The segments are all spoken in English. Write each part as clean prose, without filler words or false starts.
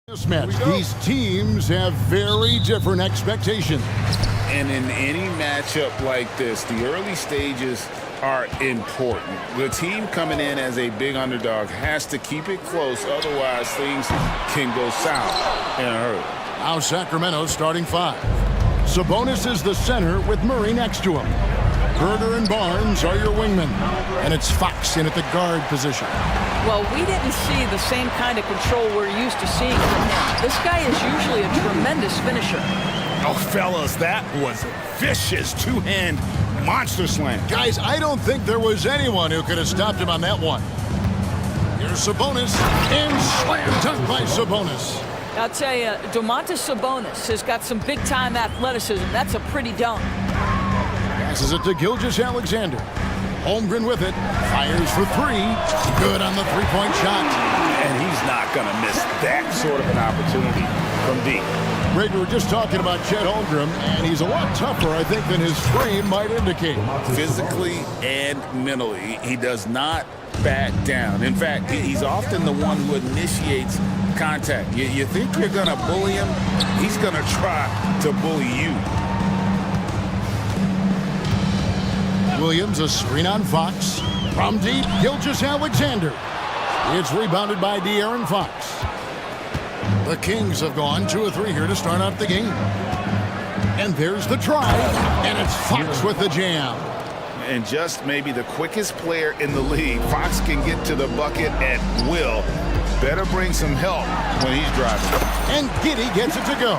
Mismatch. These teams have very different expectations. And in any matchup like this, the early stages are important. The team coming in as a big underdog has to keep it close, otherwise things can go south in a hurry. Now Sacramento starting five. Sabonis is the center with Murray next to him. Berger and Barnes are your wingmen. And it's Fox in at the guard position. Well, we didn't see the same kind of control we're used to seeing from him. This guy is usually a tremendous finisher. Oh, fellas, that was a vicious two-hand monster slam. Guys, I don't think there was anyone who could have stopped him on that one. Here's Sabonis, and slam dunk by Sabonis. I'll tell you, Domantas Sabonis has got some big-time athleticism. That's a pretty dunk. Passes it to Gilgeous-Alexander. Holmgren with it, fires for three. Good on the three-point shot. And he's not going to miss that sort of an opportunity from deep. Greg, we were just talking about Chet Holmgren, and he's a lot tougher, I think, than his frame might indicate. Physically and mentally, he does not back down. In fact, he's often the one who initiates contact. You think you're going to bully him, he's going to try to bully you. Williams, a screen on Fox. From deep, Gilgeous-Alexander. It's rebounded by De'Aaron Fox. The Kings have gone 2 of 3 here to start out the game. And there's the try, and it's Fox with the jam. And just maybe the quickest player in the league. Fox can get to the bucket at will. Better bring some help when he's driving. And Giddey gets it to go.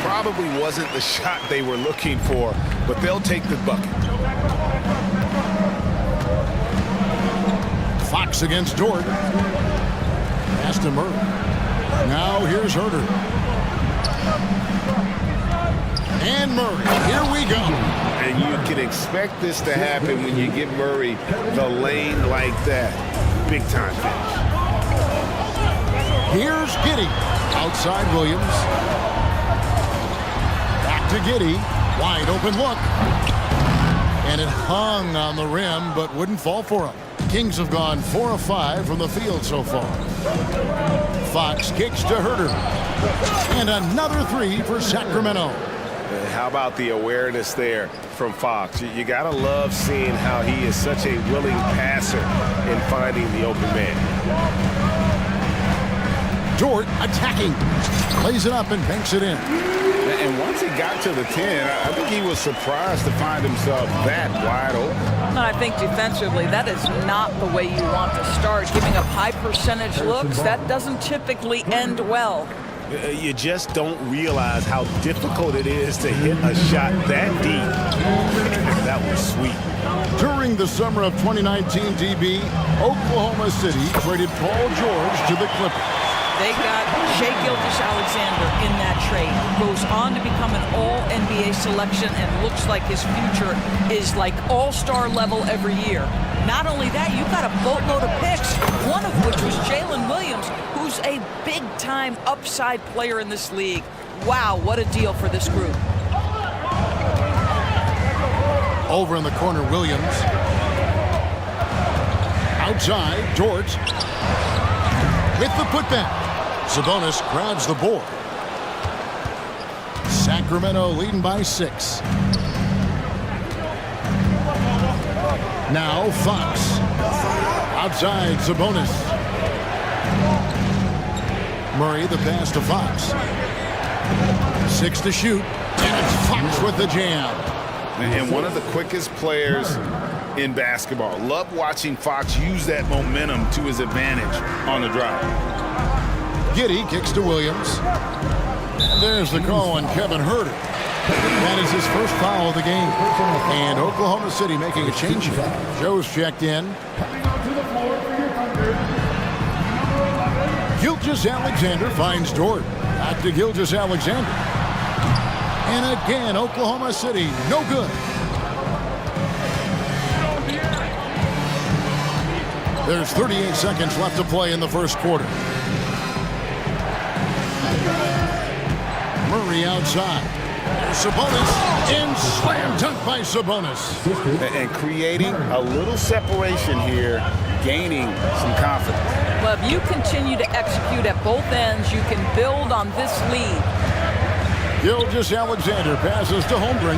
Probably wasn't the shot they were looking for, but they'll take the bucket. Fox against Dort. Pass to Murray. Now here's Herter. And Murray. Here we go. And you can expect this to happen when you give Murray the lane like that. Big time finish. Here's Giddey. Outside Williams. Back to Giddey. Wide open look. And it hung on the rim, but wouldn't fall for him. Kings have gone 4 of 5 from the field so far. Fox kicks to Herter. And another 3 for Sacramento. How about the awareness there from Fox? You gotta love seeing how he is such a willing passer in finding the open man. Dort attacking. Lays it up and banks it in. And once he got to the 10, I think he was surprised to find himself that wide open. And I think defensively, that is not the way you want to start. Giving up high percentage looks, that doesn't typically end well. You just don't realize how difficult it is to hit a shot that deep. That was sweet. During the summer of 2019, DB, Oklahoma City traded Paul George to the Clippers. They got Shai Gilgeous-Alexander in that trade. Goes on to become an all-NBA selection and looks like his future is like all-star level every year. Not only that, you've got a boatload of picks, one of which was Jalen Williams, who's a big-time upside player in this league. Wow, what a deal for this group. Over in the corner, Williams. Outside, Dort. With the putback. Sabonis grabs the board. Sacramento leading by 6. Now Fox. Outside, Sabonis. Murray, the pass to Fox. 6 to shoot. And it's Fox with the jam. And one of the quickest players in basketball. Love watching Fox use that momentum to his advantage on the drive. Giddey kicks to Williams. And there's the call on Kevin Herter. That is his first foul of the game. And Oklahoma City making a change here. Joe's checked in. Gilgeous-Alexander finds Dort. Back to Gilgeous-Alexander. And again, Oklahoma City, no good. There's 38 seconds left to play in the first quarter. Murray outside. Sabonis, and slam dunk by Sabonis. And creating a little separation here, gaining some confidence. Well, if you continue to execute at both ends, you can build on this lead. Gilgeous-Alexander passes to Holmgren.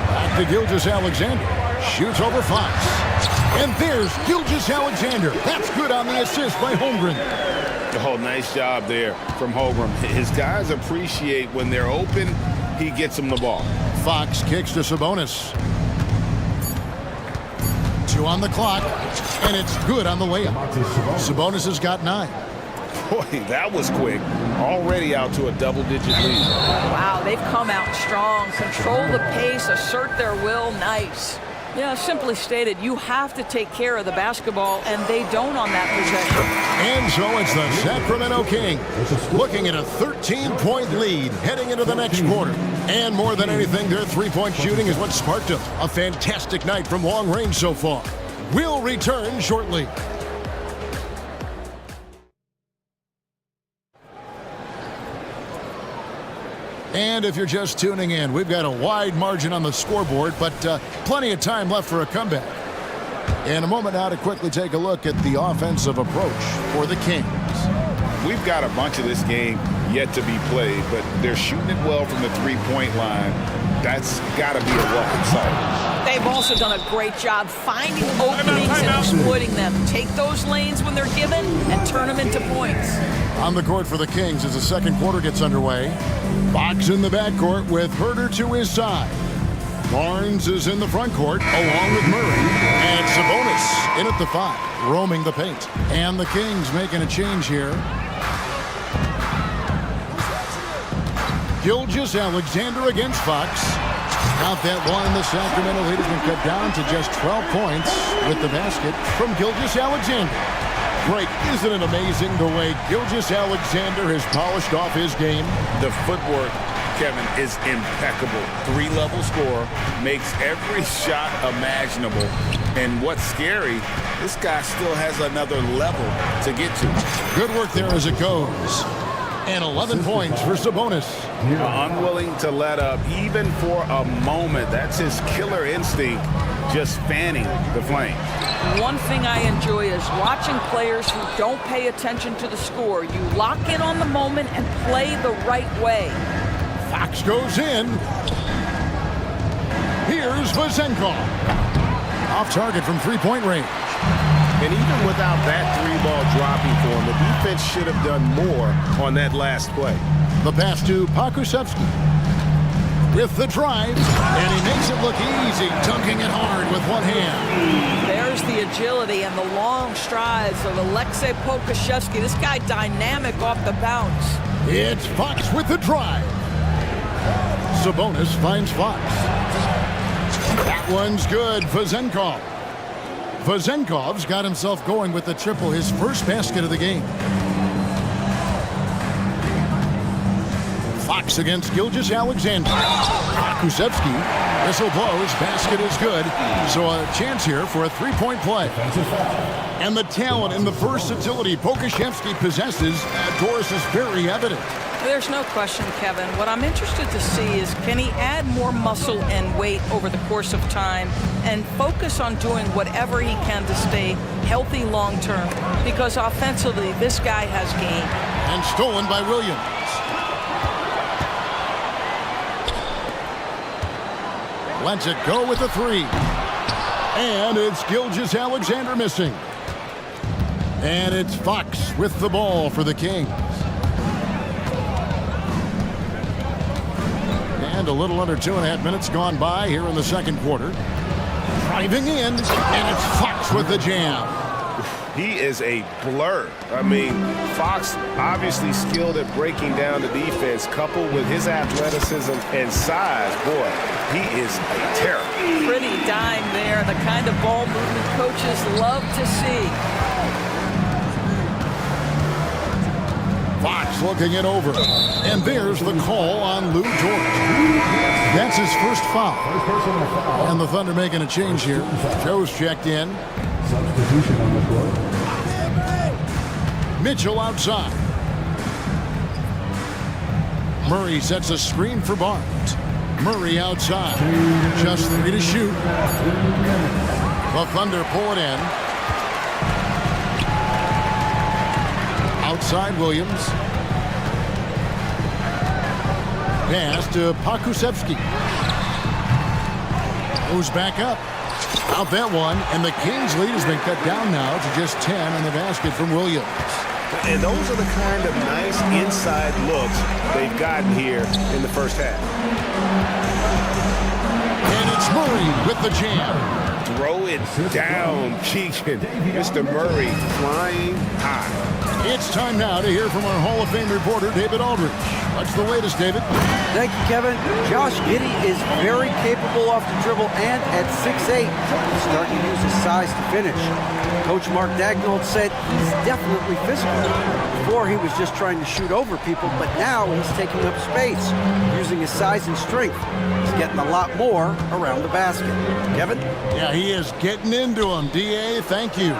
Back to Gilgeous-Alexander. Shoots over Fox. And there's Gilgeous-Alexander. That's good on the assist by Holmgren. Oh, nice job there from Holmgren. His guys appreciate when they're open, he gets them the ball. Fox kicks to Sabonis. 2 on the clock, and it's good on the layup. Sabonis has got 9. Boy, that was quick. Already out to a double-digit lead. Wow, they've come out strong. Control the pace, assert their will. Nice. Yeah, simply stated, you have to take care of the basketball, and they don't on that possession. And so it's the Sacramento Kings looking at a 13-point lead heading into the next quarter. And more than anything, their three-point shooting is what sparked them. A fantastic night from long range so far. We'll return shortly. And if you're just tuning in, we've got a wide margin on the scoreboard, but plenty of time left for a comeback. In a moment now to quickly take a look at the offensive approach for the Kings. We've got a bunch of this game yet to be played, but they're shooting it well from the three-point line. That's got to be a welcome sight. They've also done a great job finding openings and exploiting them. Take those lanes when they're given and turn them into points. On the court for the Kings as the second quarter gets underway. Fox in the backcourt with Herter to his side. Barnes is in the front court along with Murray. And Sabonis in at the 5, roaming the paint. And the Kings making a change here. Gilgeous-Alexander against Fox. Out that one, the Sacramento lead has been cut down to just 12 points with the basket from Gilgeous-Alexander. Great, isn't it amazing the way Gilgeous-Alexander has polished off his game? The footwork, Kevin, is impeccable. 3-level scorer, makes every shot imaginable. And what's scary, this guy still has another level to get to. Good work there as it goes. And 11 points for Sabonis. Unwilling to let up even for a moment. That's his killer instinct, just fanning the flame. One thing I enjoy is watching players who don't pay attention to the score. You lock in on the moment and play the right way. Fox goes in. Here's Vazenkov. Off target from three-point range. And even without that 3-ball dropping for him, the defense should have done more on that last play. The pass to Pokusevski. With the drive, and he makes it look easy, dunking it hard with one hand. There's the agility and the long strides of Alexei Pokusevski. This guy dynamic off the bounce. It's Fox with the drive. Sabonis finds Fox. That one's good. Vazenkov. Vazenkov's got himself going with the triple, his first basket of the game. Fox against Gilgeous-Alexander. Pokusevski, whistle blows, basket is good. So a chance here for a three-point play. And the talent and the versatility Pokusevski possesses, Doris, is very evident. There's no question, Kevin. What I'm interested to see is, can he add more muscle and weight over the course of time and focus on doing whatever he can to stay healthy long term? Because offensively, this guy has game. And stolen by Williams. Lets it go with the 3. And it's Gilgeous-Alexander missing. And it's Fox with the ball for the Kings. And a little under 2.5 minutes gone by here in the second quarter. Driving in, and it's Fox with the jam. He is a blur. I mean, Fox obviously skilled at breaking down the defense, coupled with his athleticism and size. Boy, he is a terror. Pretty dime there, the kind of ball movement coaches love to see. Fox looking it over. And there's the call on Lou Dort. That's his first foul. And the Thunder making a change here. Joe's checked in. Substitution on the floor. Mitchell outside. Murray sets a screen for Barnes. Murray outside. Just 3 to shoot. The Thunder pull it in. side, Williams. Pass to Pakusevsky. Moves back up. Out that one, and the Kings' lead has been cut down now to just 10 on the basket from Williams. And those are the kind of nice inside looks they've gotten here in the first half. And it's Murray with the jam. Throw it down, Keegan. Mr. Murray flying high. It's time now to hear from our Hall of Fame reporter, David Aldridge. What's the latest, David? Thank you, Kevin. Josh Giddey is very capable off the dribble, and at 6'8", he's starting to use his size to finish. Coach Mark Daigneault said he's definitely physical. Before, he was just trying to shoot over people, but now he's taking up space, using his size and strength. He's getting a lot more around the basket. Kevin? Yeah, he is getting into him. D.A., thank you.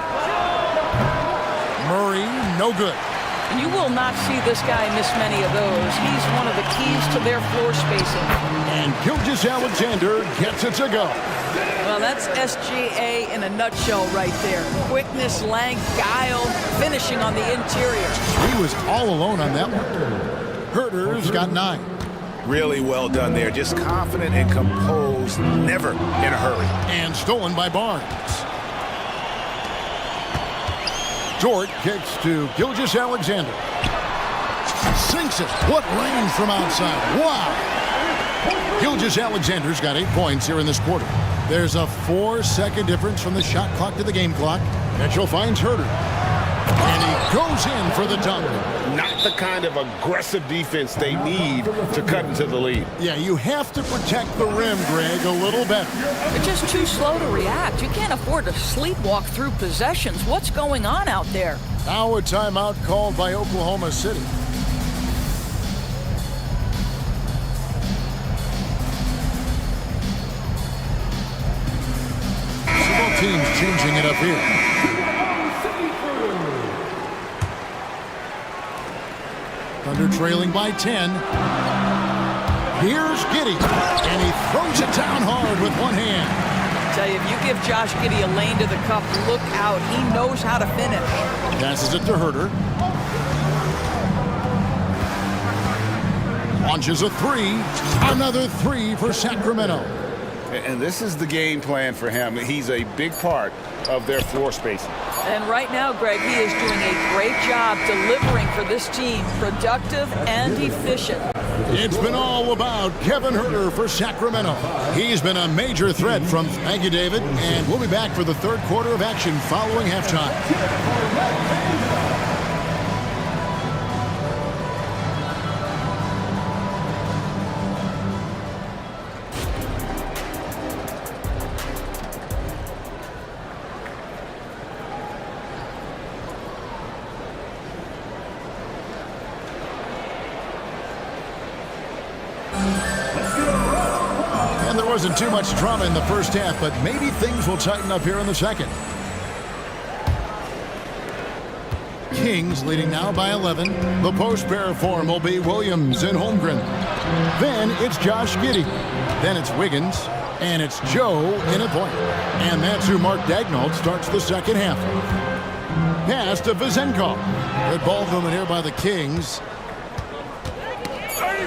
Murray, no good. And you will not see this guy miss many of those. He's one of the keys to their floor spacing. And Gilgeous-Alexander gets it to go. Well, that's SGA in a nutshell right there. Quickness, length, guile, finishing on the interior. He was all alone on that one. Herter's got 9. Really well done there. Just confident and composed, never in a hurry. And stolen by Barnes. Dort kicks to Gilgeous-Alexander. Sinks it. What range from outside. Wow. Gilgeous-Alexander's got 8 points here in this quarter. There's a 4-second difference from the shot clock to the game clock. Mitchell finds Herter. And he goes in for the dunk. Not the kind of aggressive defense they need to cut into the lead. Yeah, you have to protect the rim, Greg, a little better. They're just too slow to react. You can't afford to sleepwalk through possessions. What's going on out there? Now a timeout called by Oklahoma City. Both teams changing it up here. Thunder trailing by 10. Here's Giddey, and he throws it down hard with one hand. I tell you, if you give Josh Giddey a lane to the cup, look out. He knows how to finish. Passes it to Herter. Launches a 3. Another 3 for Sacramento. And this is the game plan for him. He's a big part of their floor spacing. And right now, Greg, he is doing a great job delivering for this team, productive and efficient. It's been all about Kevin Herter for Sacramento. He's been a major threat from... Thank you, David. And we'll be back for the third quarter of action following halftime. Wasn't too much drama in the first half, but maybe things will tighten up here in the second. Kings leading now by 11. The post pair form will be Williams and Holmgren. Then it's Josh Giddey. Then it's Wiggins. And it's Joe in a point. And that's who Mark Daigneault starts the second half. Pass to Vizenko. Good ball movement here by the Kings.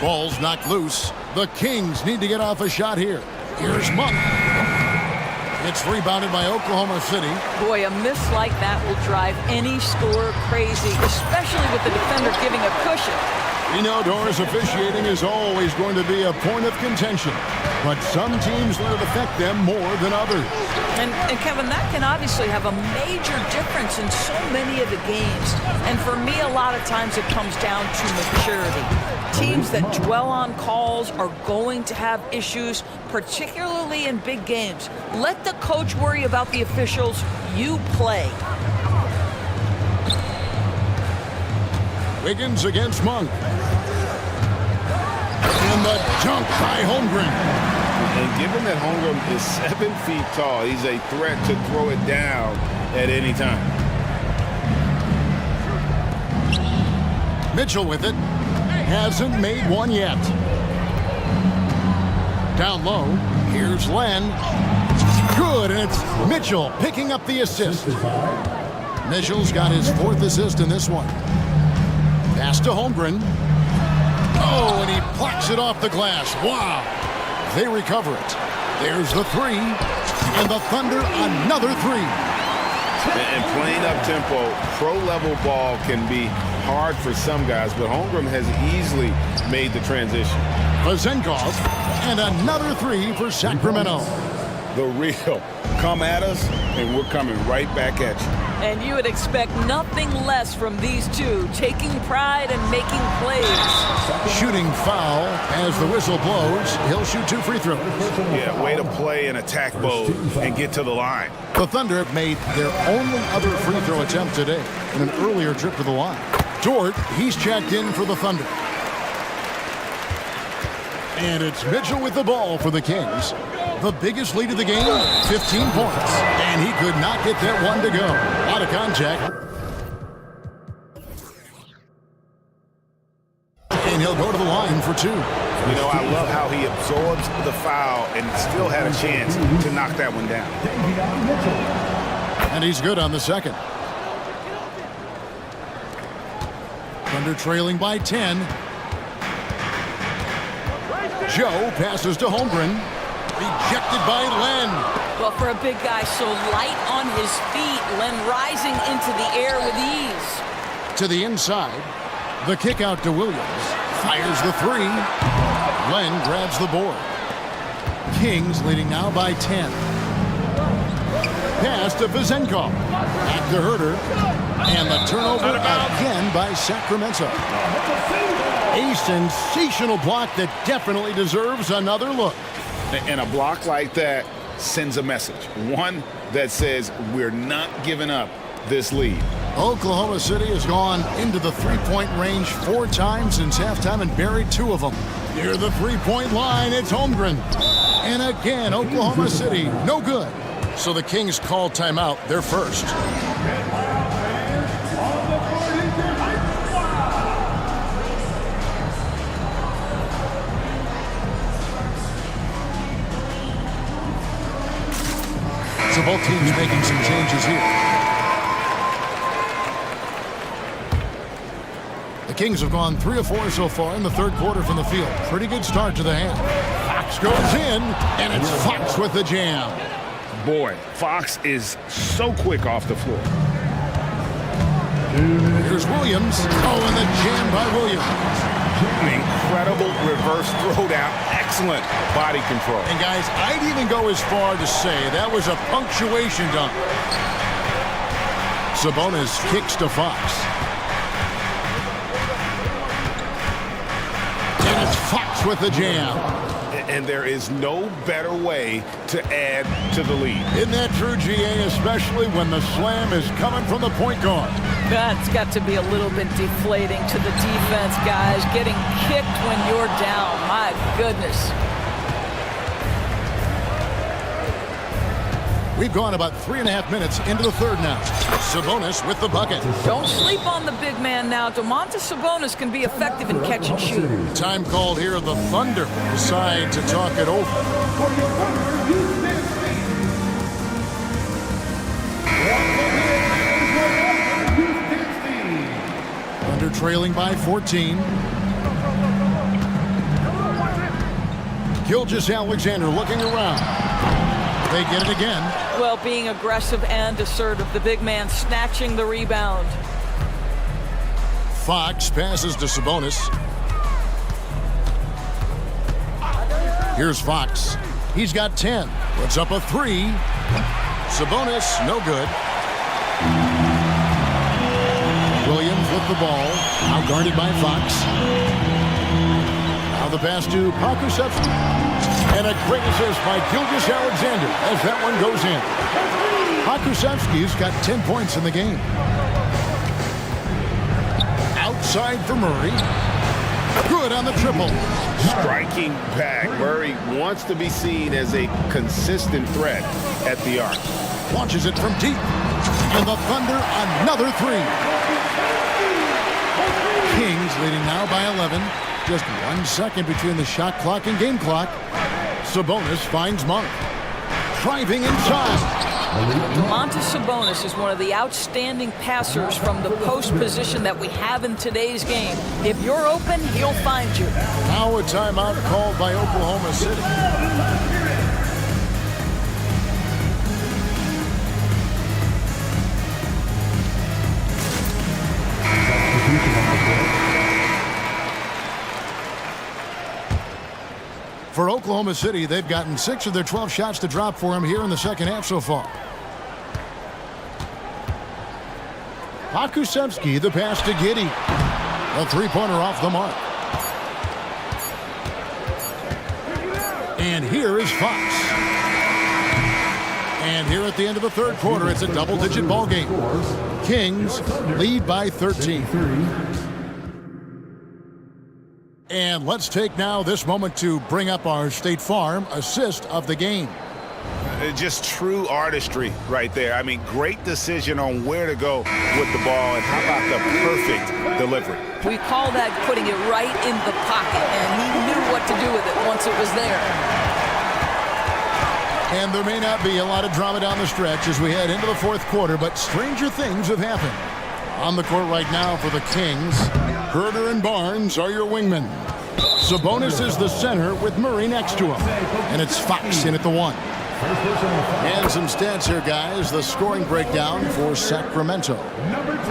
Ball's knocked loose. The Kings need to get off a shot here. Here's Monk. It's rebounded by Oklahoma City. Boy, a miss like that will drive any scorer crazy, especially with the defender giving a cushion. You know, Doris, officiating is always going to be a point of contention, but some teams let it affect them more than others. And Kevin, that can obviously have a major difference in so many of the games. And for me, a lot of times it comes down to maturity. Teams that dwell on calls are going to have issues, particularly in big games. Let the coach worry about the officials. You play. Wiggins against Monk. And the dunk by Holmgren. And given that Holmgren is 7 feet tall, he's a threat to throw it down at any time. Mitchell with it. Hasn't made one yet. Down low. Here's Len. Good, and it's Mitchell picking up the assist. Mitchell's got his 4th assist in this one. Pass to Holmgren. Oh, and he plucks it off the glass. Wow. They recover it. There's the three. And the Thunder, another three. And playing up-tempo, pro-level ball can be hard for some guys, but Holmgren has easily made the transition. Vazenkov, and another three for Sacramento. The real. Come at us, and we're coming right back at you. And you would expect nothing less from these two, taking pride and making plays. Shooting foul as the whistle blows. He'll shoot 2 free throws. Yeah, way to play in attack mode and get to the line. The Thunder have made their only other free throw attempt today in an earlier trip to the line. Dort, he's checked in for the Thunder. And it's Mitchell with the ball for the Kings. The biggest lead of the game, 15 points. And he could not get that one to go. Out of contact. And he'll go to the line for 2. You know, I love how he absorbs the foul and still had a chance to knock that one down. And he's good on the second. Thunder trailing by 10. Joe passes to Holmgren. Rejected by Len. Well, for a big guy so light on his feet, Len rising into the air with ease. To the inside. The kick out to Williams. Fires the three. Len grabs the board. Kings leading now by 10. Pass to Vazenkov. Back to Herter. And the turnover again by Sacramento. A sensational block that definitely deserves another look. And a block like that sends a message. One that says we're not giving up this lead. Oklahoma City has gone into the three-point range 4 times since halftime and buried 2 of them. Near the three-point line, it's Holmgren. And again, Oklahoma City, no good. So the Kings call timeout, their first. So both teams making some changes here. The Kings have gone 3 of 4 so far in the third quarter from the field. Pretty good start to the half. Fox goes in, and it's Fox with the jam. Boy, Fox is so quick off the floor. Here's Williams. Oh, and the jam by Williams. An incredible reverse throwdown. Excellent body control. And guys, I'd even go as far to say that was a punctuation dunk. Sabonis kicks to Fox. And it's Fox with the jam. And there is no better way to add to the lead. Isn't that true, GA, especially when the slam is coming from the point guard? That's got to be a little bit deflating to the defense, guys. Getting kicked when you're down. My goodness. We've gone about 3.5 minutes into the third now. Sabonis with the bucket. Don't sleep on the big man now. Domantas Sabonis can be effective in catch and shoot. Time called here. The Thunder decide to talk it over. Thunder trailing by 14. Gilgeous-Alexander looking around. They get it again. Well, being aggressive and assertive. The big man snatching the rebound. Fox passes to Sabonis. Here's Fox. He's got 10. Puts up a 3. Sabonis, no good. Williams with the ball. Now guarded by Fox. Now the pass to Pakusevsky. And a great assist by Gilgeous-Alexander as that one goes in. Pakusevsky's got 10 points in the game. Outside for Murray. Good on the triple. Striking back. Murray wants to be seen as a consistent threat at the arc. Launches it from deep. And the Thunder, another 3. Kings leading now by 11. Just 1 second between the shot clock and game clock. Sabonis finds Monk. Driving inside. Domantas Sabonis is one of the outstanding passers from the post position that we have in today's game. If you're open, he'll find you. Now a timeout called by Oklahoma City. For Oklahoma City, they've gotten 6 of their 12 shots to drop for him here in the second half so far. Pakusevsky, the pass to Giddey. A three-pointer off the mark. And here is Fox. And here at the end of the third quarter, it's a double-digit ball game. Kings lead by 13. And let's take now this moment to bring up our State Farm assist of the game. Just true artistry right there. I mean, great decision on where to go with the ball, and how about the perfect delivery? We call that putting it right in the pocket, and he knew what to do with it once it was there. And there may not be a lot of drama down the stretch as we head into the fourth quarter, but stranger things have happened. On the court right now for the Kings, Herder and Barnes are your wingmen. Sabonis is the center with Murray next to him. And it's Fox in at the one. And some stats here, guys. The scoring breakdown for Sacramento.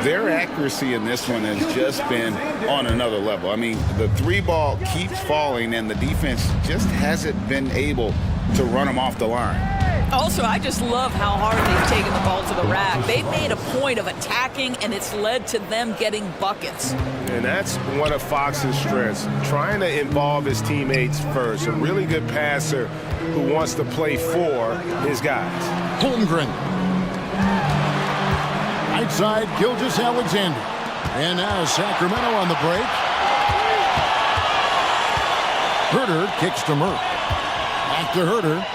Their accuracy in this one has just been on another level. I mean, the three ball keeps falling, and the defense just hasn't been able to run them off the line. Also, I just love how hard they've taken the ball to the rack. They've made a point of attacking, and it's led to them getting buckets. And that's one of Fox's strengths, trying to involve his teammates first. A really good passer who wants to play for his guys. Holmgren. Right side, Gilgeous-Alexander. And now Sacramento on the break. Herder kicks to Murray. Back to Herder.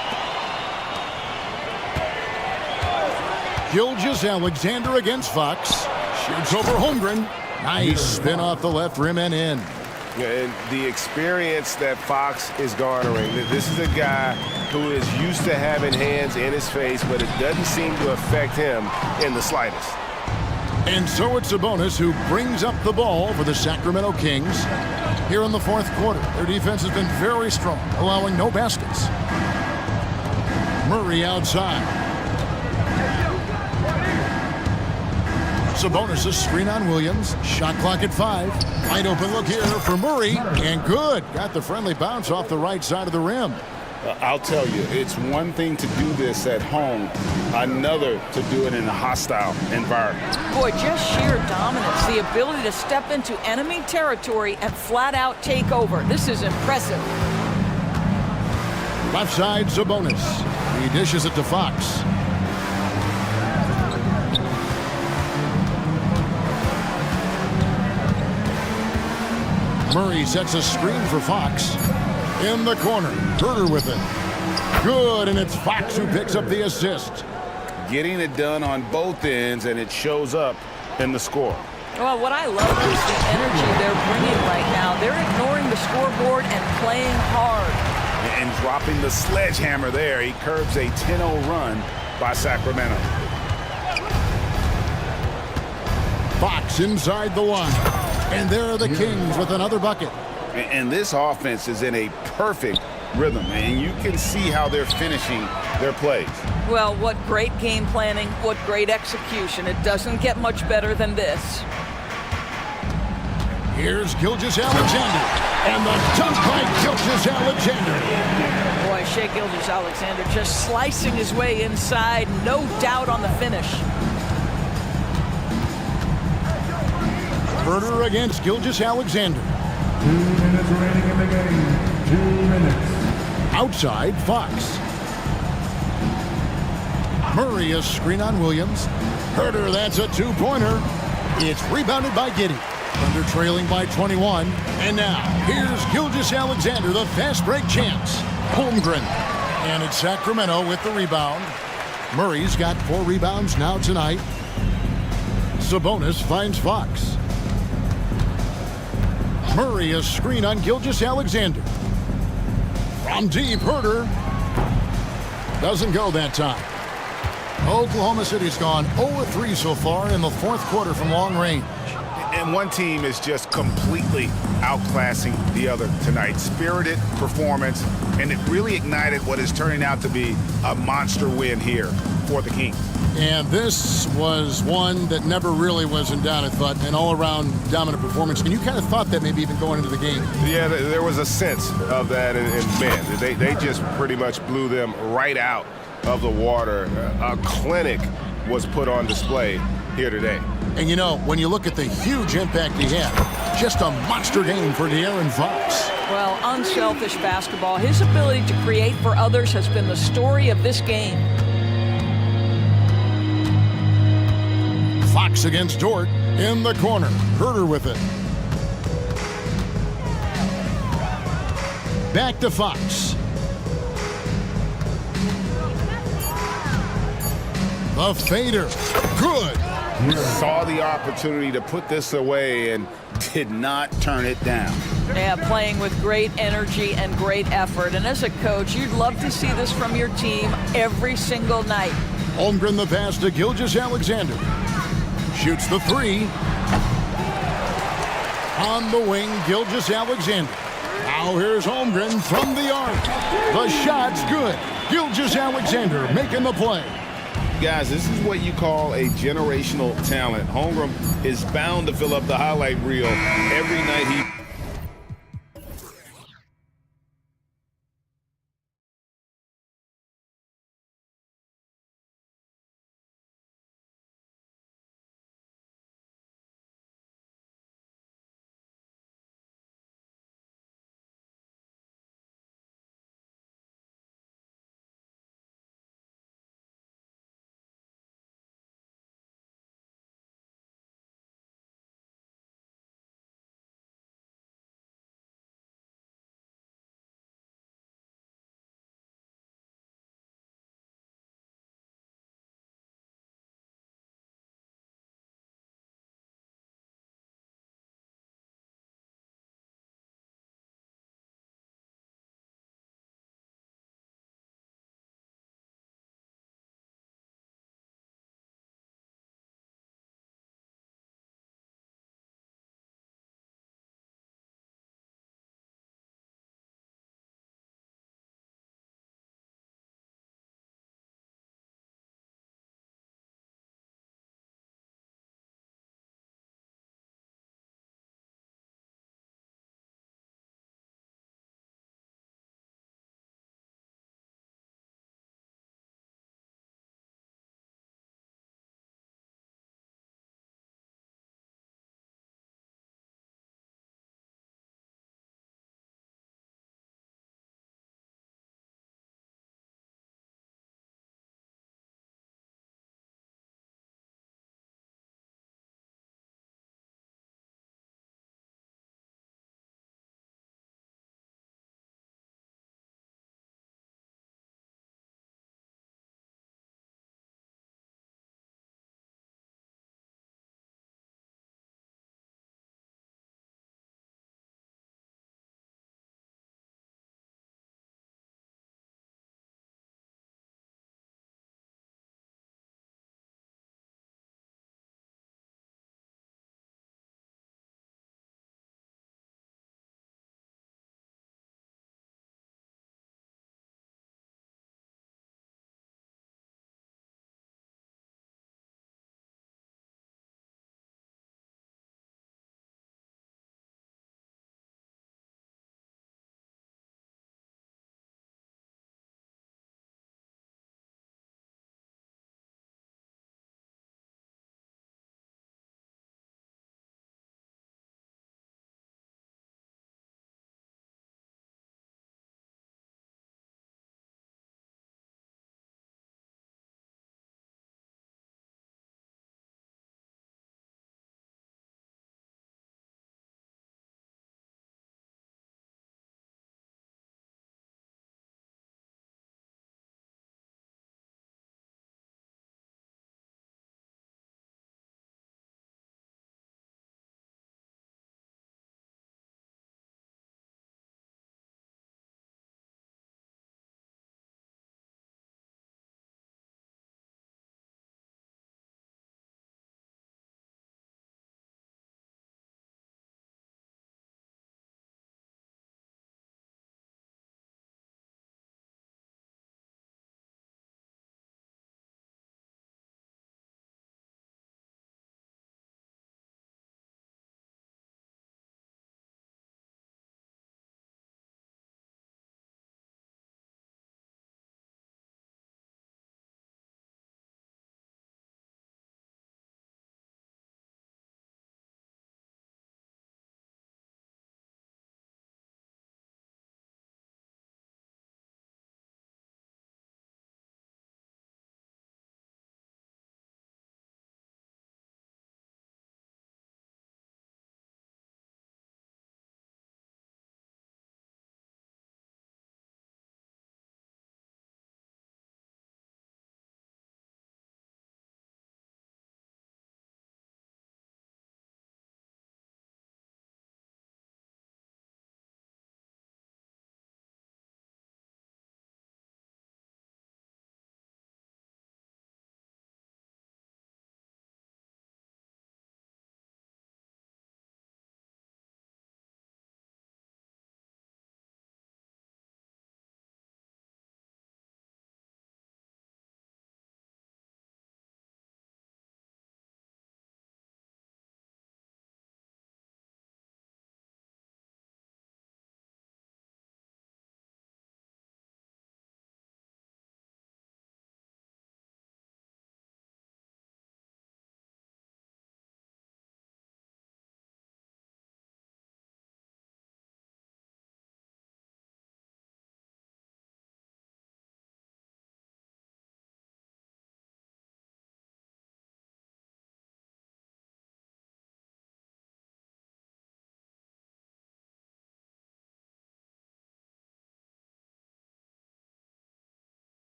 Gilgeous-Alexander against Fox. Shoots over Holmgren. Nice spin off the left rim and in. And the experience that Fox is garnering, this is a guy who is used to having hands in his face, but it doesn't seem to affect him in the slightest. And so it's Sabonis who brings up the ball for the Sacramento Kings here in the fourth quarter. Their defense has been very strong, allowing no baskets. Murray outside. Sabonis' screen on Williams. Shot clock at 5. Wide open look here for Murray. And good. Got the friendly bounce off the right side of the rim. I'll tell you, it's one thing to do this at home, another to do it in a hostile environment. Boy, just sheer dominance. The ability to step into enemy territory and flat out take over. This is impressive. Left side, Sabonis. He dishes it to Fox. Murray sets a screen for Fox. In the corner, Herder with it. Good, and it's Fox who picks up the assist. Getting it done on both ends, and it shows up in the score. Well, what I love is the energy they're bringing right now. They're ignoring the scoreboard and playing hard. And dropping the sledgehammer there, he curbs a 10-0 run by Sacramento. Fox inside the line. And there are the Kings with another bucket. And this offense is in a perfect rhythm, and you can see how they're finishing their plays. Well, what great game planning, what great execution. It doesn't get much better than this. Here's Gilgeous-Alexander. And the dunk by Gilgeous-Alexander. Boy, Shai Gilgeous-Alexander just slicing his way inside. No doubt on the finish. Herder against Gilgeous-Alexander. 2 minutes remaining in the game. 2 minutes. Outside, Fox. Murray a screen on Williams. Herder, that's a two-pointer. It's rebounded by Giddey. Thunder trailing by 21. And now, here's Gilgeous-Alexander, the fast break chance. Holmgren. And it's Sacramento with the rebound. Murray's got 4 rebounds now tonight. Sabonis finds Fox. Murray a screen on Gilgeous-Alexander. From deep, Herder. Doesn't go that time. Oklahoma City's gone 0-3 so far in the fourth quarter from long range. And one team is just completely outclassing the other tonight. Spirited performance, and it really ignited what is turning out to be a monster win here for the Kings. And this was one that never really was in doubt, I thought, an all-around dominant performance. And you kind of thought that maybe even going into the game. Yeah, there was a sense of that, and man, they just pretty much blew them right out of the water. A clinic was put on display here today. And you know, when you look at the huge impact he had, just a monster game for De'Aaron Fox. Well, unselfish basketball. His ability to create for others has been the story of this game. Fox against Dort in the corner. Herder with it. Back to Fox. The fader. Good. Saw the opportunity to put this away and did not turn it down. Yeah, playing with great energy and great effort. And as a coach, you'd love to see this from your team every single night. Holmgren the pass to Gilgeous-Alexander. Shoots the three. On the wing, Gilgeous-Alexander. Now here's Holmgren from the arc. The shot's good. Gilgeous-Alexander making the play. Guys, this is what you call a generational talent. Holmgren is bound to fill up the highlight reel every night he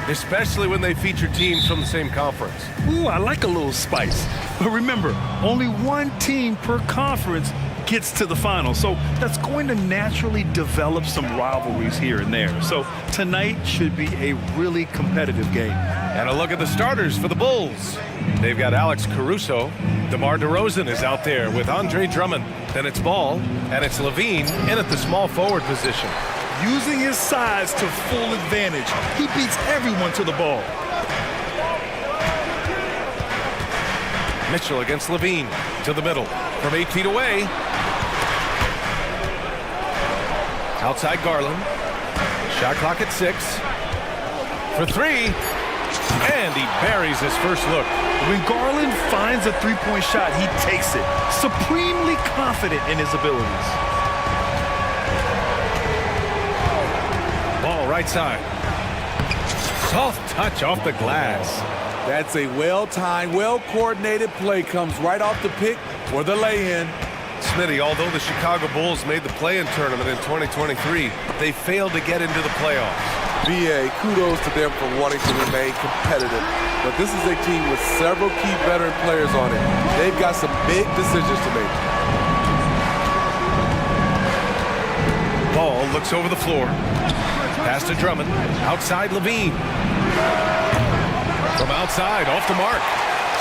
especially when they feature teams from the same conference. Ooh, I like a little spice. But remember, only one team per conference gets to the final. So that's going to naturally develop some rivalries here and there. So tonight should be a really competitive game. And a look at the starters for the Bulls. They've got Alex Caruso. DeMar DeRozan is out there with Andre Drummond. Then it's Ball, and it's Levine in at the small forward position. Using his size to full advantage, he beats everyone to the ball. Mitchell against Levine to the middle from 8 feet away. Outside Garland. Shot clock at 6. For 3. And he buries his first look. When Garland finds a three-point shot, he takes it, supremely confident in his abilities. Ball right side. Soft touch off the glass. That's a well-timed, well-coordinated play. Comes right off the pick or the lay-in. Smitty, although the Chicago Bulls made the play-in tournament in 2023, they failed to get into the playoffs. BA, kudos to them for wanting to remain competitive. But this is a team with several key veteran players on it. They've got some big decisions to make. Ball looks over the floor. Pass to Drummond. Outside Levine. From outside, off the mark.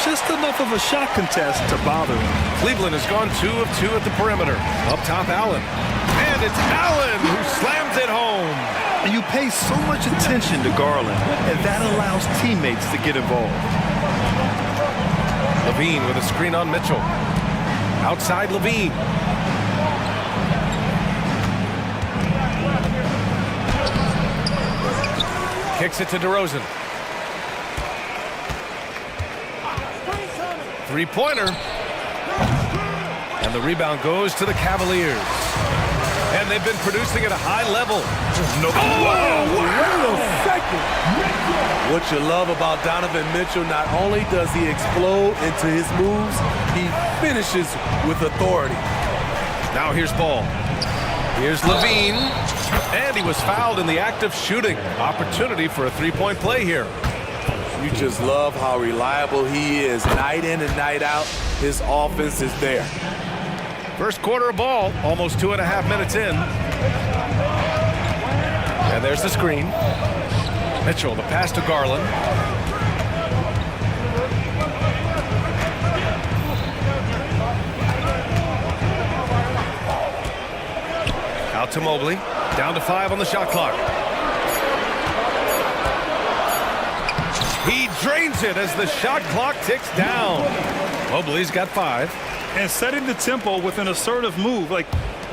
Just enough of a shot contest to bother him. Cleveland has gone 2 of 2 at the perimeter. Up top, Allen. And it's Allen who slams it home. And you pay so much attention to Garland, and that allows teammates to get involved. Levine with a screen on Mitchell. Outside Levine. Kicks it to DeRozan. Three-pointer. And the rebound goes to the Cavaliers. And they've been producing at a high level. Wait a second. What you love about Donovan Mitchell, not only does he explode into his moves, he finishes with authority. Now here's Ball. Here's Levine. And he was fouled in the act of shooting. Opportunity for a three-point play here. You just love how reliable he is. Night in and night out, his offense is there. First quarter of ball, almost 2.5 minutes in. And there's the screen. Mitchell, the pass to Garland. Out to Mobley. Down to 5 on the shot clock. He drains it as the shot clock ticks down. Mobley's got 5. And setting the tempo with an assertive move. Like,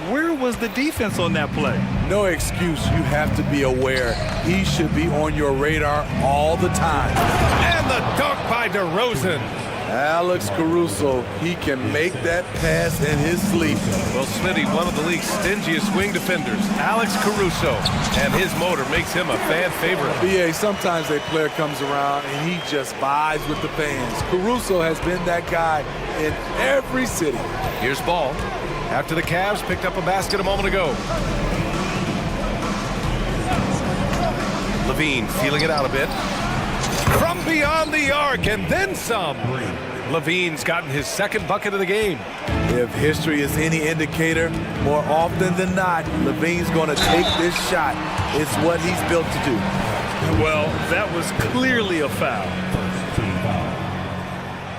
where was the defense on that play? No excuse. You have to be aware. He should be on your radar all the time. And the dunk by DeRozan. Alex Caruso, he can make that pass in his sleep. Well, Smitty, one of the league's stingiest wing defenders, Alex Caruso, and his motor makes him a fan favorite. BA, sometimes a player comes around and he just vibes with the fans. Caruso has been that guy in every city. Here's Ball. After the Cavs picked up a basket a moment ago. Levine feeling it out a bit. From beyond the arc and then some. Levine's gotten his second bucket of the game. If history is any indicator, more often than not, Levine's going to take this shot. It's what he's built to do. Well, that was clearly a foul.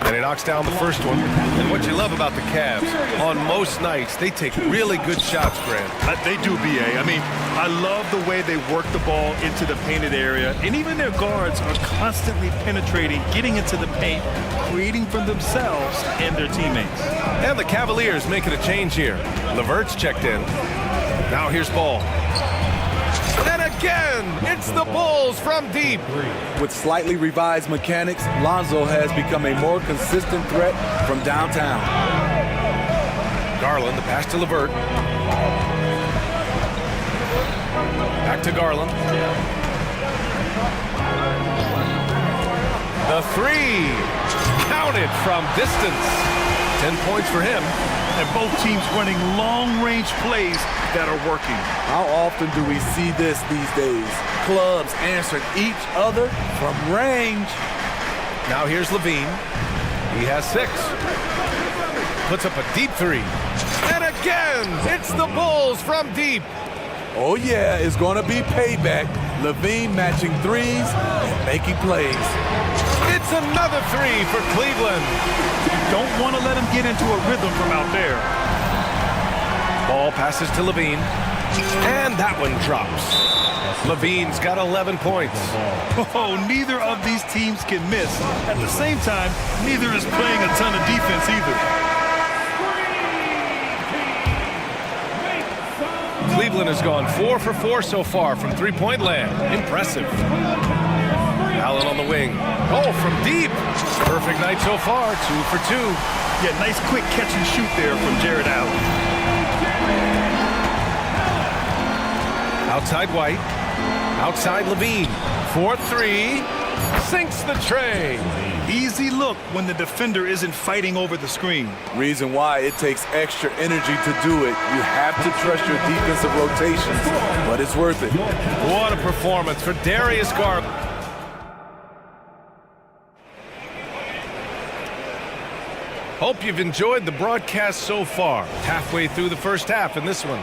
And he knocks down the first one. And what you love about the Cavs, on most nights, they take really good shots, Grant. They do, BA. I mean, I love the way they work the ball into the painted area. And even their guards are constantly penetrating, getting into the paint, creating for themselves and their teammates. And the Cavaliers making a change here. LeVert's checked in. Now here's Ball. And again, it's the Bulls from deep. With slightly revised mechanics, Lonzo has become a more consistent threat from downtown. Garland, the pass to LeVert. Back to Garland. The three. Counted from distance. 10 points for him. and both teams running long-range plays that are working. How often do we see this these days? Clubs answering each other from range. Now here's Levine. He has 6. Puts up a deep 3. And again, it's the Bulls from deep. Oh yeah, it's gonna be payback. Levine matching threes and making plays. It's another 3 for Cleveland. Don't want to let him get into a rhythm from out there. Ball passes to Levine. And that one drops. Levine's got 11 points. Oh, neither of these teams can miss. At the same time, neither is playing a ton of defense either. Cleveland has gone 4 for 4 so far from three-point land. Impressive. Allen on the wing. Oh, from deep. Perfect night so far, 2 for 2. Yeah, nice quick catch and shoot there from Jared Allen. Outside White. Outside Levine. 4-3. Sinks the tray. Easy look when the defender isn't fighting over the screen. Reason why it takes extra energy to do it. You have to trust your defensive rotations, but it's worth it. What a performance for Darius Garland. Hope you've enjoyed the broadcast so far. Halfway through the first half in this one.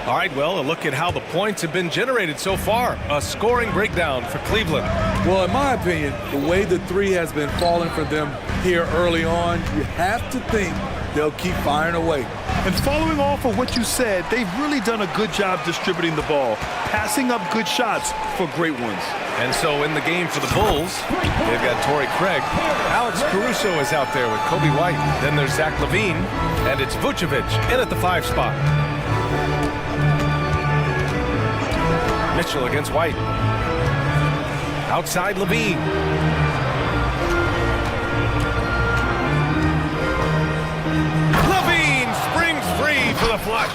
All right, well, a look at how the points have been generated so far. A scoring breakdown for Cleveland. Well, in my opinion, the way the three has been falling for them here early on, you have to think they'll keep firing away. And following off of what you said, they've really done a good job distributing the ball, passing up good shots for great ones. And so in the game for the Bulls, they've got Torrey Craig. Alex Caruso is out there with Kobe White. Then there's Zach Levine, and it's Vucevic in at the 5 spot. Mitchell against White. Outside Levine. Levine springs free for the flush.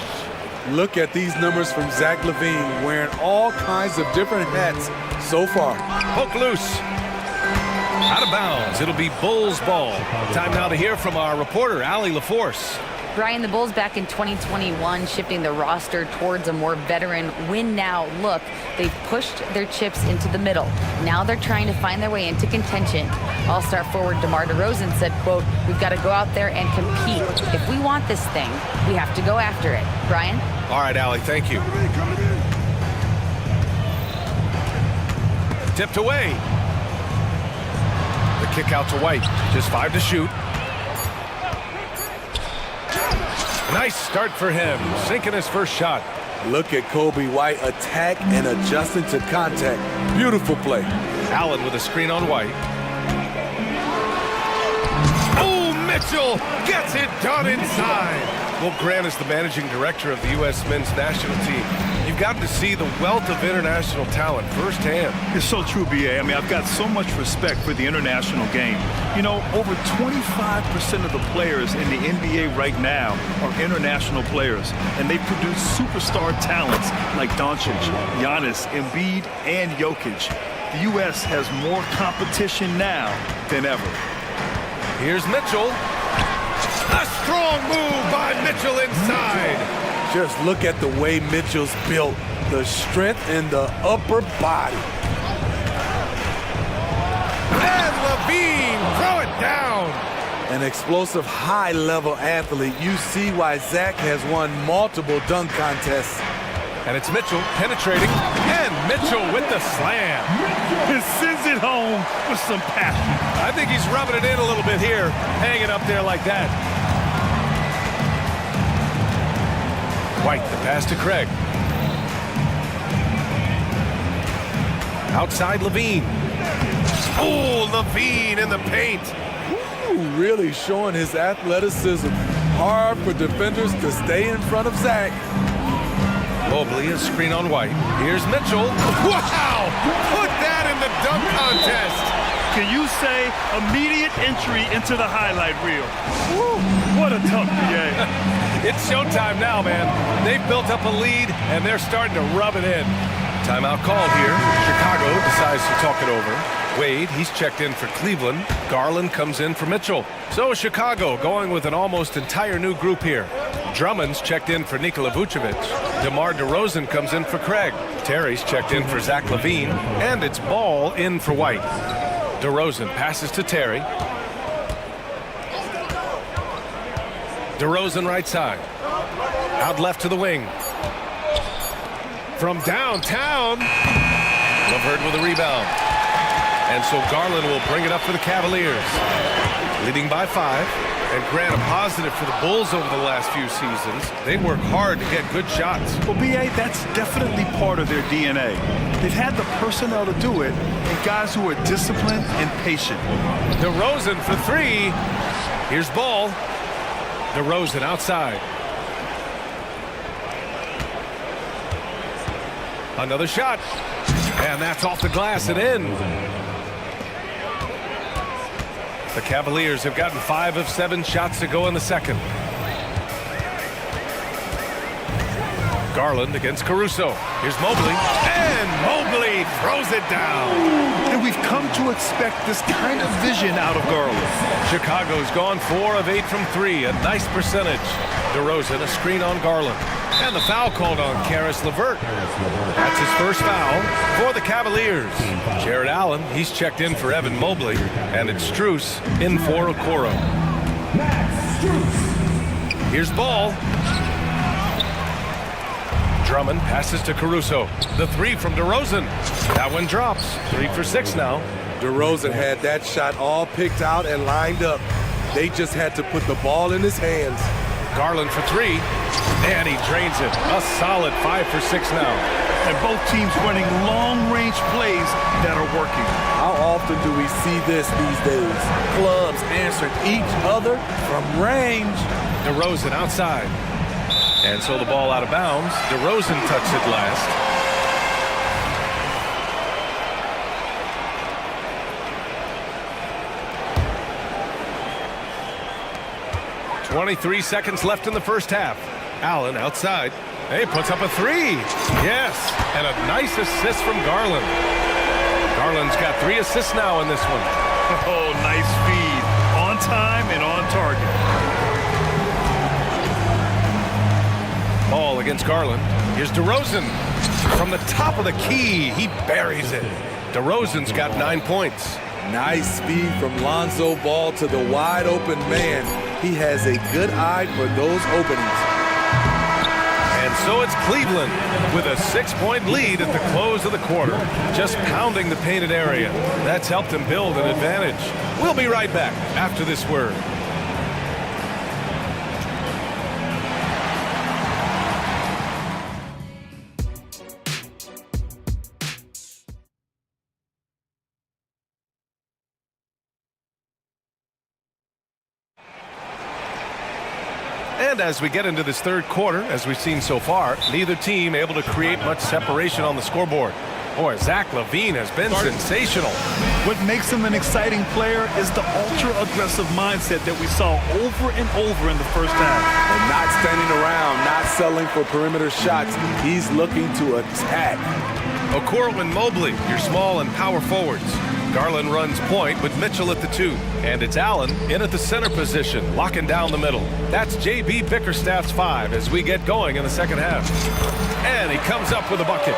Look at these numbers from Zach Levine, wearing all kinds of different hats so far. Poke loose. Out of bounds. It'll be Bulls ball. Time now to hear from our reporter, Allie LaForce. Brian, the Bulls back in 2021 shifting the roster towards a more veteran win-now look. They've pushed their chips into the middle. Now they're trying to find their way into contention. All-star forward DeMar DeRozan said, quote, "We've got to go out there and compete. If we want this thing, we have to go after it." Brian? All right, Allie, thank you. Tipped away. The kick out to White. Just 5 to shoot. Nice start for him, sinking his first shot. Look at Kobe White attack and adjusting to contact. Beautiful play. Allen with a screen on White. Oh, Mitchell gets it done inside. Well, Grant is the managing director of the U.S. men's national team. You've got to see the wealth of international talent firsthand. It's so true, B.A. I mean, I've got so much respect for the international game. You know, over 25% of the players in the NBA right now are international players, and they produce superstar talents like Doncic, Giannis, Embiid, and Jokic. The U.S. has more competition now than ever. Here's Mitchell. A strong move by Mitchell inside. Just look at the way Mitchell's built. The strength in the upper body. And Levine, throw it down. An explosive high-level athlete. You see why Zach has won multiple dunk contests. And it's Mitchell penetrating. And Mitchell with the slam. He sends it home with some passion. I think he's rubbing it in a little bit here, hanging up there like that. White, the pass to Craig. Outside Levine. Oh, Levine in the paint. Ooh, really showing his athleticism. Hard for defenders to stay in front of Zach. Mobley, a screen on White. Here's Mitchell. Wow! Put that in the dunk contest. Can you say immediate entry into the highlight reel? Woo, what a tough PA. It's showtime now, man. They've built up a lead, and they're starting to rub it in. Timeout call here. Chicago decides to talk it over. Wade, he's checked in for Cleveland. Garland comes in for Mitchell. So Chicago going with an almost entire new group here. Drummond's checked in for Nikola Vucevic. DeMar DeRozan comes in for Craig. Terry's checked in for Zach LaVine. And it's Ball in for White. DeRozan passes to Terry. DeRozan right side. Out left to the wing. From downtown, LeVert with a rebound. And so Garland will bring it up for the Cavaliers. Leading by 5. And Grant, a positive for the Bulls over the last few seasons. They work hard to get good shots. Well, B.A., that's definitely part of their DNA. They've had the personnel to do it, and guys who are disciplined and patient. DeRozan for 3. Here's Ball. DeRozan outside. Another shot. And that's off the glass and in. The Cavaliers have gotten 5 of 7 shots to go in the second. Garland against Caruso. Here's Mobley. And Mobley throws it down. And we've come to expect this kind of vision out of Garland. Chicago's gone 4 of 8 from 3. A nice percentage. DeRozan, a screen on Garland. And the foul called on Karis LeVert. That's his first foul for the Cavaliers. Jared Allen, he's checked in for Evan Mobley. And it's Strus in for Okoro. Here's Ball. Drummond passes to Caruso. The 3 from DeRozan. That one drops. 3 for 6 now. DeRozan had that shot all picked out and lined up. They just had to put the ball in his hands. Garland for 3. And he drains it. A solid 5 for 6 now. And both teams running long-range plays that are working. How often do we see this these days? Clubs answering each other from range. DeRozan outside. And so the ball out of bounds. DeRozan touched it last. 23 seconds left in the first half. Allen outside. He puts up a 3. Yes, and a nice assist from Garland. Garland's got 3 assists now in this one. Oh, nice feed. On time and on target. Ball against Garland. Here's DeRozan. From the top of the key, he buries it. DeRozan's got 9 points. Nice speed from Lonzo Ball to the wide open man. He has a good eye for those openings. And so it's Cleveland with a 6-point lead at the close of the quarter, just pounding the painted area. That's helped them build an advantage. We'll be right back after this word. And as we get into this third quarter, as we've seen so far, neither team able to create much separation on the scoreboard. Boy, Zach LaVine has been sensational. What makes him an exciting player is the ultra-aggressive mindset that we saw over and over in the first half. And not standing around, not settling for perimeter shots. He's looking to attack. Okoro and Mobley, your small and power forwards. Garland runs point with Mitchell at the 2. And it's Allen in at the center position, locking down the middle. That's J.B. Bickerstaff's 5 as we get going in the second half. And he comes up with a bucket.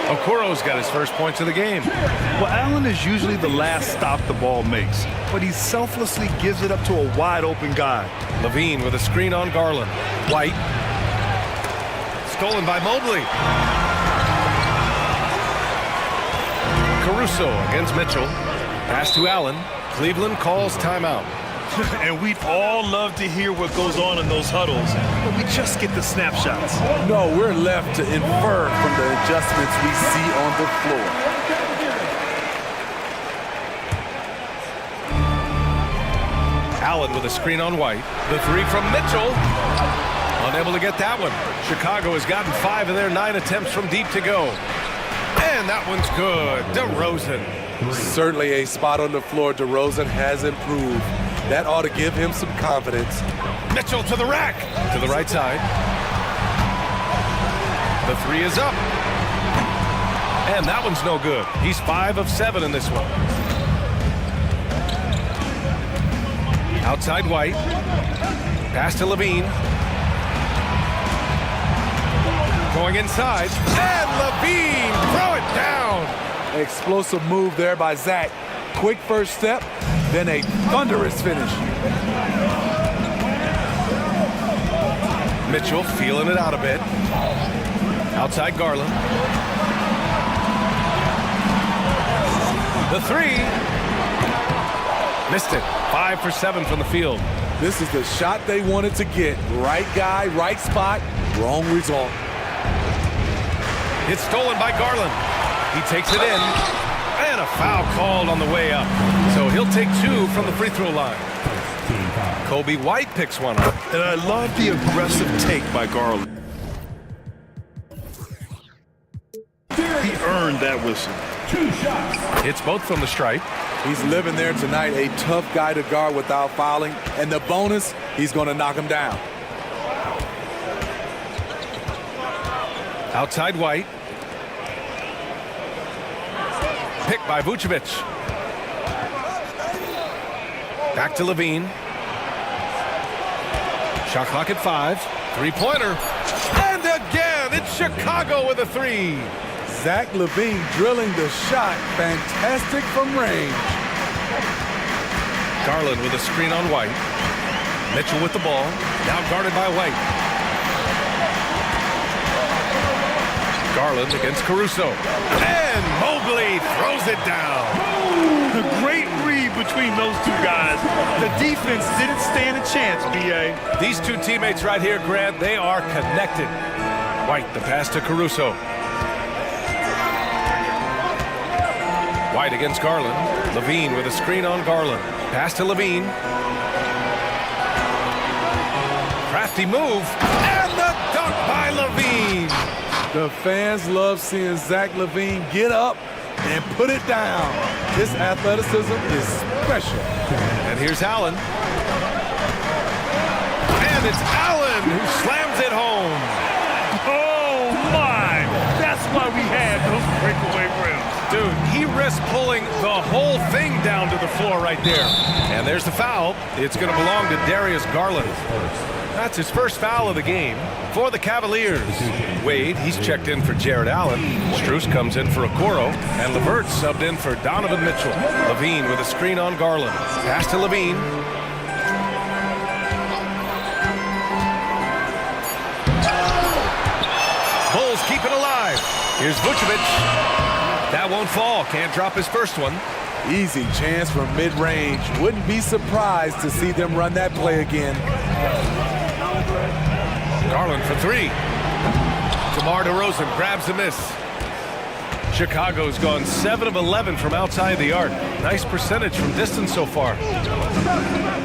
Okoro's got his first points of the game. Well, Allen is usually the last stop the ball makes, but he selflessly gives it up to a wide-open guy. LaVine with a screen on Garland. White. Stolen by Mobley. Caruso against Mitchell. Pass to Allen. Cleveland calls timeout. And we'd all love to hear what goes on in those huddles, but we just get the snapshots. No, we're left to infer from the adjustments we see on the floor. Allen with a screen on White. The 3 from Mitchell. Unable to get that one. Chicago has gotten 5 of their 9 attempts from deep to go. And that one's good. DeRozan. Certainly a spot on the floor. DeRozan has improved. That ought to give him some confidence. Mitchell to the rack. To the right side. The 3 is up. And that one's no good. He's 5 of 7 in this one. Outside White. Pass to Levine. Going inside. And Levine, throw it down. Explosive move there by Zach. Quick first step, then a thunderous finish. Mitchell feeling it out a bit. Outside Garland. The three. Missed it. 5 for 7 from the field. This is the shot they wanted to get. Right guy, right spot, wrong result. It's stolen by Garland. He takes it in. And a foul called on the way up. So he'll take 2 from the free throw line. Kobe White picks one up. And I love the aggressive take by Garland. He earned that whistle. 2 shots. Hits both from the stripe. He's living there tonight, a tough guy to guard without fouling. And the bonus, he's going to knock him down. Outside White. Picked by Vucevic. Back to Levine. Shot clock at 5. Three-pointer. And again, it's Chicago with a 3. Zach Levine drilling the shot. Fantastic from range. Garland with a screen on White. Mitchell with the ball. Now guarded by White. Garland against Caruso. And Mobley throws it down. A great read between those two guys. The defense didn't stand a chance, B.A. These two teammates right here, Grant, they are connected. White, the pass to Caruso. White against Garland. Levine with a screen on Garland. Pass to Levine. Crafty move. And the dunk by Levine. The fans love seeing Zach Levine get up and put it down. His athleticism is special. And here's Allen. And it's Allen who slams it home. Oh, my. That's why we had those breakaway rims. Dude, he risks pulling the whole thing down to the floor right there. And there's the foul. It's going to belong to Darius Garland. That's his first foul of the game for the Cavaliers. Wade, he's checked in for Jared Allen. Strus comes in for Okoro. And LeVert subbed in for Donovan Mitchell. Levine with a screen on Garland. Pass to Levine. Bulls keep it alive. Here's Vucevic. That won't fall. Can't drop his first one. Easy chance from mid-range. Wouldn't be surprised to see them run that play again. Garland for 3. DeMar DeRozan grabs the miss. Chicago's gone 7 of 11 from outside the arc. Nice percentage from distance so far.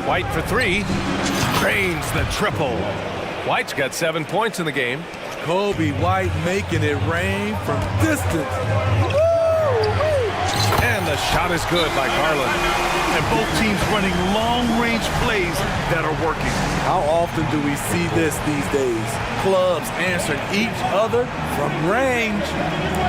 White for 3. Drains the triple. White's got 7 points in the game. Kobe White making it rain from distance. And the shot is good by Garland. And both teams running long-range plays that are working. How often do we see this these days? Clubs answering each other from range.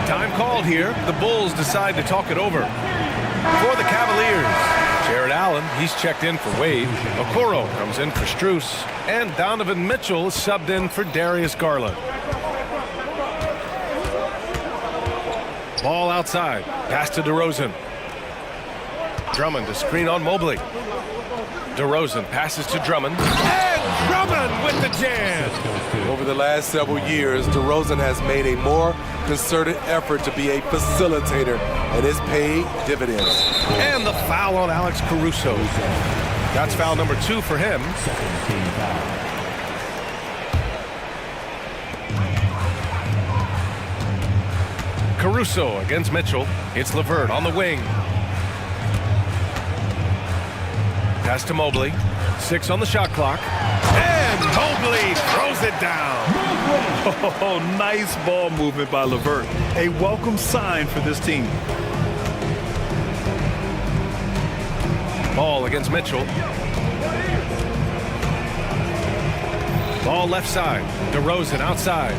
Time called here. The Bulls decide to talk it over. For the Cavaliers, Jared Allen, he's checked in for Wade. Okoro comes in for Strus. And Donovan Mitchell is subbed in for Darius Garland. Ball outside. Pass to DeRozan. Drummond to screen on Mobley. DeRozan passes to Drummond. And Drummond with the jam. Over the last several years, DeRozan has made a more concerted effort to be a facilitator, and it's paid dividends. And the foul on Alex Caruso. That's foul number 2 for him. Caruso against Mitchell. It's LeVert on the wing. Pass to Mobley. 6 on the shot clock. And Mobley throws it down. Oh, nice ball movement by LeVert. A welcome sign for this team. Ball against Mitchell. Ball left side. DeRozan outside.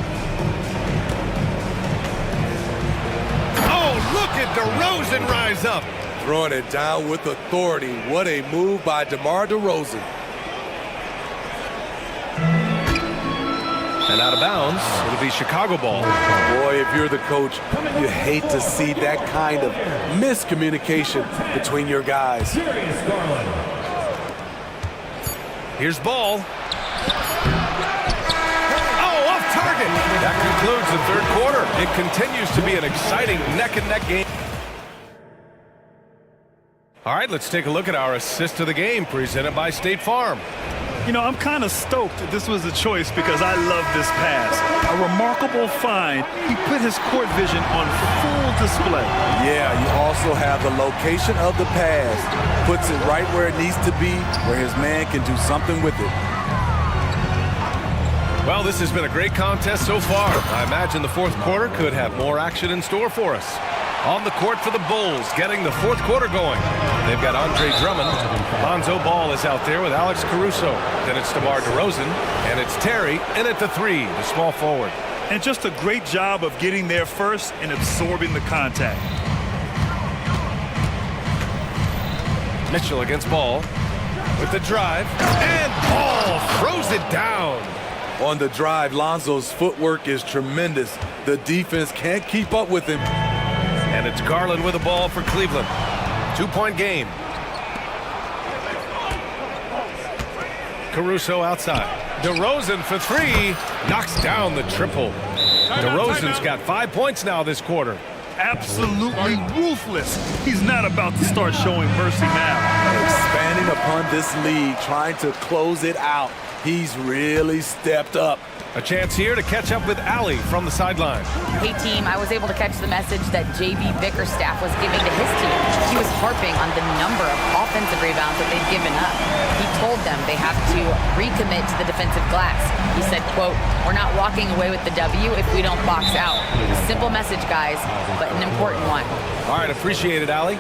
Look at DeRozan rise up. Throwing it down with authority. What a move by DeMar DeRozan. And out of bounds, it'll be Chicago ball. Boy, if you're the coach, you hate to see that kind of miscommunication between your guys. Here's ball. Oh, off target. That concludes the third quarter. It continues to be an exciting neck-and-neck game. All right, let's take a look at our assist of the game presented by State Farm. You know, I'm kind of stoked that this was a choice because I love this pass. A remarkable find. He put his court vision on full display. Yeah, you also have the location of the pass. Puts it right where it needs to be, where his man can do something with it. Well, this has been a great contest so far. I imagine the fourth quarter could have more action in store for us. On the court for the Bulls, getting the fourth quarter going. They've got Andre Drummond. Lonzo Ball is out there with Alex Caruso. Then it's DeMar DeRozan, and it's Terry in at the three, the small forward. And just a great job of getting there first and absorbing the contact. Mitchell against Ball with the drive, and Ball throws it down. On the drive, Lonzo's footwork is tremendous. The defense can't keep up with him. And it's Garland with the ball for Cleveland. 2-point game. Caruso outside. DeRozan for three. Knocks down the triple. DeRozan's got 5 points now this quarter. Absolutely ruthless. He's not about to start showing mercy now. Expanding upon this lead, trying to close it out. He's really stepped up. A chance here to catch up with Allie from the sideline. Hey team, I was able to catch the message that JB Bickerstaff was giving to his team. He was harping on the number of offensive rebounds that they've given up. He told them they have to recommit to the defensive glass. He said, quote, "We're not walking away with the W if we don't box out." Simple message, guys, but an important one. All right, appreciate it, Allie.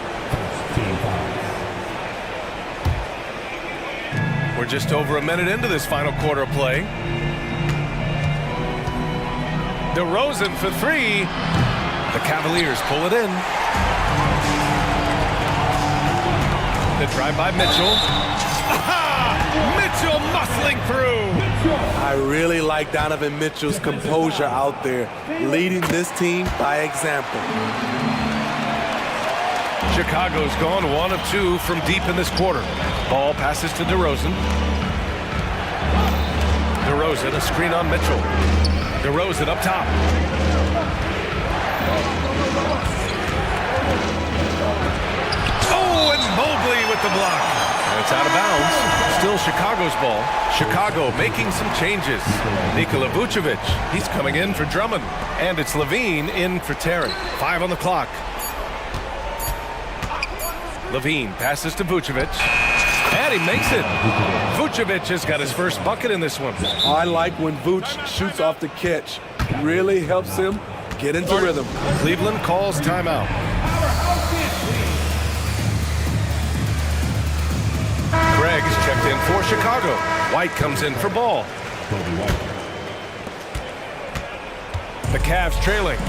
We're just over a minute into this final quarter of play. DeRozan for three. The Cavaliers pull it in. The drive by Mitchell. Aha! Mitchell muscling through. I really like Donovan Mitchell's composure out there, leading this team by example. Chicago's gone 1 of 2 from deep in this quarter. Ball passes to DeRozan. DeRozan, a screen on Mitchell. DeRozan up top. Oh, and Mobley with the block. And it's out of bounds. Still Chicago's ball. Chicago making some changes. Nikola Vucevic, he's coming in for Drummond. And it's Levine in for Terry. 5 on the clock. Levine passes to Vucevic. And he makes it. Vucevic has got his first bucket in this one. I like when Vuce shoots off the catch. Really helps him get into rhythm. Cleveland calls timeout. Greg is checked in for Chicago. White comes in for Ball. The Cavs trailing.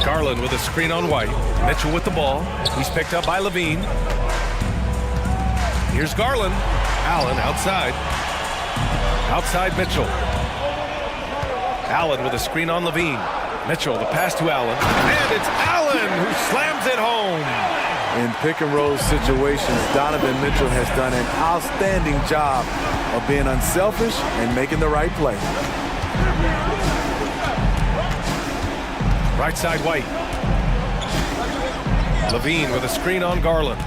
Garland with a screen on White. Mitchell with the ball. He's picked up by Levine. Here's Garland. Allen outside. Outside Mitchell. Allen with a screen on Levine. Mitchell, the pass to Allen. And it's Allen who slams it home. In pick and roll situations, Donovan Mitchell has done an outstanding job of being unselfish and making the right play. Right side White. Levine with a screen on Garland.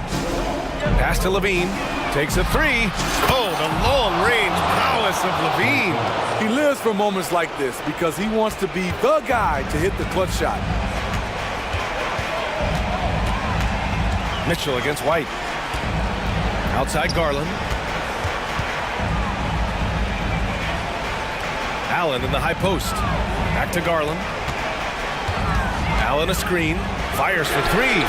Pass to Levine. Takes a three. Oh, the long-range prowess of Levine. He lives for moments like this because he wants to be the guy to hit the clutch shot. Mitchell against White. Outside Garland. Allen in the high post. Back to Garland. Allen a screen. Fires for three.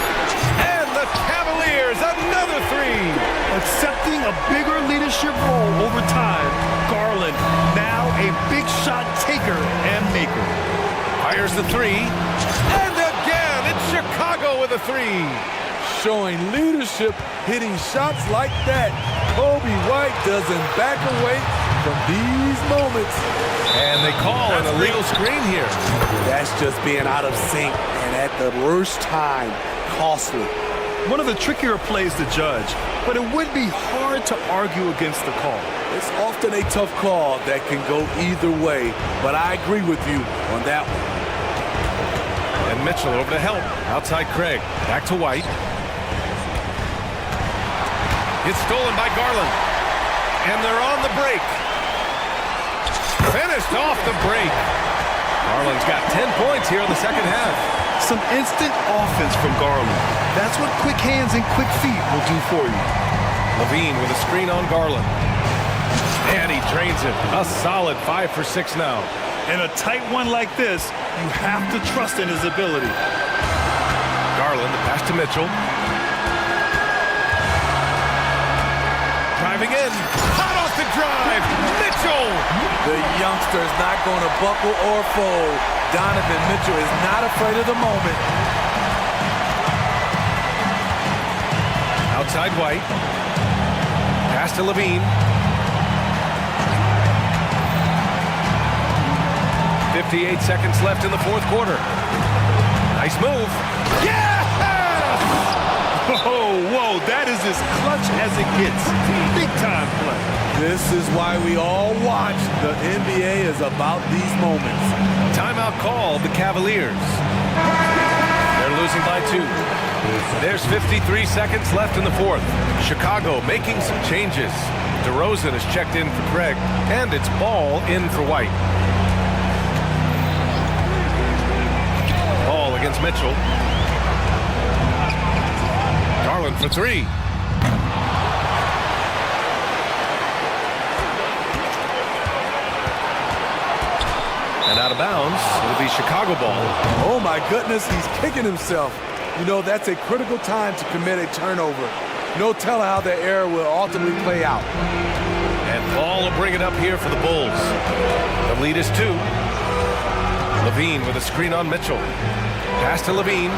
And the Cavaliers, another three. Accepting a bigger leadership role over time, Garland now a big shot taker and maker. Fires There's the three. And again, it's Chicago with a three. Showing leadership, hitting shots like that. Kobe White doesn't back away from these moments. And they call an illegal screen here. That's just being out of sync and at the worst time, costly. One of the trickier plays to judge, but it would be hard to argue against the call. It's often a tough call that can go either way, but I agree with you on that one. And Mitchell over to help. Outside Craig. Back to White. It's stolen by Garland. And they're on the break. Finished off the break. Garland's got 10 points here in the second half. Some instant offense from Garland. That's what quick hands and quick feet will do for you. Levine with a screen on Garland. And he drains it. A solid 5 for 6 now. In a tight one like this, you have to trust in his ability. Garland, the pass to Mitchell. Driving in. Hot off the drive. Mitchell. The youngster is not going to buckle or fold. Donovan Mitchell is not afraid of the moment. Outside White. Pass to Levine. 58 seconds left in the fourth quarter. Nice move. Yes! Whoa, that is as clutch as it gets. Big time play. This is why we all watch. The NBA is about these moments. Timeout called the Cavaliers. They're losing by 2. There's 53 seconds left in the fourth. Chicago making some changes. DeRozan is checked in for Craig, and it's Ball in for White. Ball against Mitchell. Garland for 3. And out of bounds, it'll be Chicago ball. Oh my goodness, he's kicking himself. You know, that's a critical time to commit a turnover. No telling how the error will ultimately play out. And Ball will bring it up here for the Bulls. The lead is 2. Levine with a screen on Mitchell. Pass to Levine.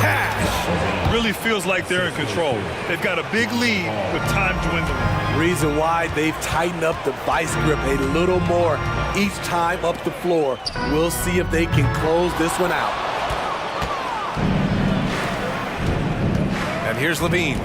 Cash! Really feels like they're in control. They've got a big lead with time dwindling. Reason why they've tightened up the vice grip a little more each time up the floor. We'll see if they can close this one out. And here's Levine.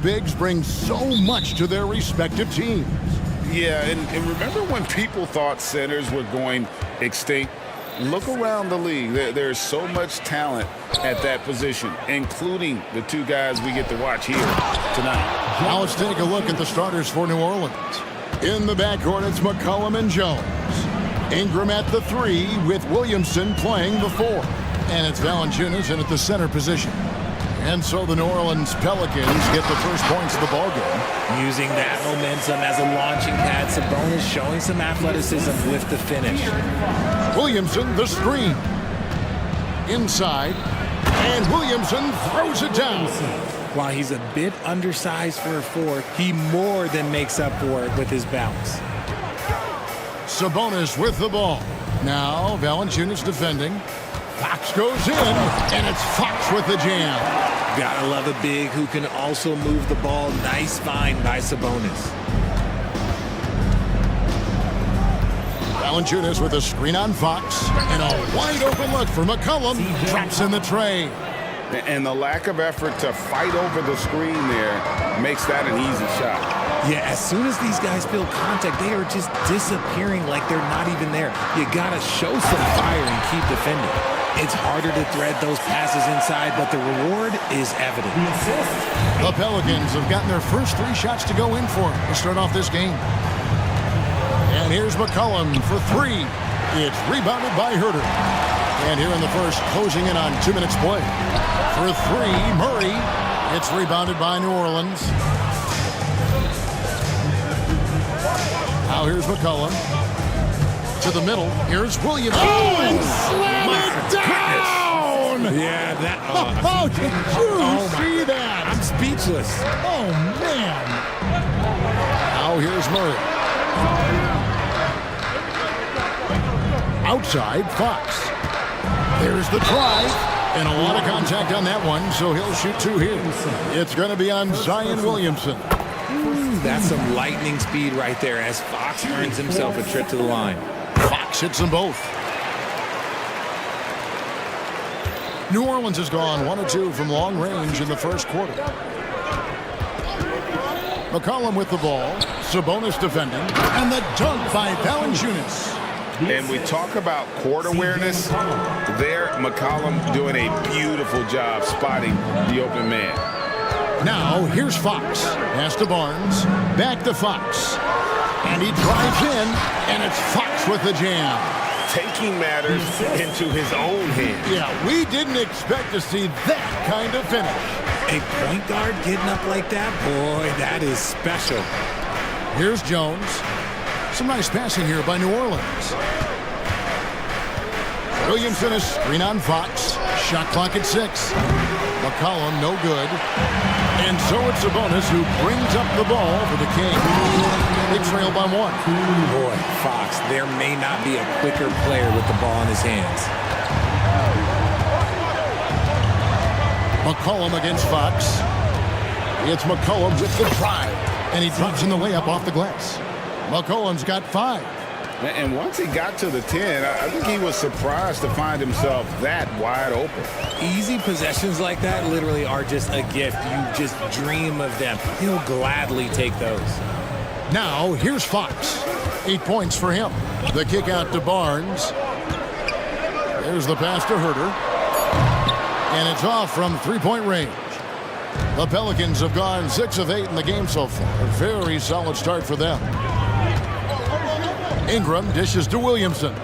bigs bring so much to their respective teams. Yeah, and remember when people thought centers were going extinct? Look around the league. There's so much talent at that position, including the two guys we get to watch here tonight. Now let's take a look at the starters for New Orleans. In the backcourt, it's McCollum and Jones. Ingram at the 3 with Williamson playing the 4. And it's Valanciunas in at the center position. And so the New Orleans Pelicans get the first points of the ballgame. Using that momentum as a launching pad, Sabonis showing some athleticism with the finish. Williamson, the screen. Inside. And Williamson throws it down. While he's a bit undersized for a 4, he more than makes up for it with his bounce. Sabonis with the ball. Now Valanciunas defending. Fox goes in, and it's Fox with the jam. Gotta love a big who can also move the ball. Nice find by Sabonis. Valanciunas with a screen on Fox, and a wide open look for McCollum. Drops in the tray. And the lack of effort to fight over the screen there makes that an easy shot. Yeah, as soon as these guys feel contact, they are just disappearing like they're not even there. You gotta show some fire and keep defending. It's harder to thread those passes inside, but the reward is evident. The Pelicans have gotten their first 3 shots to go in for to start off this game. And here's McCollum for 3. It's rebounded by Herter. And here in the first, closing in on 2 minutes play. For 3, Murray. It's rebounded by New Orleans. Now here's McCollum. To the middle. Here's Williams. Oh, and slam it down! Yeah, that... Oh, did you see that? I'm speechless. Oh, man. Now here's Murray. Outside, Fox. There's the drive. And a lot of contact on that one, so he'll shoot 2 here. It's going to be on Zion Williamson. That's some lightning speed right there as Fox earns himself a trip to the line. Fox hits them both. New Orleans has gone 1 of 2 from long range in the first quarter. McCollum with the ball. Sabonis defending. And the dunk by Valanciunas. And we talk about court awareness. There, McCollum doing a beautiful job spotting the open man. Now, here's Fox. Pass to Barnes. Back to Fox. And he drives in, and it's Fox with the jam. Taking matters into his own hands. Yeah, we didn't expect to see that kind of finish. A point guard getting up like that? Boy, that is special. Here's Jones. Some nice passing here by New Orleans. Williamson is screen on Fox. Shot clock at 6. McCollum, no good. And so it's Sabonis who brings up the ball for the Kings. They trail by 1. Boy, Fox, there may not be a quicker player with the ball in his hands. McCollum against Fox. It's McCollum with the drive. And he drops in the layup off the glass. McCollum's got 5. And once he got to the 10, I think he was surprised to find himself that wide open. Easy possessions like that literally are just a gift. You just dream of them. He'll gladly take those. Now, here's Fox. 8 points for him. The kick out to Barnes. There's the pass to Herter. And it's off from 3-point range. The Pelicans have gone 6 of 8 in the game so far. A very solid start for them. Ingram dishes to Williamson.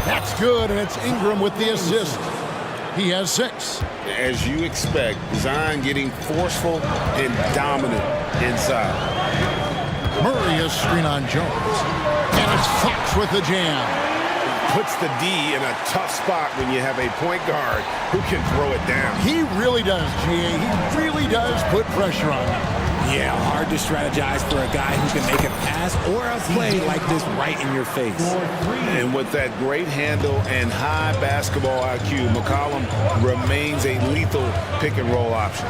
That's good, and it's Ingram with the assist. He has 6. As you expect, Zion getting forceful and dominant inside. Murray is screen on Jones. And it's Fox with the jam. Puts the D in a tough spot when you have a point guard who can throw it down. He really does, G.A. He really does put pressure on him. Yeah, hard to strategize for a guy who can make a pass or a play like this right in your face. And with that great handle and high basketball IQ, McCollum remains a lethal pick-and-roll option.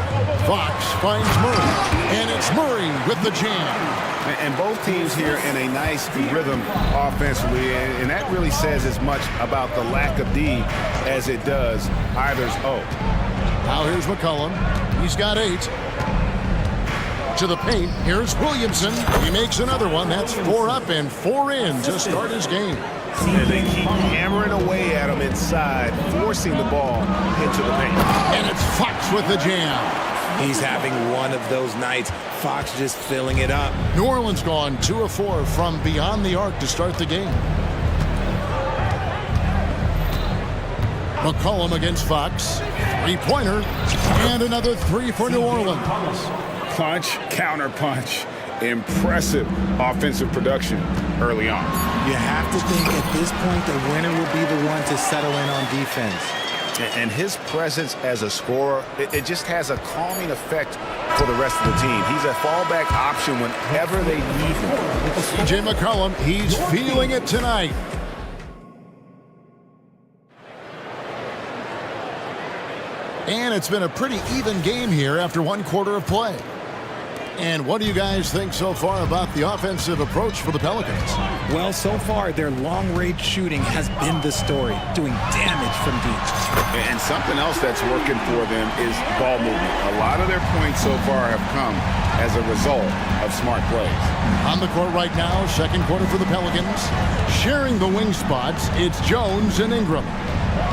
Fox finds Murray, and it's Murray with the jam. And both teams here in a nice rhythm offensively, and that really says as much about the lack of D as it does either's O. Now here's McCollum. He's got 8. To the paint, here's Williamson. He makes another one. That's 4 up and 4 in to start his game. And they keep hammering away at him inside, forcing the ball into the paint. And it's Fox with the jam. He's having one of those nights. Fox just filling it up. New Orleans gone 2 of 4 from beyond the arc to start the game. McCollum against Fox. 3-pointer. And another 3 for New Orleans. Punch, counter punch. Impressive offensive production early on. You have to think at this point the winner will be the one to settle in on defense. And his presence as a scorer, it just has a calming effect for the rest of the team. He's a fallback option whenever they need him. CJ McCollum, he's feeling it tonight. And it's been a pretty even game here after 1 quarter of play. And what do you guys think so far about the offensive approach for the Pelicans? Well, so far, their long-range shooting has been the story, doing damage from deep. And something else that's working for them is ball movement. A lot of their points so far have come as a result of smart plays. On the court right now, second quarter for the Pelicans. Sharing the wing spots, it's Jones and Ingram.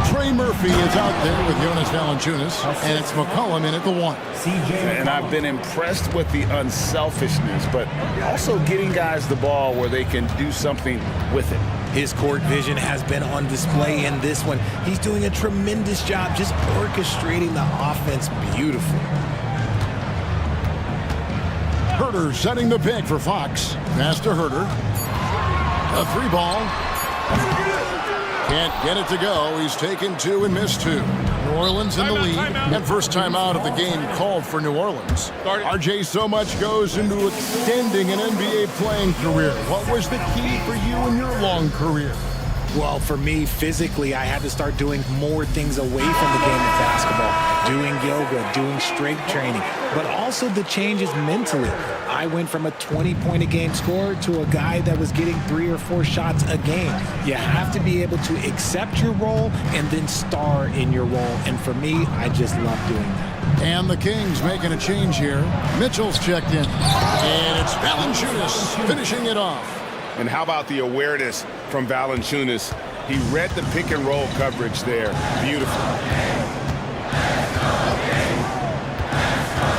Trey Murphy is out there with Jonas Valanciunas, and it's McCollum in at the 1. And I've been impressed with the unselfishness, but also getting guys the ball where they can do something with it. His court vision has been on display in this one. He's doing a tremendous job just orchestrating the offense beautifully. Herter setting the pick for Fox. Pass to Herter. A 3-ball. Can't get it to go. He's taken 2 and missed 2. New Orleans in the lead. And first time out of the game called for New Orleans. RJ, so much goes into extending an NBA playing career. What was the key for you in your long career? Well, for me, physically, I had to start doing more things away from the game of basketball, doing yoga, doing strength training, but also the changes mentally. I went from a 20-point-a-game scorer to a guy that was getting 3 or 4 shots a game. You have to be able to accept your role and then star in your role. And for me, I just love doing that. And the Kings making a change here. Mitchell's checked in. And it's Valanciunas finishing it off. And how about the awareness from Valanciunas? He read the pick and roll coverage there. Beautiful.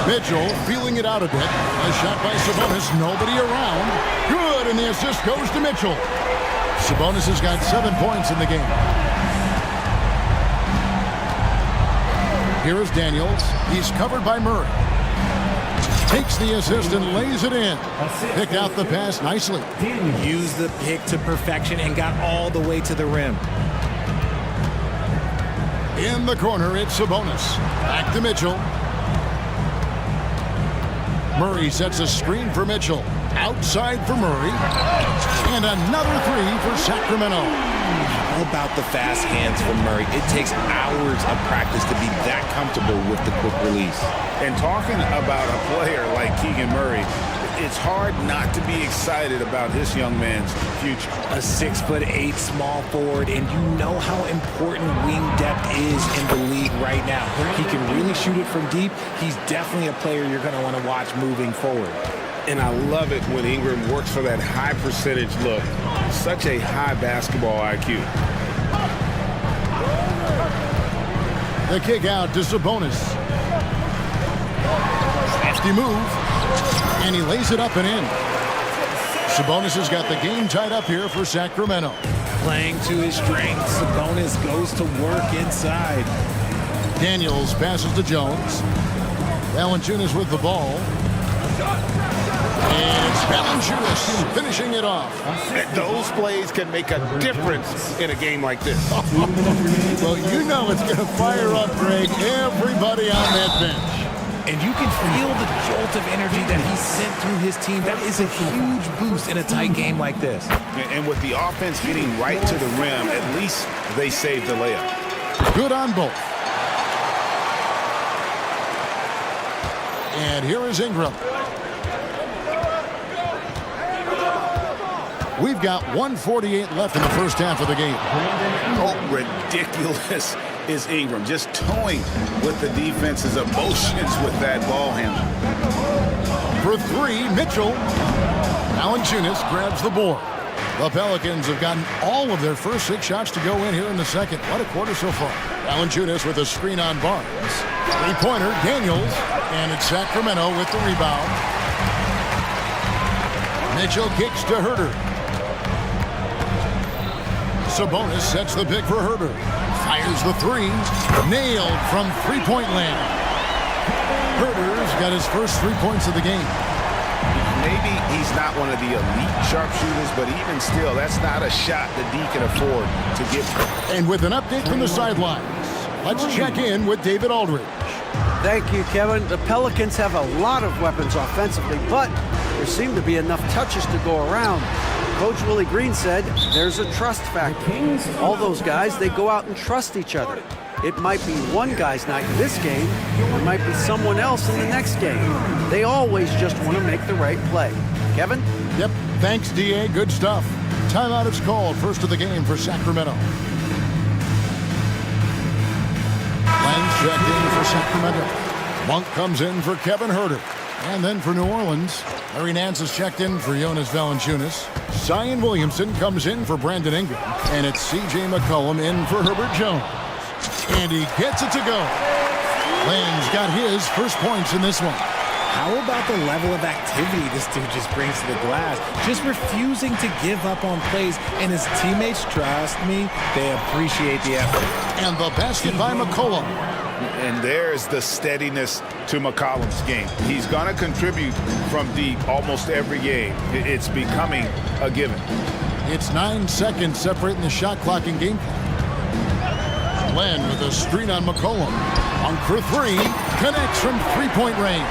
Mitchell feeling it out a bit. A shot by Sabonis. Nobody around. Good, and the assist goes to Mitchell. Sabonis has got 7 points in the game. Here is Daniels. He's covered by Murray. Takes the assist and lays it in. Picked out the pass nicely. Used the pick to perfection and got all the way to the rim. In the corner, it's Sabonis. Back to Mitchell. Murray sets a screen for Mitchell. Outside for Murray. And another 3 for Sacramento. How about the fast hands from Murray? It takes hours of practice to be that comfortable with the quick release. And talking about a player like Keegan Murray, it's hard not to be excited about this young man's future. A 6'8" small forward, and you know how important wing depth is in the league right now. He can really shoot it from deep. He's definitely a player you're going to want to watch moving forward. And I love it when Ingram works for that high percentage look. Such a high basketball IQ. The kick out to Sabonis. Crafty move. And he lays it up and in. Sabonis has got the game tied up here for Sacramento. Playing to his strengths, Sabonis goes to work inside. Daniels passes to Jones. Valanciunas with the ball. And it's Valanciunas finishing it off. Those plays can make a difference in a game like this. Well, you know it's going to fire up, Greg, everybody on that bench. And you can feel the jolt of energy that he sent through his team. That is a huge boost in a tight game like this. And with the offense getting right to the rim, at least they saved the layup. Good on both. And here is Ingram. We've got 1:48 left in the first half of the game. Oh, ridiculous is Ingram. Just toying with the defense's emotions with that ball handle. For three, Mitchell. Valanciunas grabs the board. The Pelicans have gotten all of their first 6 shots to go in here in the second. What a quarter so far. Valanciunas with a screen on Barnes. Three-pointer, Daniels. And it's Sacramento with the rebound. Mitchell kicks to Herter. Sabonis sets the pick for Herter. Fires the three. Nailed from three-point land. Herter's got his first 3 points of the game. Maybe he's not one of the elite sharpshooters, but even still, that's not a shot that D can afford to give. And with an update from the sidelines, let's check in with David Aldridge. Thank you, Kevin. The Pelicans have a lot of weapons offensively, but there seem to be enough touches to go around. Coach Willie Green said there's a trust factor. All those guys, they go out and trust each other. It might be one guy's night in this game. It might be someone else in the next game. They always just want to make the right play. Kevin? Yep. Thanks, D.A. Good stuff. Timeout is called. First of the game for Sacramento. Len's checked in for Sacramento. Monk comes in for Kevin Herter. And then for New Orleans, Larry Nance is checked in for Jonas Valanciunas. Zion Williamson comes in for Brandon Ingram. And it's C.J. McCollum in for Herbert Jones. And he gets it to go. Len's got his first points in this one. How about the level of activity this dude just brings to the glass? Just refusing to give up on plays, and his teammates, trust me, they appreciate the effort. And the basket by McCollum. And there's the steadiness to McCollum's game. He's going to contribute from deep almost every game. It's becoming a given. It's 9 seconds separating the shot clock and game clock. Len with a screen on McCollum. Monk for three. Connects from three-point range.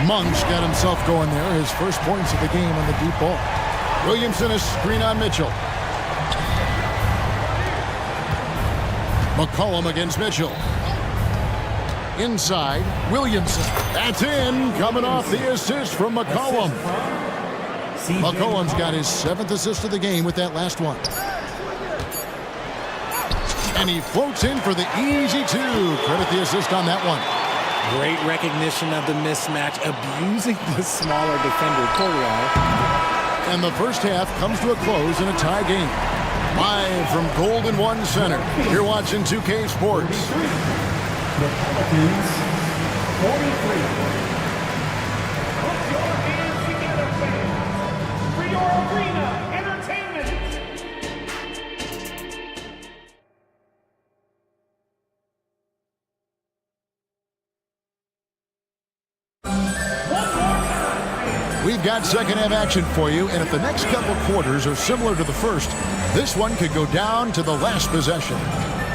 Monk's got himself going there. His first points of the game on the deep ball. Williamson a screen on Mitchell. McCollum against Mitchell. Inside, Williamson. That's in. Coming off the assist from McCollum. McCollum's got his 7th assist of the game with that last one. And he floats in for the easy two. Credit the assist on that one. Great recognition of the mismatch, abusing the smaller defender, Coriel. And the first half comes to a close in a tie game. Live from Golden One Center. You're watching 2K Sports. The Pelicans, 43. Put your hands together, fans, for your arena entertainment. We've got second half action for you, and if the next couple quarters are similar to the first, this one could go down to the last possession.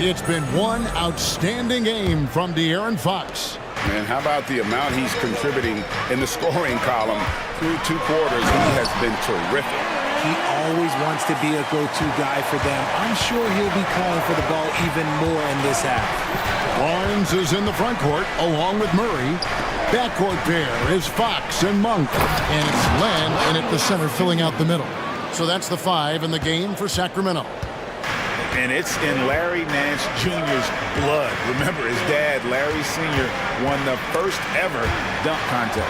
It's been one outstanding game from De'Aaron Fox. Man, how about the amount he's contributing in the scoring column through 2 quarters? He has been terrific. He always wants to be a go-to guy for them. I'm sure he'll be calling for the ball even more in this half. Barnes is in the front court along with Murray. Backcourt pair is Fox and Monk. And it's Len in at the center filling out the middle. So that's the 5 in the game for Sacramento. And it's in Larry Nance Jr.'s blood. Remember, his dad, Larry Sr., won the first ever dunk contest.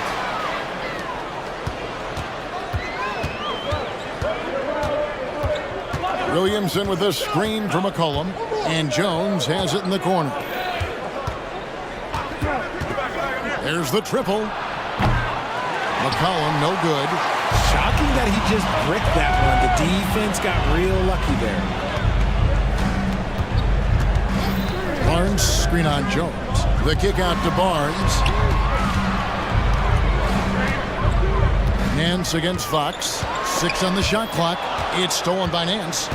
Williamson with a screen for McCollum. And Jones has it in the corner. There's the triple. McCollum, no good. Shocking that he just bricked that one. The defense got real lucky there. Barnes, screen on Jones. The kick out to Barnes. Nance against Fox. 6 on the shot clock. It's stolen by Nance.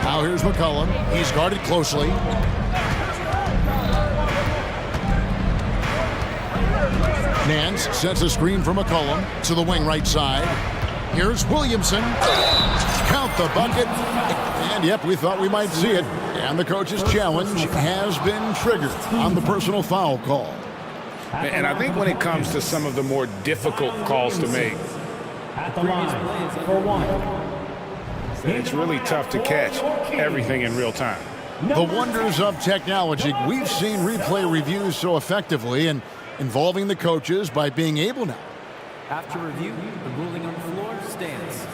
Now here's McCollum. He's guarded closely. Nance sets a screen for McCollum to the wing right side. Here's Williamson. Count the bucket. And yep, we thought we might see it. And the coach's challenge has been triggered on the personal foul call. And I think when it comes to some of the more difficult calls to make, At the line for 1. it's really tough to catch everything in real time. The wonders of technology. We've seen replay reviews so effectively and involving the coaches by being able now. After review, the ruling on the floor stands.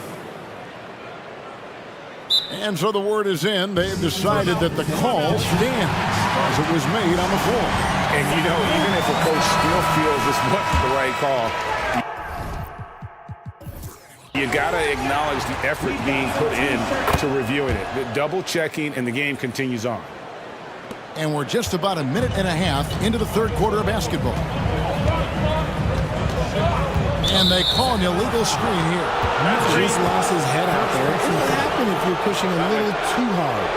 And so the word is in. They've decided that the call stands as it was made on the floor. And, you know, even if a coach still feels this wasn't the right call, you got to acknowledge the effort being put in to reviewing it. The double checking, and the game continues on. And we're just about a minute and a half into the third quarter of basketball. And they call an illegal screen here. Just lost his head out there. It can happen if you're pushing a little too hard.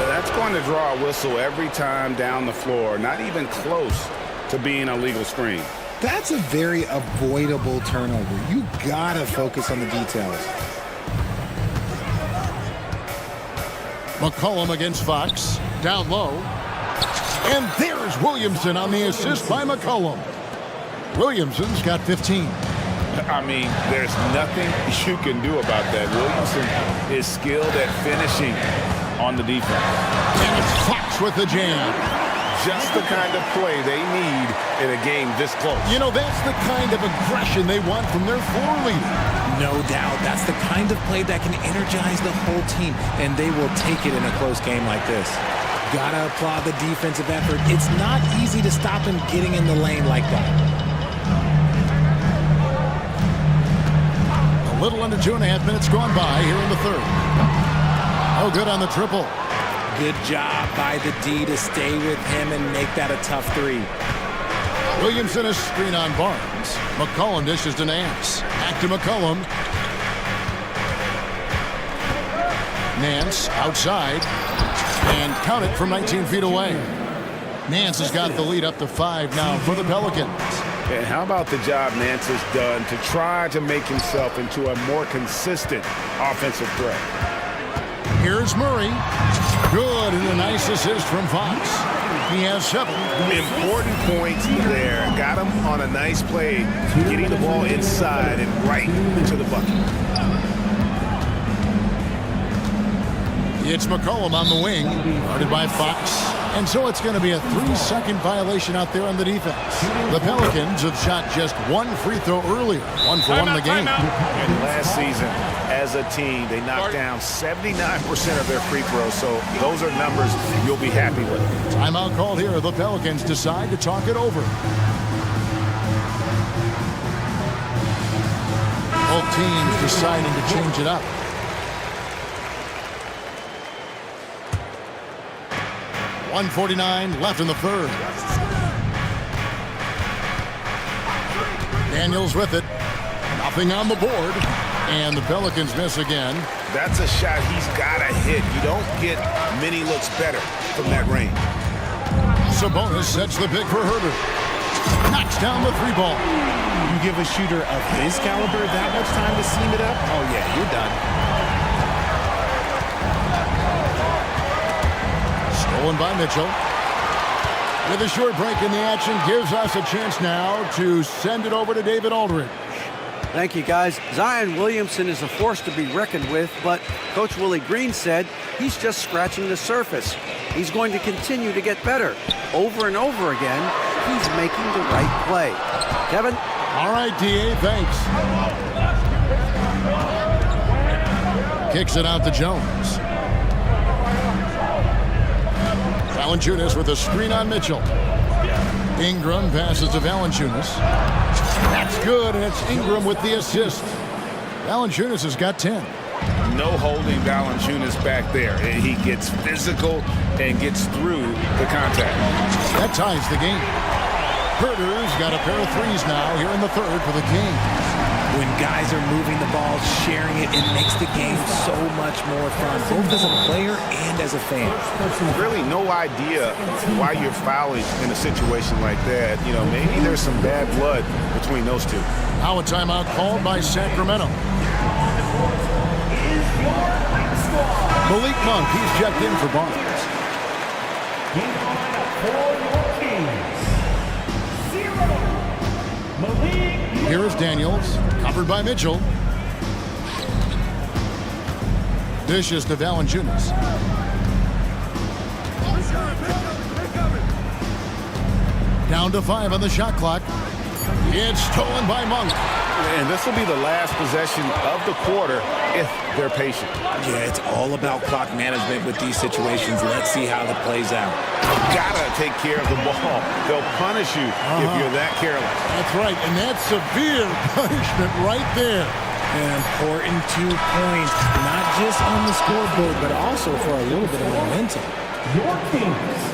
That's going to draw a whistle every time down the floor. Not even close to being a legal screen. That's a very avoidable turnover. You gotta focus on the details. McCollum against Fox. Down low. And there's Williamson on the assist by McCollum. Williamson's got 15. I mean, there's nothing you can do about that. Williamson is skilled at finishing on the defense. And it's Fox with the jam. Just the kind of play they need in a game this close. You know, that's the kind of aggression they want from their floor leader. No doubt. That's the kind of play that can energize the whole team, and they will take it in a close game like this. Gotta applaud the defensive effort. It's not easy to stop him getting in the lane like that. A little under 2.5 minutes gone by here in the third. Oh, good on the triple. Good job by the D to stay with him and make that a tough three. Williamson a screen on Barnes. McCollum dishes to Nance. Back to McCollum. Nance outside. And count it from 19 feet away. Nance has got the lead up to 5 now for the Pelicans. And how about the job Nance has done to try to make himself into a more consistent offensive threat? Here's Murray. Good, and a nice assist from Fox. He has 7. Important points there. Got him on a nice play, getting the ball inside and right into the bucket. It's McCollum on the wing, guarded by Fox. And so it's going to be a 3-second violation out there on the defense. The Pelicans have shot just 1 free throw earlier, 1 for 1 in the game. And last season, as a team, they knocked down 79% of their free throws, so those are numbers you'll be happy with. Timeout called here. The Pelicans decide to talk it over. Both teams deciding to change it up. .149 left in the third. Daniels with it. Nothing on the board. And the Pelicans miss again. That's a shot he's got to hit. You don't get many looks better from that range. Sabonis sets the pick for Herder. Knocks down the 3 ball. You give a shooter of his caliber that much time to seam it up? Oh, yeah, you're done. Stolen by Mitchell. With a short break in the action, gives us a chance now to send it over to David Aldridge. Thank you, guys. Zion Williamson is a force to be reckoned with, but Coach Willie Green said he's just scratching the surface. He's going to continue to get better. Over and over again, he's making the right play. Kevin? All right, D.A., thanks. Kicks it out to Jones. Valanciunas with a screen on Mitchell. Ingram passes to Valanciunas. That's good, and it's Ingram with the assist. Valanciunas has got 10. No holding Valanciunas back there. He gets physical and gets through the contact. That ties the game. Herder's got a pair of 3s now here in the third for the Kings. When guys are moving the ball, sharing it, it makes the game so much more fun, both as a player and as a fan. Really no idea why you're fouling in a situation like that. You know, maybe there's some bad blood between those two. Now a timeout called by Sacramento. Malik Monk, he's checked in for Barnes. Game lineup for your Kings. 0. Malik. Here is Daniels, covered by Mitchell. Dishes to Valanciunas. Down to 5 on the shot clock. It's stolen by Monk. And this will be the last possession of the quarter if they're patient. Yeah, it's all about clock management with these situations. Let's see how that plays out. Gotta take care of the ball. They'll punish you if you're that careless. That's right, and that's severe punishment right there. An important 2 points, not just on the scoreboard, but also for a little bit of momentum. Your Kings.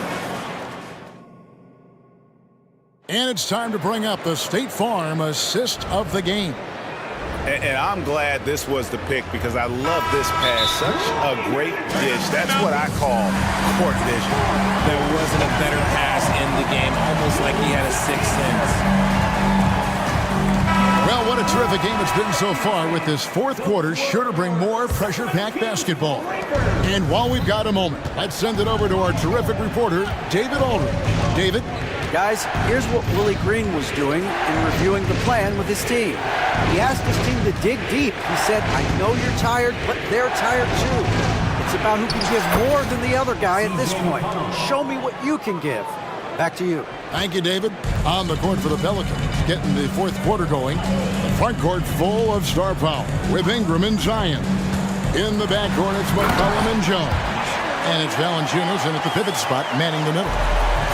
And it's time to bring up the State Farm assist of the game. And I'm glad this was the pick because I love this pass. Such a great dish. That's what I call court vision. There wasn't a better pass in the game, almost like he had a sixth sense. Well, what a terrific game it's been so far, with this fourth quarter sure to bring more pressure-packed basketball. And while we've got a moment, let's send it over to our terrific reporter, David Aldridge. David? Guys, here's what Willie Green was doing in reviewing the plan with his team. He asked his team to dig deep. He said, I know you're tired, but they're tired too. It's about who can give more than the other guy at this point. Show me what you can give. Back to you. Thank you, David. On the court for the Pelicans, getting the fourth quarter going. The front court full of star power with Ingram and Zion. In the backcourt, it's McCollum and Jones. And it's Valanciunas, and at the pivot spot, manning the middle.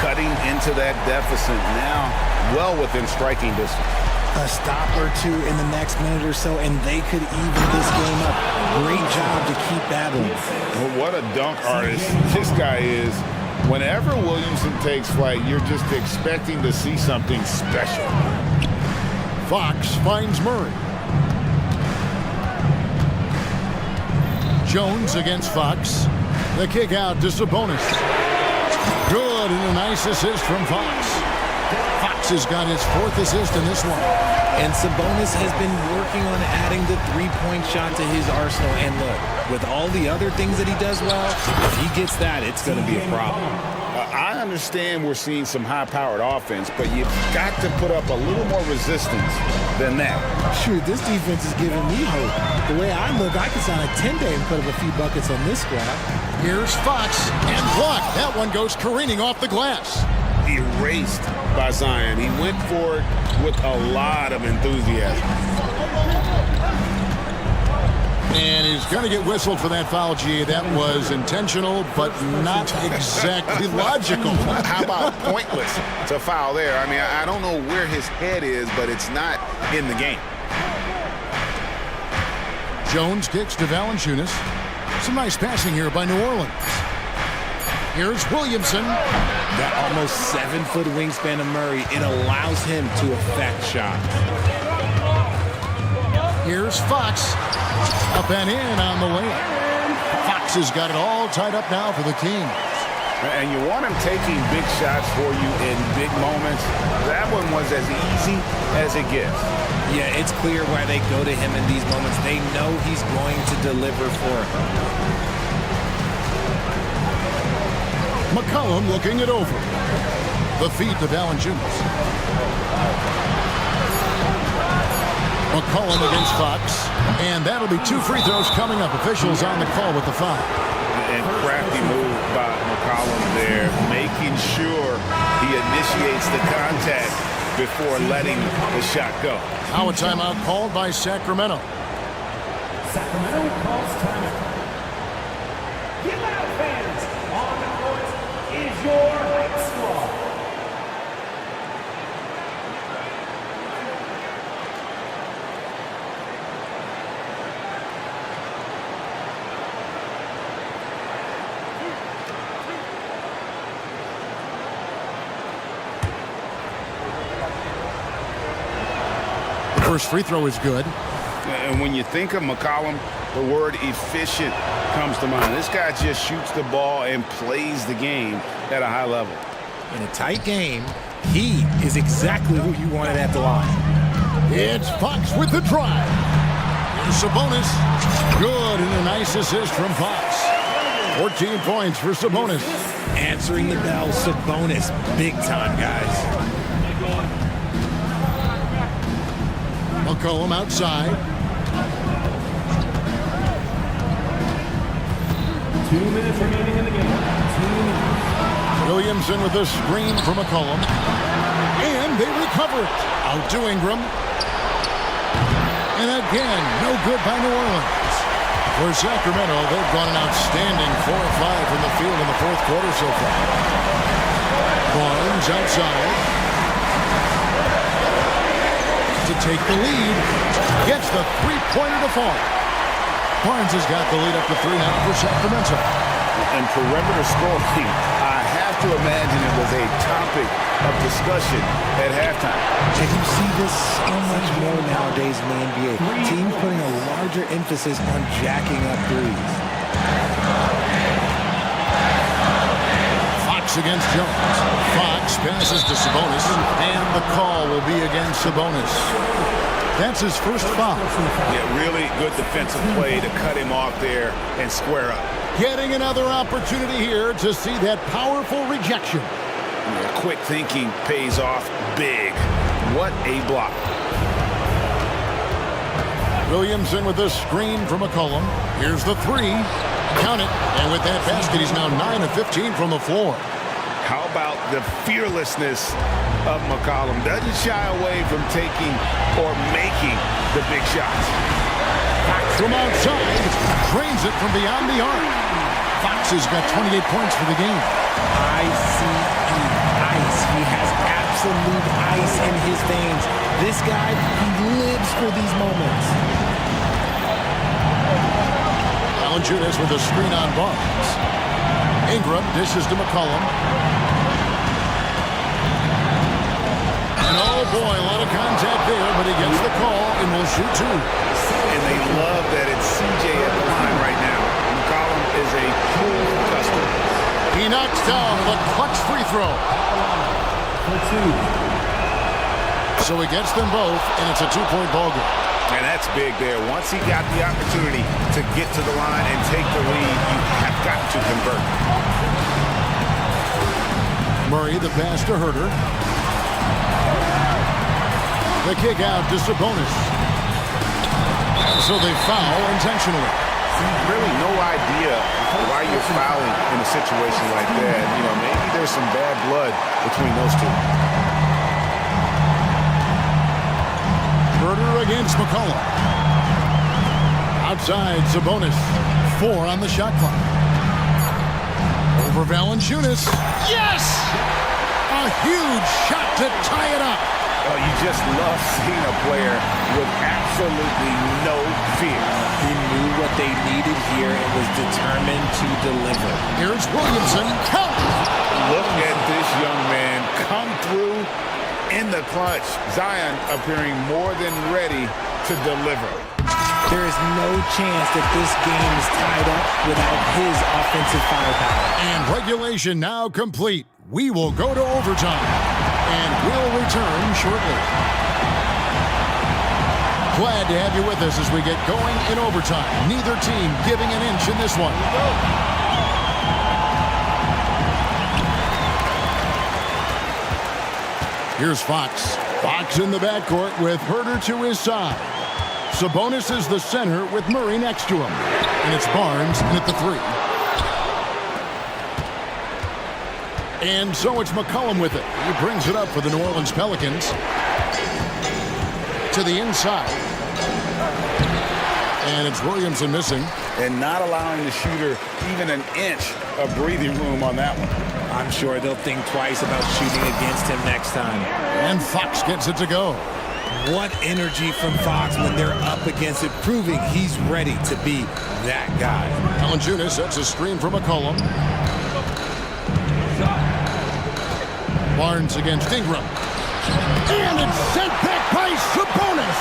Cutting into that deficit now, well within striking distance. A stop or two in the next minute or so, and they could even this game up. Great job to keep battling. Well, what a dunk artist this guy is. Whenever Williamson takes flight, you're just expecting to see something special. Fox finds Murray. Jones against Fox. The kick out to Sabonis. Good, and a nice assist from Fox. Fox has got his fourth assist in this one. And Sabonis has been working on adding the three-point shot to his arsenal. And look, with all the other things that he does well, if he gets that, it's going to be a problem. I understand we're seeing some high-powered offense, but you've got to put up a little more resistance than that. Shoot, this defense is giving me hope. The way I look, I could sign a 10-day and put up a few buckets on this squad. Here's Fox, and blocked. That one goes careening off the glass. Erased by Zion. He went for it with a lot of enthusiasm. And he's going to get whistled for that foul, G. That was intentional, but not exactly logical. How about pointless to foul there? I mean, I don't know where his head is, but it's not in the game. Jones kicks to Valanciunas. Some nice passing here by New Orleans. Here's Williamson. That almost 7-foot wingspan of Murray, it allows him to affect shots. Here's Fox. Up and in on the layup. Fox has got it all tied up now for the Kings. And you want him taking big shots for you in big moments. That one was as easy as it gets. Yeah, it's clear why they go to him in these moments. They know he's going to deliver for them. McCollum looking it over. The feed to Valanciunas. McCollum against Fox. And that'll be 2 free throws coming up. Officials on the call with the foul. And crafty move by McCollum there, making sure he initiates the contact before letting the shot go. Now a timeout called by Sacramento. Sacramento calls timeout. Get loud, fans. On the court is your hype squad. First free throw is good. And when you think of McCollum, the word efficient comes to mind. This guy just shoots the ball and plays the game at a high level. In a tight game, he is exactly who you wanted at the line. It's Fox with the drive. Here's Sabonis. Good, and a nice assist from Fox. 14 points for Sabonis. Answering the bell, Sabonis. Big time, guys. McCollum outside. 2 minutes remaining in the game. 2 minutes. Williamson with a screen from McCollum. And they recover it. Out to Ingram. And again, no good by New Orleans. For Sacramento, they've gone an outstanding 4 of 5 from the field in the fourth quarter so far. Barnes outside. To take the lead. Gets the three-pointer to fall. Barnes has got the lead up to 3 now for Sacramento. And perimeter scoring, I have to imagine it was a topic of discussion at halftime. And you see this so much more nowadays in the NBA. Teams putting a larger emphasis on jacking up threes. Fox against Jones. Fox passes to Sabonis, and the call will be against Sabonis. That's his first foul. Yeah, really good defensive play to cut him off there and square up. Getting another opportunity here to see that powerful rejection. Yeah, quick thinking pays off big. What a block. Williamson with a screen from McCollum. Here's the three. Count it. And with that basket, he's now 9 of 15 from the floor. How about the fearlessness of McCollum? Doesn't shy away from taking or making the big shots. Fox from outside. Drains it from beyond the arc. Fox has got 28 points for the game. ICE. He has absolute ice in his veins. This guy, he lives for these moments. Valanciunas with a screen on Barnes. Ingram dishes to McCollum. And oh boy, a lot of contact there, but he gets the call and will shoot two. And they love that it's CJ at the line right now. McCollum is a cool customer. He knocks down the clutch free throw. So he gets them both, and it's a 2-point ball game. And that's big there. Once he got the opportunity to get to the line and take the lead, you have got to convert. Murray, the pass to Herter. The kick out to Sabonis. So they foul intentionally. Really no idea why you're fouling in a situation like that. You know, maybe there's some bad blood between those two. Herter against McCollum. Outside, Sabonis. 4 on the shot clock. Over Valanciunas. Yes! A huge shot to tie it up. Oh, you just love seeing a player with absolutely no fear. He knew what they needed here and was determined to deliver. Here's Williamson. Count! Look at this young man come through in the clutch. Zion appearing more than ready to deliver. There is no chance that this game is tied up without his offensive firepower. And regulation now complete. We will go to overtime. And we'll return shortly. Glad to have you with us as we get going in overtime. Neither team giving an inch in this one. Here's Fox. Fox in the backcourt with Herter to his side. Sabonis is the center with Murray next to him. And it's Barnes in at the 3. And so it's McCollum with it. He brings it up for the New Orleans Pelicans. To the inside. And it's Williamson missing. And not allowing the shooter even an inch of breathing room on that one. I'm sure they'll think twice about shooting against him next time. And Fox gets it to go. What energy from Fox when they're up against it, proving he's ready to be that guy. Valanciunas sets a screen for McCollum. Barnes against Ingram. And it's sent back by Sabonis.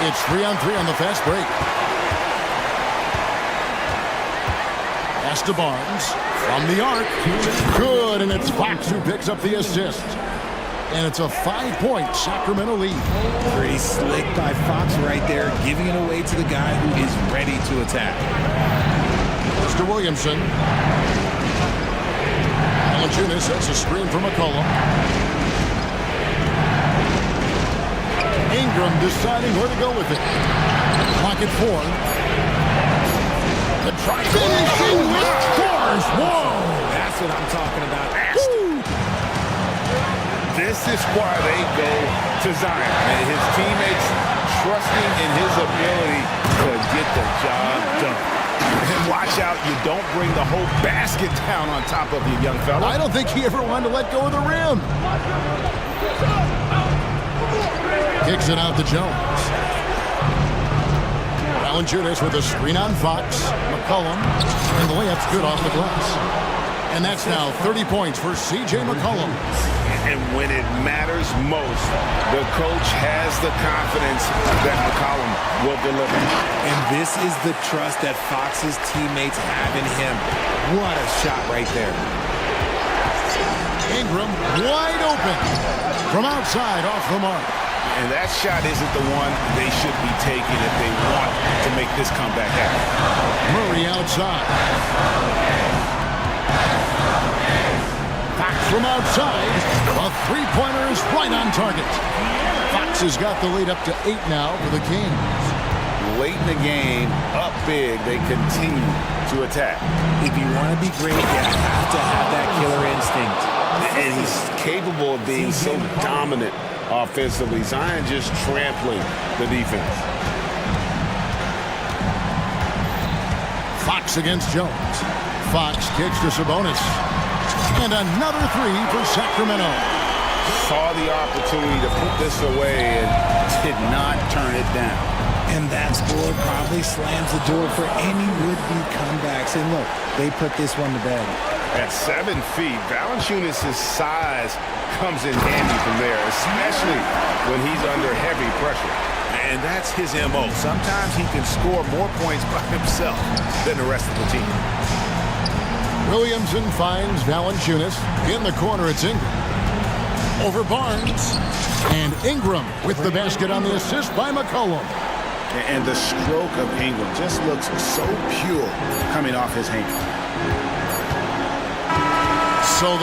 It's 3-on-3 on the fast break. Pass to Barnes. From the arc. Good, and it's Fox who picks up the assist. And it's a 5-point Sacramento lead. Pretty slick by Fox right there, giving it away to the guy who is ready to attack. Mr. Williamson. Valanciunas sets a screen for McCollum. Ingram deciding where to go with it. Clock at 4. The try finishing with force. Whoa! That's what I'm talking about. Woo! This is why they go to Zion. And his teammates trusting in his ability to get the job done. And watch out, you don't bring the whole basket down on top of you, young fella. I don't think he ever wanted to let go of the rim. Kicks it out to Jones. Valanciunas with a screen on Fox. McCollum. And the layup's good off the glass. And that's now 30 points for C.J. McCollum. And when it matters most, the coach has the confidence that McCollum will deliver. And this is the trust that Fox's teammates have in him. What a shot right there. Ingram wide open from outside off the mark. And that shot isn't the one they should be taking if they want to make this comeback happen. Murray outside. Fox from outside. A three-pointer is right on target. Fox has got the lead up to 8 now for the Kings. Late in the game, up big, they continue to attack. If you want to be great, you have to have that killer instinct. And he's capable of being so dominant offensively. Zion just trampling the defense. Fox against Jones. Fox kicks to Sabonis. And another three for Sacramento. Saw the opportunity to put this away and did not turn it down. And that score probably slams the door for any would-be comebacks. And look, they put this one to bed. At 7 feet, Valanciunas' size comes in handy from there, especially when he's under heavy pressure. And that's his MO. Sometimes he can score more points by himself than the rest of the team. Williamson finds Valanciunas. In the corner, it's Ingram. Over Barnes. And Ingram with the basket on the assist by McCollum. And the stroke of Ingram just looks so pure coming off his hand. So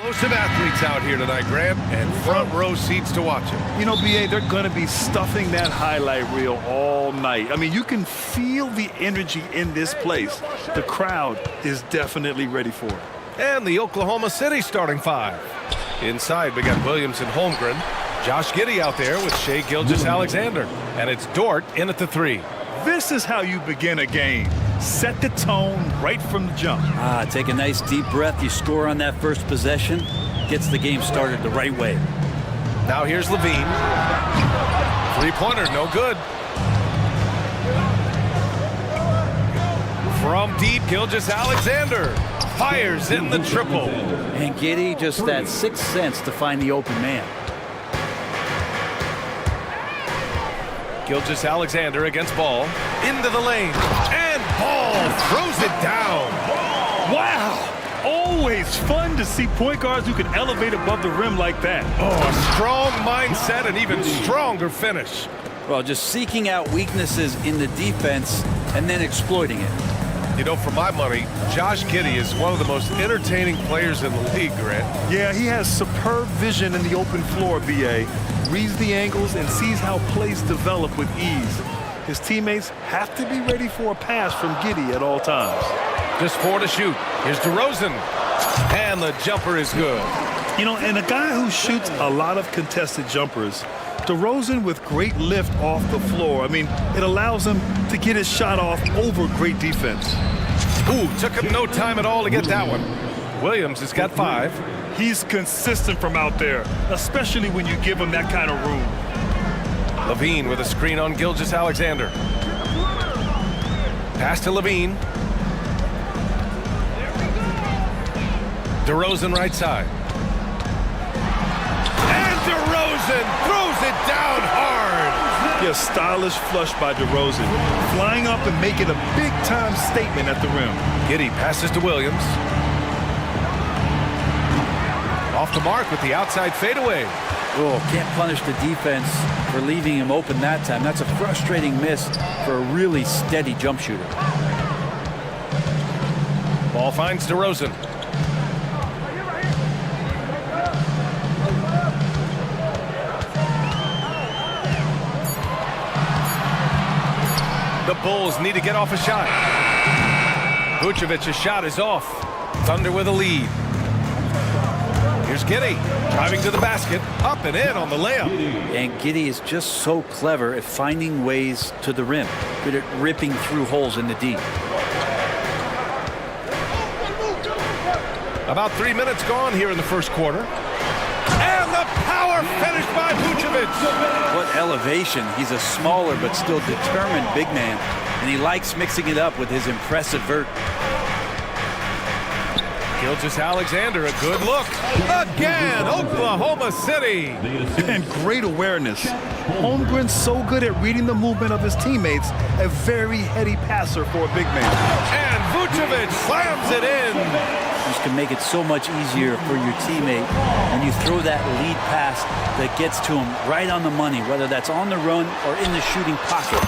host of athletes out here tonight, Graham, and front row seats to watch it. You know, BA, they're going to be stuffing that highlight reel all night. I mean, you can feel the energy in this place. The crowd is definitely ready for it. And the Oklahoma City starting five. Inside, we got Williams and Holmgren. Josh Giddey out there with Shai Gilgeous-Alexander. And it's Dort in at the three. This is how you begin a game. Set the tone right from the jump. Take a nice deep breath. You score on that first possession. Gets the game started the right way. Now here's Levine. Three-pointer, no good. From deep, Gilgeous-Alexander fires in the triple. And Giddey, just that sixth sense to find the open man. Gilgeous-Alexander against Ball. Into the lane. And Ball throws it down. Wow! Always fun to see point guards who can elevate above the rim like that. Oh, a strong mindset and even stronger finish. Well, just seeking out weaknesses in the defense and then exploiting it. You know, for my money, Josh Giddey is one of the most entertaining players in the league, Grant. Yeah, he has superb vision in the open floor, BA. Reads the angles and sees how plays develop with ease. His teammates have to be ready for a pass from Giddey at all times. Just 4 to shoot. Here's DeRozan. And the jumper is good. You know, and a guy who shoots a lot of contested jumpers, DeRozan with great lift off the floor. I mean, it allows him to get his shot off over great defense. Ooh, took him no time at all to get that one. Williams has got 5. He's consistent from out there, especially when you give him that kind of room. Levine with a screen on Gilgeous-Alexander. Pass to Levine. DeRozan right side. And DeRozan throws it down hard. Yeah, stylish flush by DeRozan. Flying up and making a big-time statement at the rim. Giddey passes to Williams. Off the mark with the outside fadeaway. Oh, can't punish the defense for leaving him open that time. That's a frustrating miss for a really steady jump shooter. Ball finds DeRozan. The Bulls need to get off a shot. Vucevic's shot is off. Thunder with a lead. Here's Giddey driving to the basket, up and in on the layup. And Giddey is just so clever at finding ways to the rim, good at ripping through holes in the D. About 3 minutes gone here in the first quarter. And the power finish by Vucevic. What elevation. He's a smaller but still determined big man, and he likes mixing it up with his impressive vert. Gilgeous-Alexander, a good look. Again, Oklahoma City. And great awareness. Holmgren's so good at reading the movement of his teammates, a very heady passer for a big man. And Vucevic slams it in. This can make it so much easier for your teammate when you throw that lead pass that gets to him right on the money, whether that's on the run or in the shooting pocket.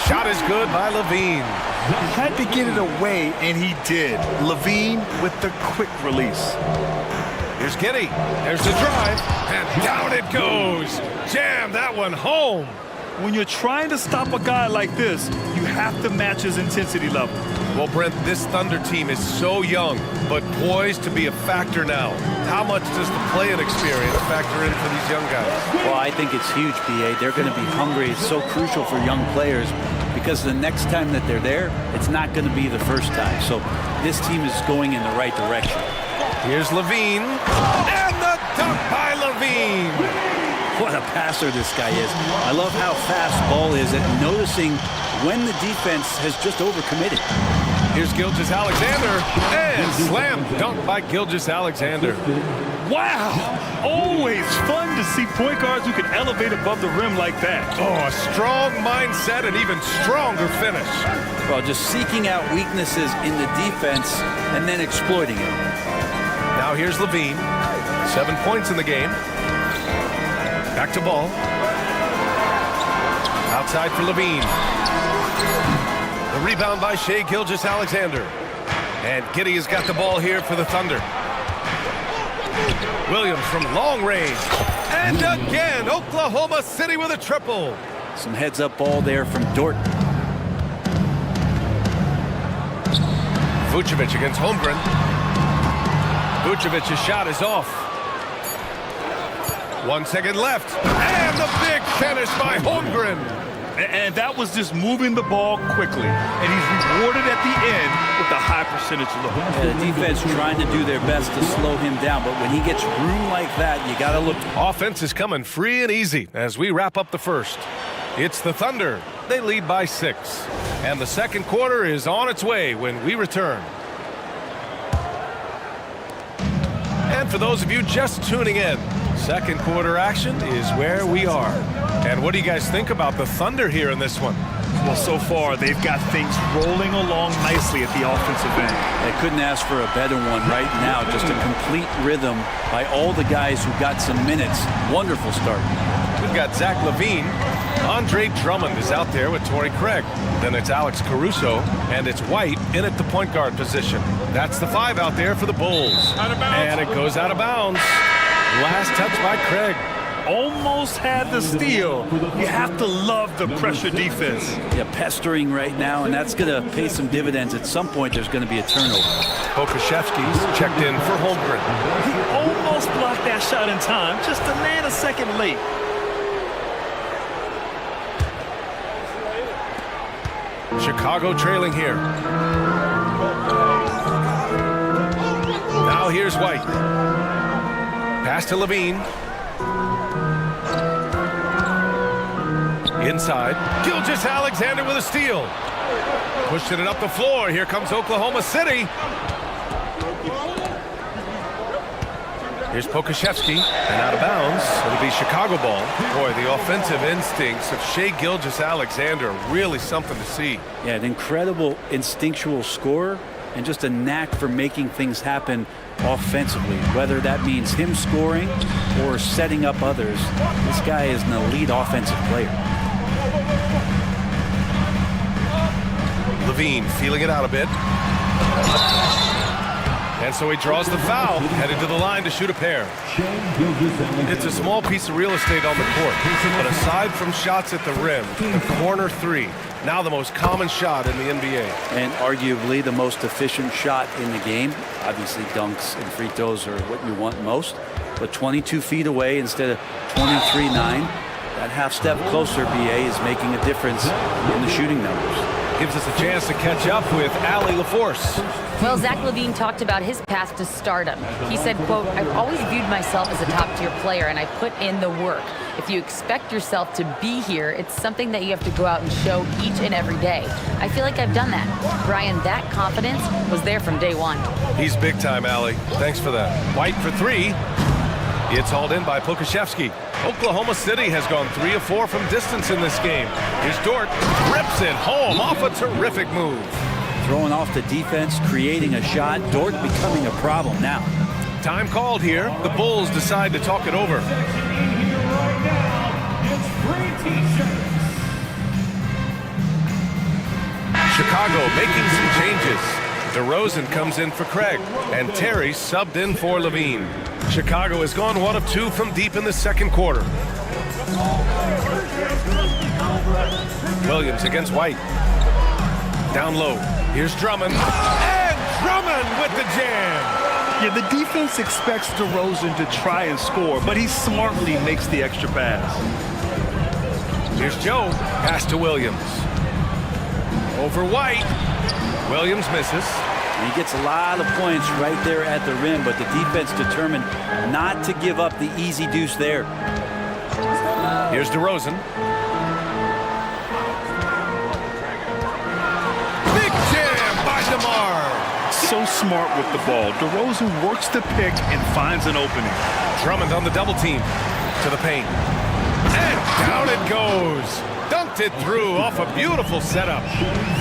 Shot is good by Levine. He had to get it away, and he did. Levine with the quick release. Here's Giddey. There's the drive, and down it goes. Jam that one home. When you're trying to stop a guy like this, you have to match his intensity level. Well, Brent, this Thunder team is so young, but poised to be a factor now. How much does the play-in experience factor in for these young guys? Well, I think it's huge, BA. They're going to be hungry. It's so crucial for young players because the next time that they're there, it's not going to be the first time. So this team is going in the right direction. Here's Levine, and the dunk by Levine. What a passer this guy is. I love how fast Ball is at noticing when the defense has just overcommitted. Here's Gilgeous-Alexander, and slam dunk by Gilgeous-Alexander. Wow! Always fun to see point guards who can elevate above the rim like that. Oh, a strong mindset and even stronger finish. Well, just seeking out weaknesses in the defense and then exploiting it. Now here's Levine. 7 points in the game. Back to Ball. Outside for Levine. The rebound by Shai Gilgeous-Alexander. And Giddey has got the ball here for the Thunder. Williams from long range. And again, Oklahoma City with a triple. Some heads-up ball there from Dort. Vucevic against Holmgren. Vucevic's shot is off. 1 second left. And the big finish by Holmgren. And that was just moving the ball quickly. And he's rewarded at the end with a high percentage look. Yeah, the defense trying to do their best to slow him down, but when he gets room like that, you got to look. Offense is coming free and easy as we wrap up the first. It's the Thunder. They lead by 6. And the second quarter is on its way when we return. And for those of you just tuning in, second quarter action is where we are. And what do you guys think about the Thunder here in this one? Well, so far, they've got things rolling along nicely at the offensive end. They couldn't ask for a better one right now. Just a complete rhythm by all the guys who got some minutes. Wonderful start. We've got Zach LaVine. Andre Drummond is out there with Torrey Craig. Then it's Alex Caruso, and it's White in at the point guard position. That's the 5 out there for the Bulls. And it goes out of bounds. Last touch by Craig. Almost had the steal. You have to love the pressure defense. Yeah, pestering right now, and that's going to pay some dividends. At some point, there's going to be a turnover. Pokashevsky's checked in for Holmgren. He almost blocked that shot in time, just a nanosecond late. Chicago trailing here. Now here's White. Pass to LaVine. Inside. Gilgeous-Alexander with a steal. Pushing it up the floor. Here comes Oklahoma City. Here's Pokashevsky, and out of bounds. It'll be Chicago ball. Boy, the offensive instincts of Shai Gilgeous-Alexander, really something to see. Yeah, an incredible instinctual scorer and just a knack for making things happen offensively, whether that means him scoring or setting up others. This guy is an elite offensive player. LaVine feeling it out a bit. And so he draws the foul, headed to the line to shoot a pair. It's a small piece of real estate on the court, but aside from shots at the rim, the corner 3, now the most common shot in the NBA. And arguably the most efficient shot in the game. Obviously dunks and free throws are what you want most, but 22 feet away instead of 23-9. That half step closer, BA, is making a difference in the shooting numbers. Gives us a chance to catch up with Allie LaForce. Well, Zach LaVine talked about his path to stardom. He said, quote, "I've always viewed myself as a top-tier player, and I put in the work. If you expect yourself to be here, it's something that you have to go out and show each and every day. I feel like I've done that." Brian, that confidence was there from day one. He's big time, Allie. Thanks for that. White for 3. It's hauled in by Pokashevsky. Oklahoma City has gone 3 of 4 from distance in this game. Here's Dort, rips it home off a terrific move. Throwing off the defense, creating a shot. Dort becoming a problem now. Time called here. The Bulls decide to talk it over. Chicago making some changes. DeRozan comes in for Craig, and Terry subbed in for LaVine. Chicago has gone 1 of 2 from deep in the second quarter. Williams against White. Down low. Here's Drummond. And Drummond with the jam. Yeah, the defense expects DeRozan to try and score, but he smartly makes the extra pass. Here's Joe. Pass to Williams. Over White. Williams misses. He gets a lot of points right there at the rim, but the defense determined not to give up the easy deuce there. Here's DeRozan. Big jam by DeMar. So smart with the ball. DeRozan works the pick and finds an opening. Drummond on the double team. To the paint. And down it goes. Dunked it through off a beautiful setup.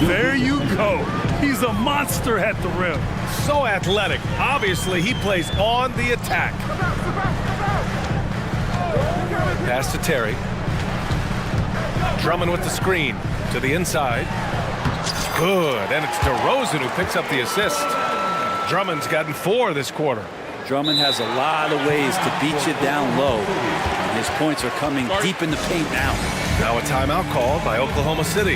There you go. He's a monster at the rim. So athletic. Obviously, he plays on the attack. Pass to Terry. Drummond with the screen. To the inside. Good. And it's DeRozan who picks up the assist. Drummond's gotten 4 this quarter. Drummond has a lot of ways to beat you down low. And his points are coming deep in the paint now. Now a timeout called by Oklahoma City.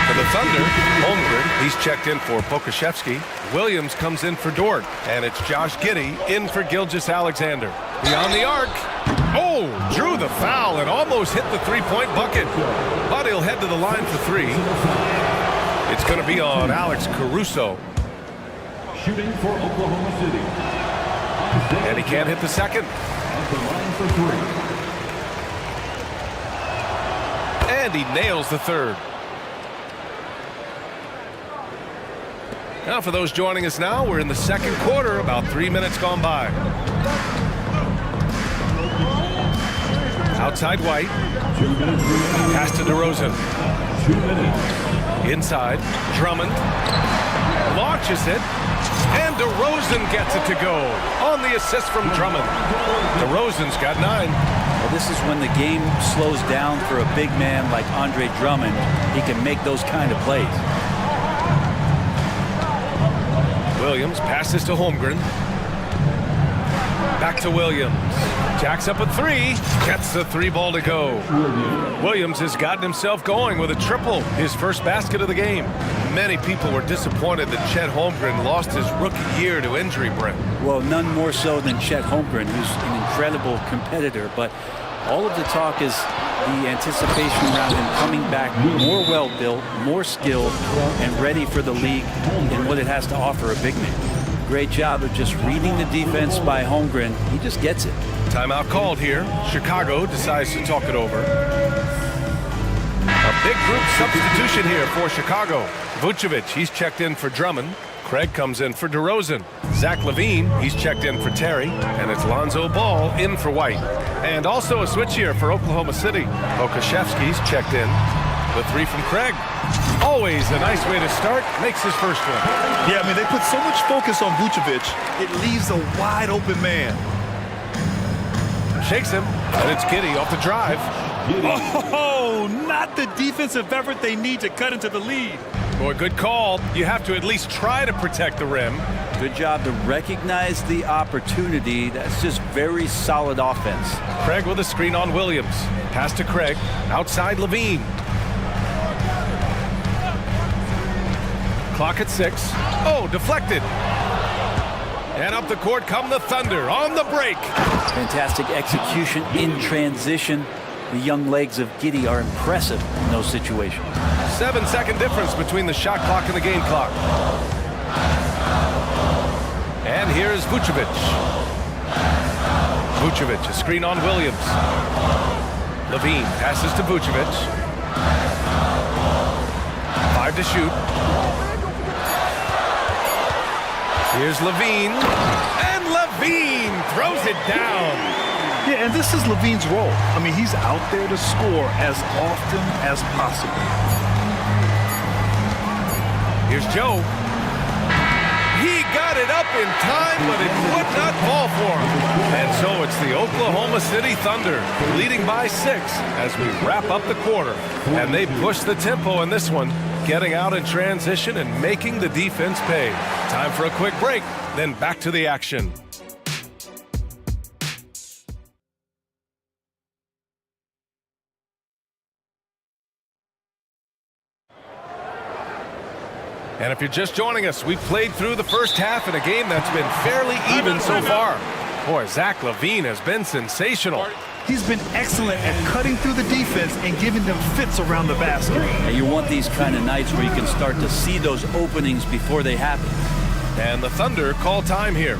For the Thunder, Holmgren, he's checked in for Pokashevsky. Williams comes in for Dort. And it's Josh Giddey in for Gilgeous-Alexander. Beyond the arc. Oh, drew the foul and almost hit the three-point bucket. But he'll head to the line for three. It's going to be on Alex Caruso. Shooting for Oklahoma City. And he can't hit the second. At the line for three. And he nails the third. Now for those joining us now, we're in the second quarter, about 3 minutes gone by. Outside White. 2 minutes remaining. Pass to DeRozan. 2 minutes. Inside, Drummond. Launches it. And DeRozan gets it to go on the assist from Drummond. DeRozan's got 9. Well, this is when the game slows down for a big man like Andre Drummond. He can make those kind of plays. Williams passes to Holmgren. Back to Williams. Jacks up a three. Gets the three ball to go. Williams has gotten himself going with a triple. His first basket of the game. Many people were disappointed that Chet Holmgren lost his rookie year to injury, Brent. Well, none more so than Chet Holmgren, who's an incredible competitor. But all of the talk is the anticipation around him coming back more well-built, more skilled, and ready for the league and what it has to offer a big man. Great job of just reading the defense by Holmgren. He just gets it. Timeout called here. Chicago decides to talk it over. A big group substitution here for Chicago. Vucevic, he's checked in for Drummond. Craig comes in for DeRozan. Zach LaVine, he's checked in for Terry. And it's Lonzo Ball in for White. And also a switch here for Oklahoma City. Pokashevsky's checked in. The three from Craig. Always a nice way to start. Makes his first one. Yeah, I mean, they put so much focus on Vucevic, it leaves a wide open man. Shakes him. And it's Giddey off the drive. Oh, not the defensive effort they need to cut into the lead. Boy, good call. You have to at least try to protect the rim. Good job to recognize the opportunity. That's just very solid offense. Craig with a screen on Williams. Pass to Craig. Outside LaVine. Clock at 6. Oh, deflected. And up the court come the Thunder on the break. Fantastic execution in transition. The young legs of Giddey are impressive in those situations. 7-second difference between the shot clock and the game clock. And here's Vucevic. Vucevic, a screen on Williams. LaVine passes to Vucevic. 5 to shoot. Here's LaVine. And LaVine throws it down. Yeah, and this is LaVine's role. I mean, he's out there to score as often as possible. Here's Joe. He got it up in time, but it would not fall for him. And so it's the Oklahoma City Thunder leading by 6 as we wrap up the quarter. And they push the tempo in this one, getting out in transition and making the defense pay. Time for a quick break, then back to the action. And if you're just joining us, we played through the first half in a game that's been fairly even so far. Boy, Zach LaVine has been sensational. He's been excellent at cutting through the defense and giving them fits around the basket. And you want these kind of nights where you can start to see those openings before they happen. And the Thunder call time here.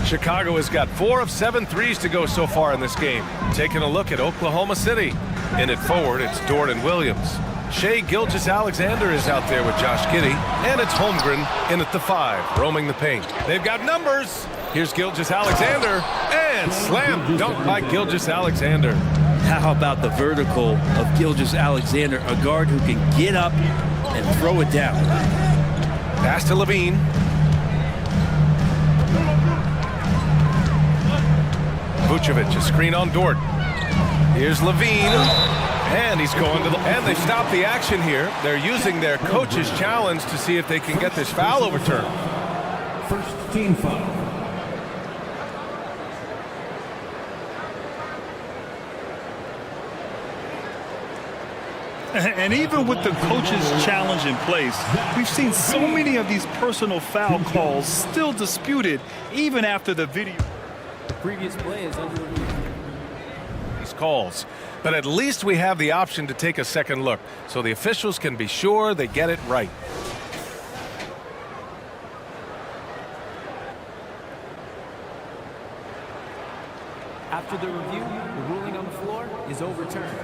Chicago has got 4 of 7 threes to go so far in this game. Taking a look at Oklahoma City. In it forward, it's Dort and Williams. Shai Gilgeous-Alexander is out there with Josh Giddey. And it's Holmgren in at the 5, roaming the paint. They've got numbers. Here's Gilgeous-Alexander. And slam dunk by Gilgeous-Alexander. How about the vertical of Gilgeous-Alexander, a guard who can get up and throw it down. Pass to LaVine. Vucevic, a screen on Dort. Here's Levine, and he's going to and they stop the action here. They're using their coach's challenge to see if they can get this foul overturned. First team foul. And even with the coach's challenge in place, we've seen so many of these personal foul calls still disputed even after the video. The previous play is under review. These calls, but at least we have the option to take a second look, so the officials can be sure they get it right. After the review, the ruling on the floor is overturned.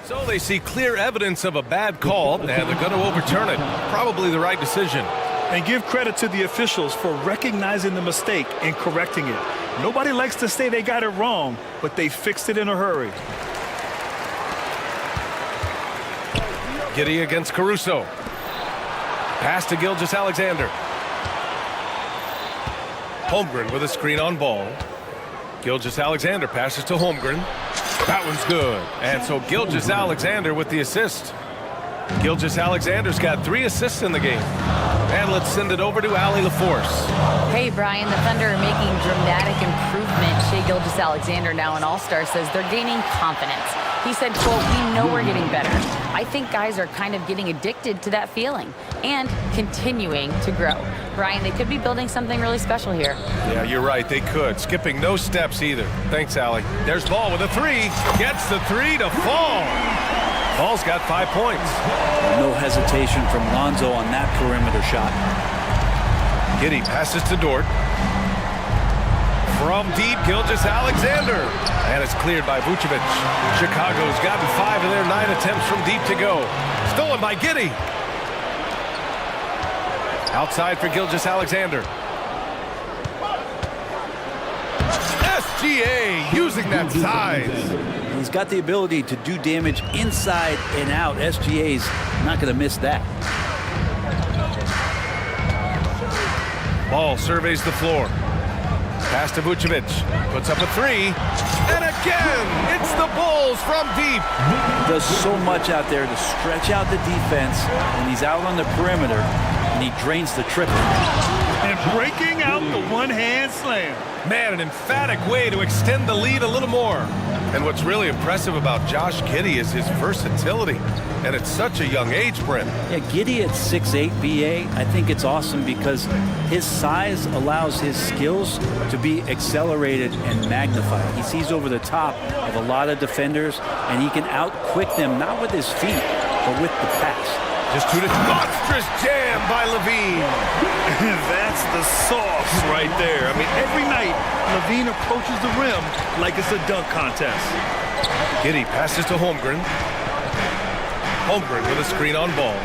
So they see clear evidence of a bad call, and they're going to overturn it. Probably the right decision. And give credit to the officials for recognizing the mistake and correcting it. Nobody likes to say they got it wrong, but they fixed it in a hurry. Giddey against Caruso. Pass to Gilgeous-Alexander. Holmgren with a screen on ball. Gilgeous-Alexander passes to Holmgren. That one's good. And so Gilgeous-Alexander with the assist. Gilgeous-Alexander's got 3 assists in the game. And let's send it over to Allie LaForce. Hey, Brian, the Thunder are making dramatic improvement. Shai Gilgeous-Alexander, now an all-star, says they're gaining confidence. He said, quote, "We know we're getting better." I think guys are kind of getting addicted to that feeling and continuing to grow. Brian, they could be building something really special here. Yeah, you're right. They could. Skipping no steps either. Thanks, Allie. There's Ball with a 3. Gets the 3 to fall. Ball's got 5 points. No hesitation from Lonzo on that perimeter shot. Giddey passes to Dort. From deep, Gilgeous-Alexander. And it's cleared by Vucevic. Chicago's gotten 5 of their 9 attempts from deep to go. Stolen by Giddey. Outside for Gilgeous-Alexander. SGA using that size. He's got the ability to do damage inside and out. SGA's not going to miss that. Ball surveys the floor. Pass to Vucevic. Puts up a 3. And again, it's the Bulls from deep. Does so much out there to stretch out the defense when he's out on the perimeter, and he drains the triple. And breaking out the one-hand slam. Man, an emphatic way to extend the lead a little more. And what's really impressive about Josh Giddey is his versatility. And at such a young age, Brent. Yeah, Giddey at 6'8", BA, I think it's awesome because his size allows his skills to be accelerated and magnified. He sees over the top of a lot of defenders, and he can out-quick them, not with his feet, but with the pass. Just to the monstrous jam by Levine. That's the sauce right there. I mean, every night, Levine approaches the rim like it's a dunk contest. Giddey passes to Holmgren. Holmgren with a screen on ball.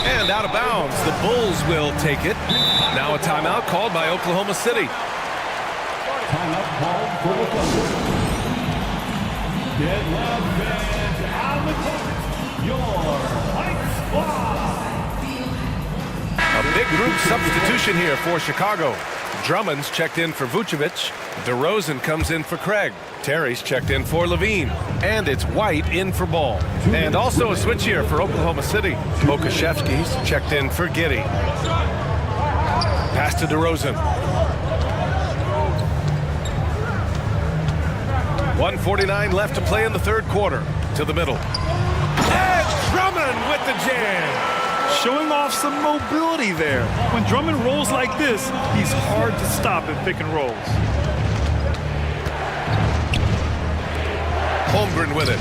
And out of bounds. The Bulls will take it. Now a timeout called by Oklahoma City. Timeout called for the Thunder. Get loud, fans, on the court. Your White Squad. A big group substitution here for Chicago. Drummond's checked in for Vucevic. DeRozan comes in for Craig. Terry's checked in for Levine. And it's White in for Ball. And also a switch here for Oklahoma City. Okashevsky's checked in for Giddey. Pass to DeRozan. 1:49 left to play in the third quarter. To the middle. And Drummond with the jam. Showing off some mobility there. When Drummond rolls like this, he's hard to stop in pick and rolls. Holmgren with it.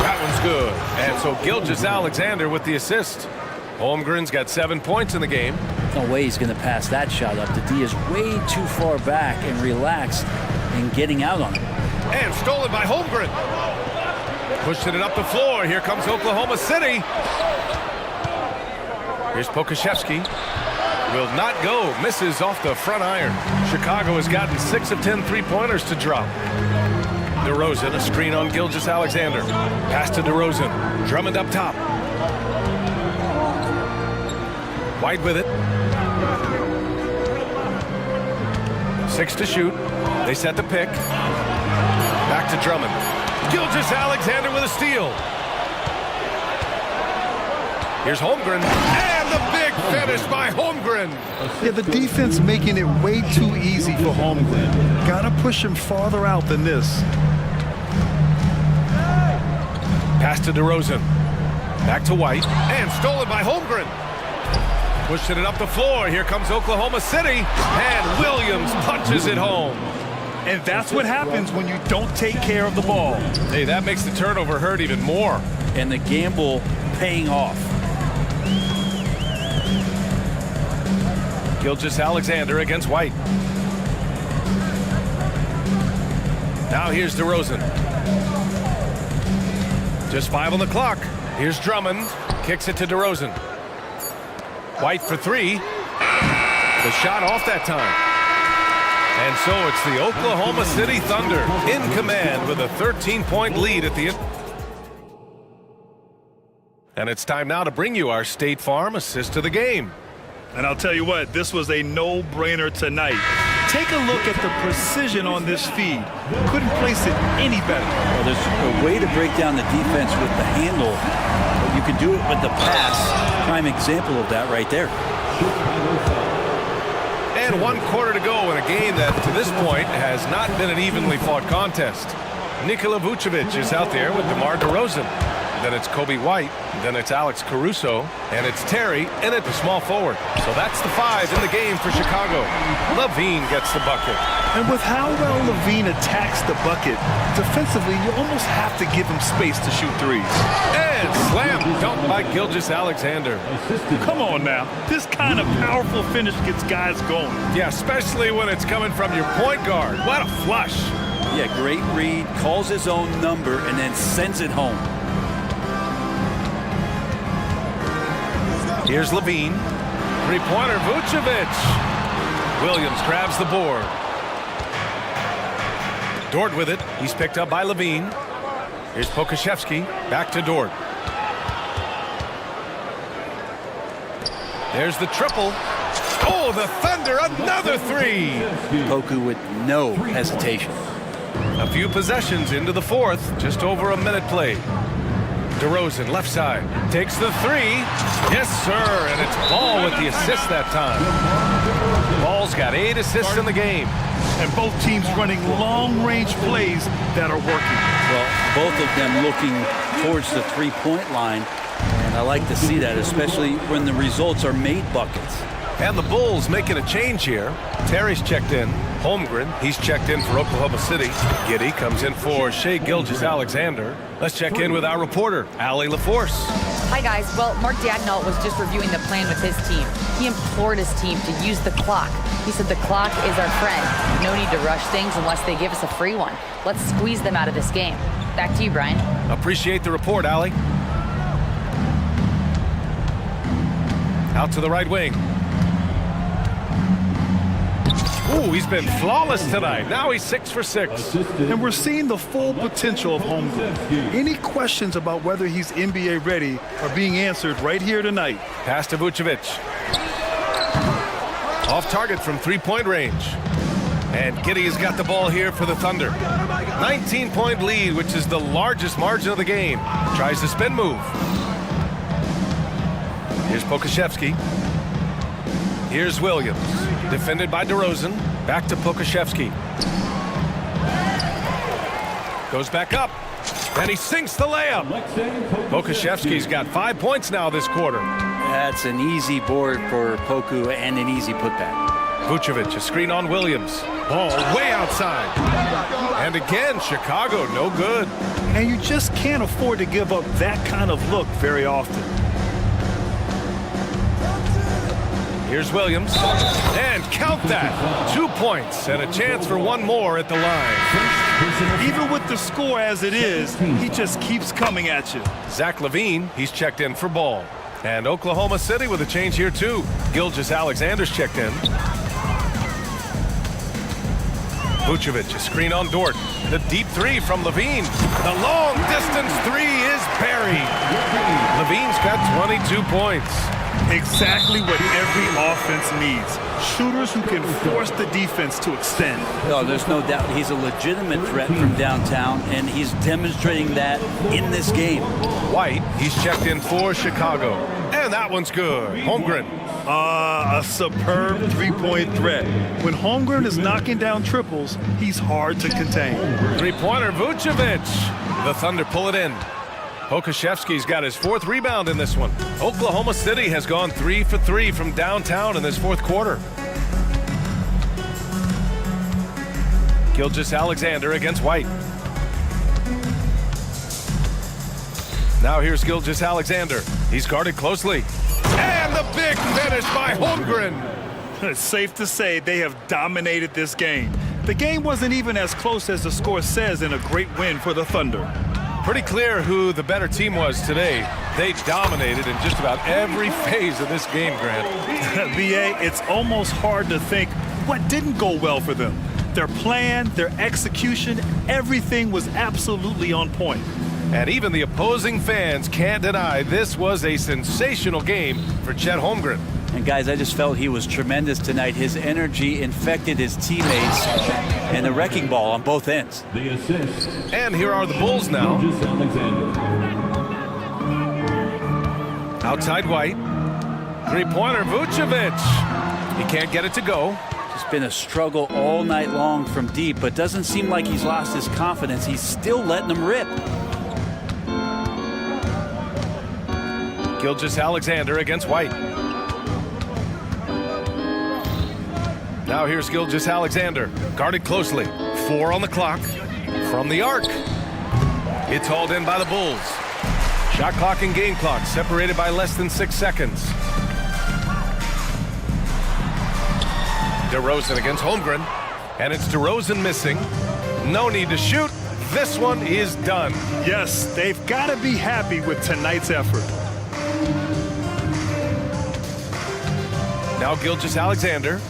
That one's good. And so Gilgeous-Alexander with the assist. Holmgren's got 7 points in the game. No way he's going to pass that shot up. The D is way too far back and relaxed in getting out on it. And stolen by Holmgren. Pushing it up the floor. Here comes Oklahoma City. Here's Pokashevsky. Will not go. Misses off the front iron. Chicago has gotten 6 of 10 three-pointers to drop. DeRozan, a screen on Gilgeous-Alexander. Pass to DeRozan. Drummond up top. White with it. 6 to shoot. They set the pick. Back to Drummond. Gilgeous-Alexander with a steal. Here's Holmgren. And the big finish by Holmgren. Yeah, the defense making it way too easy for Holmgren. Gotta push him farther out than this. Pass to DeRozan. Back to White. And stolen by Holmgren. Pushing it up the floor. Here comes Oklahoma City. And Williams punches it home. And that's what happens when you don't take care of the ball. Hey, that makes the turnover hurt even more. And the gamble paying off. Gilgeous-Alexander against White. Now here's DeRozan. Just 5 on the clock. Here's Drummond. Kicks it to DeRozan. White for 3. The shot off that time. And so it's the Oklahoma City Thunder in command with a 13-point lead at the end. And it's time now to bring you our State Farm assist of the game. And I'll tell you what, this was a no-brainer tonight. Take a look at the precision on this feed. Couldn't place it any better. Well, there's a way to break down the defense with the handle, but you can do it with the pass. Prime example of that right there. And 1 quarter to go in a game that, to this point, has not been an evenly fought contest. Nikola Vucevic is out there with DeMar DeRozan. Then it's Kobe White. Then it's Alex Caruso. And it's Terry in at the small forward. So that's the 5 in the game for Chicago. LaVine gets the bucket. And with how well LaVine attacks the bucket, defensively, you almost have to give him space to shoot threes. And slam dunk by Gilgeous-Alexander. Come on now. This kind of powerful finish gets guys going. Yeah, especially when it's coming from your point guard. What a flush. Yeah, great read, calls his own number, and then sends it home. Here's LaVine. Three-pointer, Vucevic. Williams grabs the board. Dort with it. He's picked up by LaVine. Here's Pokashevsky. Back to Dort. There's the triple. Oh, the Thunder, another 3. Poku with no hesitation. A few possessions into the 4th. Just over a minute played. DeRozan, left side, takes the 3. Yes, sir, and it's Ball with the assist that time. Ball's got 8 assists in the game. And both teams running long-range plays that are working. Well, both of them looking towards the three-point line, and I like to see that, especially when the results are made buckets. And the Bulls making a change here. Terry's checked in. Holmgren, he's checked in for Oklahoma City. Giddey comes in for Shai Gilgeous-Alexander. Let's check in with our reporter, Allie LaForce. Hi, guys. Well, Mark Daigneault was just reviewing the plan with his team. He implored his team to use the clock. He said the clock is our friend. No need to rush things unless they give us a free one. Let's squeeze them out of this game. Back to you, Brian. Appreciate the report, Allie. Out to the right wing. Ooh, he's been flawless tonight. Now he's 6 for 6. And we're seeing the full potential of Holmgren. Any questions about whether he's NBA ready are being answered right here tonight. Pass to Vucevic. Off target from 3-point range. And Giddey has got the ball here for the Thunder. 19-point lead, which is the largest margin of the game. Tries the spin move. Here's Pokashevsky. Here's Williams. Defended by DeRozan. Back to Pokashevsky. Goes back up. And he sinks the layup. Pokashevsky's got 5 points now this quarter. That's an easy board for Poku and an easy putback. Vucevic, a screen on Williams. Ball way outside. And again, Chicago, no good. And you just can't afford to give up that kind of look very often. Here's Williams. And count that. 2 points and a chance for one more at the line. Even with the score as it is, he just keeps coming at you. Zach LaVine, he's checked in for Ball. And Oklahoma City with a change here too. Gilgeous-Alexander's checked in. Vucevic, a screen on Dort. The deep 3 from LaVine. The long distance 3 is buried. LaVine's got 22 points. Exactly what every offense needs. Shooters who can force the defense to extend. No, there's no doubt he's a legitimate threat from downtown, and he's demonstrating that in this game. White, he's checked in for Chicago. And that one's good. Holmgren. A superb three-point threat. When Holmgren is knocking down triples, he's hard to contain. Three-pointer, Vucevic. The Thunder pull it in. Pokashevsky's got his 4th rebound in this one. Oklahoma City has gone 3 for 3 from downtown in this 4th quarter. Gilgeous-Alexander against White. Now here's Gilgeous-Alexander. He's guarded closely. And the big finish by Holmgren. It's safe to say they have dominated this game. The game wasn't even as close as the score says in a great win for the Thunder. Pretty clear who the better team was today. They dominated in just about every phase of this game, Grant. BA, it's almost hard to think what didn't go well for them. Their plan, their execution, everything was absolutely on point. And even the opposing fans can't deny this was a sensational game for Chet Holmgren. And guys, I just felt he was tremendous tonight. His energy infected his teammates, and the wrecking ball on both ends. The assist. And here are the Bulls now. Outside White. Three-pointer, Vucevic. He can't get it to go. It's been a struggle all night long from deep, but doesn't seem like he's lost his confidence. He's still letting them rip. Gilgeous-Alexander against White. Now here's Gilgeous-Alexander, guarded closely. 4 on the clock from the arc. It's hauled in by the Bulls. Shot clock and game clock separated by less than 6 seconds. DeRozan against Holmgren. And it's DeRozan missing. No need to shoot. This one is done. Yes, they've got to be happy with tonight's effort. Now Gilgeous-Alexander.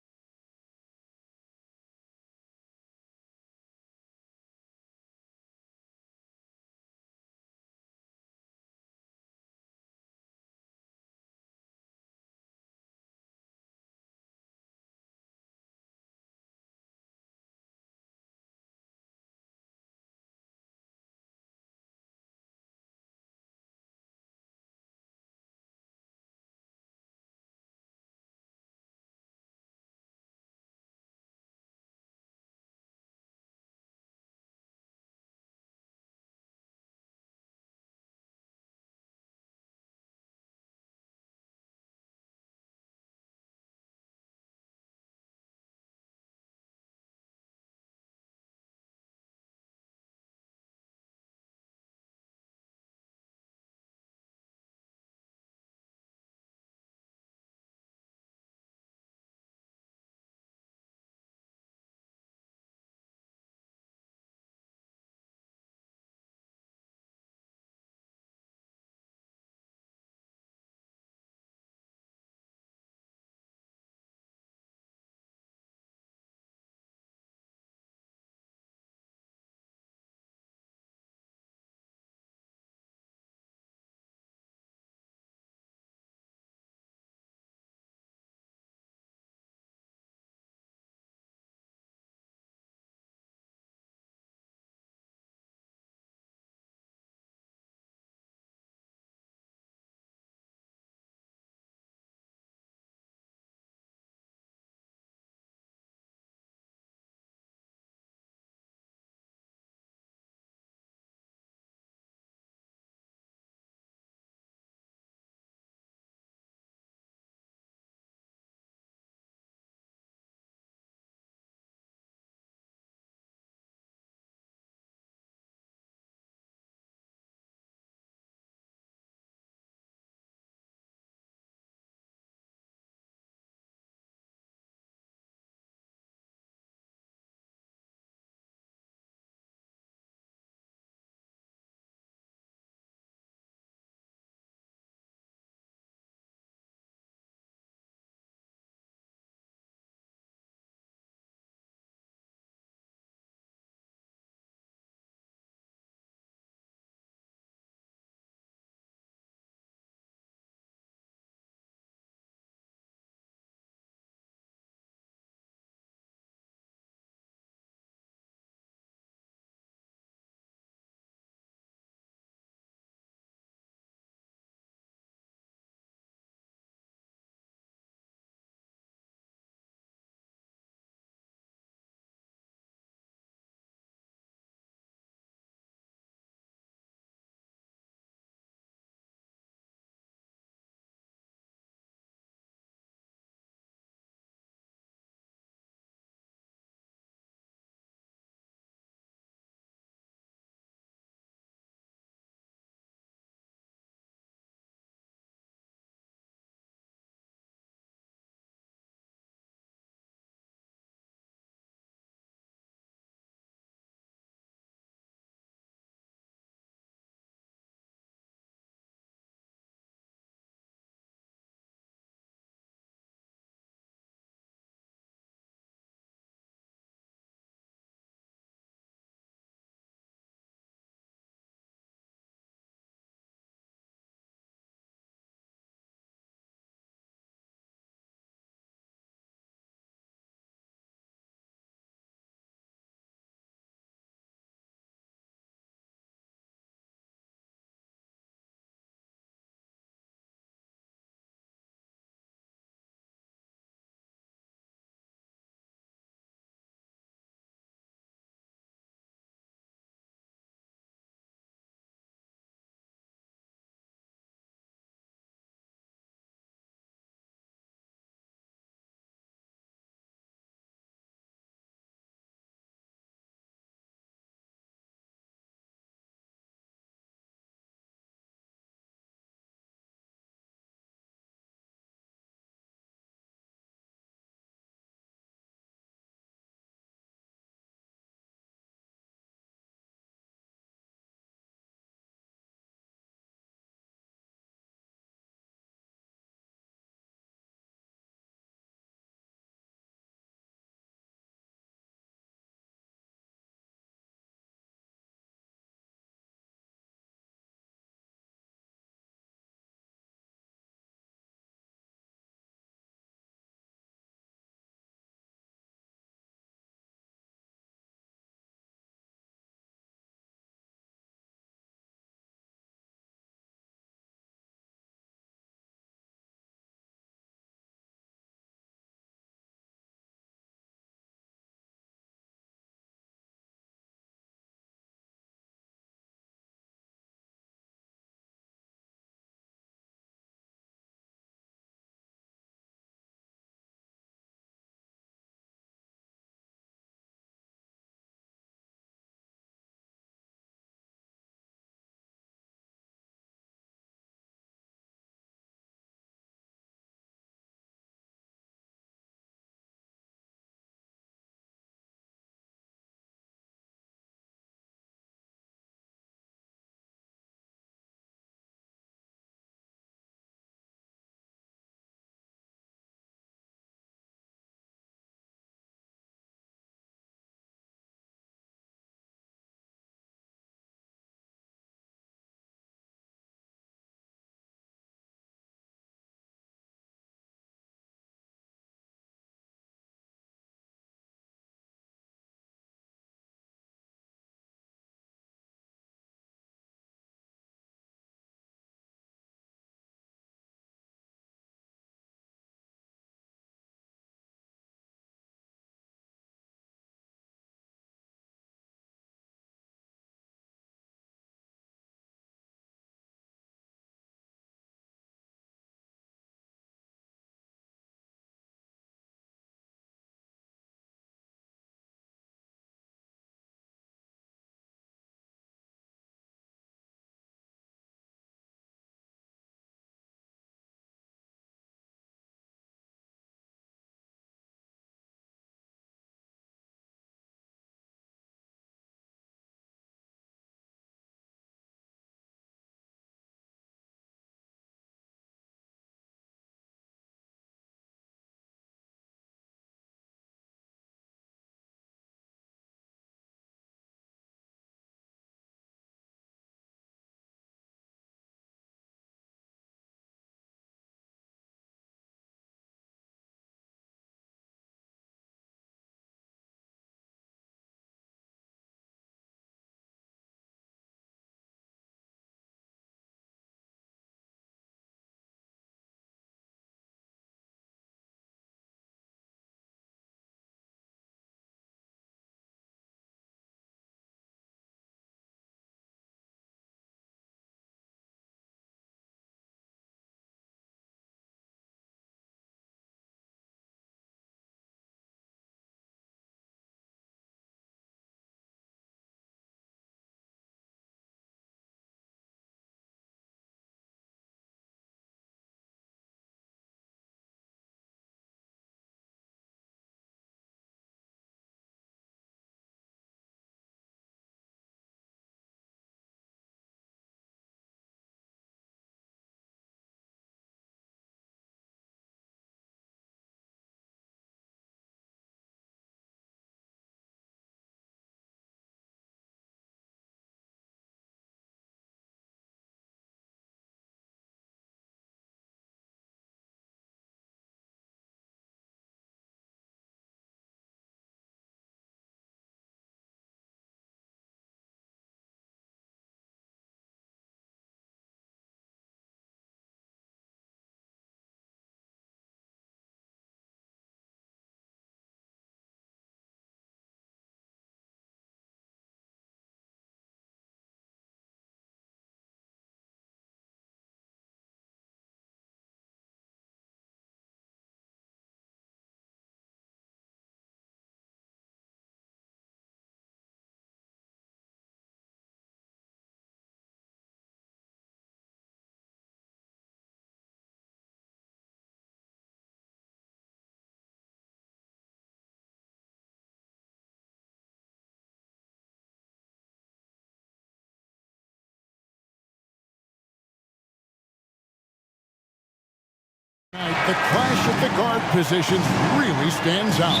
The clash at the guard positions really stands out.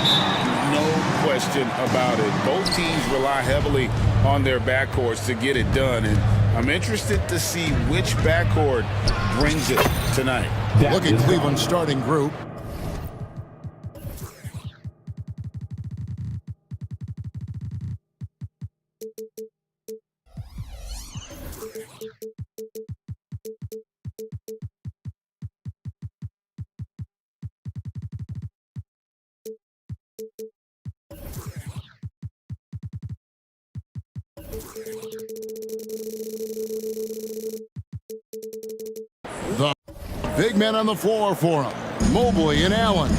No question about it. Both teams rely heavily on their backcourts to get it done, and I'm interested to see which backcourt brings it tonight. Look at Cleveland's starting group. The big men on the floor for him. Mobley and Allen.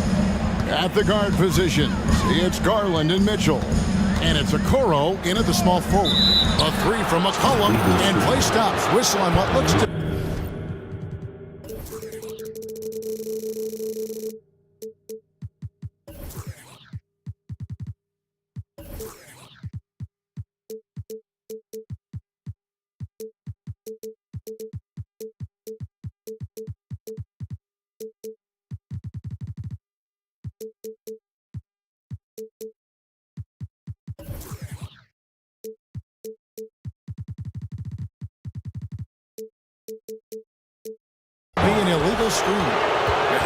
At the guard positions, it's Garland and Mitchell. And it's Okoro in at the small forward. A three from McCollum, and play stops. Whistle on what looks to... an illegal screen.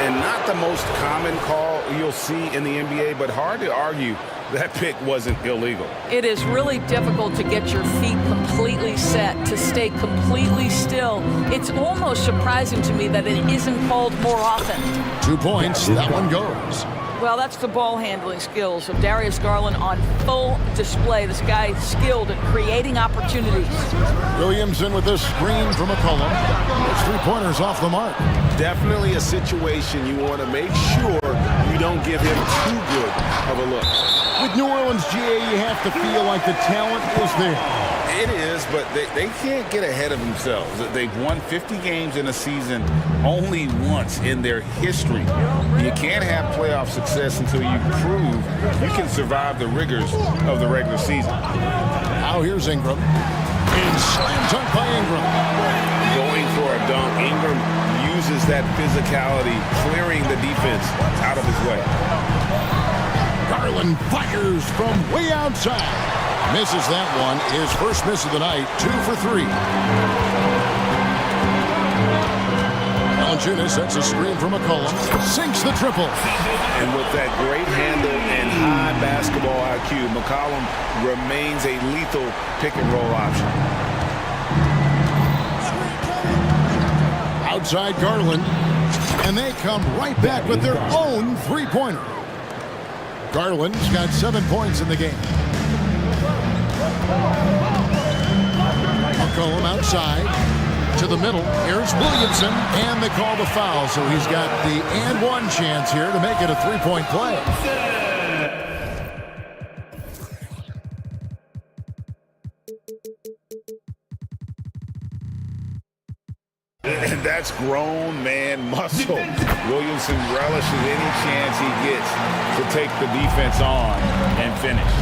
And not the most common call you'll see in the NBA, but hard to argue that pick wasn't illegal. It is really difficult to get your feet completely set, to stay completely still. It's almost surprising to me that it isn't called more often. 2 points, that one goes. Well, that's the ball handling skills of Darius Garland on full display. This guy is skilled at creating opportunities. Williamson with this screen from McCollum. Those 3-pointers off the mark. Definitely a situation you want to make sure you don't give him too good of a look. With New Orleans, GA, you have to feel like the talent is there. It is, but they can't get ahead of themselves. They've won 50 games in a season only once in their history. You can't have playoff success until you prove you can survive the rigors of the regular season. Now here's Ingram. And slam dunk by Ingram. Going for a dunk, Ingram uses that physicality, clearing the defense out of his way. Garland fires from way outside. Misses that one. His first miss of the night. 2 for 3. Valanciunas sets a screen from McCollum. Sinks the triple. And with that great handle and high basketball IQ, McCollum remains a lethal pick-and-roll option. Outside Garland. And they come right back with their own 3-pointer. Garland's got 7 points in the game. McCollum outside to the middle. Here's Williamson, and they call the foul. So he's got the and one chance here to make it a 3-point play. And that's grown man muscle. Williamson relishes any chance he gets to take the defense on and finish.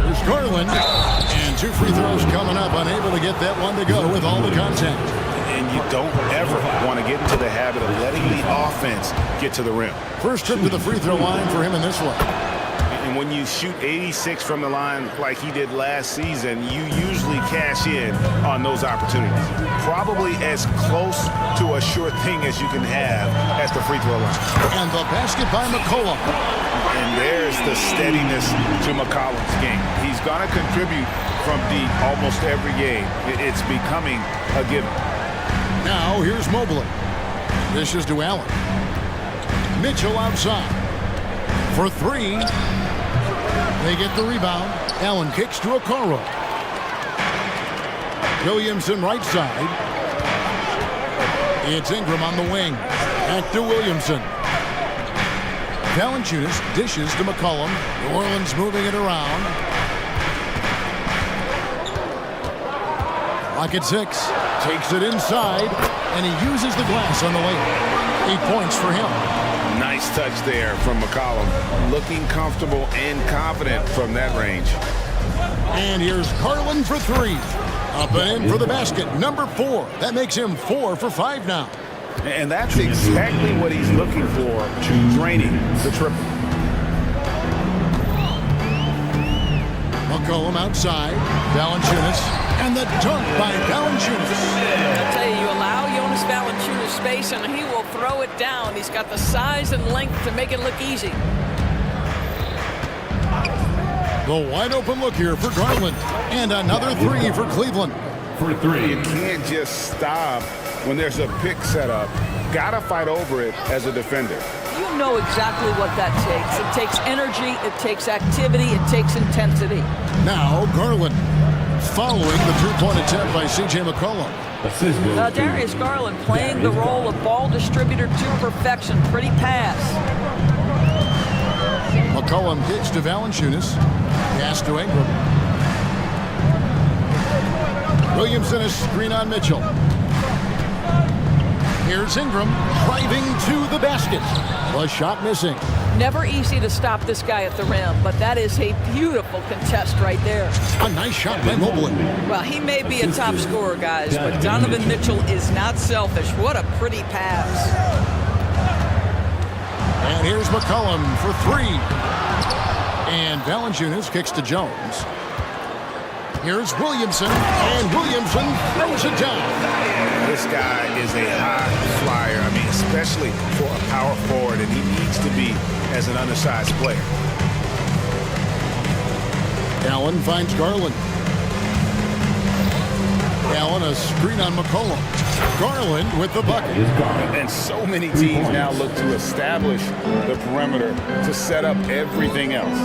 Here's Garland, and 2 free throws coming up, unable to get that one to go with all the contact. And you don't ever want to get into the habit of letting the offense get to the rim. First trip to the free throw line for him in this one. And when you shoot 86 from the line like he did last season, you usually cash in on those opportunities. Probably as close to a sure thing as you can have at the free throw line. And the basket by McCollum. And there's the steadiness to McCollum's game. He's going to contribute from deep almost every game. It's becoming a given. Now here's Mobley. Dishes to Allen. Mitchell outside. For 3. They get the rebound. Allen kicks to Okoro. Williamson right side. It's Ingram on the wing. Back to Williamson. Valanciunas dishes to McCollum. New Orleans moving it around. Lock at 6. Takes it inside. And he uses the glass on the layup. 8 points for him. Nice touch there from McCollum. Looking comfortable and confident from that range. And here's Garland for 3. Up and in for the basket, number 4. That makes him 4 for 5 now. And that's exactly what he's looking for, draining the triple. McCollum outside, Valanciunas, and the dunk by Valanciunas. I'll tell you, you allow Jonas Valanciunas space and he will throw it down. He's got the size and length to make it look easy. The wide open look here for Garland. And another 3 for Cleveland. For 3. You can't just stop when there's a pick set up. Gotta fight over it as a defender. You know exactly what that takes. It takes energy, it takes activity, it takes intensity. Now Garland, following the two-point attempt by C.J. McCollum. Darius Garland playing the role of ball distributor to perfection. Pretty pass. McCollum kicks to Valanciunas. Pass to Ingram. Williamson a screen on Mitchell. Here's Ingram driving to the basket. The shot missing. Never easy to stop this guy at the rim, but that is a beautiful contest right there. A nice shot by Mobley. Well, he may be a top scorer, guys, but Donovan Mitchell is not selfish. What a pretty pass. And here's McCollum for 3. And Valanciunas kicks to Jones. Here's Williamson, and Williamson throws it down. This guy is a high flyer. I mean, especially for a power forward, and he needs to be as an undersized player. Allen finds Garland. Allen a screen on McCollum. Garland with the bucket. And so many teams now look to establish the perimeter to set up everything else.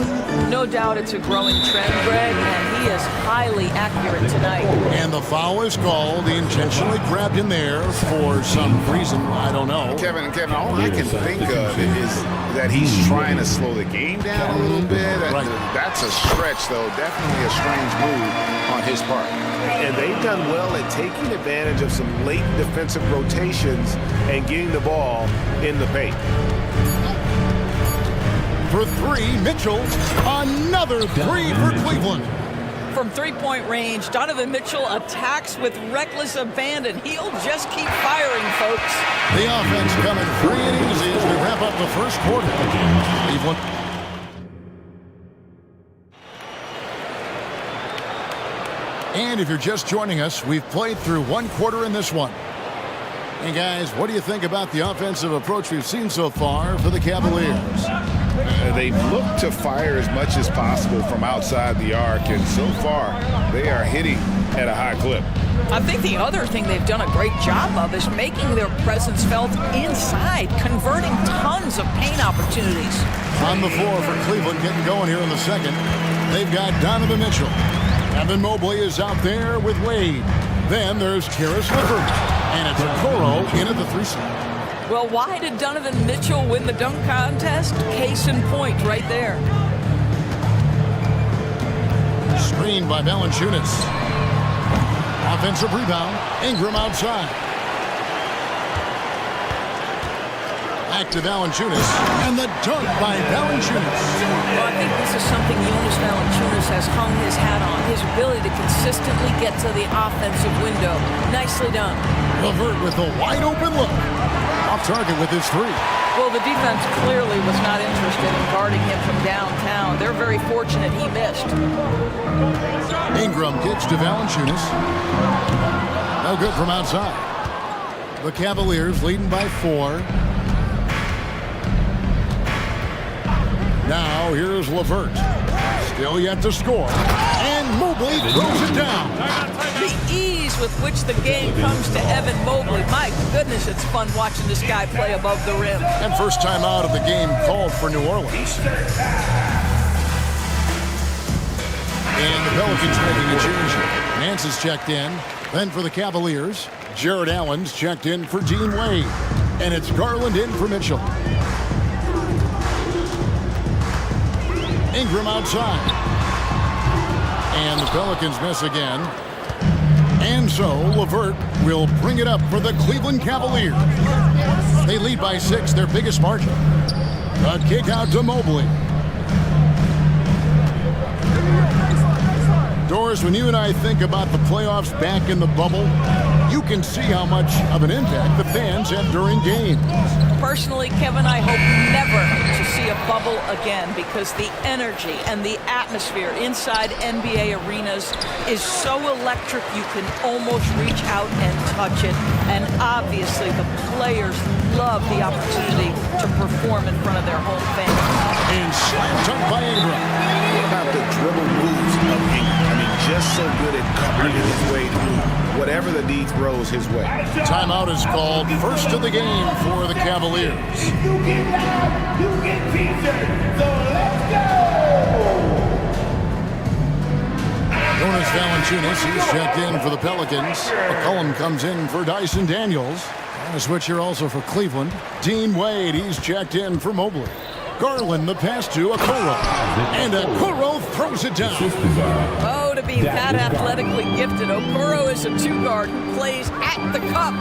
No doubt it's a growing trend, Greg, and he is highly accurate tonight. And the foul is called. He intentionally grabbed him there for some reason. I don't know. Kevin, all I can think of is that he's trying to slow the game down a little bit. Right. That's a stretch, though. Definitely a strange move on his part. And they've done well at taking advantage of some late defensive rotations and getting the ball in the paint. For 3, Mitchell. Another 3 for Cleveland. From three-point range, Donovan Mitchell attacks with reckless abandon. He'll just keep firing, folks. The offense coming free and easy as we wrap up the first quarter. Cleveland. And if you're just joining us, we've played through 1 quarter in this one. And guys, what do you think about the offensive approach we've seen so far for the Cavaliers? They've looked to fire as much as possible from outside the arc, and so far they are hitting at a high clip. I think the other thing they've done a great job of is making their presence felt inside, converting tons of paint opportunities. On the floor for Cleveland, getting going here in the second. They've got Donovan Mitchell. Evan Mobley is out there with Wade. Then there's Karis Levert. And it's Okoro in at the 3 slot. Well, why did Donovan Mitchell win the dunk contest? Case in point right there. Screened by Valanciunas. Offensive rebound. Ingram outside. Back to Valanciunas. And the dunk by Valanciunas. Well, I think this is something Jonas Valanciunas has hung his hat on. His ability to consistently get to the offensive window. Nicely done. Levert with a wide open look. Off target with his 3. Well, the defense clearly was not interested in guarding him from downtown. They're very fortunate he missed. Ingram kicks to Valanciunas. No good from outside. The Cavaliers leading by 4. Now here's Levert. Still yet to score. And Mobley throws it down. The ease with which the game comes to Evan Mobley. My goodness, it's fun watching this guy play above the rim. And first time out of the game called for New Orleans. And the Pelicans making a change here. Nance is checked in. Then for the Cavaliers, Jared Allen's checked in for Dean Wade. And it's Garland in for Mitchell. Ingram outside. And the Pelicans miss again. And so Levert will bring it up for the Cleveland Cavaliers. They lead by 6, their biggest margin. A kick out to Mobley. Doris, when you and I think about the playoffs back in the bubble, you can see how much of an impact the fans have during games. Personally, Kevin, I hope never to see a bubble again because the energy and the atmosphere inside NBA arenas is so electric you can almost reach out and touch it. And obviously the players love the opportunity to perform in front of their home fans. And slam dunk by Ingram. What about the dribble moves of Ingram? I mean, just so good at covering his way through whatever the D throws his way. Timeout is called. First of the game for the Cavaliers. If you get down, you get featured. So let's go! Jonas Valanciunas, he's checked in for the Pelicans. McCollum comes in for Dyson Daniels. And a switch here also for Cleveland. Dean Wade, he's checked in for Mobley. Garland, the pass to Okoro. And Okoro throws it down. Oh, to be that athletically gifted, Okoro is a two-guard who plays at the cup.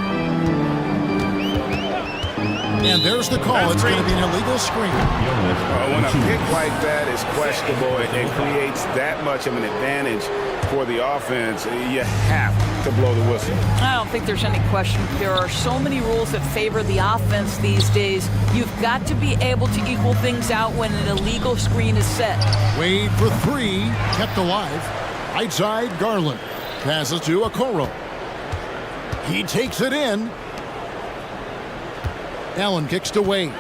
And there's the call. It's going to be an illegal screen. When a pick like that is questionable and creates that much of an advantage for the offense, you have to blow the whistle. I don't think there's any question. There are so many rules that favor the offense these days. You've got to be able to equal things out when an illegal screen is set. Wade for three, kept alive. Right side, Garland. Passes to Okoro. He takes it in. Allen kicks to Wade.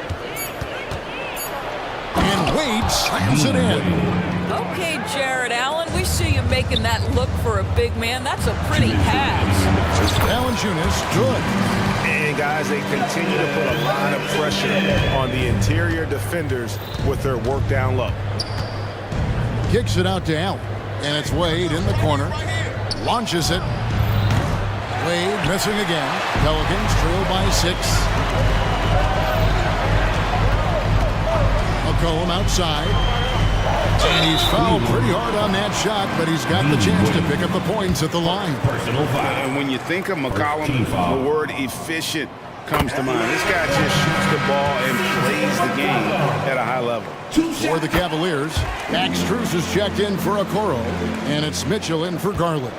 And Wade slams it in. Okay, Jared Allen, we see you making that look for a big man. That's a pretty pass. Valanciunas, good. And guys, they continue to put a lot of pressure on the interior defenders with their work down low. Kicks it out to Allen. And it's Wade in the corner. Launches it. Wade missing again. Pelicans trail by 6. McCollum outside. And he's fouled pretty hard on that shot, but he's got the chance to pick up the points at the line. And when you think of McCollum, the word efficient comes to mind. This guy just shoots the ball and plays the game at a high level. For the Cavaliers, Max Strus is checked in for Okoro, and it's Mitchell in for Garland.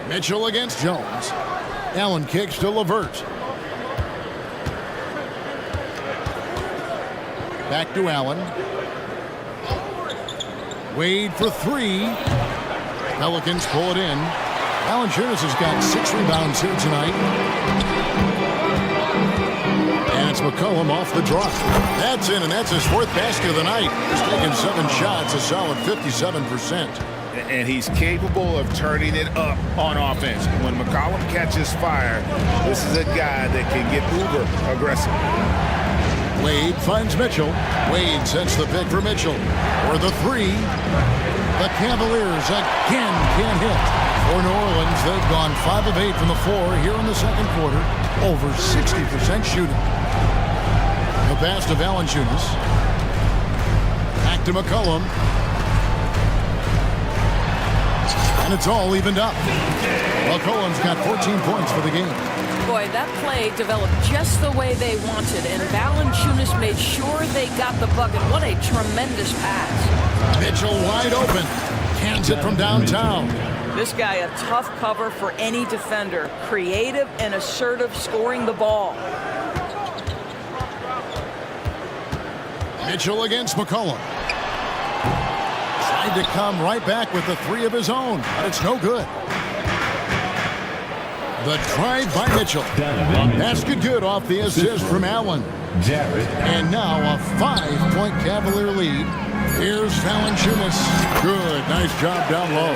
Mitchell against Jones. Allen kicks to LeVert. Back to Allen. Wade for three. Pelicans pull it in. Valanciunas has got 6 rebounds here tonight. And it's McCollum off the draw. That's in, and that's his 4th basket of the night. He's taken 7 shots, a solid 57%. And he's capable of turning it up on offense. When McCollum catches fire, this is a guy that can get uber aggressive. Wade finds Mitchell. Wade sets the pick for Mitchell. For the 3. The Cavaliers again can't hit. For New Orleans, they've gone 5 of 8 from the floor here in the second quarter. Over 60% shooting. The pass to Valanciunas. Back to McCollum. And it's all evened up. McCollum's got 14 points for the game. Boy, that play developed just the way they wanted, and Valanciunas made sure they got the bucket. What a tremendous pass. Mitchell wide open. Cans it from downtown. This guy a tough cover for any defender. Creative and assertive scoring the ball. Mitchell against McCollum. Tried to come right back with the 3 of his own, but it's no good. The drive by Mitchell. Basket good off the assist from Allen. And now a 5-point Cavalier lead. Here's Valanciunas. Good. Nice job down low.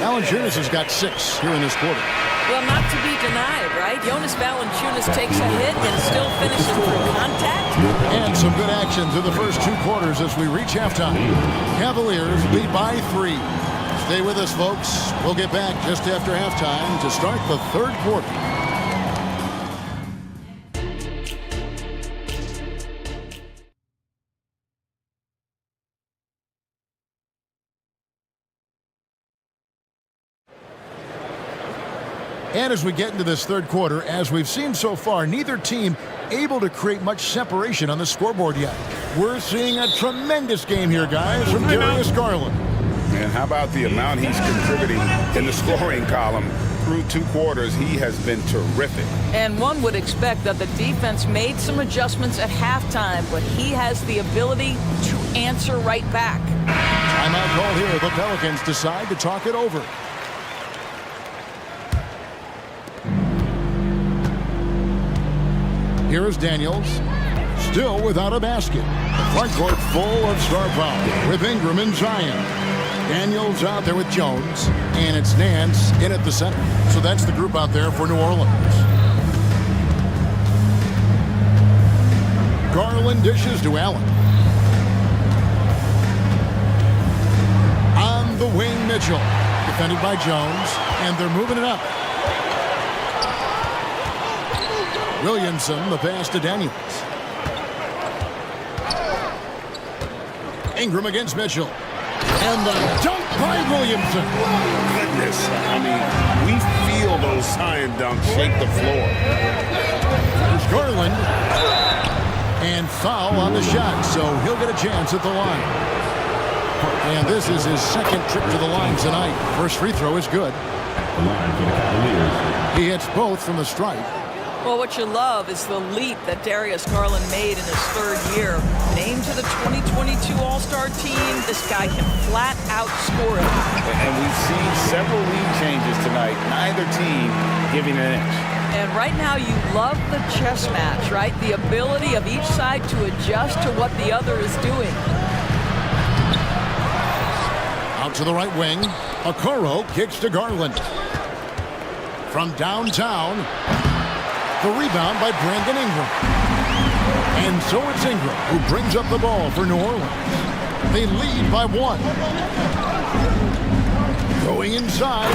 Valanciunas has got 6 here in this quarter. Well, not to be denied, right? Jonas Valanciunas takes a hit and still finishes through contact. And some good action through the first 2 quarters as we reach halftime. Cavaliers lead by 3. Stay with us, folks. We'll get back just after halftime to start the 3rd quarter. And as we get into this third quarter, as we've seen so far, neither team able to create much separation on the scoreboard yet. We're seeing a tremendous game here, guys, from Darius Garland. And how about the amount he's contributing in the scoring column? Through 2 quarters, he has been terrific. And one would expect that the defense made some adjustments at halftime, but he has the ability to answer right back. Timeout call here. The Pelicans decide to talk it over. Here is Daniels, still without a basket. The front court full of star power with Ingram and Zion. Daniels out there with Jones, and it's Nance in at the center. So that's the group out there for New Orleans. Garland dishes to Allen. On the wing, Mitchell, defended by Jones, and they're moving it up. Williamson, the pass to Daniels. Ingram against Mitchell. And the dunk by Williamson. Goodness. I mean, we feel those Zion dunks shake the floor. There's Garland. And foul on the shot, so he'll get a chance at the line. And this is his second trip to the line tonight. First free throw is good. He hits both from the stripe. Well, what you love is the leap that Darius Garland made in his third year. Named to the 2022 All-Star team, this guy can flat out score it. And we've seen several lead changes tonight, neither team giving an inch. And right now you love the chess match, right? The ability of each side to adjust to what the other is doing. Out to the right wing, Okoro kicks to Garland. From downtown, the rebound by Brandon Ingram. And so it's Ingram who brings up the ball for New Orleans. They lead by 1. Going inside.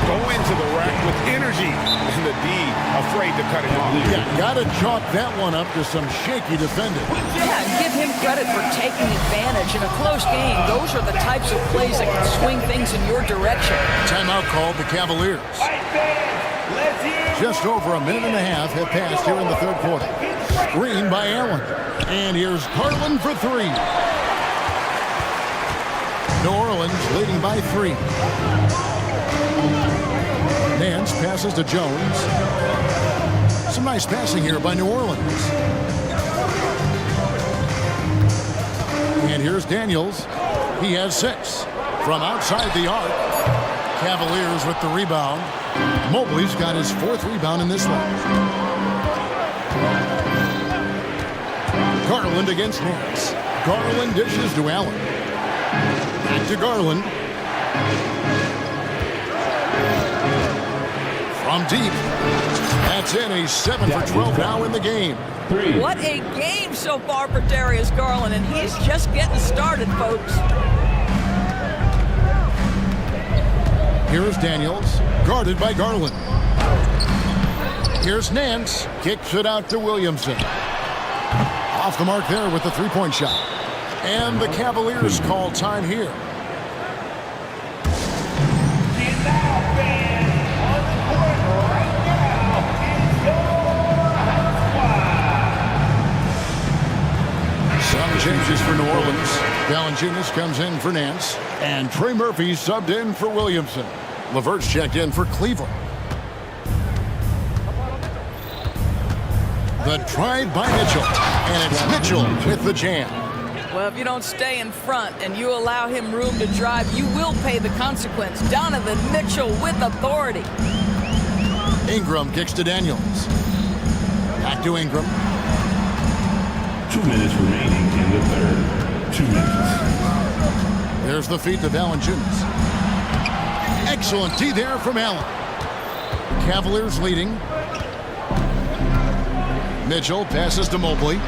Go into the rack with energy. And the D afraid to cut it off. Yeah, gotta chalk that one up to some shaky defending. Yeah, give him credit for taking advantage in a close game. Those are the types of plays that can swing things in your direction. Timeout called the Cavaliers. Just over a minute and a half have passed here in the third quarter. Screen by Allen. And here's Garland for 3. New Orleans leading by 3. Nance passes to Jones. Some nice passing here by New Orleans. And here's Daniels. He has 6. From outside the arc. Cavaliers with the rebound. Mobley's got his 4th rebound in this one. Garland against Nance. Garland dishes to Allen. Back to Garland. From deep. That's in. He's 7 for 12 now in the game. What a game so far for Darius Garland, and he's just getting started, folks. Here is Daniels, guarded by Garland. Here's Nance, kicks it out to Williamson. Off the mark there with the three-point shot. And the Cavaliers call time here. Some changes for New Orleans. Valanciunas comes in for Nance. And Trey Murphy subbed in for Williamson. Levert's checked in for Cleveland. The drive by Mitchell. And it's Mitchell with the jam. Well, if you don't stay in front and you allow him room to drive, you will pay the consequence. Donovan Mitchell with authority. Ingram kicks to Daniels. Back to Ingram. 2 minutes remaining in the third. 2 minutes. There's the feed to Valanciunas. Excellent D there from Allen. Cavaliers leading. Mitchell passes to Mobley.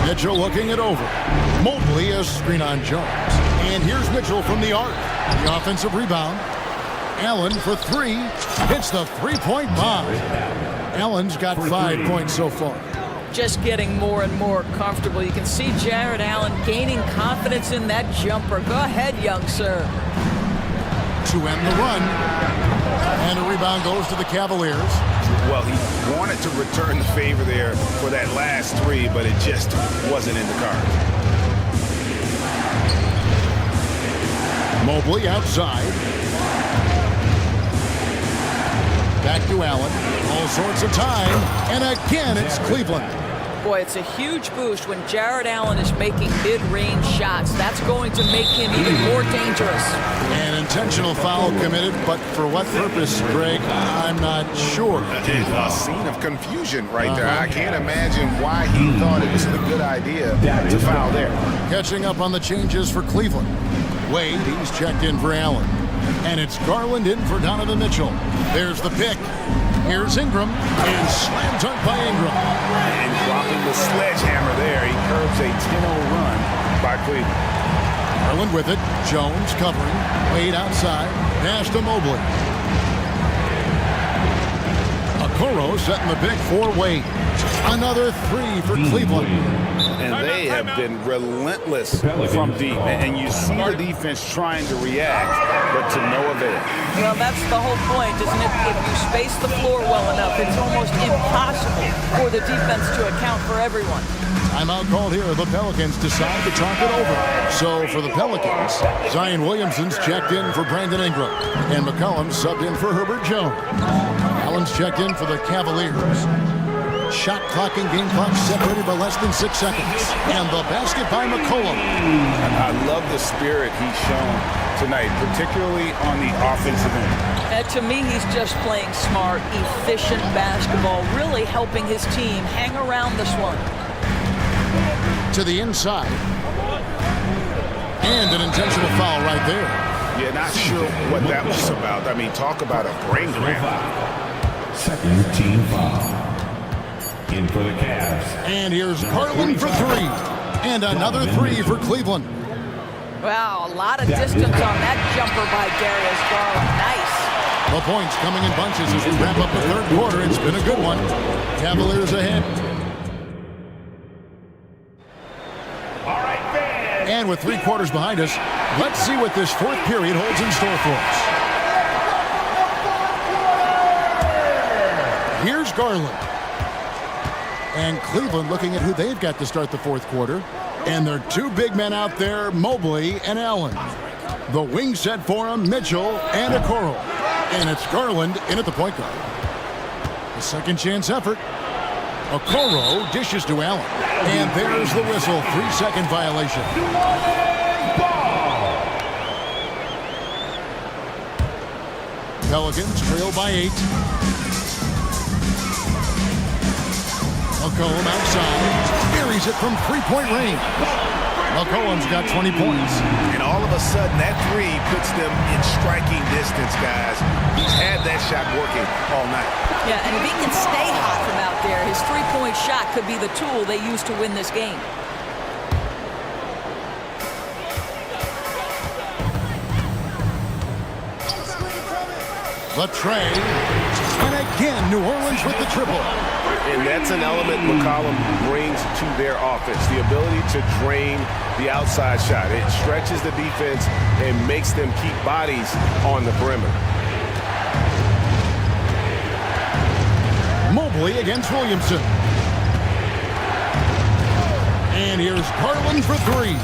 Mitchell looking it over. Mobley a screen on Jones. And here's Mitchell from the arc. The offensive rebound. Allen for 3. Hits the three-point bomb. Allen's got 5 points so far. Just getting more and more comfortable. You can see Jared Allen gaining confidence in that jumper. Go ahead, young sir. to end the run. And a rebound goes to the Cavaliers. Well, he wanted to return the favor there for that last three, but it just wasn't in the cards. Mobley outside. Back to Allen. All sorts of time. And again, it's Cleveland. Boy, it's a huge boost when Jared Allen is making mid-range shots. That's going to make him even more dangerous. An intentional foul committed, but for what purpose, Greg, I'm not sure. A scene of confusion right there. I can't imagine why he thought it was a good idea to foul there. Catching up on the changes for Cleveland. Wade, he's checked in for Allen. And it's Garland in for Donovan Mitchell. There's the pick. Here's Ingram, and slam dunk by Ingram. And dropping the sledgehammer there, he curbs a 10-0 run by Cleveland. Garland with it. Jones covering. Wade outside. Pass to Mobley. Okoro setting the pick for Wade. Another three for Cleveland. And they have been relentless from deep. And you see the defense trying to react, but to no avail. Well, that's the whole point, isn't it? If you space the floor well enough, it's almost impossible for the defense to account for everyone. Timeout called here. The Pelicans decide to talk it over. So for the Pelicans, Zion Williamson's checked in for Brandon Ingram. And McCollum subbed in for Herbert Jones. Allen's checked in for the Cavaliers. Shot clock and game clock separated by less than 6 seconds. And the basket by McCollum. I love the spirit he's shown tonight, particularly on the offensive end. To me, he's just playing smart, efficient basketball, really helping his team hang around this one. To the inside. And an intentional foul right there. Yeah, not sure what that was about. I mean, talk about a brain cramp. Second team foul. In for the Cavs. And here's Garland for three. And another three for Cleveland. Wow, a lot of distance on that jumper by Darius Garland. Nice. The points coming in bunches as we wrap up the third quarter. It's been a good one. Cavaliers ahead. All right, fans. And with 3 quarters behind us, let's see what this fourth period holds in store for us. Here's Garland. And Cleveland looking at who they've got to start the fourth quarter. And their 2 big men out there, Mobley and Allen. The wing set for them, Mitchell and Okoro. And it's Garland in at the point guard. A second chance effort. Okoro dishes to Allen. And there's the whistle, 3-second violation. Pelicans trail by 8. McCollum outside, buries it from 3-point range. McCollum's got 20 points. And all of a sudden, that three puts them in striking distance, guys. He's had that shot working all night. Yeah, and if he can stay hot from out there, his three-point shot could be the tool they use to win this game. The tray, and again, New Orleans with the triple. And that's an element McCollum brings to their offense, the ability to drain the outside shot. It stretches the defense and makes them keep bodies on the perimeter. Mobley against Williamson. And here's Garland for 3.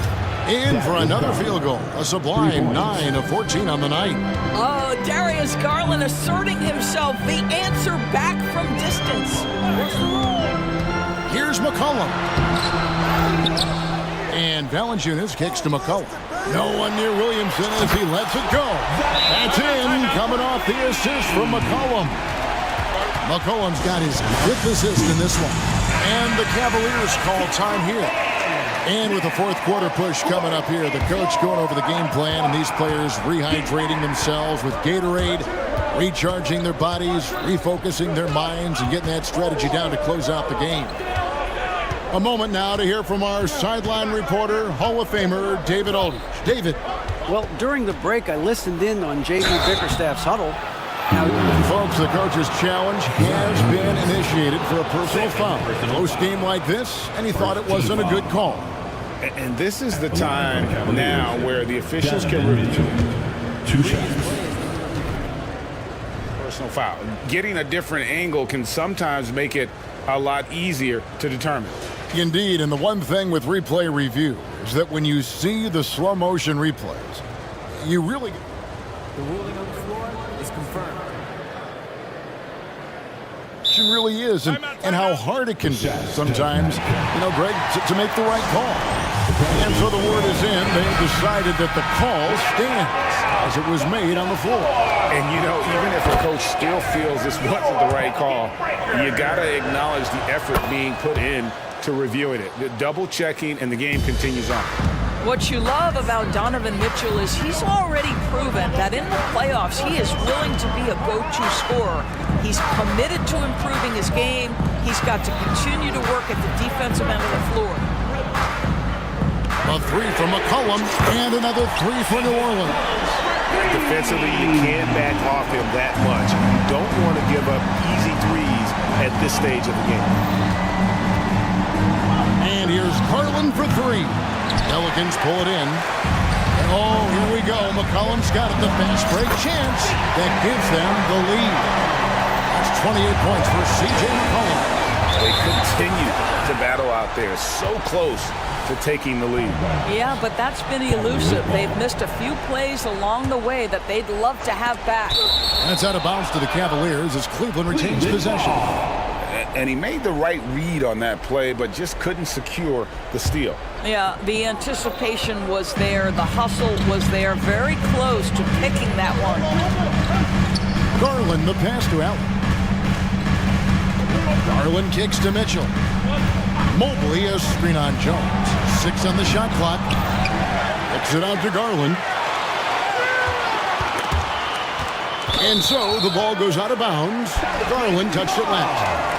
In for another field goal. A sublime 9 of 14 on the night. Oh, Darius Garland asserting himself, the answer back from distance. Here's McCollum. And Valanciunas kicks to McCollum. No one near Williamson as he lets it go. That's in, coming off the assist from McCollum. McCollum's got his 5th assist in this one. And the Cavaliers call time here. And with the fourth quarter push coming up here, the coach going over the game plan and these players rehydrating themselves with Gatorade, recharging their bodies, refocusing their minds, and getting that strategy down to close out the game. A moment now to hear from our sideline reporter, Hall of Famer David Aldridge. David. Well, during the break, I listened in on J.B. Bickerstaff's huddle. Now, folks, the coach's challenge has been initiated for a personal foul. Close game like this, and he thought it wasn't a good call. And this is the time now where the officials can review. 2 shots. personal foul. Getting a different angle can sometimes make it a lot easier to determine. Indeed, and the one thing with replay review is that when you see the slow motion replays, you really... The ruling on the floor is confirmed. She really is, and how hard it can be sometimes, Greg, to make the right call. And so the word is in. They've decided that the call stands as it was made on the floor. And, even if a coach still feels this wasn't the right call, you got to acknowledge the effort being put in to reviewing it. The double checking, and the game continues on. What you love about Donovan Mitchell is he's already proven that in the playoffs he is willing to be a go-to scorer. He's committed to improving his game. He's got to continue to work at the defensive end of the floor. A three from McCollum and another three for New Orleans. Defensively, you can't back off him that much. You don't want to give up easy threes at this stage of the game. And here's Garland for three. Pelicans pull it in. And here we go. McCollum's got it, the fast break chance that gives them the lead. That's 28 points for C.J. McCollum. They continue to battle out there, so close to taking the lead. Yeah, but that's been elusive. They've missed a few plays along the way that they'd love to have back. That's out of bounds to the Cavaliers as Cleveland retains possession. And he made the right read on that play, but just couldn't secure the steal. Yeah, the anticipation was there. The hustle was there. Very close to picking that one. Garland, the pass to Allen. Garland kicks to Mitchell. Mobley, a screen on Jones. 6 on the shot clock. Kicks it out to Garland. And so the ball goes out of bounds. Garland touched it last.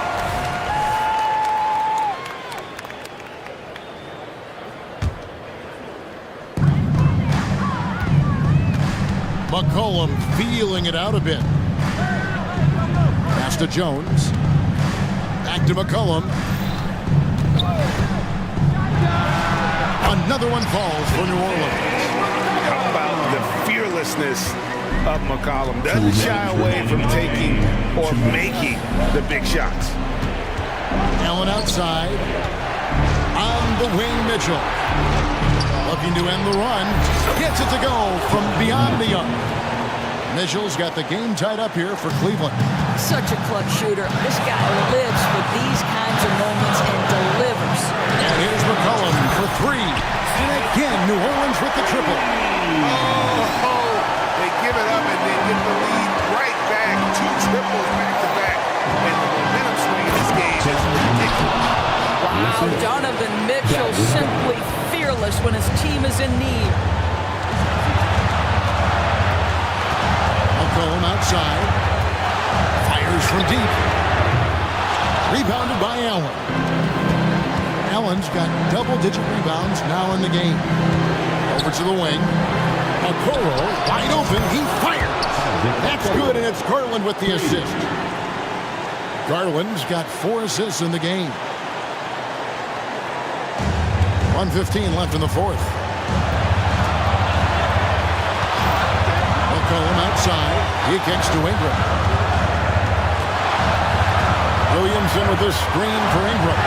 McCollum feeling it out a bit. Pass to Jones. Back to McCollum. Another one falls for New Orleans. How about the fearlessness of McCollum? Doesn't shy away from taking or making the big shots. Allen outside. On the wing, Mitchell. Looking to end the run. Gets it to go from beyond the arc. Mitchell's got the game tied up here for Cleveland. Such a clutch shooter. This guy lives for these kinds of moments and delivers. And here's McCollum for three. And again, New Orleans with the triple. Oh, they give it up and then get the lead right back. 2 triples back to back. And the momentum swing in this game is ridiculous. Wow, Donovan Mitchell simply fearless when his team is in need. McCollum outside. Fires from deep. Rebounded by Allen. Allen's got double-digit rebounds now in the game. Over to the wing. Okoro wide open. He fires. That's good, and it's Garland with the assist. Garland's got 4 assists in the game. 1:15 left in the fourth. McCollum outside. He kicks to Ingram. Williamson with a screen for Ingram.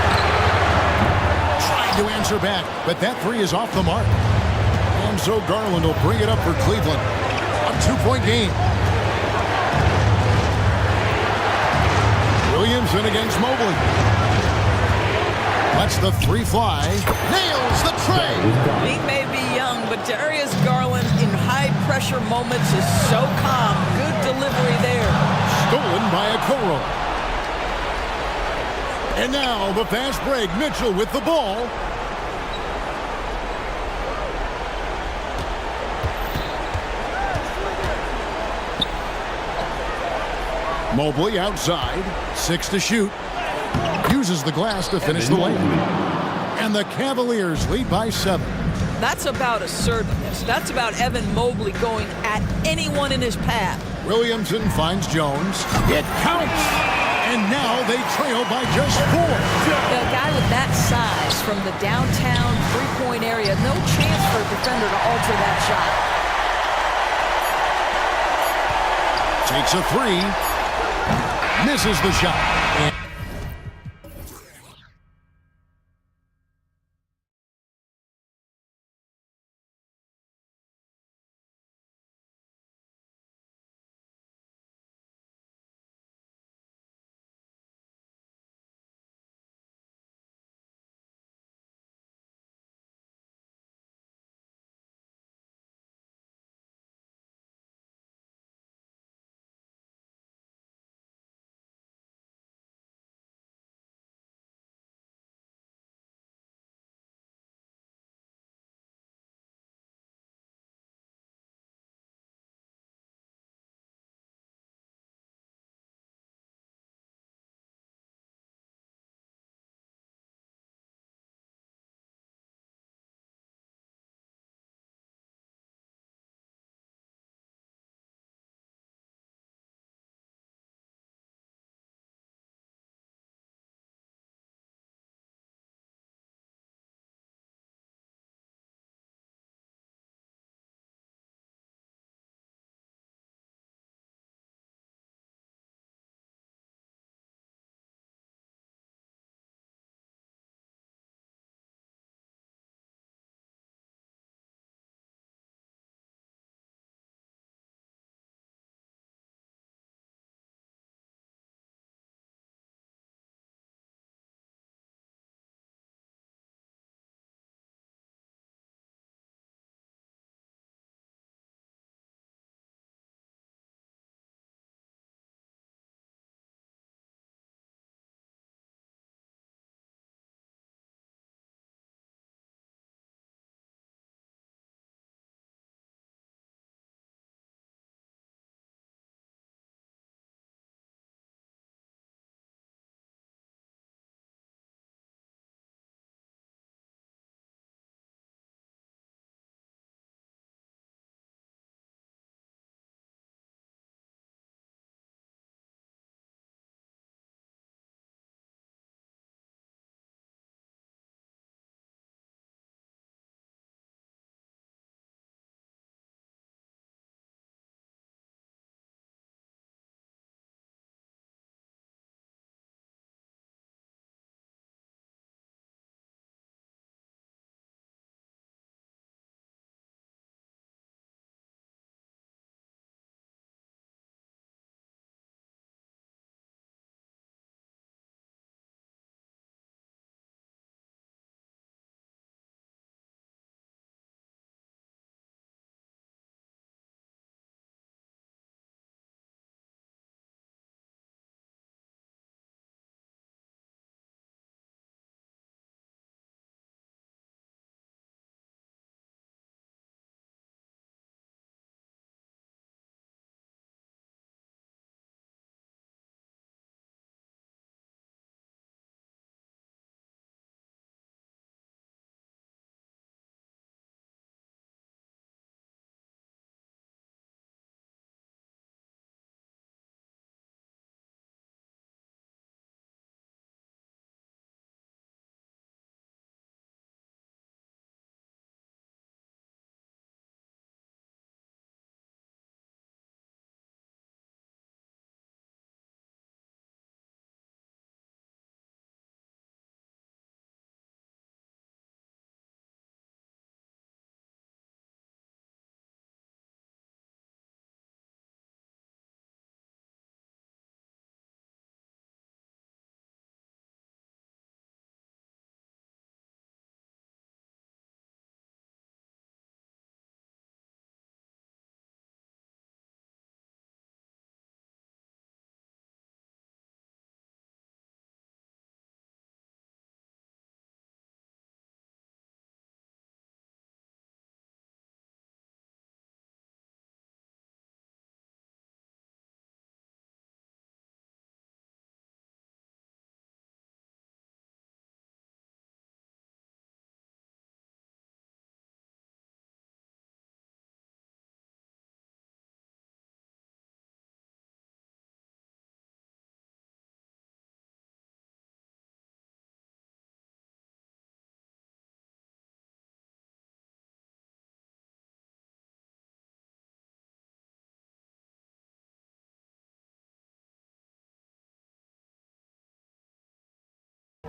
Trying to answer back, but that three is off the mark. And so Garland will bring it up for Cleveland. A 2-point game. Williamson against Mobley. Lets the three fly. Nails the tray. He may be young, but Darius Garland in high-pressure moments is so calm. Good delivery there. Stolen by Okoro. And now the fast break. Mitchell with the ball. Mobley outside. 6 to shoot. Uses the glass to finish the layup. And the Cavaliers lead by 7. That's about assertiveness. That's about Evan Mobley going at anyone in his path. Williamson finds Jones. It counts! And now they trail by just 4. A guy with that size from the downtown three-point area, no chance for a defender to alter that shot. Takes a 3. misses the shot.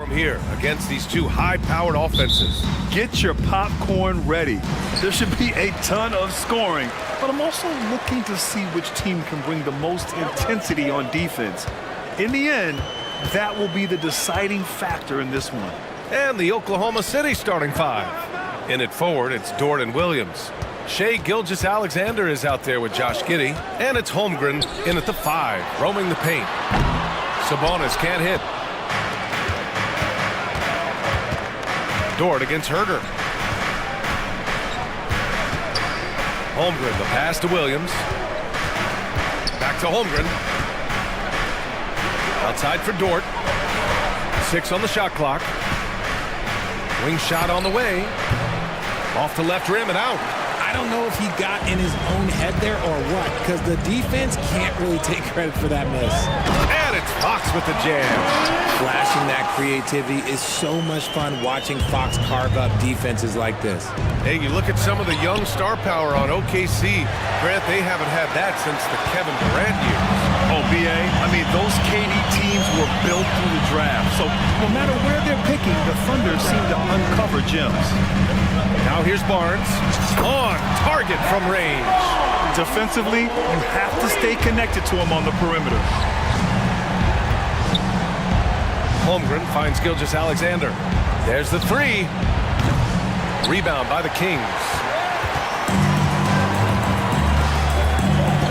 Here against these two high-powered offenses. Get your popcorn ready. There should be a ton of scoring, but I'm also looking to see which team can bring the most intensity on defense. In the end, that will be the deciding factor in this one. And the Oklahoma City starting five. In it forward, it's Dort and Williams. Shai Gilgeous-Alexander is out there with Josh Giddey, and it's Holmgren in at the 5, roaming the paint. Sabonis can't hit. Dort against Herder. Holmgren, the pass to Williams. Back to Holmgren. Outside for Dort. 6 on the shot clock. Wing shot on the way. Off the left rim and out. I don't know if he got in his own head there or what, because the defense can't really take credit for that miss. And it's Fox with the jam. Flashing that creativity is so much fun watching Fox carve up defenses like this. Hey, you look at some of the young star power on OKC. Grant, they haven't had that since the Kevin Durant years. Oh, BA, I mean, those KD teams were built through the draft. So no matter where they're picking, the Thunder seem to uncover gems. Now here's Barnes. On target from range. Defensively, you have to stay connected to him on the perimeter. Holmgren finds Gilgeous-Alexander. There's the 3. Rebound by the Kings.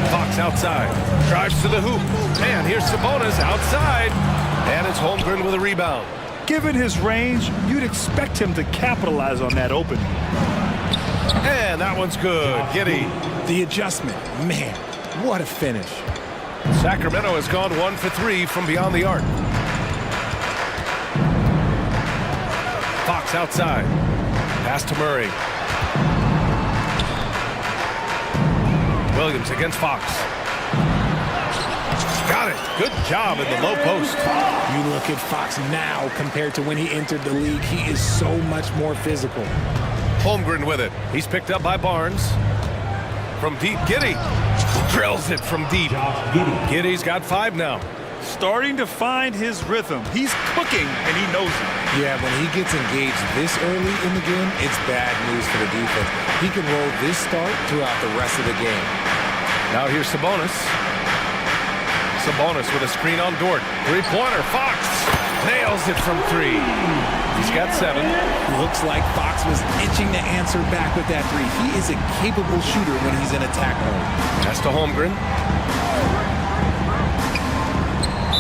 Fox outside. Drives to the hoop. And here's Sabonis outside. And it's Holmgren with a rebound. Given his range, you'd expect him to capitalize on that opening. And that one's good. Giddey. The adjustment. Man, what a finish. Sacramento has gone 1 for 3 from beyond the arc. Fox outside. Pass to Murray. Williams against Fox. Got it. Good job in the low post. You look at Fox now compared to when he entered the league. He is so much more physical. Holmgren with it. He's picked up by Barnes. From deep, Giddey. Drills it from deep. Giddey's got 5 now. Starting to find his rhythm. He's cooking, and he knows it. Yeah, when he gets engaged this early in the game, it's bad news for the defense. He can roll this start throughout the rest of the game. Now here's Sabonis. Sabonis with a screen on Dort. 3-pointer. Fox nails it from 3. He's got 7. Looks like Fox was itching to answer back with that 3. He is a capable shooter when he's in attack mode. Pass to Holmgren.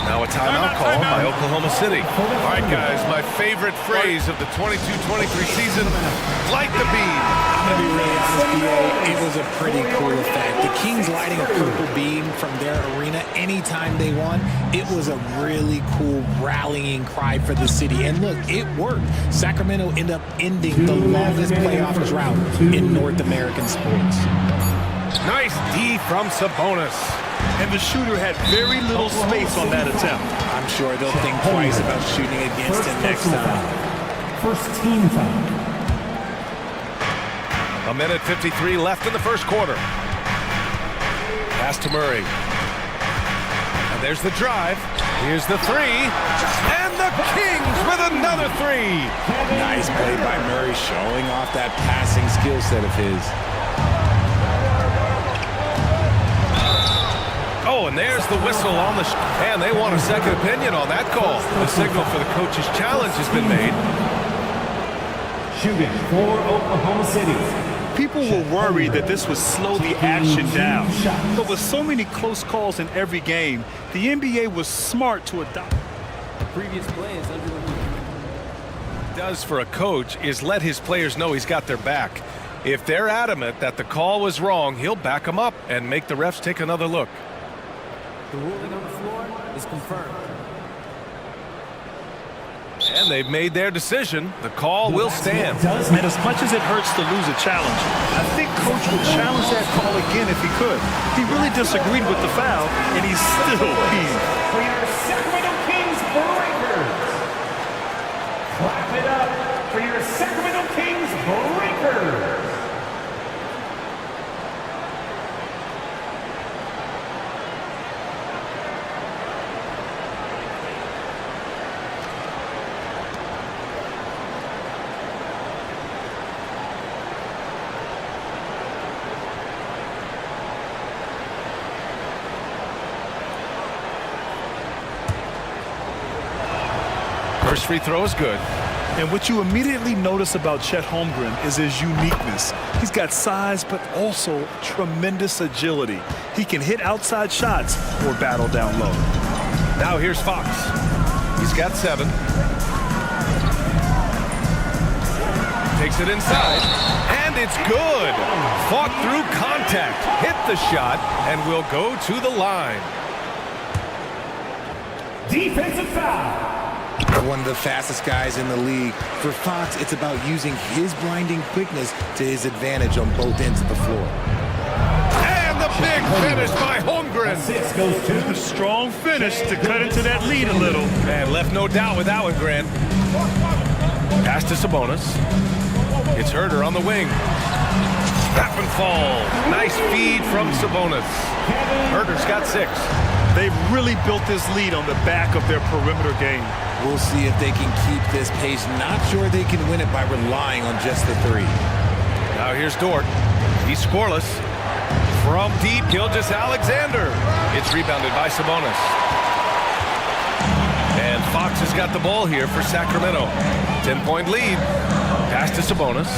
Now a timeout call by Oklahoma City. All right, guys, my favorite phrase of the 22-23 season, light the beam. I'm going to be really honest, BA, it was a pretty cool effect. The Kings lighting a purple beam from their arena anytime they won, it was a really cool rallying cry for the city. And look, it worked. Sacramento ended up ending the longest playoff drought in North American sports. Nice D from Sabonis. And the shooter had very little space on that attempt. I'm sure they'll think twice about shooting against him next time. First team foul. 1:53 left in the first quarter. Pass to Murray. And there's the drive. Here's the 3. And the Kings with another 3. Nice play by Murray, showing off that passing skill set of his. Oh, and there's the whistle on the and they want a second opinion on that call. The signal for the coach's challenge has been made. Shooting for Oklahoma City. People were worried that this would slow the action down. But with so many close calls in every game, the NBA was smart to adopt. The previous play is under the review. Does for a coach is let his players know he's got their back. If they're adamant that the call was wrong, he'll back them up and make the refs take another look. The ruling on the floor is confirmed. And they've made their decision. The call will stand. And as much as it hurts to lose a challenge, I think Coach would challenge that call again if he could. He really disagreed with the foul, and he's still peeved. For your Sacramento Kings Breakers. Clap it up for your Sacramento Kings Breakers. First free throw is good. And what you immediately notice about Chet Holmgren is his uniqueness. He's got size, but also tremendous agility. He can hit outside shots or battle down low. Now here's Fox. He's got 7. Takes it inside, and it's good. Fought through contact, hit the shot, and will go to the line. Defensive foul. One of the fastest guys in the league. For Fox, it's about using his blinding quickness to his advantage on both ends of the floor. And the big finish by Holmgren. Assist goes to A strong finish to cut into that lead a little. And left no doubt with that one, Grant. Pass to Sabonis. It's Herder on the wing. That one falls. Nice feed from Sabonis. Herder's got 6. They've really built this lead on the back of their perimeter game. We'll see if they can keep this pace. Not sure they can win it by relying on just the 3. Now here's Dort. He's scoreless. From deep, Gilgeous Alexander. It's rebounded by Sabonis. And Fox has got the ball here for Sacramento. 10-point lead. Pass to Sabonis.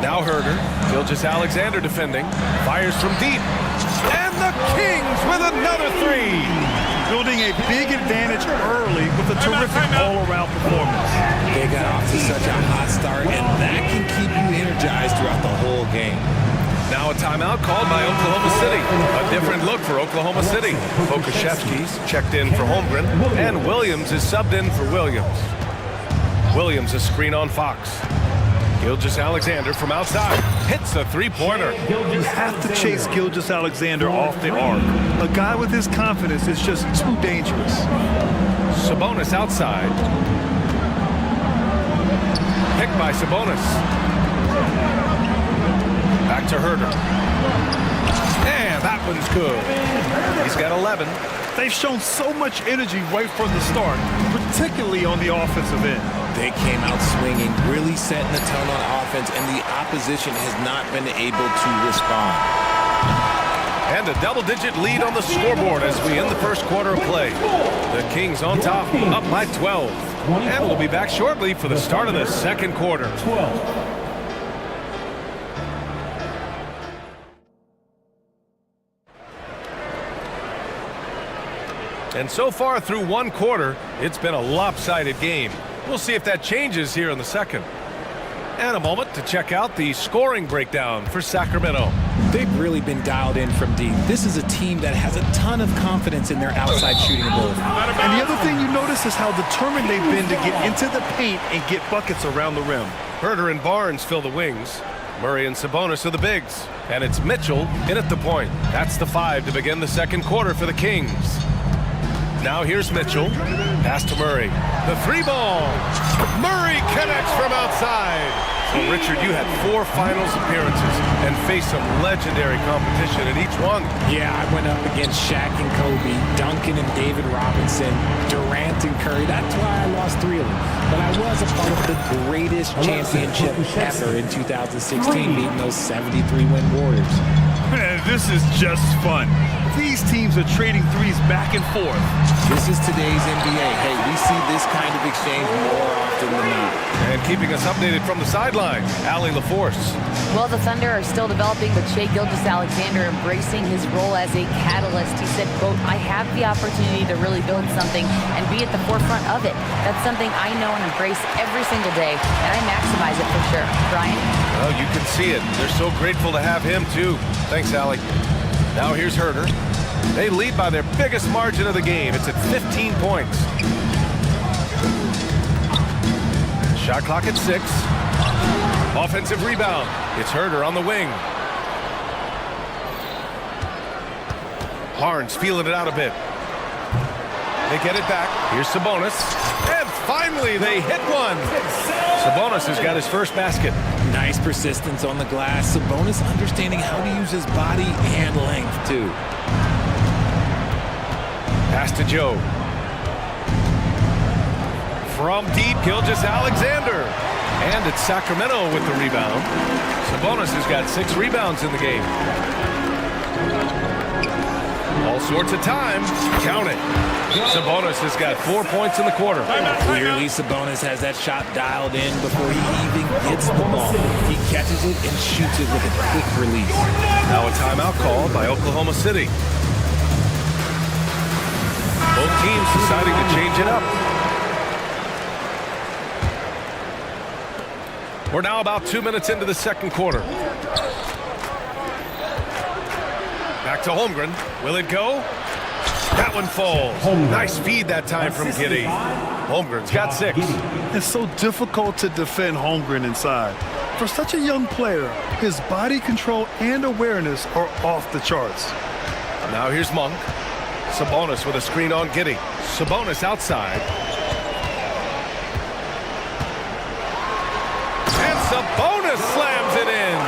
Now Herder. Gilgeous Alexander defending. Fires from deep. And the Kings with another 3. Building a big advantage early with a terrific all-around performance. They got off to such a hot start, and that can keep you energized throughout the whole game. Now a timeout called by Oklahoma City. A different look for Oklahoma City. Pokashevsky's checked in for Holmgren, and Williams is subbed in for Williams. Williams a screen on Fox. Gilgeous Alexander from outside hits a 3-pointer. You have to chase Gilgeous Alexander off the arc. A guy with his confidence is just too dangerous. Sabonis outside. Picked by Sabonis. Back to Herder. And that one's good. He's got 11. They've shown so much energy right from the start, particularly on the offensive end. They came out swinging, really setting the tone on offense, and the opposition has not been able to respond. And a double-digit lead on the scoreboard as we end the first quarter of play. The Kings on top, up by 12. And we'll be back shortly for the start of the second quarter. 12. And so far through one quarter, it's been a lopsided game. We'll see if that changes here in the second. And a moment to check out the scoring breakdown for Sacramento. They've really been dialed in from deep. This is a team that has a ton of confidence in their outside shooting ability. And the other thing you notice is how determined they've been to get into the paint and get buckets around the rim. Herder and Barnes fill the wings. Murray and Sabonis are the bigs. And it's Mitchell in at the point. That's the 5 to begin the second quarter for the Kings. Now here's Mitchell. Pass to Murray. The 3-ball. Murray connects from outside. So, Richard, you had 4 finals appearances and faced some legendary competition in each one. Yeah, I went up against Shaq and Kobe, Duncan and David Robinson, Durant and Curry. That's why I lost 3 of them. But I was a part of the greatest championship ever in 2016, beating those 73-win Warriors. Man, this is just fun. These teams are trading threes back and forth. This is today's NBA. Hey, we see this kind of exchange more often than not. And keeping us updated from the sideline, Allie LaForce. Well, the Thunder are still developing, but Shai Gilgeous-Alexander embracing his role as a catalyst. He said, quote, "I have the opportunity to really build something and be at the forefront of it. That's something I know and embrace every single day, and I maximize it for sure." Brian? Well, you can see it. They're so grateful to have him, too. Thanks, Allie. Now here's Herder. They lead by their biggest margin of the game. It's at 15 points. Shot clock at 6. Offensive rebound. It's Herder on the wing. Barnes feeling it out a bit. They get it back. Here's Sabonis. And finally, they hit one. Sabonis has got his first basket. Nice persistence on the glass. Sabonis understanding how to use his body and length, too. Pass to Joe. From deep, Gilgeous-Alexander. And it's Sacramento with the rebound. Sabonis has got 6 rebounds in the game. All sorts of time. Count it. Sabonis has got 4 points in the quarter. Clearly, Sabonis has that shot dialed in before he even gets the ball. He catches it and shoots it with a quick release. Now a timeout called by Oklahoma City. Both teams deciding to change it up. We're now about 2 minutes into the second quarter. Back to Holmgren. Will it go? That one falls. Nice feed that time from Giddy. Holmgren's got 6. It's so difficult to defend Holmgren inside. For such a young player, his body control and awareness are off the charts. Now here's Monk. Sabonis with a screen on Giddy. Sabonis outside. And Sabonis slams it in.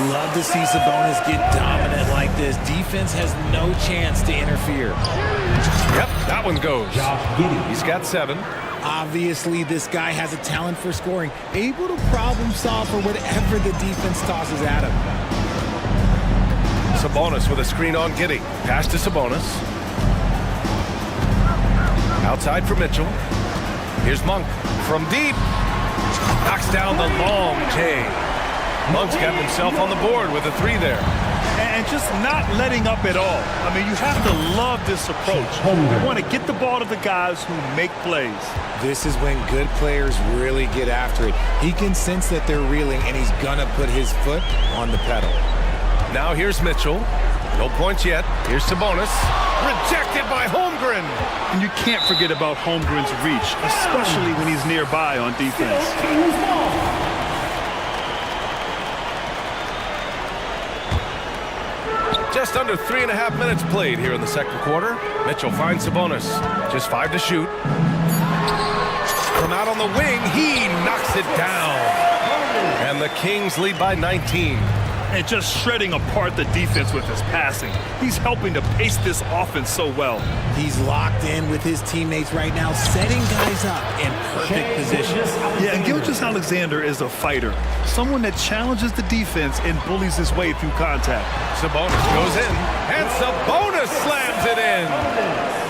Love to see Sabonis get dominant like this. Defense has no chance to interfere. Yep, that one goes. He's got 7. Obviously, this guy has a talent for scoring, able to problem solve for whatever the defense tosses at him. Sabonis with a screen on Giddy. Pass to Sabonis. Outside for Mitchell. Here's Monk from deep. Knocks down the long J. Monk's got himself on the board with a 3 there. And just not letting up at all. I mean, you have to love this approach. You want to get the ball to the guys who make plays. This is when good players really get after it. He can sense that they're reeling, and he's going to put his foot on the pedal. Now here's Mitchell. No points yet. Here's Sabonis. Rejected by Holmgren. And you can't forget about Holmgren's reach, especially when he's nearby on defense. Just under 3.5 minutes played here in the second quarter. Mitchell finds Sabonis. Just 5 to shoot. From out on the wing, he knocks it down. And the Kings lead by 19. And just shredding apart the defense with his passing. He's helping to pace this offense so well. He's locked in with his teammates right now, setting guys up in perfect position. Yeah, and Gilgeous-Alexander is a fighter. Someone that challenges the defense and bullies his way through contact. Sabonis goes in, and Sabonis slams it in.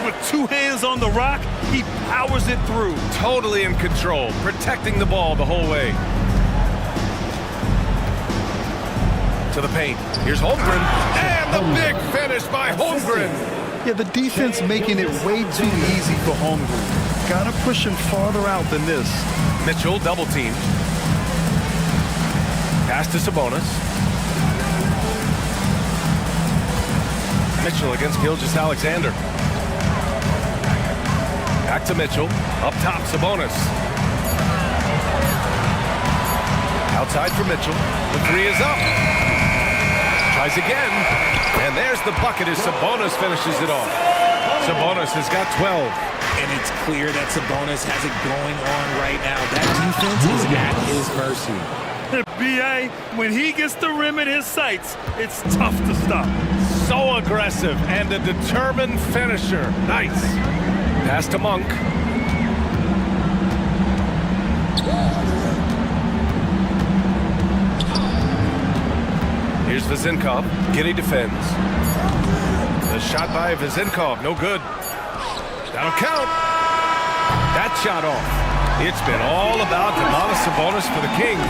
With 2 hands on the rock, he powers it through. Totally in control, protecting the ball the whole way. To the paint. Here's Holmgren. And the big finish by Holmgren. Yeah, the defense making it way too easy for Holmgren. Gotta push him farther out than this. Mitchell double teamed. Pass to Sabonis. Mitchell against Gilgeous-Alexander. Back to Mitchell. Up top, Sabonis. Outside for Mitchell. The 3 is up. Tries again, and there's the bucket as Sabonis finishes it off. Sabonis has got 12. And it's clear that Sabonis has it going on right now. That defense is at his mercy. B.A., when he gets the rim in his sights, it's tough to stop. So aggressive and a determined finisher. Nice. Pass to Monk. Here's Vezinkov. Giddy defends. The shot by Vezinkov, no good. That'll count. That shot off. It's been all about Domantas Sabonis for the Kings.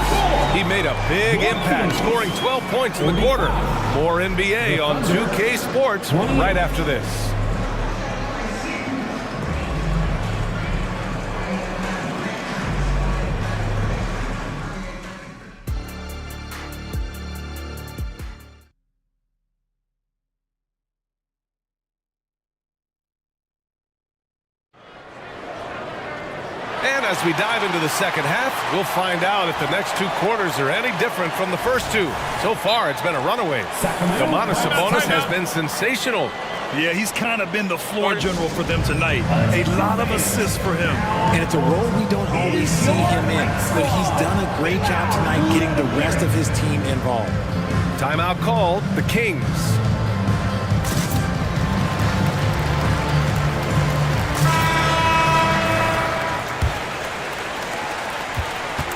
He made a big impact, scoring 12 points in the quarter. More NBA on 2K Sports right after this. And as we dive into the second half, we'll find out if the next 2 quarters are any different from the first 2. So far, it's been a runaway. Domantas Sabonis has been sensational. Yeah, he's kind of been the floor general for them tonight. A lot of assists for him. And it's a role we don't always see him in, but he's done a great job tonight getting the rest of his team involved. Timeout called, the Kings.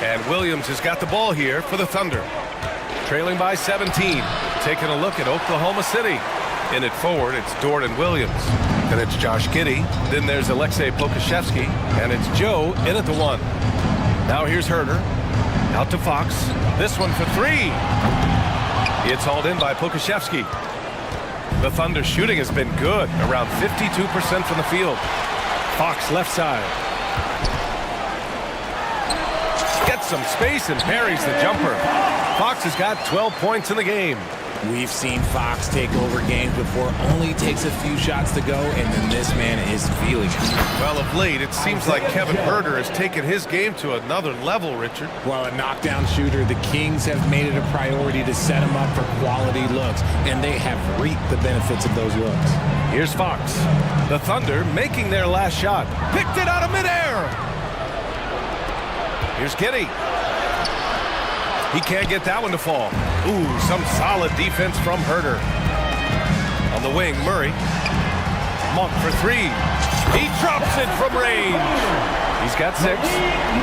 And Williams has got the ball here for the Thunder. Trailing by 17. Taking a look at Oklahoma City. In it forward, it's Jordan Williams. Then it's Josh Giddey. Then there's Alexei Pokashevsky. And it's Joe in at the 1. Now here's Herder. Out to Fox. This one for 3. It's hauled in by Pokashevsky. The Thunder shooting has been good, around 52% from the field. Fox left side. Gets some space and parries the jumper. Fox has got 12 points in the game. We've seen Fox take over games before. Only takes a few shots to go, and then this man is feeling it. Well, of late, it seems like Kevin Herder has taken his game to another level, Richard. While a knockdown shooter, the Kings have made it a priority to set him up for quality looks, and they have reaped the benefits of those looks. Here's Fox. The Thunder making their last shot. Picked it out of midair. Here's Giddey. He can't get that one to fall. Ooh, some solid defense from Herder. On the wing, Murray. Monk for 3. He drops it from range. He's got 6.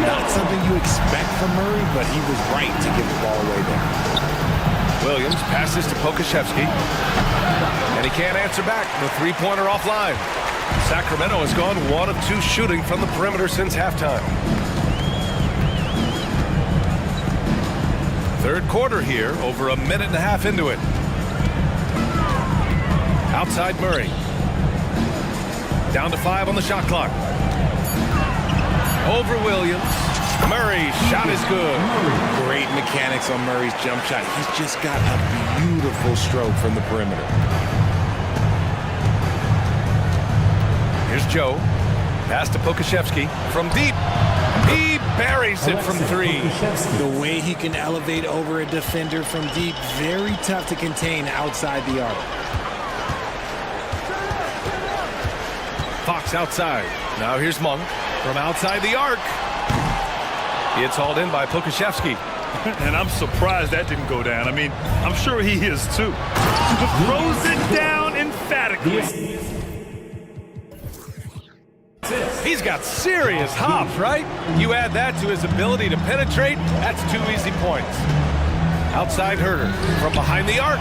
Not something you expect from Murray, but he was right to give the ball away there. Williams passes to Pokashevsky. And he can't answer back. The three-pointer offline. Sacramento has gone 1 of 2 shooting from the perimeter since halftime. Third quarter here, over a minute and a half into it. Outside Murray. Down to 5 on the shot clock. Over Williams. Murray's shot is good. Great mechanics on Murray's jump shot. He's just got a beautiful stroke from the perimeter. Here's Joe. Pass to Pokashevsky from deep. He buries it from 3. The way he can elevate over a defender from deep, very tough to contain outside the arc. Fox outside. Now here's Monk from outside the arc. It's hauled in by Pokashevsky. And I'm surprised that didn't go down. I mean, I'm sure he is too. Throws it down emphatically. He's got serious hops, right? You add that to his ability to penetrate, that's 2 easy points. Outside Herder from behind the arc.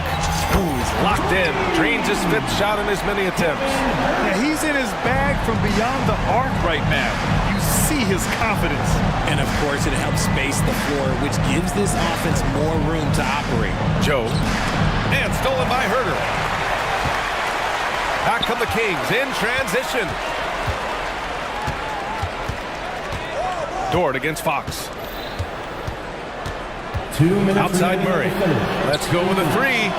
Ooh, he's locked in. Drains his 5th shot in as many attempts. Yeah, he's in his bag from beyond the arc right now. You see his confidence. And of course, it helps space the floor, which gives this offense more room to operate. Joe. And stolen by Herder. Back come the Kings in transition. Dort against Fox. Outside Murray. Let's go with a 3.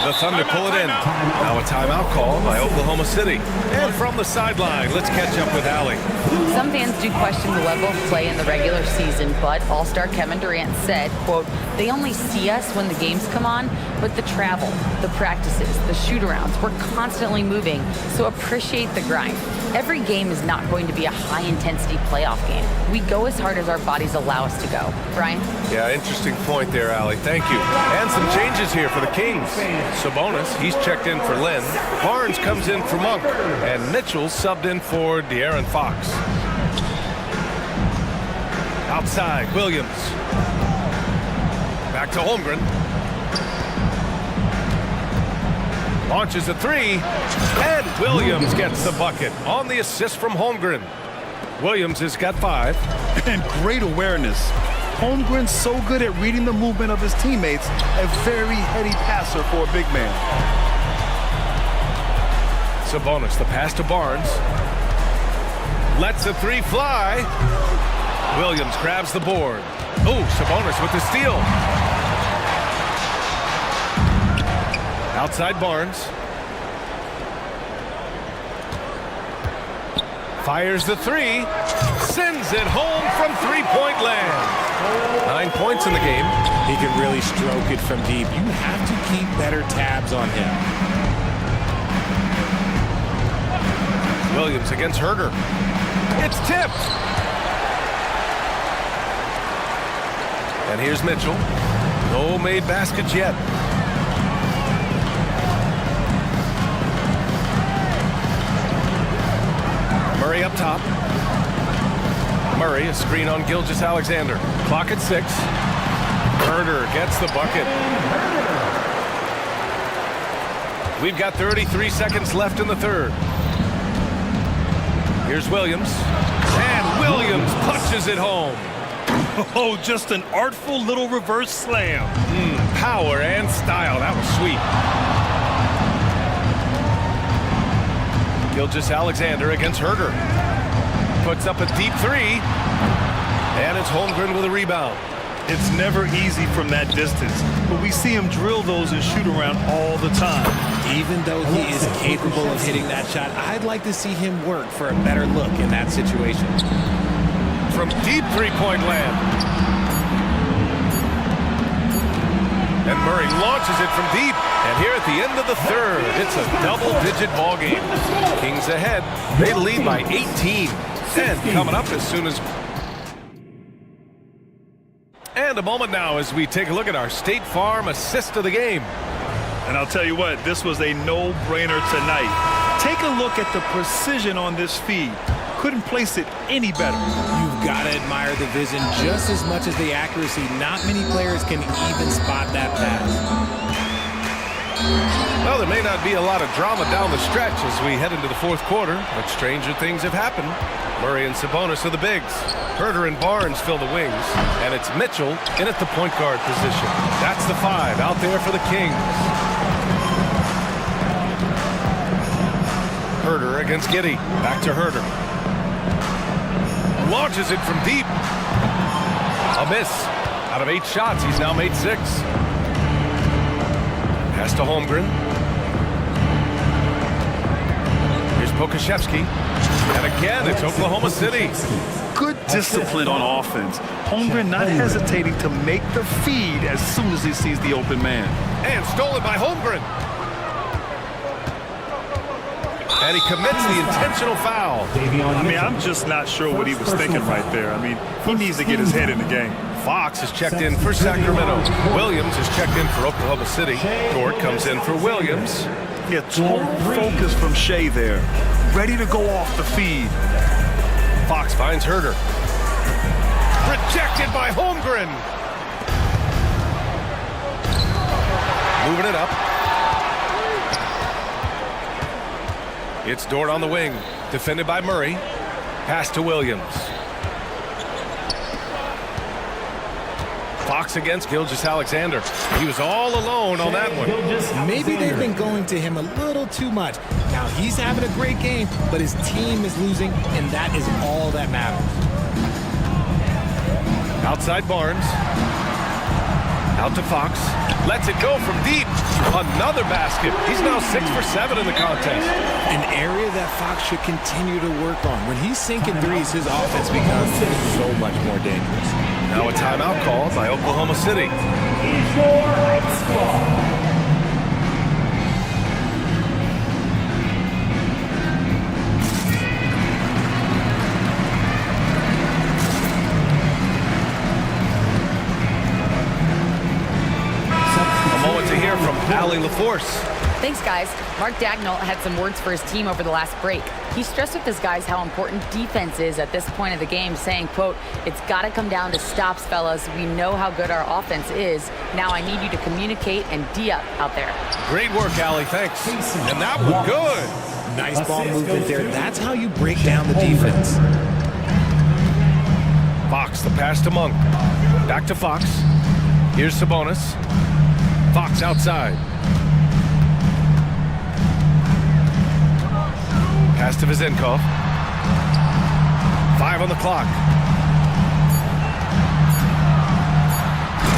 The Thunder pull it in. Now a timeout call by Oklahoma City. And from the sideline, let's catch up with Allie. Some fans do question the level of play in the regular season, but All-Star Kevin Durant said, quote, "They only see us when the games come on, but the travel, the practices, the shoot-arounds, we're constantly moving, so appreciate the grind. Every game is not going to be a high-intensity playoff game. We go as hard as our bodies allow us to go." Brian? Yeah, interesting point there, Allie. Thank you. And some changes here for the Kings. Sabonis, he's checked in for Lynn. Barnes comes in for Monk. And Mitchell subbed in for De'Aaron Fox. Outside, Williams. Back to Holmgren. Launches a 3. And Williams gets the bucket on the assist from Holmgren. Williams has got 5. And great awareness. Holmgren's so good at reading the movement of his teammates, a very heady passer for a big man. Sabonis, the pass to Barnes. Lets the 3 fly. Williams grabs the board. Oh, Sabonis with the steal. Outside Barnes. Fires the 3. Sends it home from 3-point land. 9 points in the game. He can really stroke it from deep. You have to keep better tabs on him. Williams against Herder. It's tipped. And here's Mitchell. No made baskets yet. Murray up top. Murray, a screen on Gilgeous-Alexander. Clock at 6. Herder gets the bucket. We've got 33 seconds left in the third. Here's Williams. And Williams punches it home. Oh, just an artful little reverse slam. Power and style. That was sweet. Gilgeous-Alexander against Herder. Puts up a deep three. And it's Holmgren with a rebound. It's never easy from that distance, but we see him drill those and shoot around all the time. Even though he is capable of hitting that shot, I'd like to see him work for a better look in that situation. From deep three-point land. And Murray launches it from deep. And here at the end of the third, it's a double-digit ball game. Kings ahead. They lead by 18. And coming up as soon as... And a moment now as we take a look at our State Farm assist of the game. And I'll tell you what, this was a no-brainer tonight. Take a look at the precision on this feed. Couldn't place it any better. You've got to admire the vision just as much as the accuracy. Not many players can even spot that pass. Well, there may not be a lot of drama down the stretch as we head into the fourth quarter, but stranger things have happened. Murray and Sabonis are the bigs. Herder and Barnes fill the wings. And it's Mitchell in at the point guard position. That's the 5 out there for the Kings. Herder against Giddey. Back to Herder. Launches it from deep. A miss. Out of 8 shots, he's now made 6. Pass to Holmgren. Here's Pokashevsky. And again, it's Oklahoma City. Good discipline on offense. Holmgren not hesitating to make the feed as soon as he sees the open man. And stolen by Holmgren. And he commits the intentional foul. I mean, I'm just not sure what he was thinking right there. I mean, he needs to get his head in the game. Fox has checked in for Sacramento. Williams has checked in for Oklahoma City. Dort comes in for Williams. Yeah, total focus from Shea there. Ready to go off the feed. Fox finds Herder. Rejected by Holmgren. Moving it up. It's Dort on the wing. Defended by Murray. Pass to Williams. Fox against Gilgeous-Alexander. He was all alone on that one. Maybe they've been going to him a little too much. Now he's having a great game, but his team is losing, and that is all that matters. Outside Barnes. Out to Fox. Lets it go from deep. Another basket. He's now 6 for 7 in the contest. An area that Fox should continue to work on. When he's sinking threes, his offense becomes so much more dangerous. Now a timeout called by Oklahoma City. A moment to hear from Allie LaForce. Thanks, guys. Mark Daigneault had some words for his team over the last break. He stressed with his guys how important defense is at this point of the game, saying, quote, "It's got to come down to stops, fellas. We know how good our offense is. Now I need you to communicate and D-up out there." Great work, Allie. Thanks. And that was good. Nice ball movement there. That's how you break down the defense. Fox, the pass to Monk. Back to Fox. Here's Sabonis. Fox outside. Pass to Vizenkov. 5 on the clock.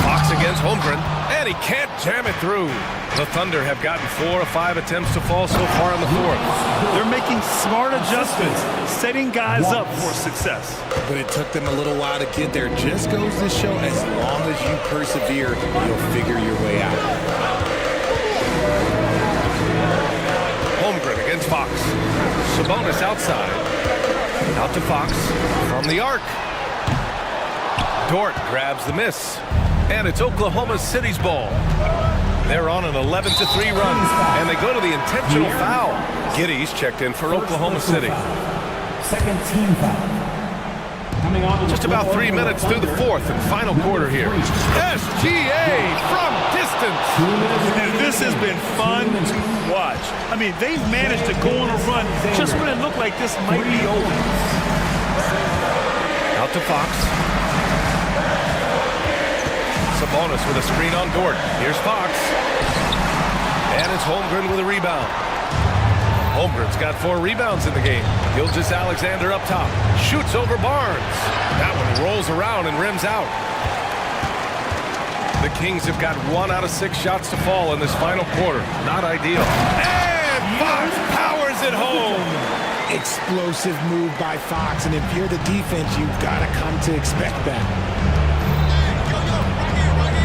Fox against Holmgren, and he can't jam it through. The Thunder have gotten 4 of 5 attempts to fall so far in the fourth. They're making smart adjustments, setting guys up for success. But it took them a little while to get there. Just goes to show, as long as you persevere, you'll figure your way out. Holmgren against Fox. Sabonis outside. Out to Fox from the arc. Dort grabs the miss. And it's Oklahoma City's ball. They're on an 11-3 run. And they go to the intentional foul. Giddey's checked in for Oklahoma City. Second team foul. Just about 3 minutes through the fourth and final quarter here. SGA from distance. distance. And this has been fun to watch. I mean, they've managed to go on a run just when it looked like this might be over. Out to Fox. Sabonis with a screen on Gordon. Here's Fox. And it's Holmgren with a rebound. Holmgren's got 4 rebounds in the game. Gilgeous-Alexander up top. Shoots over Barnes. That one rolls around and rims out. The Kings have got 1 out of 6 shots to fall in this final quarter. Not ideal. And Fox powers it home. Explosive move by Fox, and if you're the defense, you've got to come to expect that.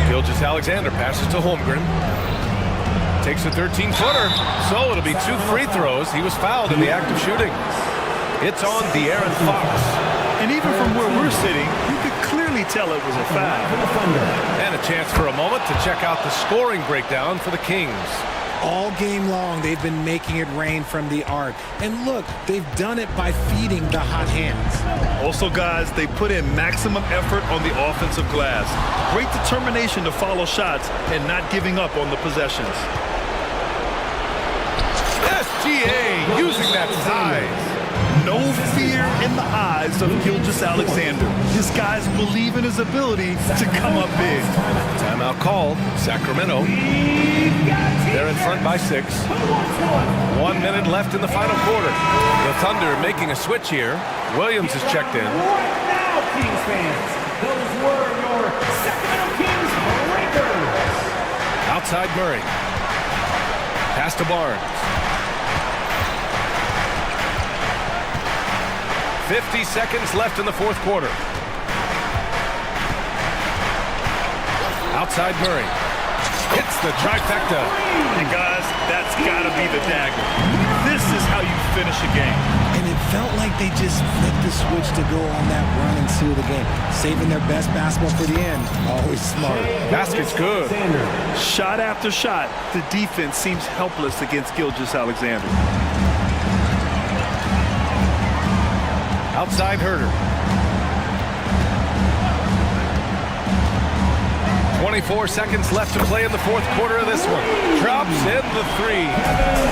Gilgeous-Alexander passes to Holmgren. Takes a 13-footer, so it'll be 2 free throws. He was fouled in the act of shooting. It's on De'Aaron Fox. And even from where we're sitting, you could clearly tell it was a foul. And a chance for a moment to check out the scoring breakdown for the Kings. All game long, they've been making it rain from the arc. And look, they've done it by feeding the hot hands. Also, guys, they put in maximum effort on the offensive glass. Great determination to follow shots and not giving up on the possessions. SGA using that size. No fear in the eyes of Gilgeous-Alexander. His guys believe in his ability to come up big. Timeout called. Sacramento. They're in front by 6. 1 minute left in the final quarter. The Thunder making a switch here. Williams is checked in. Now, Kings fans, those were your Sacramento Kings breakers. Outside Murray. Pass to Barnes. 50 seconds left in the fourth quarter. Outside Murray. Hits the trifecta. And guys, that's got to be the dagger. This is how you finish a game. And it felt like they just flipped the switch to go on that run and seal the game. Saving their best basketball for the end. Always smart. Basket's good. Shot after shot, the defense seems helpless against Gilgeous-Alexander. Outside Herter. 24 seconds left to play in the fourth quarter of this one. Drops in the 3.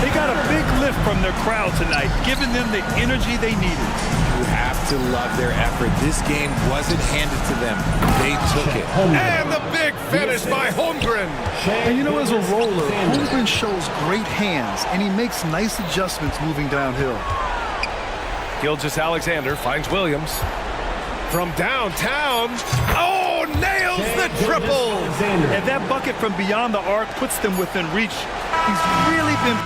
They got a big lift from their crowd tonight, giving them the energy they needed. You have to love their effort. This game wasn't handed to them. They took it. And the big finish by Holmgren. And you know, as a roller, Holmgren shows great hands, and he makes nice adjustments moving downhill. Gilgeous-Alexander finds Williams. From downtown. Oh, nails the triple. And that bucket from beyond the arc puts them within reach. He's really been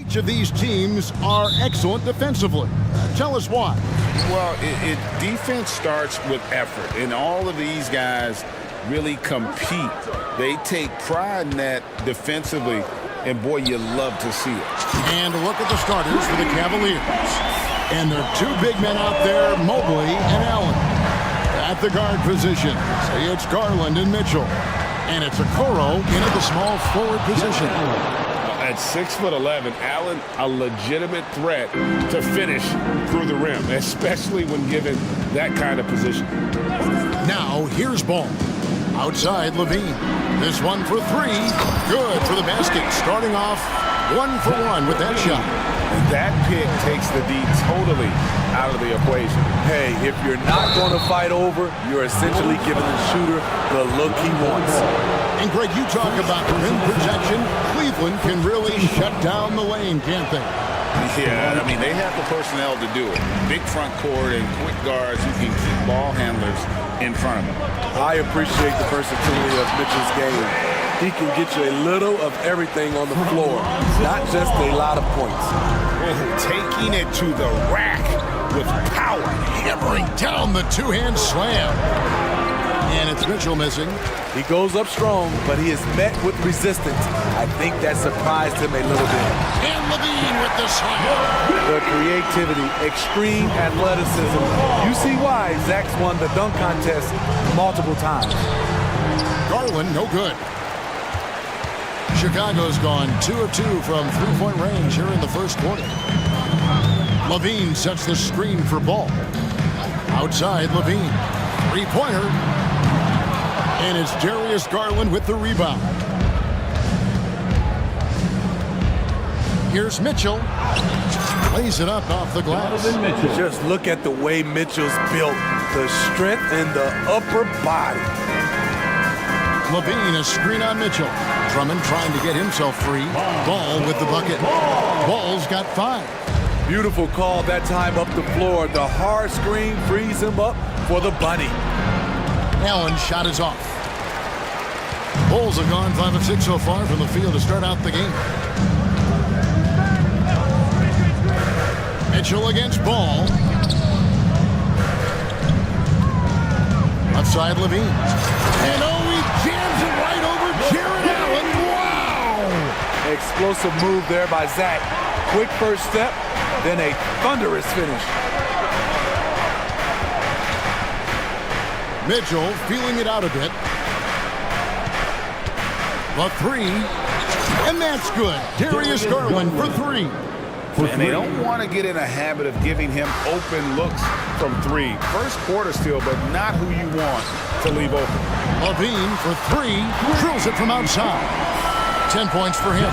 Each of these teams are excellent defensively. Tell us why. Well, defense starts with effort, and all of these guys really compete. They take pride in that defensively, and boy, you love to see it. And look at the starters for the Cavaliers. And there are two big men out there, Mobley and Allen. At the guard position, it's Garland and Mitchell. And it's Okoro in at the small forward position. At 6'11", Allen, a legitimate threat to finish through the rim, especially when given that kind of position. Now, here's Ball. Outside, Levine. This one for three. Good for the basket. Starting off 1 for 1 with that shot. That pick takes the D totally out of the equation. Hey, if you're not going to fight over, you're essentially giving the shooter the look he wants. And Greg, you talk about rim protection. Cleveland can really shut down the lane, can't they? Yeah, I mean, they have the personnel to do it. Big front court and quick guards who can keep ball handlers in front of them. I appreciate the versatility of Mitchell's game. He can get you a little of everything on the floor, not just a lot of points. Taking it to the rack with power. Hammering down the two-hand slam. And it's Mitchell missing. He goes up strong, but he is met with resistance. I think that surprised him a little bit. And Levine with the slam. The creativity, extreme athleticism. You see why Zach's won the dunk contest multiple times. Garland, no good. Chicago's gone 2 of 2 from three-point range here in the first quarter. Levine sets the screen for Ball. Outside, Levine. Three-pointer. And it's Darius Garland with the rebound. Here's Mitchell. Lays it up off the glass. Just look at the way Mitchell's built. The strength in the upper body. Levine, a screen on Mitchell. Drummond trying to get himself free. Ball with the bucket. Ball's got 5. Beautiful call that time up the floor. The hard screen frees him up for the bunny. Allen's shot is off. Bulls have gone 5 of 6 so far from the field to start out the game. Mitchell against Ball. Outside Levine. And he jams it right over Jared Allen. Wow! Explosive move there by Zach. Quick first step, then a thunderous finish. Mitchell feeling it out a bit. The 3. And that's good. Darius Garland for 3. And they don't want to get in a habit of giving him open looks from 3. First quarter still, but not who you want to leave open. Levine for 3. Drills it from outside. 10 points for him.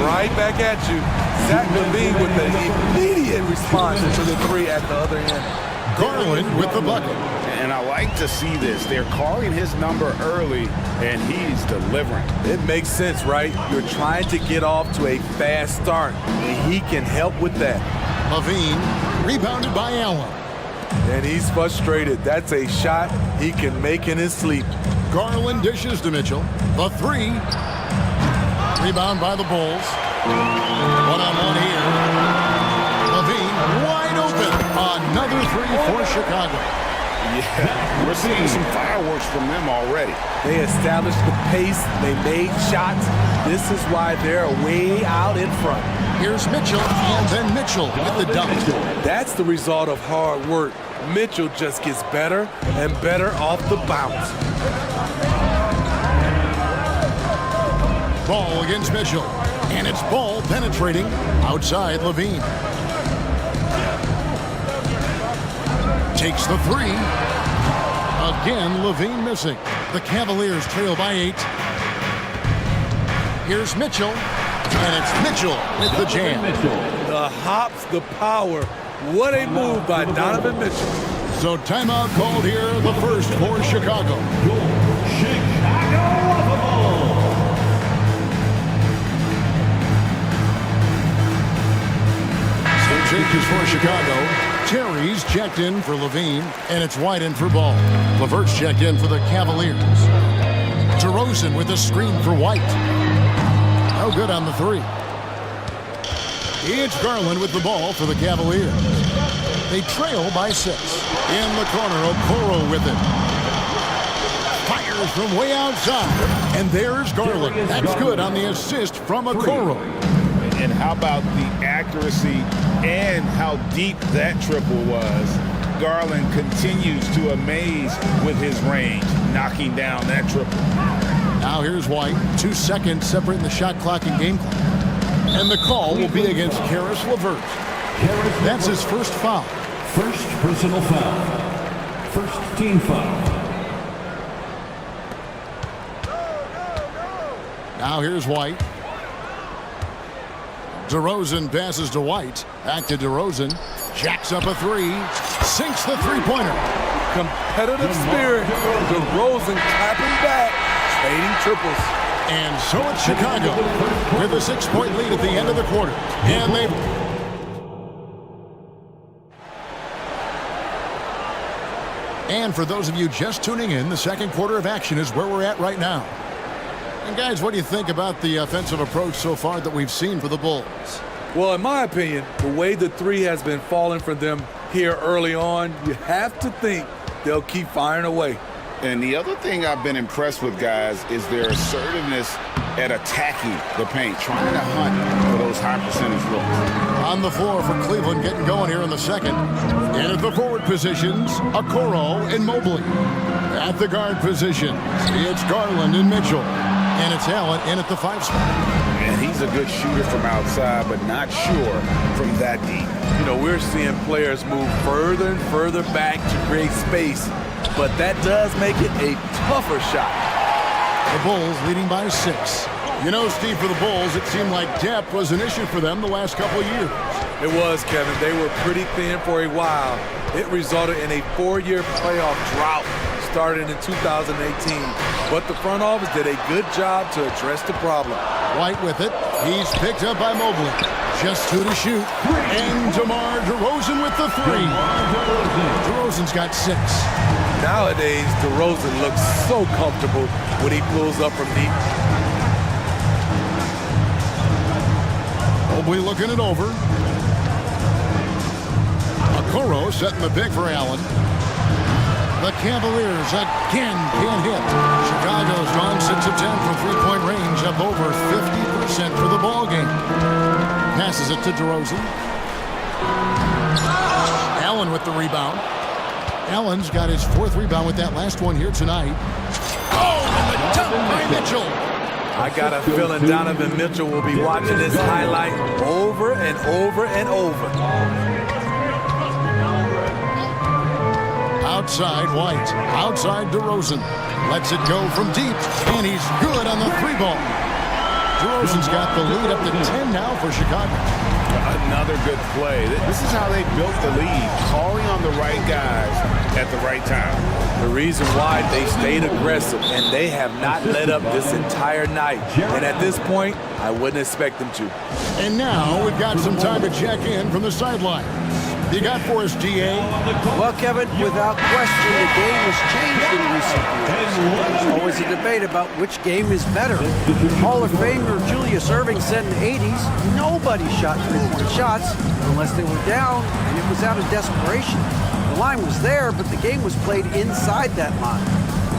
Right back at you. Zach Levine with an immediate response to the 3 at the other end. Garland with the bucket. And I like to see this. They're calling his number early, and he's delivering. It makes sense, right? You're trying to get off to a fast start, and he can help with that. Levine, rebounded by Allen. And he's frustrated. That's a shot he can make in his sleep. Garland dishes to Mitchell. The 3. Rebound by the Bulls. One-on-one here. Levine wide open. Another 3 for Chicago. Yeah, we're seeing some fireworks from them already. They established the pace. They made shots. This is why they're way out in front. Here's Mitchell, and then Mitchell with the dunk. That's the result of hard work. Mitchell just gets better and better off the bounce. Ball against Mitchell, and it's Ball penetrating outside Levine. Takes the 3. Again, Levine missing. The Cavaliers trail by 8. Here's Mitchell, and it's Mitchell with the jam. The hops, the power. What a move by Donovan Mitchell. So timeout called here, the first for Chicago. Some changes for Chicago. Terry's checked in for Levine, and it's White in for Ball. Levert's checked in for the Cavaliers. DeRozan with a screen for White. No good on the 3. It's Garland with the ball for the Cavaliers. They trail by 6. In the corner, Okoro with it. Fires from way outside. And there's Garland. That's good on the assist from Okoro. And how about the accuracy and how deep that triple was? Garland continues to amaze with his range, knocking down that triple. Now here's White. 2 seconds separating the shot clock and game clock. And the call will be against Karis LeVert. That's his first foul. First personal foul. First team foul. Now here's White. DeRozan passes to White. Back to DeRozan. Jacks up a 3. Sinks the three-pointer. Competitive spirit. DeRozan clapping back. Trading triples. And so it's Chicago with a 6-point lead at the end of the quarter. And they've... And for those of you just tuning in, the second quarter of action is where we're at right now. And guys, what do you think about the offensive approach so far that we've seen for the Bulls? Well, in my opinion, the way the three has been falling for them here early on, you have to think they'll keep firing away. And the other thing I've been impressed with, guys, is their assertiveness at attacking the paint, trying to hunt for those high percentage looks. On the floor for Cleveland, getting going here in the second. And at the forward positions, Okoro and Mobley. At the guard positions, it's Garland and Mitchell. And it's Allen in at the 5 spot. And he's a good shooter from outside, but not sure from that deep. You know, we're seeing players move further and further back to create space, but that does make it a tougher shot. The Bulls leading by 6. You know, Steve, for the Bulls, it seemed like depth was an issue for them the last couple of years. It was, Kevin. They were pretty thin for a while. It resulted in a 4-year playoff drought started in 2018. But the front office did a good job to address the problem. White with it. He's picked up by Mobley. Just 2 to shoot. And DeMar DeRozan with the 3. DeRozan's got 6. Nowadays, DeRozan looks so comfortable when he pulls up from deep. Mobley looking it over. Okoro setting the pick for Allen. The Cavaliers again can't hit. Chicago's gone 6 of 10 from three-point range, up over 50% for the ball game. Passes it to DeRozan. Allen with the rebound. Allen's got his 4th rebound with that last one here tonight. Oh, and the dunk by Mitchell. I got a feeling Donovan Mitchell will be watching this highlight over and over and over. Outside White, outside DeRozan. Lets it go from deep, and he's good on the 3-ball. DeRozan's got the lead up to 10 now for Chicago. Another good play. This is how they built the lead, calling on the right guys at the right time. The reason why they stayed aggressive, and they have not let up this entire night. And at this point, I wouldn't expect them to. And now we've got some time to check in from the sideline. You got for us, GA? Well, Kevin, without question, the game has changed in recent years. There's always a debate about which game is better. Hall of Famer Julius Erving said in the 80s, nobody shot three-point shots unless they were down, and it was out of desperation. The line was there, but the game was played inside that line.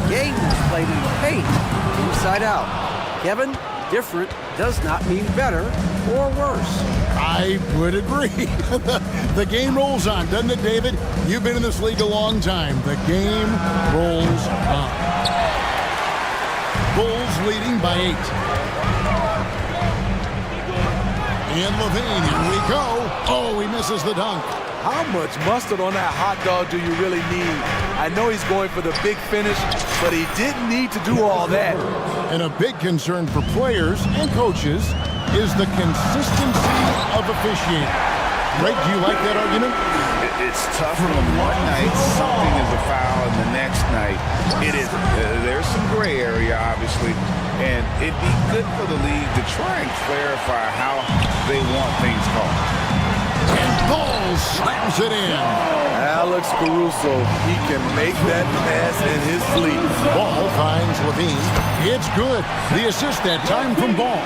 The game was played in the paint, inside out. Kevin, different does not mean better or worse. I would agree. The game rolls on, doesn't it, David? You've been in this league a long time. The game rolls on. Bulls leading by 8. And Levine, here we go. Oh, he misses the dunk. How much mustard on that hot dog do you really need? I know he's going for the big finish, but he didn't need to do all that. And a big concern for players and coaches is the consistency of officiating. Greg, do you like that argument? It's tough from one night, something is a foul, and the next night it isn't. There's some gray area, obviously, and it'd be good for the league to try and clarify how they want things called. And Ball slams it in. Alex Caruso, he can make that pass in his sleep. Ball finds Levine. It's good. The assist that time from Ball.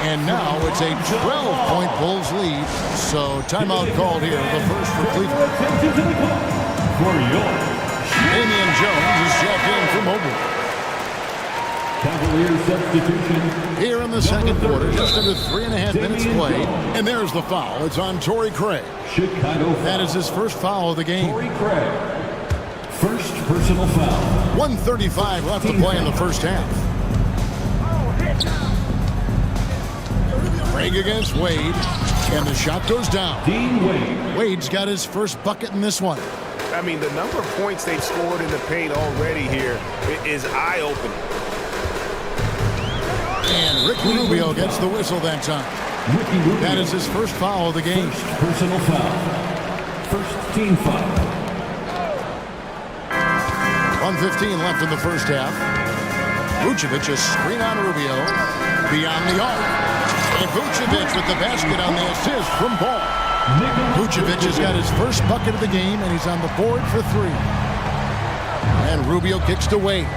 And now it's a 12-point Bulls lead. So timeout called here, the first for Cleveland. Damian Jones is checked in for Mobley. Here in the second quarter, just under 3.5 minutes played. And there's the foul. It's on Torrey Craig. That is his first foul of the game. First personal foul. 1:35 left to play in the first half. Craig against Wade, and the shot goes down. Wade's got his first bucket in this one. I mean, the number of points they've scored in the paint already here is eye-opening. And Ricky Rubio gets the whistle that time. That is his first foul of the game. First personal foul. First team foul. 1:15 left in the first half. Vucevic a screen on Rubio. Beyond the arc. And Vucevic with the basket on the assist from Ball. Vucevic has got his first bucket of the game, and he's on the board for 3. And Rubio kicks to Wade.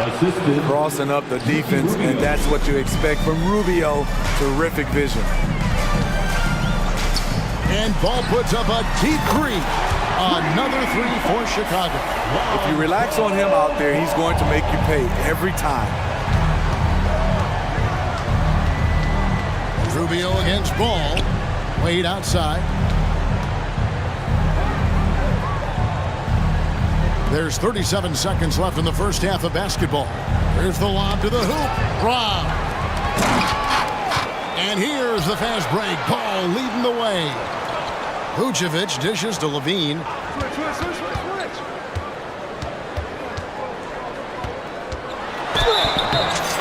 Assisted. Crossing up the defense, and that's what you expect from Rubio. Terrific vision. And Ball puts up a deep three. Another 3 for Chicago. If you relax on him out there, he's going to make you pay every time. Rubio against Ball. Wade outside. There's 37 seconds left in the first half of basketball. Here's the lob to the hoop. Rob. And here's the fast break. Ball leading the way. Vucevic dishes to Levine.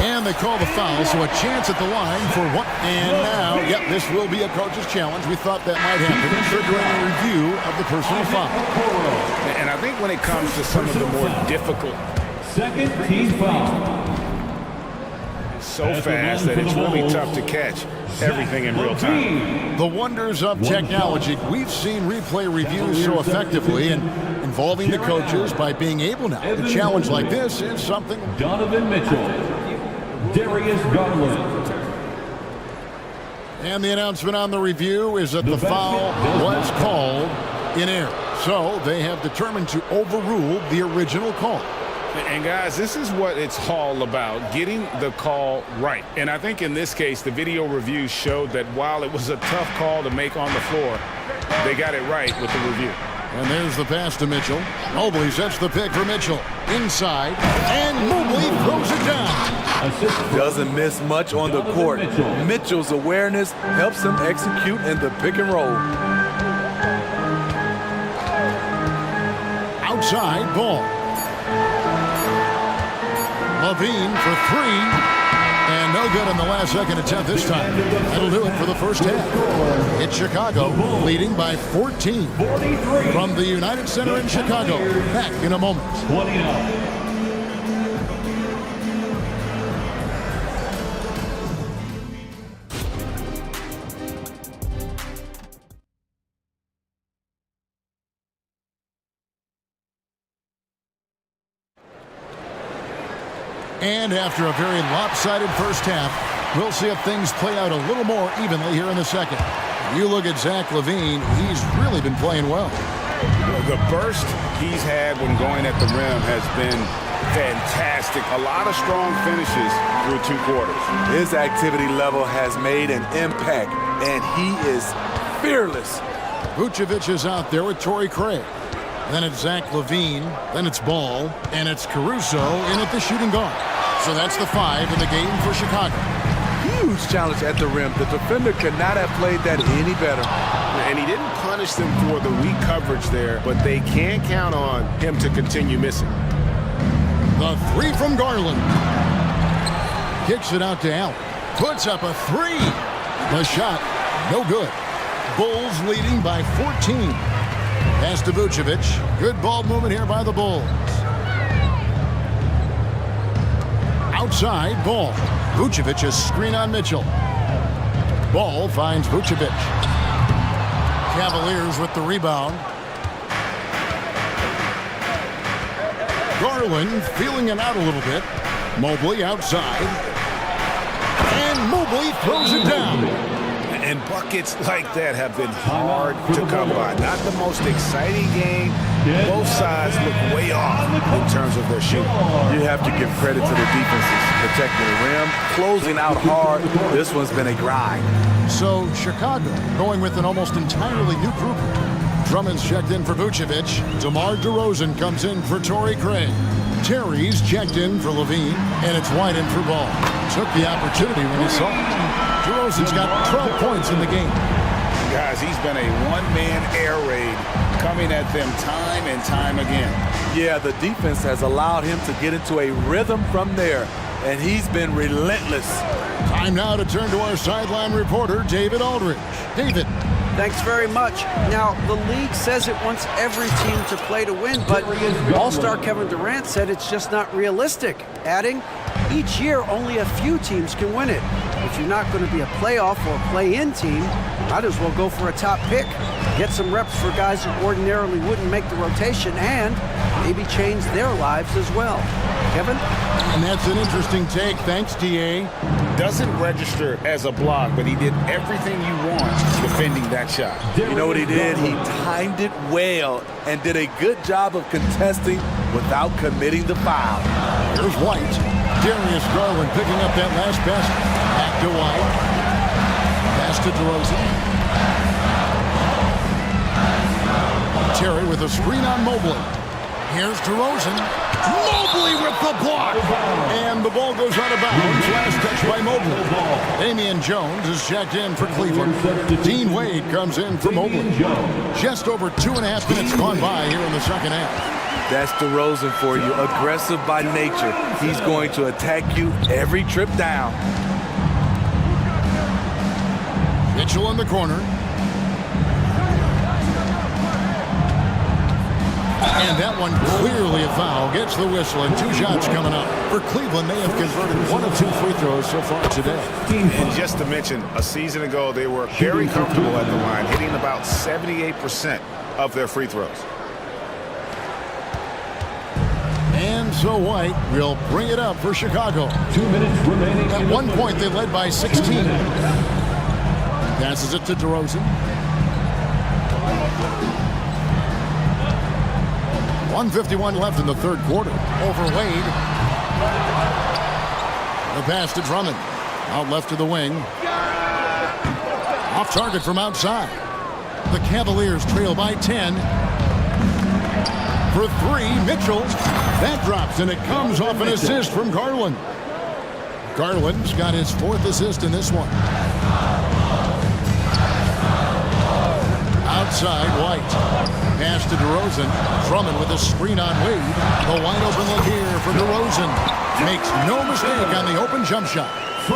And they call the foul, so a chance at the line for what? And now, yep, this will be a coach's challenge. We thought that might happen, triggering a review of the personal foul. And I think when it comes to some of the more difficult, Second team foul. so fast that it's really tough to catch everything in real time. The wonders of technology. We've seen replay reviews so effectively, and involving the coaches by being able now to challenge like this is something. Donovan Mitchell. Darius Garland. And the announcement on the review is that the foul was called in error. So they have determined to overrule the original call. And guys, this is what it's all about, getting the call right. And I think in this case, the video review showed that while it was a tough call to make on the floor, they got it right with the review. And there's the pass to Mitchell. Mobley sets the pick for Mitchell. Inside, and Mobley throws it down. Doesn't miss much on the court. Mitchell's awareness helps him execute in the pick and roll. Outside ball. Levine for 3. And no good in the last second attempt this time. That'll do it for the first half. It's Chicago leading by 14 from the United Center in Chicago. Back in a moment. 29. And after a very lopsided first half, we'll see if things play out a little more evenly here in the second. You look at Zach LaVine, he's really been playing well. The burst he's had when going at the rim has been fantastic. A lot of strong finishes through 2 quarters. His activity level has made an impact, and he is fearless. Vucevic is out there with Torrey Craig. Then it's Zach LaVine, then it's Ball, and it's Caruso in at the shooting guard. So that's the 5 in the game for Chicago. Huge challenge at the rim. The defender could not have played that any better. And he didn't punish them for the weak coverage there, but they can't count on him to continue missing. The 3 from Garland. Kicks it out to Allen. Puts up a 3. The shot, no good. Bulls leading by 14. Pass to Vucevic. Good ball movement here by the Bulls. Outside, Ball. Vucevic a screen on Mitchell. Ball finds Vucevic. Cavaliers with the rebound. Garland feeling it out a little bit. Mobley outside. And Mobley throws it down. And buckets like that have been hard to come by. Not the most exciting game. Both sides look way off in terms of their shooting. You have to give credit to the defenses protecting the rim, closing out hard. This one's been a grind. So Chicago going with an almost entirely new group. Drummond's checked in for Vucevic. DeMar DeRozan comes in for Torrey Craig. Terry's checked in for Levine, and it's White in for Ball. Took the opportunity when he saw it. DeRozan's got 12 points in the game. Guys, he's been a one-man air raid coming at them time and time again. Yeah, the defense has allowed him to get into a rhythm from there, and he's been relentless. Time now to turn to our sideline reporter, David Aldridge. David. Thanks very much. Now, the league says it wants every team to play to win, but All-Star Kevin Durant said it's just not realistic, adding, each year only a few teams can win it. If you're not going to be a playoff or play-in team, might as well go for a top pick. Get some reps for guys who ordinarily wouldn't make the rotation and maybe change their lives as well. Kevin? And that's an interesting take. Thanks, DA. Doesn't register as a block, but he did everything you want defending that shot. You know what he did? He timed it well and did a good job of contesting without committing the foul. Here's White. Darius Garland picking up that last basket. Back to White. Pass to DeRozan. Terry with a screen on Mobley. Here's DeRozan. Mobley with the block. And the ball goes out of bounds. Last touch by Mobley. Damian Jones is checked in for Cleveland. Dean Wade comes in for Mobley. Just over 2.5 minutes gone by here in the second half. That's DeRozan for you. Aggressive by nature. He's going to attack you every trip down. Mitchell in the corner. And that one clearly a foul. Gets the whistle, and 2 shots coming up. For Cleveland, they have converted 1 of 2 free throws so far today. And just to mention, a season ago, they were very comfortable at the line, hitting about 78% of their free throws. And so White will bring it up for Chicago. 2 minutes remaining. At one point, they led by 16. Passes it to DeRozan. 1:51 left in the third quarter. Over Wade. The pass to Drummond. Out left to the wing. Off target from outside. The Cavaliers trail by 10. For 3, Mitchell. That drops, and it comes off an assist from Garland. Garland's got his 4th assist in this one. Outside, White. Pass to DeRozan. Drummond with a screen on Wade. The wide open look here for DeRozan. Makes no mistake on the open jump shot.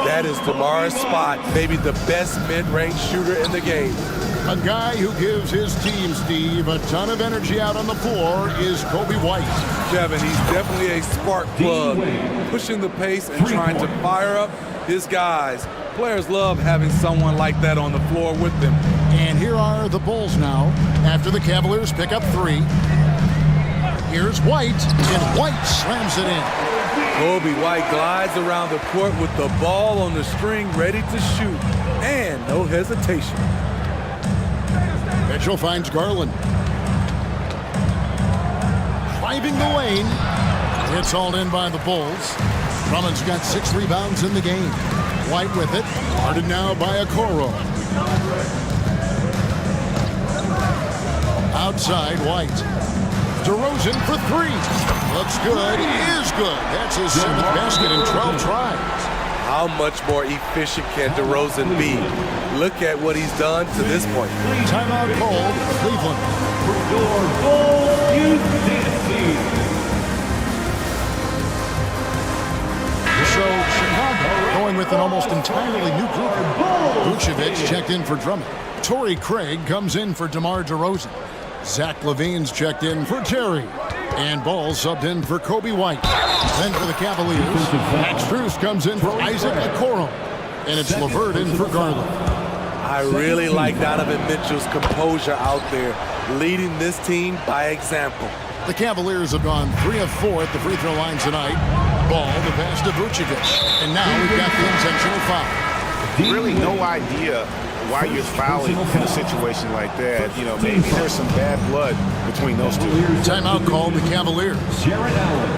That is DeMar's spot. Maybe the best mid-range shooter in the game. A guy who gives his team, Steve, a ton of energy out on the floor is Kobe White. Kevin, he's definitely a spark plug. Pushing the pace and trying to fire up his guys. Players love having someone like that on the floor with them. And here are the Bulls now after the Cavaliers pick up 3. Here's White, and White slams it in. Kobe White glides around the court with the ball on the string ready to shoot, and no hesitation. Mitchell finds Garland. Driving the lane. It's hauled in by the Bulls. Drummond's got 6 rebounds in the game. White with it. Guarded now by Okoro. Outside, White. DeRozan for 3. Looks good. Is good. That's his 7th basket in 12 tries. How much more efficient can DeRozan be? Look at what he's done to this point. Timeout called, Cleveland. Your Bulls Youth Dynasty. So Chicago going with an almost entirely new group. Vucevic checked in for Drummond. Torrey Craig comes in for DeMar DeRozan. Zach LaVine's checked in for Terry. And Ball subbed in for Kobe White. Then for the Cavaliers, Max Strus comes in for Isaac Okoro. And it's LeVert in for Garland. I really like Donovan Mitchell's composure out there, leading this team by example. The Cavaliers have gone 3 of 4 at the free throw line tonight. Ball, the pass to Vucevic. And now we've got the intentional foul. Really no idea why you're fouling in a situation like that. You know, maybe there's some bad blood between those two. Timeout called the Cavaliers. Jared Allen,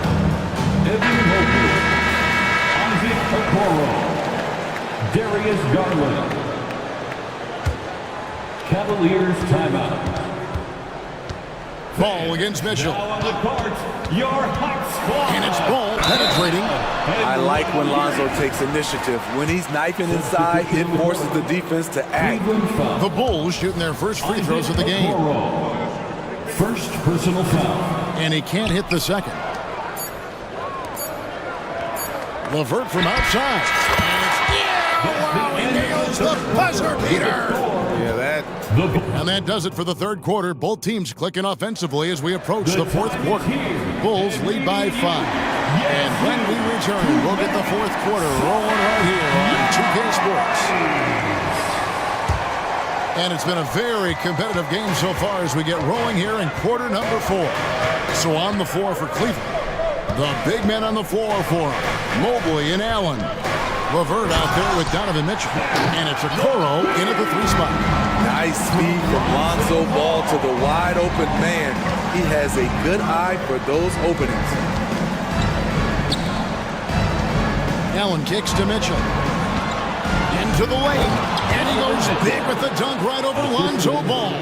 Evan Mobley, Isaac Okoro, Darius Garland. Cavaliers timeout. Ball against Mitchell. Now on the court, your hot squad. And it's Ball penetrating. I like when Lonzo takes initiative. When he's knifing inside, it forces the defense to act. The Bulls shooting their first free throws of the game. First personal foul. And he can't hit the second. LeVert from outside. And it's he nails the buzzer beater. Yeah, that. And that does it for the third quarter. Both teams clicking offensively as we approach the fourth quarter. Bulls lead by 5. And when we return, we'll get the fourth quarter rolling right here on 2K Sports. And it's been a very competitive game so far as we get rolling here in quarter number 4. So on the floor for Cleveland, the big men on the floor for Mobley and Allen. LeVert out there with Donovan Mitchell. And it's Okoro in at the 3 spot. Nice speed from Lonzo Ball to the wide open man. He has a good eye for those openings. Allen kicks to Mitchell. Into the lane. And he goes big with the dunk right over Lonzo Ball.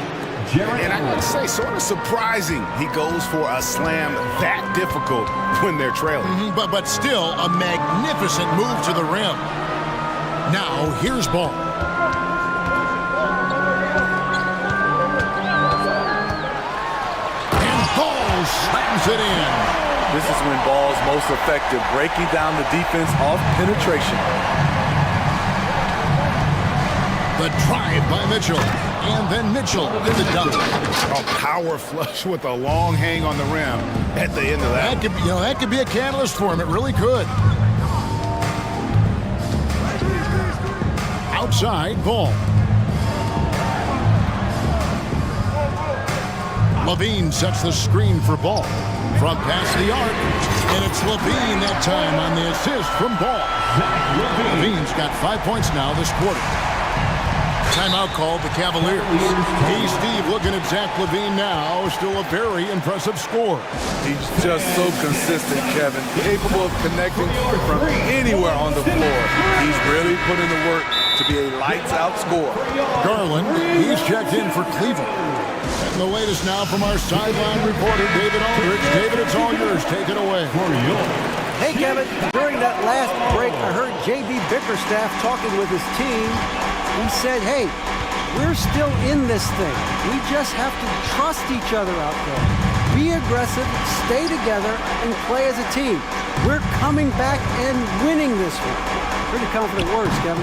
And I gotta say, sort of surprising he goes for a slam that difficult when they're trailing. But still a magnificent move to the rim. Now here's Ball. And Ball slams it in. This is when Ball's most effective, breaking down the defense off penetration. The drive by Mitchell. And then Mitchell in the dunk. A power flush with a long hang on the rim at the end of that. That could be a catalyst for him. It really could. Outside, Ball. Levine sets the screen for Ball. From past the arc. And it's Levine that time on the assist from Ball. Levine's got 5 points now this quarter. Timeout called the Cavaliers. Hey, Steve, looking at Zach LaVine now. Still a very impressive score. He's just so consistent, Kevin. Capable of connecting from anywhere on the floor. He's really put in the work to be a lights-out scorer. Garland, he's checked in for Cleveland. And the latest now from our sideline reporter, David Aldridge. David, it's all yours. Take it away. Hey, Kevin. During that last break, I heard J.B. Bickerstaff talking with his team. He said, hey, we're still in this thing. We just have to trust each other out there. Be aggressive, stay together, and play as a team. We're coming back and winning this one. Pretty confident words, Kevin.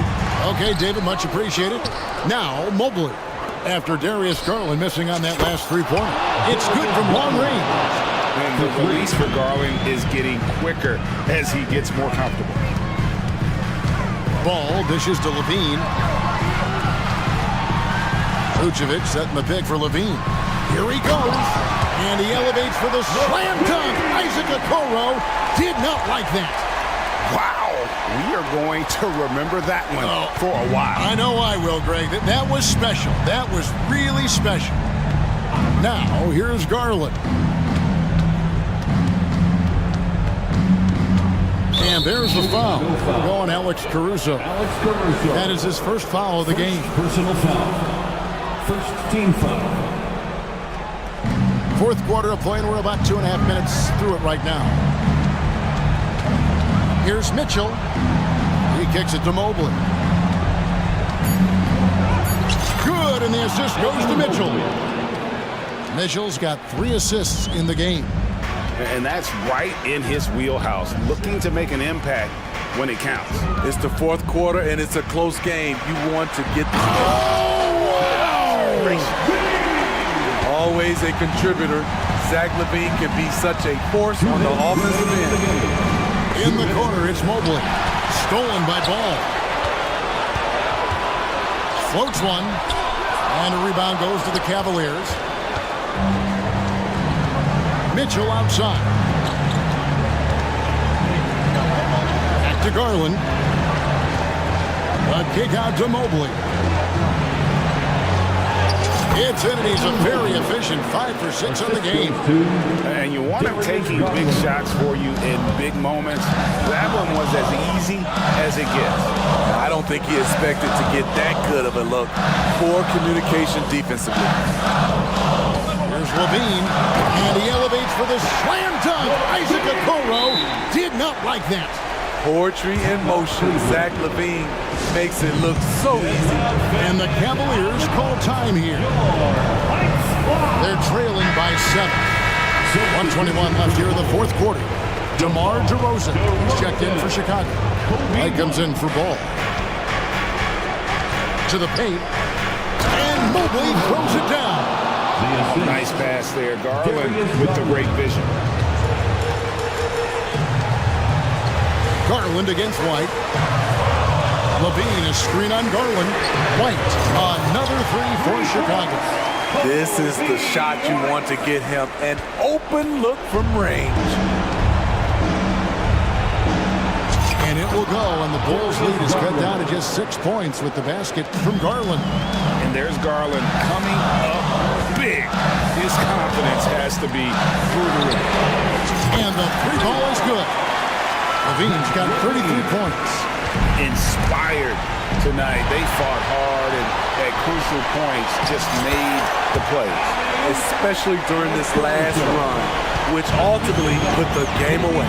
Okay, David, much appreciated. Now, Mobley. After Darius Garland missing on that last three-pointer. It's good from long range. And the release for Garland is getting quicker as he gets more comfortable. Ball dishes to Levine. Vucevic setting the pick for Levine. Here he goes. And he elevates for the slam dunk. Isaac Okoro did not like that. Wow. We are going to remember that one for a while. I know I will, Greg. That was special. That was really special. Now, here's Garland. And there's the foul. Going Alex Caruso. That is his first foul of the game. Personal foul. First team foul. Fourth quarter of play, and we're about 2.5 minutes through it right now. Here's Mitchell. He kicks it to Mobley. Good, and the assist goes to Mitchell. Mitchell's got 3 assists in the game. And that's right in his wheelhouse, looking to make an impact when it counts. It's the fourth quarter, and it's a close game. You want to get always a contributor. Zach LaVine can be such a force on the offensive end. In the corner, it's Mobley. Stolen by Ball. Floats one. And a rebound goes to the Cavaliers. Mitchell outside. to Garland. A kick out to Mobley. It's in, and he's a very efficient 5 for 6 in the game. And you want him taking big shots for you in big moments. That one was as easy as it gets. I don't think he expected to get that good of a look. Poor communication defensively. Here's Levine, and he elevates for the slam dunk. Isaac Okoro did not like that. Poetry in motion. Zach LaVine makes it look so easy. And the Cavaliers call time here. They're trailing by 7. 1:21 left here in the fourth quarter. DeMar DeRozan, he's checked in for Chicago. He comes in for Ball. To the paint. And Mobley throws it down. Nice pass there. Garland with the great vision. Garland against White. Levine, a screen on Garland. White, another 3 for Chicago. This is the shot you want to get him. An open look from range. And it will go, and the Bulls' lead is cut down to just 6 points with the basket from Garland. And there's Garland coming up big. His confidence has to be through the roof. And the 3 ball is good. Levine's got 33 points. Inspired tonight. They fought hard and at crucial points just made the plays. Especially during this last run, which ultimately put the game away.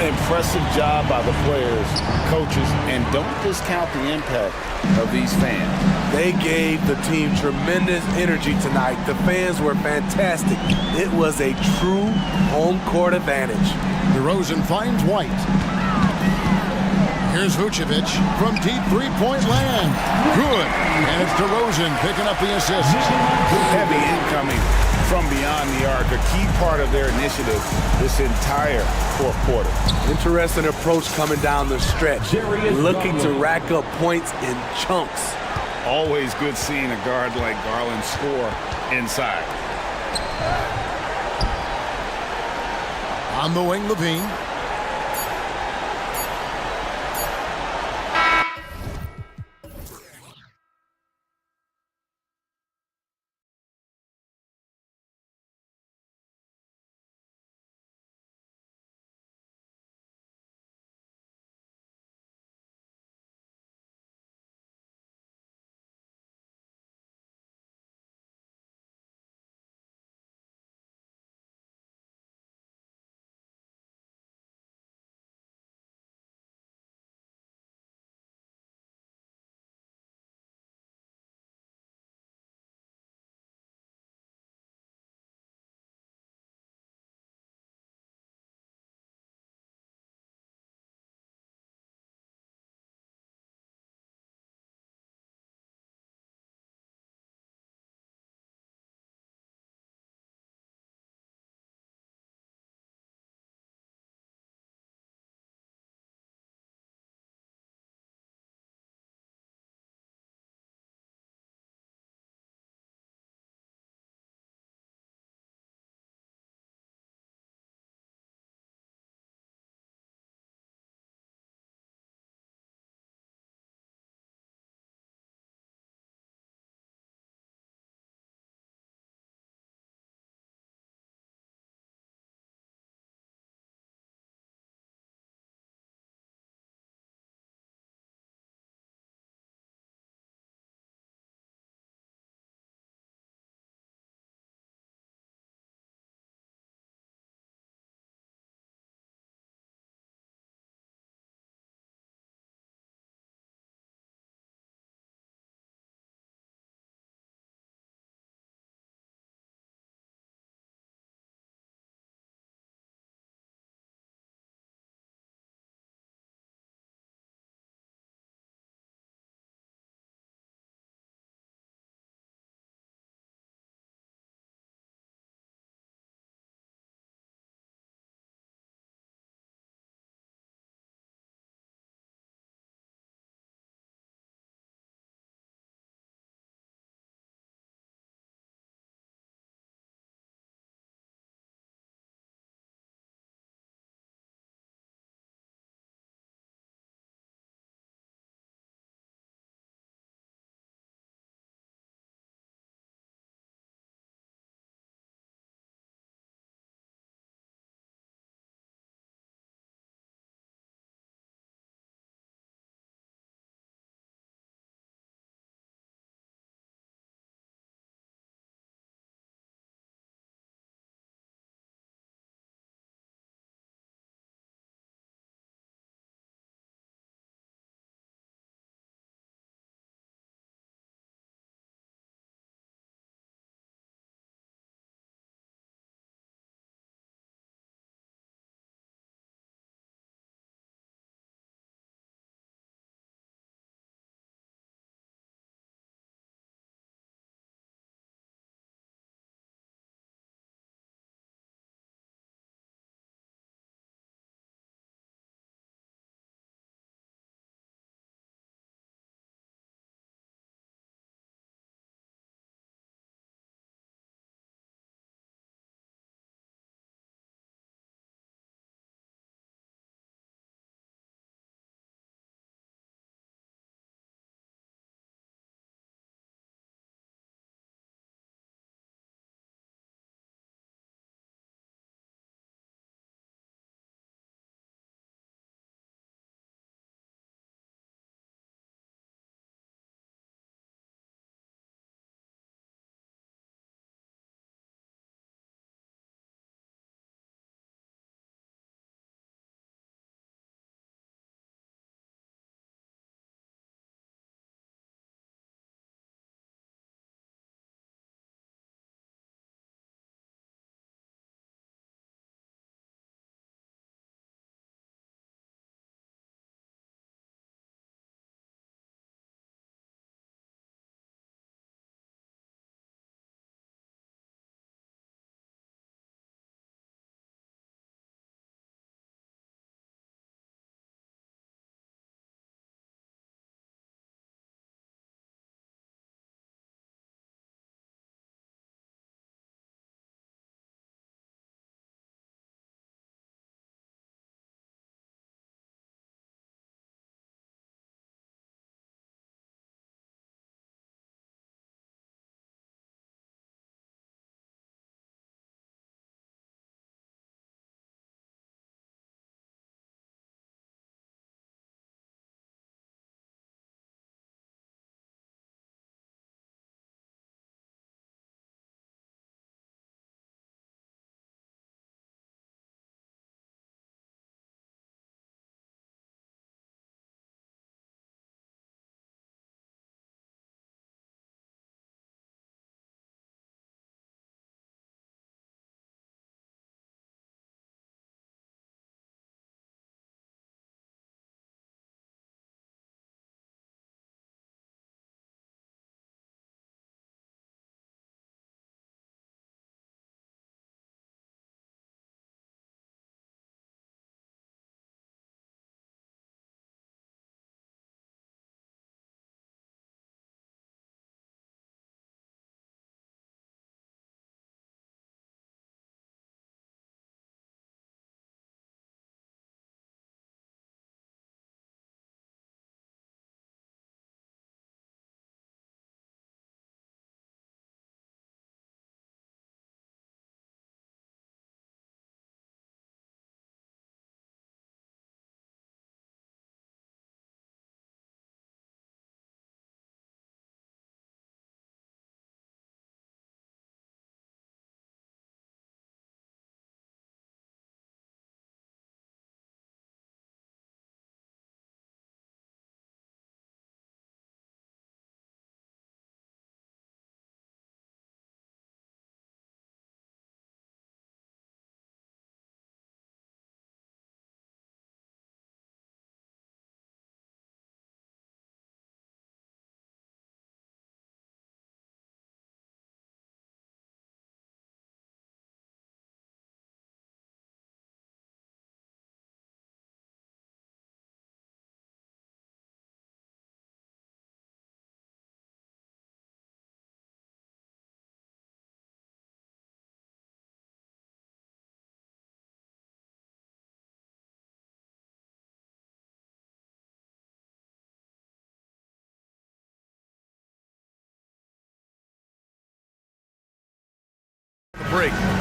Impressive job by the players, coaches, and don't discount the impact of these fans. They gave the team tremendous energy tonight. The fans were fantastic. It was a true home court advantage. DeRozan finds White. Here's Vucevic from deep three-point land. Good. And it's DeRozan picking up the assist. Heavy incoming from beyond the arc, a key part of their initiative this entire fourth quarter. Interesting approach coming down the stretch, looking to rack up points in chunks. Always good seeing a guard like Garland score inside. On the wing, Levine.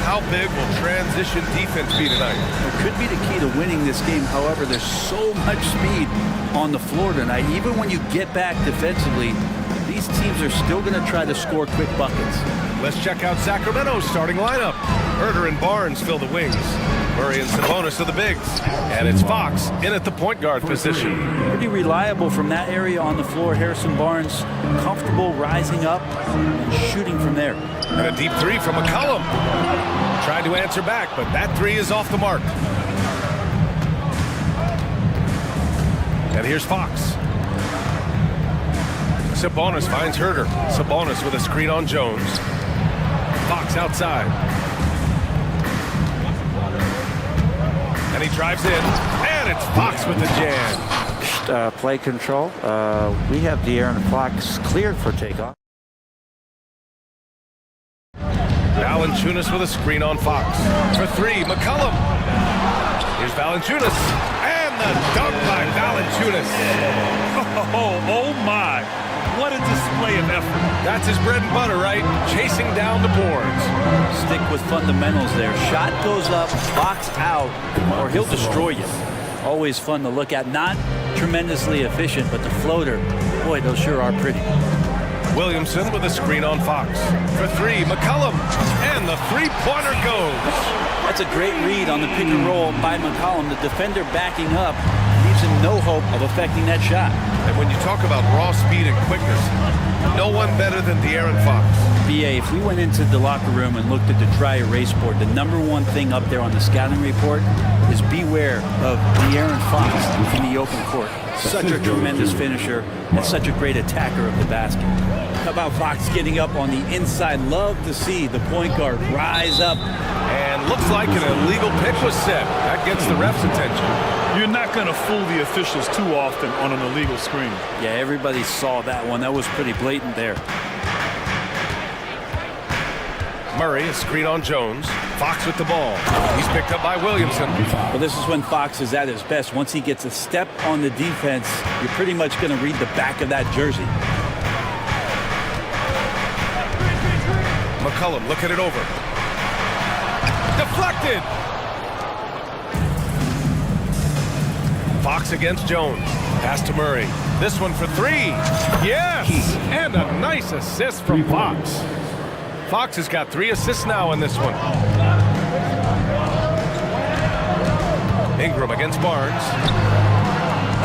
how big will transition defense be tonight? It could be the key to winning this game. However, there's so much speed on the floor tonight. Even when you get back defensively, these teams are still going to try to score quick buckets. Let's check out Sacramento's starting lineup. Herder and Barnes fill the wings. Murray and Sabonis are the bigs. And it's Fox in at the point guard position. Pretty reliable from that area on the floor. Harrison Barnes comfortable rising up and shooting from there. And a deep three from McCollum. Tried to answer back, but that three is off the mark. And here's Fox. Sabonis finds Herder. Sabonis with a screen on Jones. Fox outside. And he drives in. And it's Fox with the jam. Play control. We have De'Aaron Fox cleared for takeoff. Valanciunas with a screen on Fox. For three, McCollum. Here's Valanciunas. And the dunk by Valanciunas. Oh my. What a display of effort. That's his bread and butter, right? Chasing down the boards. Stick with fundamentals there. Shot goes up, box out, or he'll destroy you. Always fun to look at. Not tremendously efficient, but the floater, boy, those sure are pretty. Williamson with a screen on Fox. For three, McCollum. And the three-pointer goes. That's a great read on the pick and roll by McCollum. The defender backing up leaves him no hope of affecting that shot. And when you talk about raw speed and quickness, no one better than De'Aaron Fox. BA, if we went into the locker room and looked at the dry erase board, the number one thing up there on the scouting report is beware of De'Aaron Fox in the open court. Such a tremendous finisher and such a great attacker of the basket. How about Fox getting up on the inside? Love to see the point guard rise up. And looks like an illegal pick was set. That gets the ref's attention. You're not going to fool the officials too often on an illegal screen. Yeah, everybody saw that one. That was pretty blatant there. Murray, a screen on Jones. Fox with the ball. He's picked up by Williamson. Well, this is when Fox is at his best. Once he gets a step on the defense, you're pretty much going to read the back of that jersey. McCollum looking it over. Deflected. Fox against Jones. Pass to Murray. This one for three. Yes! And a nice assist from Fox. Fox has got 3 assists now in this one. Ingram against Barnes.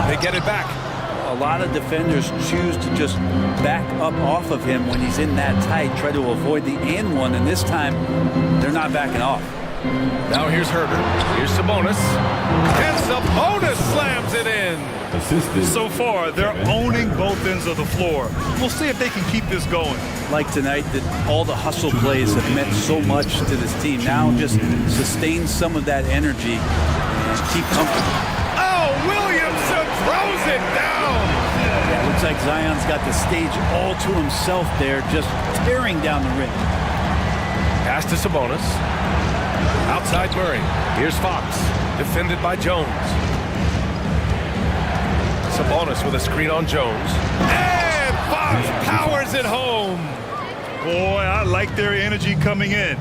They get it back. A lot of defenders choose to just back up off of him when he's in that tight, try to avoid the and one, and this time they're not backing off. Now here's Herder. Here's Sabonis. And Sabonis slams it in. So far, they're owning both ends of the floor. We'll see if they can keep this going. Like tonight, that all the hustle plays have meant so much to this team. Now just sustain some of that energy and keep comfortable. Oh, Williamson throws it down. Yeah, looks like Zion's got the stage all to himself there, just tearing down the rim. Pass to Sabonis. Outside Murray. Here's Fox. Defended by Jones. Sabonis with a screen on Jones. And Fox powers it home. Boy, I like their energy coming in.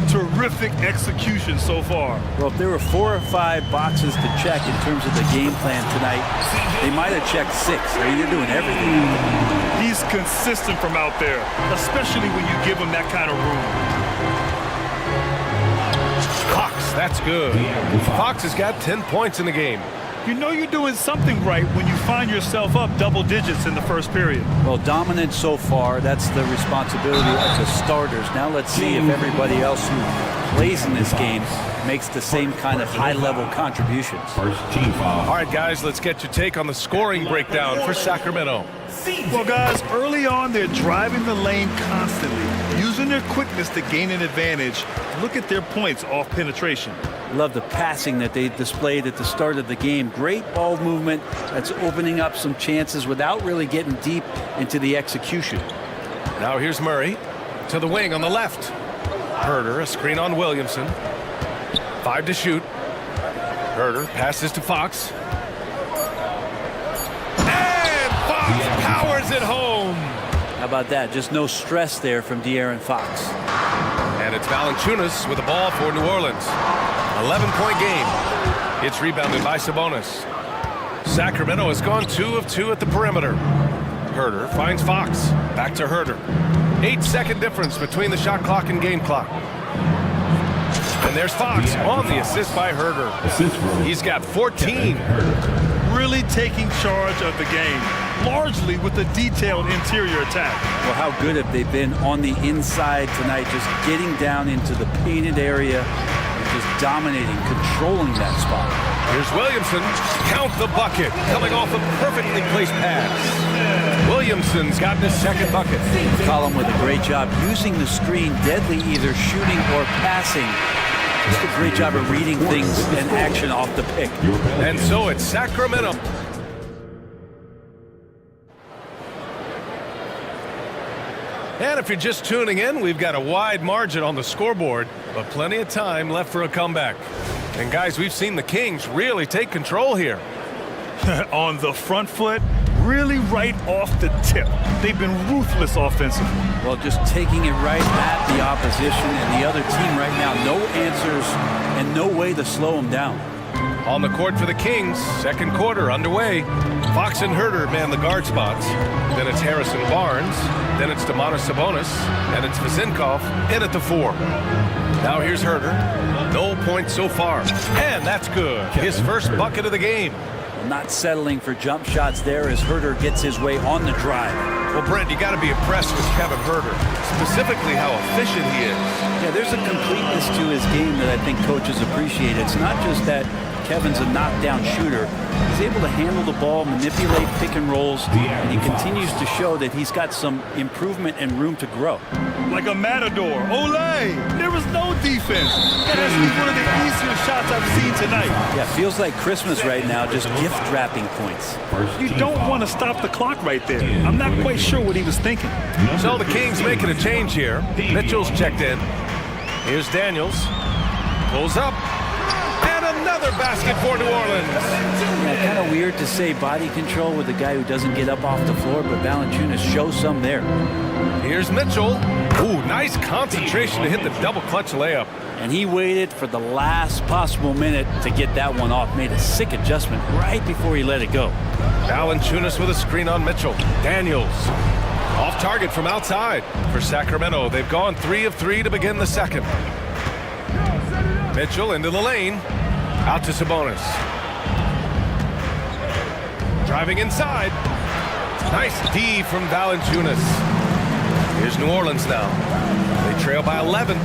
Terrific execution so far. Well, if there were 4 or 5 boxes to check in terms of the game plan tonight, they might have checked 6. I mean, they're doing everything. He's consistent from out there, especially when you give him that kind of room. Fox, that's good. Fox has got 10 points in the game. You know you're doing something right when you find yourself up double digits in the first period. Well, dominant so far. That's the responsibility of the starters. Now let's see if everybody else who plays in this game makes the same kind of high-level contributions. All right, guys, let's get your take on the scoring breakdown for Sacramento. Well, guys, early on, they're driving the lane constantly, using their quickness to gain an advantage. Look at their points off penetration. Love the passing that they displayed at the start of the game. Great ball movement that's opening up some chances without really getting deep into the execution. Now here's Murray to the wing on the left. Herder, a screen on Williamson. 5 to shoot. Herder passes to Fox. And Fox powers it home. How about that? Just no stress there from De'Aaron Fox. And it's Valanciunas with the ball for New Orleans. 11-point game. It's rebounded by Sabonis. Sacramento has gone 2 of 2 at the perimeter. Herder finds Fox. Back to Herder. 8-second difference between the shot clock and game clock. And there's Fox on the assist by Herder. He's got 14. Really taking charge of the game, largely with a detailed interior attack. Well, how good have they been on the inside tonight, just getting down into the painted area and just dominating, controlling that spot. Here's Williamson. Count the bucket. Coming off a perfectly placed pass. Williamson's gotten his second bucket. McCollum with a great job using the screen, deadly either shooting or passing. Just a great job of reading things and action off the pick. And so it's Sacramento. And if you're just tuning in, we've got a wide margin on the scoreboard, but plenty of time left for a comeback. And guys, we've seen the Kings really take control here. On the front foot, really right off the tip. They've been ruthless offensively. Well, just taking it right at the opposition and the other team right now. No answers and no way to slow them down. On the court for the Kings, second quarter underway. Fox and Herder man the guard spots. Then it's Harrison Barnes. Then it's Domantas Sabonis. And it's Vezinkov in at the 4. Now here's Herder. No points so far. And that's good. His first bucket of the game. Not settling for jump shots there as Herder gets his way on the drive. Well, Brent, you got to be impressed with Kevin Herder, specifically how efficient he is. Yeah, there's a completeness to his game that I think coaches appreciate. It's not just that Kevin's a knockdown shooter. He's able to handle the ball, manipulate pick and rolls, and he continues to show that he's got some improvement and room to grow. Like a matador. Olay! There was no defense. That has to be one of the easier shots I've seen tonight. Yeah, feels like Christmas right now, just gift wrapping points. You don't want to stop the clock right there. I'm not quite sure what he was thinking. So the Kings making a change here. Mitchell's checked in. Here's Daniels. Pulls up. Another basket for New Orleans. Yeah, kind of weird to say body control with a guy who doesn't get up off the floor, but Valanciunas shows some there. Here's Mitchell. Ooh, nice concentration to hit the double clutch layup. And he waited for the last possible minute to get that one off. Made a sick adjustment right before he let it go. Valanciunas with a screen on Mitchell. Daniels. Off target from outside for Sacramento. They've gone 3 of 3 to begin the second. Mitchell into the lane. Out to Sabonis. Driving inside. Nice D from Valanciunas. Here's New Orleans now. They trail by 11.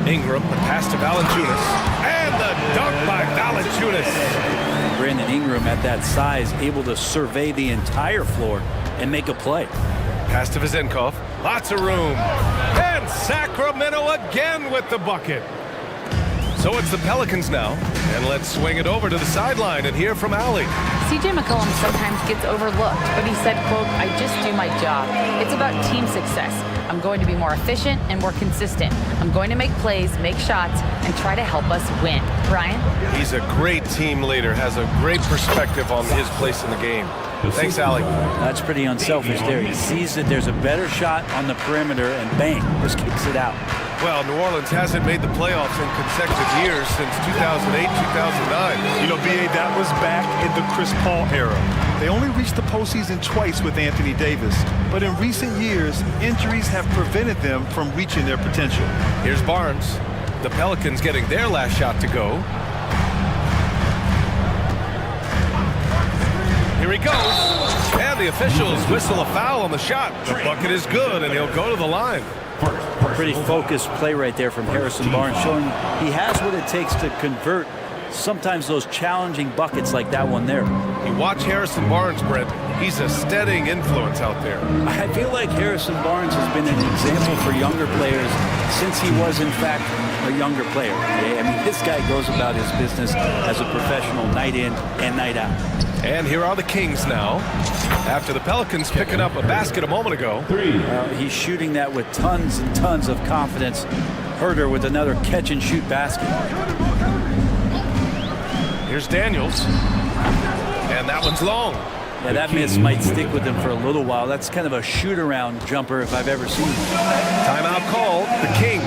Ingram, the pass to Valanciunas. And the dunk by Valanciunas. Brandon Ingram at that size, able to survey the entire floor and make a play. Pass to Vezinkov. Lots of room. And Sacramento again with the bucket. So it's the Pelicans now, and let's swing it over to the sideline and hear from Allie. CJ McCollum sometimes gets overlooked, but he said, quote, "I just do my job. It's about team success. I'm going to be more efficient and more consistent. I'm going to make plays, make shots, and try to help us win." Brian? He's a great team leader, has a great perspective on his place in the game. Thanks, Allie. That's pretty unselfish there. He sees that there's a better shot on the perimeter and bang, just kicks it out. Well, New Orleans hasn't made the playoffs in consecutive years since 2008, 2009. You know, B.A., that was back in the Chris Paul era. They only reached the postseason twice with Anthony Davis, but in recent years, injuries have prevented them from reaching their potential. Here's Barnes. The Pelicans getting their last shot to go. Here he goes. And the officials whistle a foul on the shot. The bucket is good, and he'll go to the line. Pretty focused play right there from Harrison Barnes, showing he has what it takes to convert sometimes those challenging buckets like that one there. You watch Harrison Barnes, Brent. He's a steadying influence out there. I feel like Harrison Barnes has been an example for younger players since he was, in fact, a younger player. I mean, this guy goes about his business as a professional night in and night out. And here are the Kings now. After the Pelicans picking up a basket a moment ago. He's shooting that with tons and tons of confidence. Herder with another catch-and-shoot basket. Here's Daniels. And that one's long. Yeah, that miss might stick with him for a little while. That's kind of a shoot-around jumper if I've ever seen one. Timeout called. The Kings.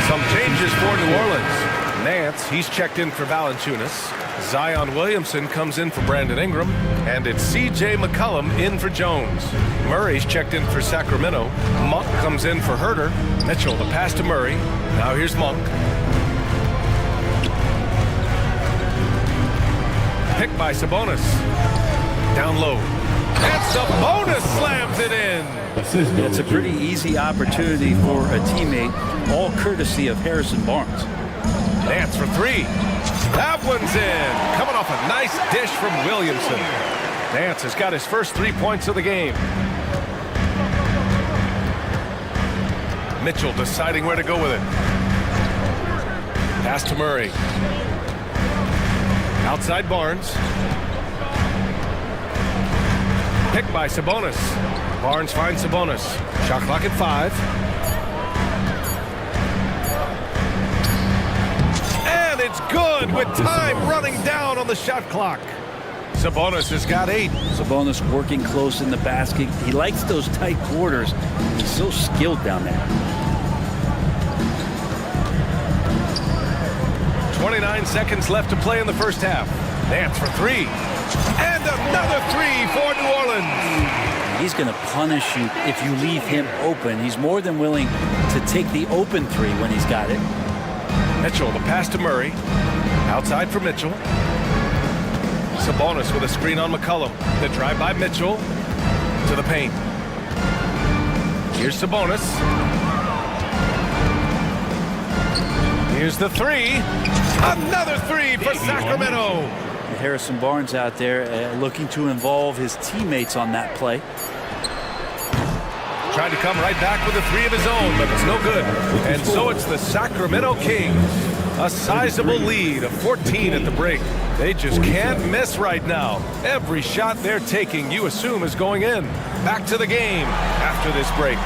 Some changes for New Orleans. Nance, he's checked in for Valanciunas. Zion Williamson comes in for Brandon Ingram. And it's C.J. McCollum in for Jones. Murray's checked in for Sacramento. Monk comes in for Herter. Mitchell, the pass to Murray. Now here's Monk. Picked by Sabonis. Down low. And Sabonis slams it in. It's a pretty easy opportunity for a teammate, all courtesy of Harrison Barnes. Nance for three. That one's in. Coming off a nice dish from Williamson. Nance has got his first 3 points of the game. Mitchell deciding where to go with it. Pass to Murray. Outside Barnes. Picked by Sabonis. Barnes finds Sabonis. Shot clock at 5. And it's good with time running down on the shot clock. Sabonis has got 8. Sabonis working close in the basket. He likes those tight quarters. He's so skilled down there. 29 seconds left to play in the first half. Nance for 3. And another 3 for New Orleans. He's going to punish you if you leave him open. He's more than willing to take the open 3 when he's got it. Mitchell, the pass to Murray. Outside for Mitchell. Sabonis with a screen on McCollum. The drive by Mitchell to the paint. Here's Sabonis. Here's the 3. Another 3 for Sacramento. Harrison Barnes out there looking to involve his teammates on that play. Tried to come right back with a 3 of his own, but it's no good. And so it's the Sacramento Kings. A sizable lead of 14 at the break. They just can't miss right now. Every shot they're taking, you assume, is going in. Back to the game after this break.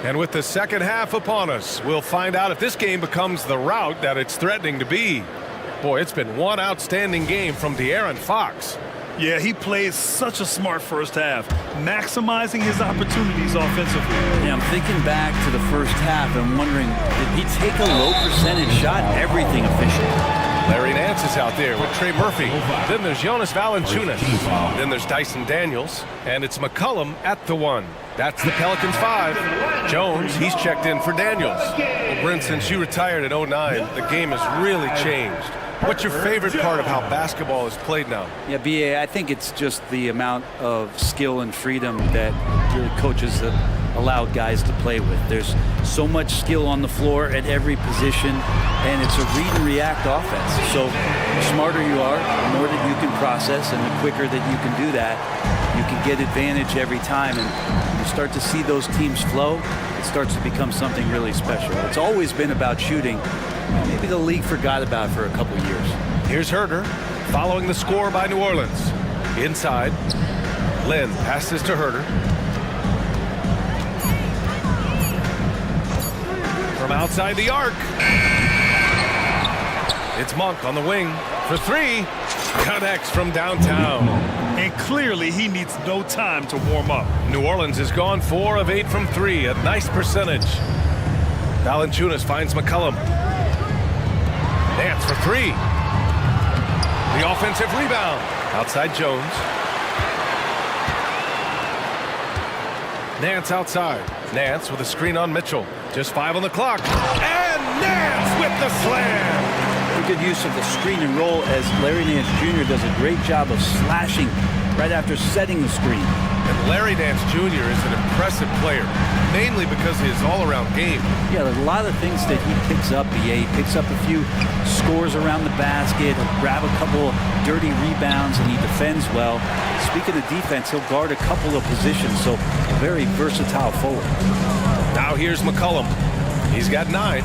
And with the second half upon us, we'll find out if this game becomes the rout that it's threatening to be. Boy, it's been one outstanding game from De'Aaron Fox. Yeah, he played such a smart first half, maximizing his opportunities offensively. Yeah, I'm thinking back to the first half and wondering, did he take a low percentage shot? Everything efficient. Larry Nance is out there with Trey Murphy. Then there's Jonas Valanciunas. Then there's Dyson Daniels. And it's McCollum at the 1. That's the Pelicans 5. Jones, he's checked in for Daniels. Well, Brent, since you retired in 09, the game has really changed. What's your favorite part of how basketball is played now? Yeah, B.A., I think it's just the amount of skill and freedom that really coaches have allowed guys to play with. There's so much skill on the floor at every position, and it's a read and react offense. So the smarter you are, the more that you can process, and the quicker that you can do that, you can get advantage every time. And you start to see those teams flow, it starts to become something really special. It's always been about shooting. Maybe the league forgot about it for a couple of years. Here's Herter, following the score by New Orleans. Inside, Lynn passes to Herter. From outside the arc. It's Monk on the wing for 3. Connects from downtown. And clearly he needs no time to warm up. New Orleans has gone 4 of 8 from 3, a nice percentage. Valanciunas finds McCollum. Nance for 3. The offensive rebound. Outside Jones. Nance outside. Nance with a screen on Mitchell. Just 5 on the clock. And Nance with the slam. Good use of the screen and roll as Larry Nance Jr. does a great job of slashing right after setting the screen. And Larry Nance Jr. is an impressive player, mainly because of his all-around game. Yeah, there's a lot of things that he picks up. He picks up a few scores around the basket, he'll grab a couple of dirty rebounds, and he defends well. Speaking of defense, he'll guard a couple of positions, so a very versatile forward. Now here's McCollum. He's got 9.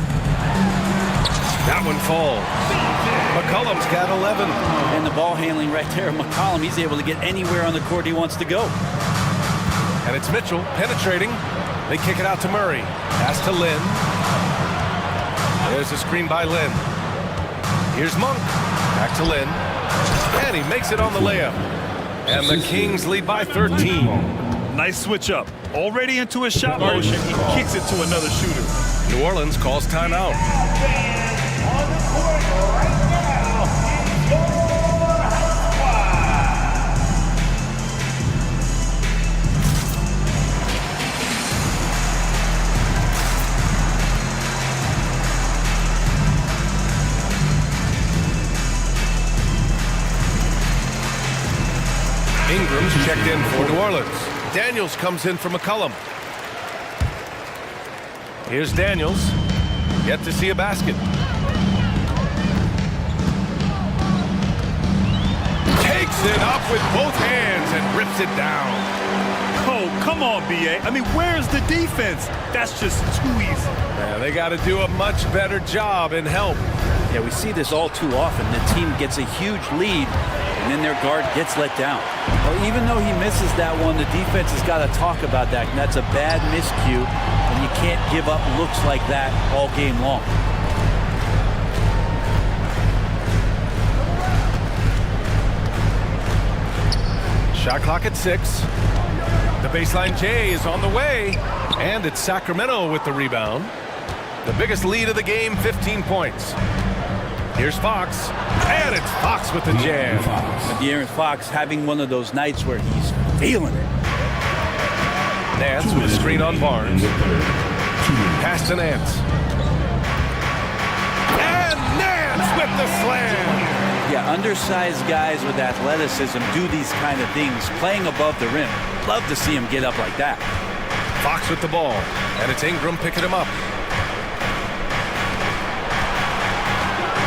That one falls. McCollum's got 11. And the ball handling right there, McCollum, he's able to get anywhere on the court he wants to go. And it's Mitchell penetrating. They kick it out to Murray. Pass to Lynn. There's a screen by Lynn. Here's Monk. Back to Lynn. And he makes it on the layup. And the Kings lead by 13. Nice switch up. Already into a shot motion, he kicks it to another shooter. New Orleans calls timeout. Ingram's checked in for New Orleans. Daniels comes in for McCollum. Here's Daniels. Yet to see a basket. Takes it up with both hands and rips it down. Oh, come on, B.A. I mean, where's the defense? That's just too easy. Yeah, they got to do a much better job in help. Yeah, we see this all too often. The team gets a huge lead, and then their guard gets let down. Well, even though he misses that one, the defense has got to talk about that, and that's a bad miscue, and you can't give up looks like that all game long. Shot clock at 6. The baseline J is on the way, and it's Sacramento with the rebound. The biggest lead of the game, 15 points. Here's Fox, and it's Fox with the jam. De'Aaron Fox having one of those nights where he's feeling it. Nance with a screen on Barnes. Pass to Nance. And Nance with the slam. Yeah, undersized guys with athleticism do these kind of things, playing above the rim. Love to see him get up like that. Fox with the ball, and it's Ingram picking him up.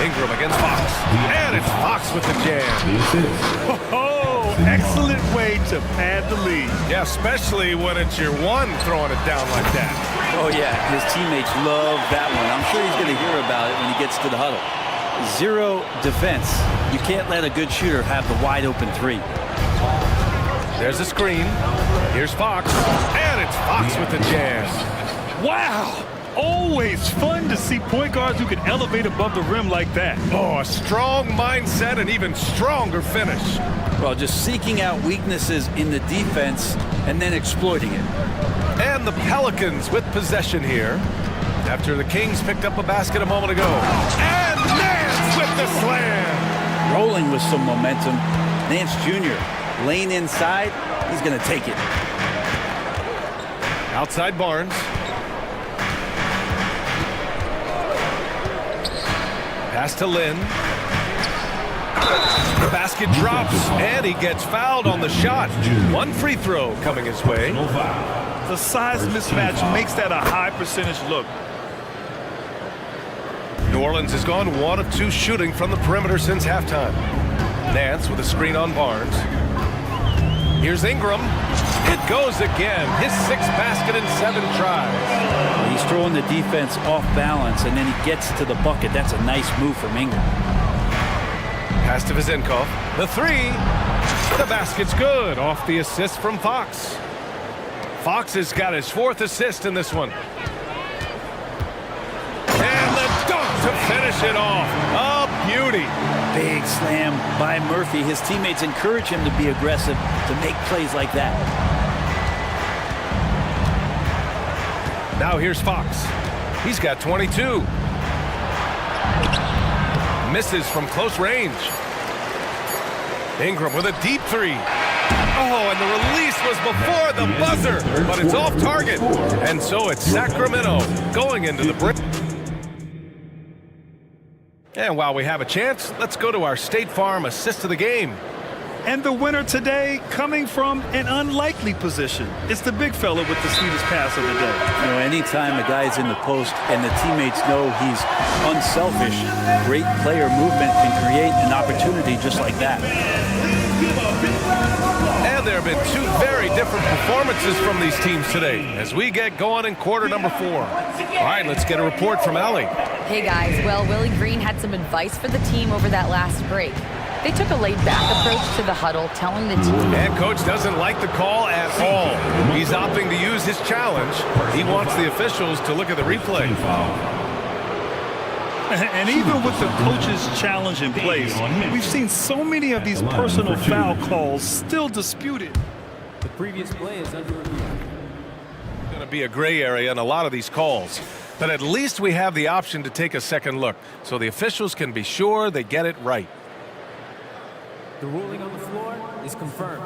Ingram against Fox, and it's Fox with the jam. Oh, excellent way to pad the lead. Yeah, especially when it's your one throwing it down like that. Oh, yeah, his teammates love that one. I'm sure he's going to hear about it when he gets to the huddle. Zero defense. You can't let a good shooter have the wide open three. There's a screen. Here's Fox, and it's Fox with the jam. Wow! Always fun to see point guards who can elevate above the rim like that. Oh, a strong mindset and even stronger finish. Well, just seeking out weaknesses in the defense and then exploiting it. And the Pelicans with possession here after the Kings picked up a basket a moment ago. And Nance with the slam. Rolling with some momentum. Nance Jr. lane inside. He's going to take it. Outside Barnes. Pass to Lynn. The basket drops, and he gets fouled on the shot. One free throw coming his way. The size mismatch makes that a high percentage look. New Orleans has gone 1 of 2 shooting from the perimeter since halftime. Nance with a screen on Barnes. Here's Ingram. It goes again. His 6th basket in 7 tries. He's throwing the defense off balance, and then he gets to the bucket. That's a nice move from Ingram. Pass to Vizenkov. The 3. The basket's good off the assist from Fox. Fox has got his 4th assist in this one. And the dunk to finish it off. A beauty. Big slam by Murphy. His teammates encourage him to be aggressive, to make plays like that. Now here's Fox. He's got 22. Misses from close range. Ingram with a deep 3. Oh, and the release was before the buzzer, but it's off target. And so it's Sacramento going into the break. And while we have a chance, let's go to our State Farm assist of the game. And the winner today coming from an unlikely position. It's the big fella with the sweetest pass of the day. You know, anytime a guy's in the post and the teammates know he's unselfish, great player movement can create an opportunity just like that. And there have been two very different performances from these teams today as we get going in quarter number 4. All right, let's get a report from Allie. Hey guys, well, Willie Green had some advice for the team over that last break. They took a laid-back approach to the huddle, telling the team... And coach doesn't like the call at all. He's opting to use his challenge. He wants the officials to look at the replay. And even with the coach's challenge in place, we've seen so many of these personal foul calls still disputed. The previous play is under review. It's going to be a gray area in a lot of these calls. But at least we have the option to take a second look, so the officials can be sure they get it right. The ruling on the floor is confirmed.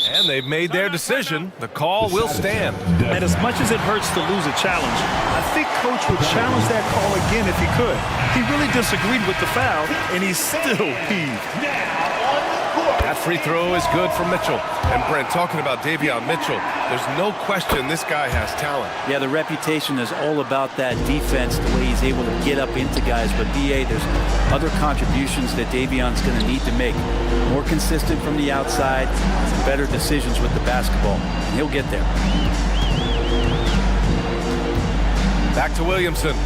And they've made their decision. The call will stand. And as much as it hurts to lose a challenge, I think Coach would challenge that call again if he could. He really disagreed with the foul, and he still heaved. That free throw is good for Mitchell. And Brent, talking about Davion Mitchell, there's no question this guy has talent. Yeah, the reputation is all about that defense, the way he's able to get up into guys. But BA, there's other contributions that Davion's going to need to make. More consistent from the outside, better decisions with the basketball. And he'll get there. Back to Williamson.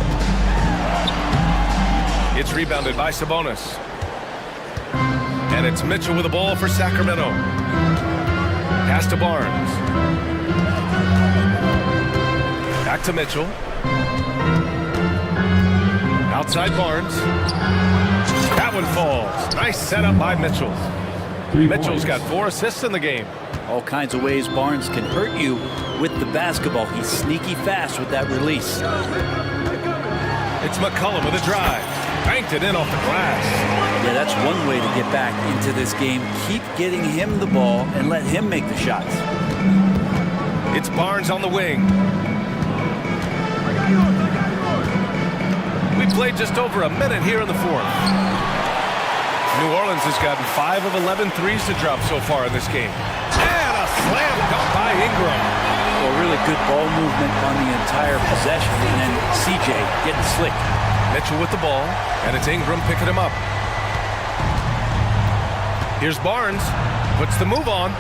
It's rebounded by Sabonis. And it's Mitchell with the ball for Sacramento. Pass to Barnes. Back to Mitchell. Outside Barnes. That one falls. Nice setup by Mitchell. Mitchell's got 4 assists in the game. All kinds of ways Barnes can hurt you with the basketball. He's sneaky fast with that release. It's McCollum with a drive. Banked it in off the glass. Yeah, that's one way to get back into this game. Keep getting him the ball and let him make the shots. It's Barnes on the wing. We played just over a minute here in the 4th. New Orleans has gotten 5 of 11 threes to drop so far in this game. And a slam dunk by Ingram. Well, really good ball movement on the entire possession. And then CJ getting slick. Mitchell with the ball, and it's Ingram picking him up. Here's Barnes, puts the move on.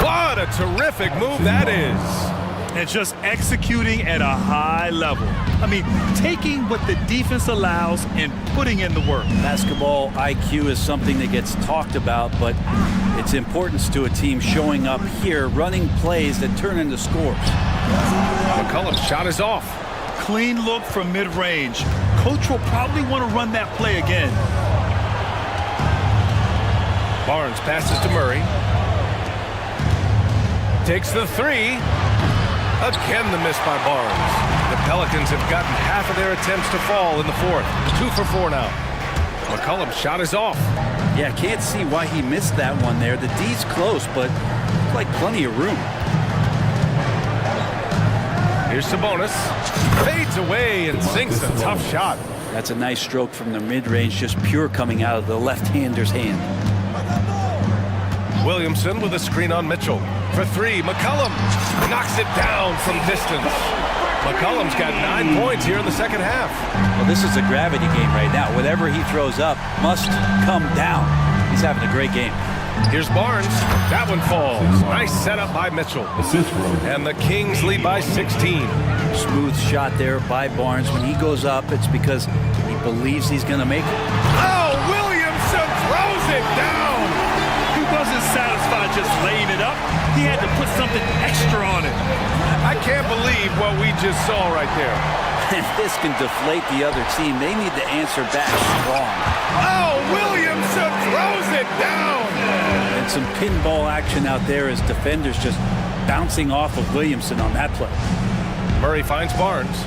What a terrific move that is. And just executing at a high level. I mean, taking what the defense allows and putting in the work. Basketball IQ is something that gets talked about, but its importance to a team showing up here, running plays that turn into scores. McCollum's shot is off. Clean look from mid-range. Coach will probably want to run that play again. Barnes passes to Murray. Takes the 3. Again, the miss by Barnes. The Pelicans have gotten half of their attempts to fall in the 4th. 2 for 4 now. McCollum's shot is off. Yeah, can't see why he missed that one there. The D's close, but like plenty of room. Here's Sabonis. Fades away and sinks a tough shot. That's a nice stroke from the mid-range, just pure coming out of the left-hander's hand. Williamson with a screen on Mitchell. For 3, McCollum knocks it down from distance. McCollum's got 9 points here in the second half. Well, this is a gravity game right now. Whatever he throws up must come down. He's having a great game. Here's Barnes. That one falls. Nice setup by Mitchell. And the Kings lead by 16. Smooth shot there by Barnes. When he goes up, it's because he believes he's going to make it. Oh, Williamson throws it down. He wasn't satisfied just laying it up. He had to put something extra on it. I can't believe what we just saw right there. And this can deflate the other team. They need to answer back strong. Oh, Williamson throws it down. And some pinball action out there as defenders just bouncing off of Williamson on that play. Murray finds Barnes.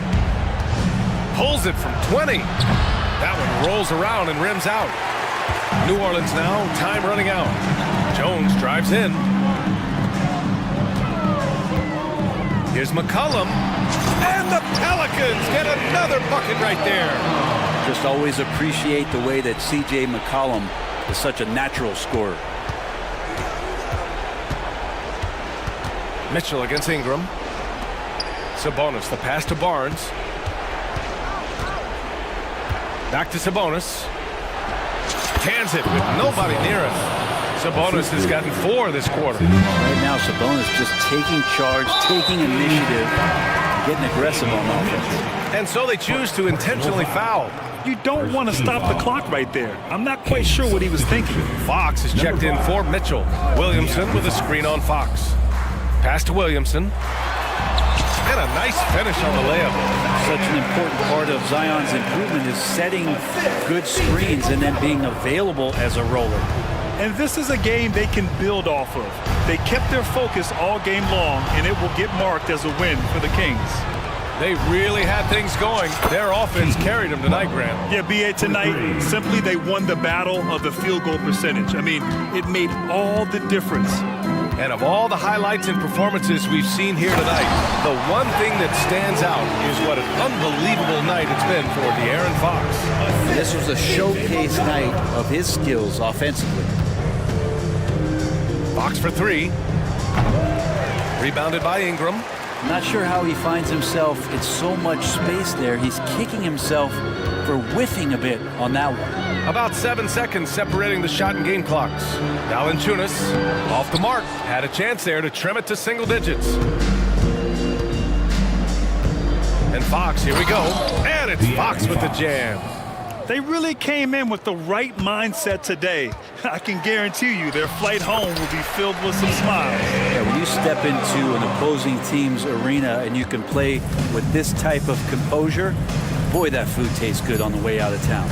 Pulls it from 20. That one rolls around and rims out. New Orleans now, time running out. Jones drives in. Here's McCollum. And the Pelicans get another bucket right there. Just always appreciate the way that CJ McCollum is such a natural scorer. Mitchell against Ingram. Sabonis, the pass to Barnes. Back to Sabonis. Cans it with nobody near him. Sabonis has gotten 4 this quarter. Right now, Sabonis just taking charge, taking initiative, and getting aggressive on offense. And so they choose to intentionally foul. You don't want to stop the clock right there. I'm not quite sure what he was thinking. Fox is checked in for Mitchell. Williamson with a screen on Fox. Pass to Williamson. And a nice finish on the layup. Such an important part of Zion's improvement is setting good screens and then being available as a roller. And this is a game they can build off of. They kept their focus all game long, and it will get marked as a win for the Kings. They really had things going. Their offense carried them tonight, Grant. Yeah, B.A., tonight, simply they won the battle of the field goal percentage. I mean, it made all the difference. And of all the highlights and performances we've seen here tonight, the one thing that stands out is what an unbelievable night it's been for De'Aaron Fox. This was a showcase night of his skills offensively. Fox for 3. Rebounded by Ingram. Not sure how he finds himself in so much space there. He's kicking himself for whiffing a bit on that one. About 7 seconds separating the shot and game clocks. Valanciunas off the mark. Had a chance there to trim it to single digits. And Fox, here we go. And it's Fox with the jam. They really came in with the right mindset today. I can guarantee you their flight home will be filled with some smiles. Yeah, when you step into an opposing team's arena and you can play with this type of composure, boy, that food tastes good on the way out of town.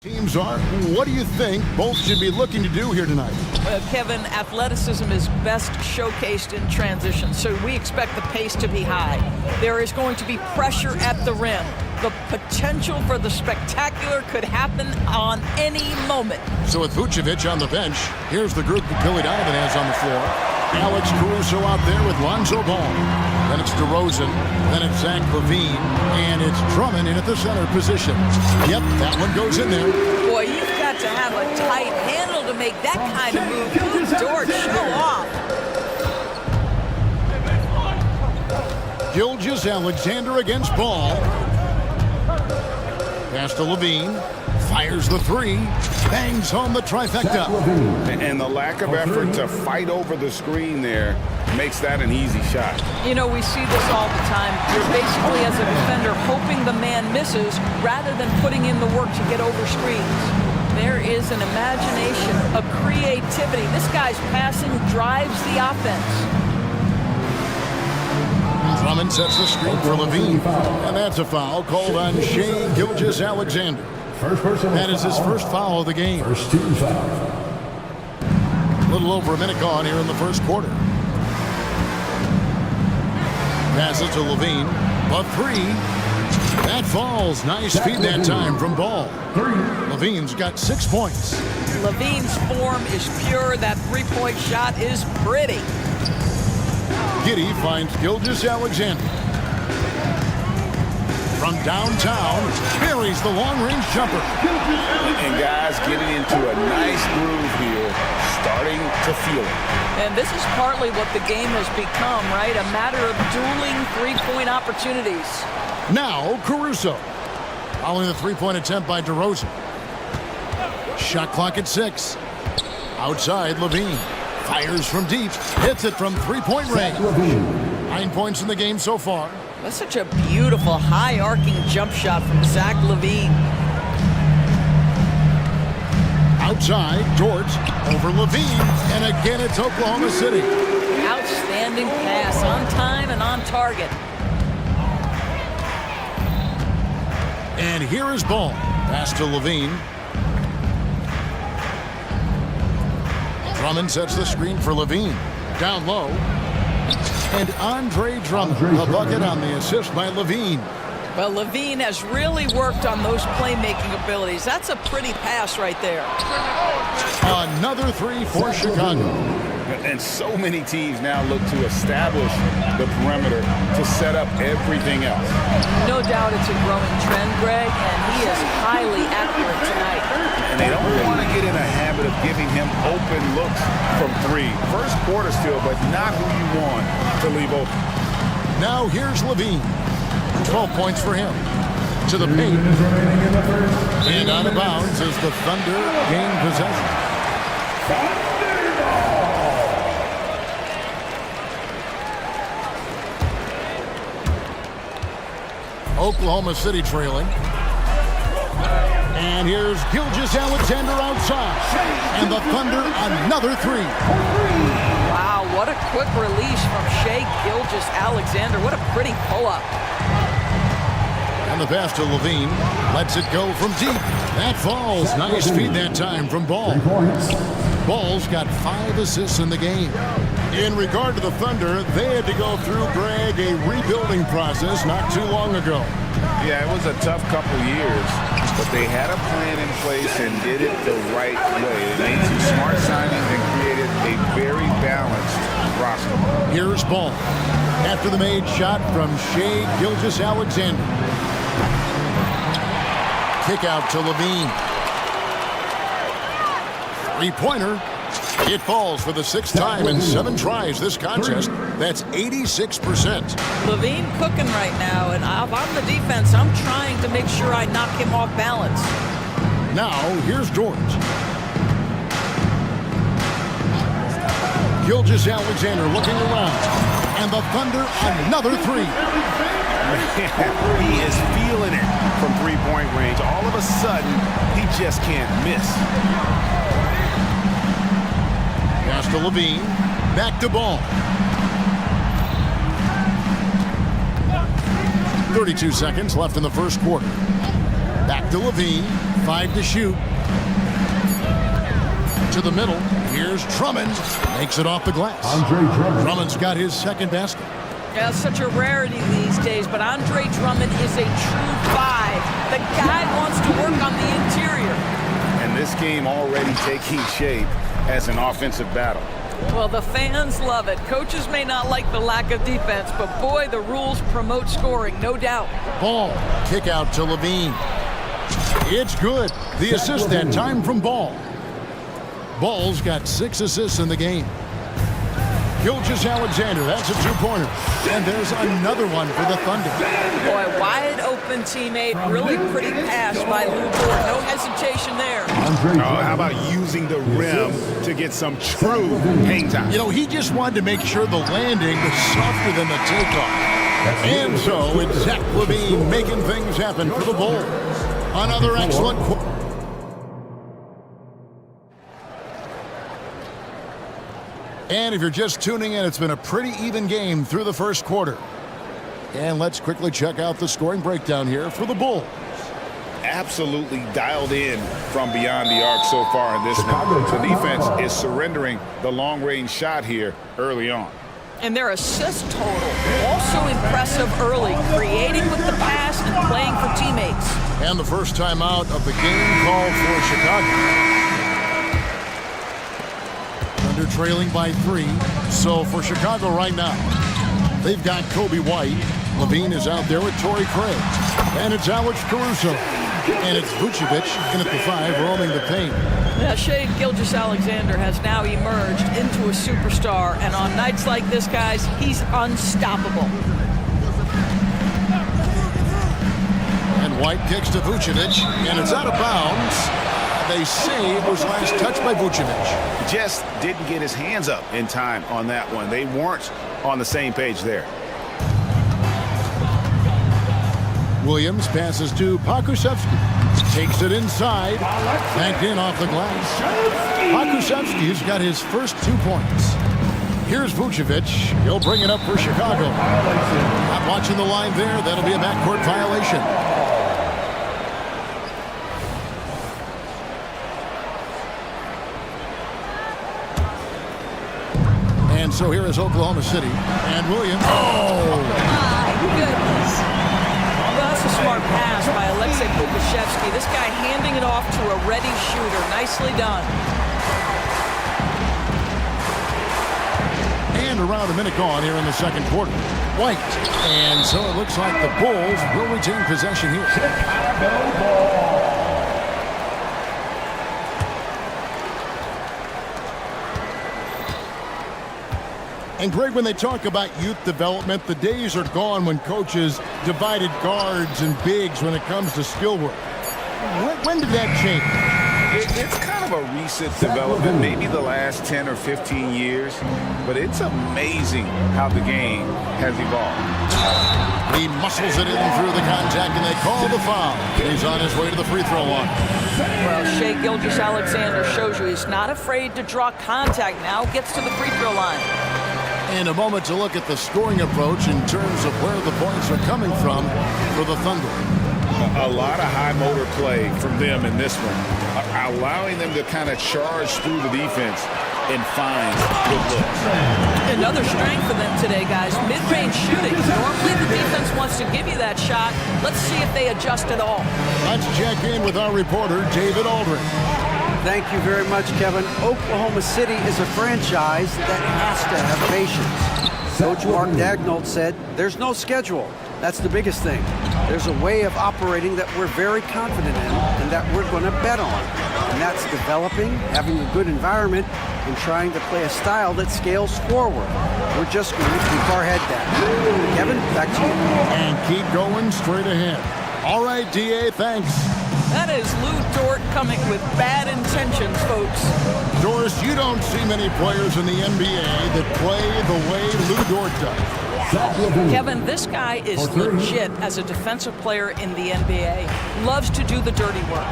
Teams are. What do you think both should be looking to do here tonight? Kevin, athleticism is best showcased in transition, so we expect the pace to be high. There is going to be pressure at the rim. The potential for the spectacular could happen on any moment. So with Vucevic on the bench, here's the group that Billy Donovan has on the floor. Alex Caruso out there with Lonzo Ball. Then it's DeRozan. Then it's Zach LaVine. And it's Drummond in at the center position. Yep, that one goes in there. Boy, you've got to have a tight handle to make that kind of move. Good George, show off. Gilgeous Alexander against Ball. Pass to LaVine. Fires the three. Bangs home the trifecta. And the lack of effort to fight over the screen there makes that an easy shot. You know, we see this all the time. You're basically, as a defender, hoping the man misses rather than putting in the work to get over screens. There is an imagination, a creativity. This guy's passing drives the offense. Drummond sets the screen for LaVine. And that's a foul called on Shai Gilgeous-Alexander. That is his first foul of the game. First team foul. A little over a minute gone here in the first quarter. Passes to LaVine. A three. That falls. Nice feed that time from Ball. LaVine's got 6 points. LaVine's form is pure. That three-point shot is pretty. Giddey finds Gilgeous-Alexander. From downtown, buries the long-range jumper. And guys getting into a nice groove here, starting to feel it. And this is partly what the game has become, right? A matter of dueling three-point opportunities. Now, Caruso. Following the three-point attempt by DeRozan. Shot clock at 6. Outside, LaVine. Fires from deep. Hits it from three-point range. 9 points in the game so far. That's such a beautiful, high-arcing jump shot from Zach LaVine. Outside, George over LaVine. And again, it's Oklahoma City. Outstanding pass, on time and on target. And here is Ball. Pass to LaVine. Drummond sets the screen for LaVine. Down low. And Andre Drummond, a bucket on the assist by LaVine. Well, LaVine has really worked on those playmaking abilities. That's a pretty pass right there. Another three for Chicago. And so many teams now look to establish the perimeter to set up everything else. No doubt it's a growing trend, Greg, and he is highly accurate tonight. And they don't want to get in a habit of giving him open looks from three. First quarter still, but not who you want to leave open. Now here's LaVine. 12 points for him. To the paint. And out of bounds as the Thunder gain possession. Oklahoma City trailing. And here's Gilgeous-Alexander outside. And the Thunder, another three. Wow, what a quick release from Shai Gilgeous-Alexander. What a pretty pull-up. And the pass to LaVine. Lets it go from deep. That falls. Nice feed that time from Ball. Ball's got 5 assists in the game. In regard to the Thunder, they had to go through, Greg, a rebuilding process not too long ago. Yeah, it was a tough couple years, but they had a plan in place and did it the right way. They made some smart signings and created a very balanced roster. Here's Ball. After the made shot from Shai Gilgeous-Alexander. Kick out to LaVine. Three-pointer. It falls for the 6th time in 7 tries this contest. That's 86%. LaVine cooking right now, and if I'm the defense, I'm trying to make sure I knock him off balance. Now, here's George. Gilgeous-Alexander looking around. And the Thunder, another three. He is feeling it from three-point range. All of a sudden, he just can't miss. Pass to LaVine. Back to Ball. 32 seconds left in the first quarter. Back to Levine. 5 to shoot. To the middle. Here's Drummond. Makes it off the glass. Drummond's got his second basket. Yeah, it's such a rarity these days, but Andre Drummond is a true 5. The guy wants to work on the interior. And this game already taking shape as an offensive battle. Well, the fans love it. Coaches may not like the lack of defense, but boy, the rules promote scoring, no doubt. Ball. Kick out to Levine. It's good. The assist that time from Ball. Ball's got 6 assists in the game. Gilgeous-Alexander, that's a 2-pointer. And there's another one for the Thunder. Boy, wide open teammate, really pretty pass by Lou Dort. No hesitation there. How about using the rim to get some true hang time? You know, he just wanted to make sure the landing was softer than the takeoff. And so it's Zach Levine making things happen for the Bulls. Another excellent quarter. And if you're just tuning in, it's been a pretty even game through the first quarter. And let's quickly check out the scoring breakdown here for the Bulls. Absolutely dialed in from beyond the arc so far in this one. The defense is surrendering the long-range shot here early on. And their assist total, also impressive early, creating with the pass and playing for teammates. And the first timeout of the game called for Chicago. Thunder trailing by 3. So for Chicago right now, they've got Kobe White. Levine is out there with Torrey Craig. And it's Alex Caruso. And it's Vucevic in at the 5, roaming the paint. Yeah, Shai Gilgeous-Alexander has now emerged into a superstar. And on nights like this, guys, he's unstoppable. And White kicks to Vucevic. And it's out of bounds. They say it was last touched by Vucevic. Just didn't get his hands up in time on that one. They weren't on the same page there. Williams passes to Pokusevski. Takes it inside. Banked in off the glass. Pokusevski's got his first 2 points. Here's Vucevic. He'll bring it up for Chicago. Not watching the line there. That'll be a backcourt violation. And so here is Oklahoma City. And Williams. Oh! My goodness. Well, that's a smart pass by Alexei Pokusevski. This guy handing it off to a ready shooter. Nicely done. And around a minute gone here in the second quarter. White. And so it looks like the Bulls will retain possession here. Chicago ball. And Greg, when they talk about youth development, the days are gone when coaches divided guards and bigs when it comes to skill work. When did that change? It's kind of a recent development, maybe the last 10 or 15 years, but it's amazing how the game has evolved. He muscles it in through the contact, and they call the foul. He's on his way to the free throw line. Well, Shai Gilgeous-Alexander shows you he's not afraid to draw contact. Now gets to the free throw line. And a moment to look at the scoring approach in terms of where the points are coming from for the Thunder. A lot of high motor play from them in this one, allowing them to kind of charge through the defense and find good looks. Another strength for them today, guys, mid-range shooting. Normally the defense wants to give you that shot. Let's see if they adjust at all. Let's check in with our reporter, David Aldridge. Thank you very much, Kevin. Oklahoma City is a franchise that has to have patience. Coach Mark Daigneault said, there's no schedule. That's the biggest thing. There's a way of operating that we're very confident in and that we're going to bet on. And that's developing, having a good environment, and trying to play a style that scales forward. We're just going to keep our head down. Kevin, back to you. And keep going straight ahead. All right, DA, thanks. That is Lou Dort coming with bad intentions, folks. Doris, you don't see many players in the NBA that play the way Lou Dort does. Kevin, this guy is legit as a defensive player in the NBA. Loves to do the dirty work.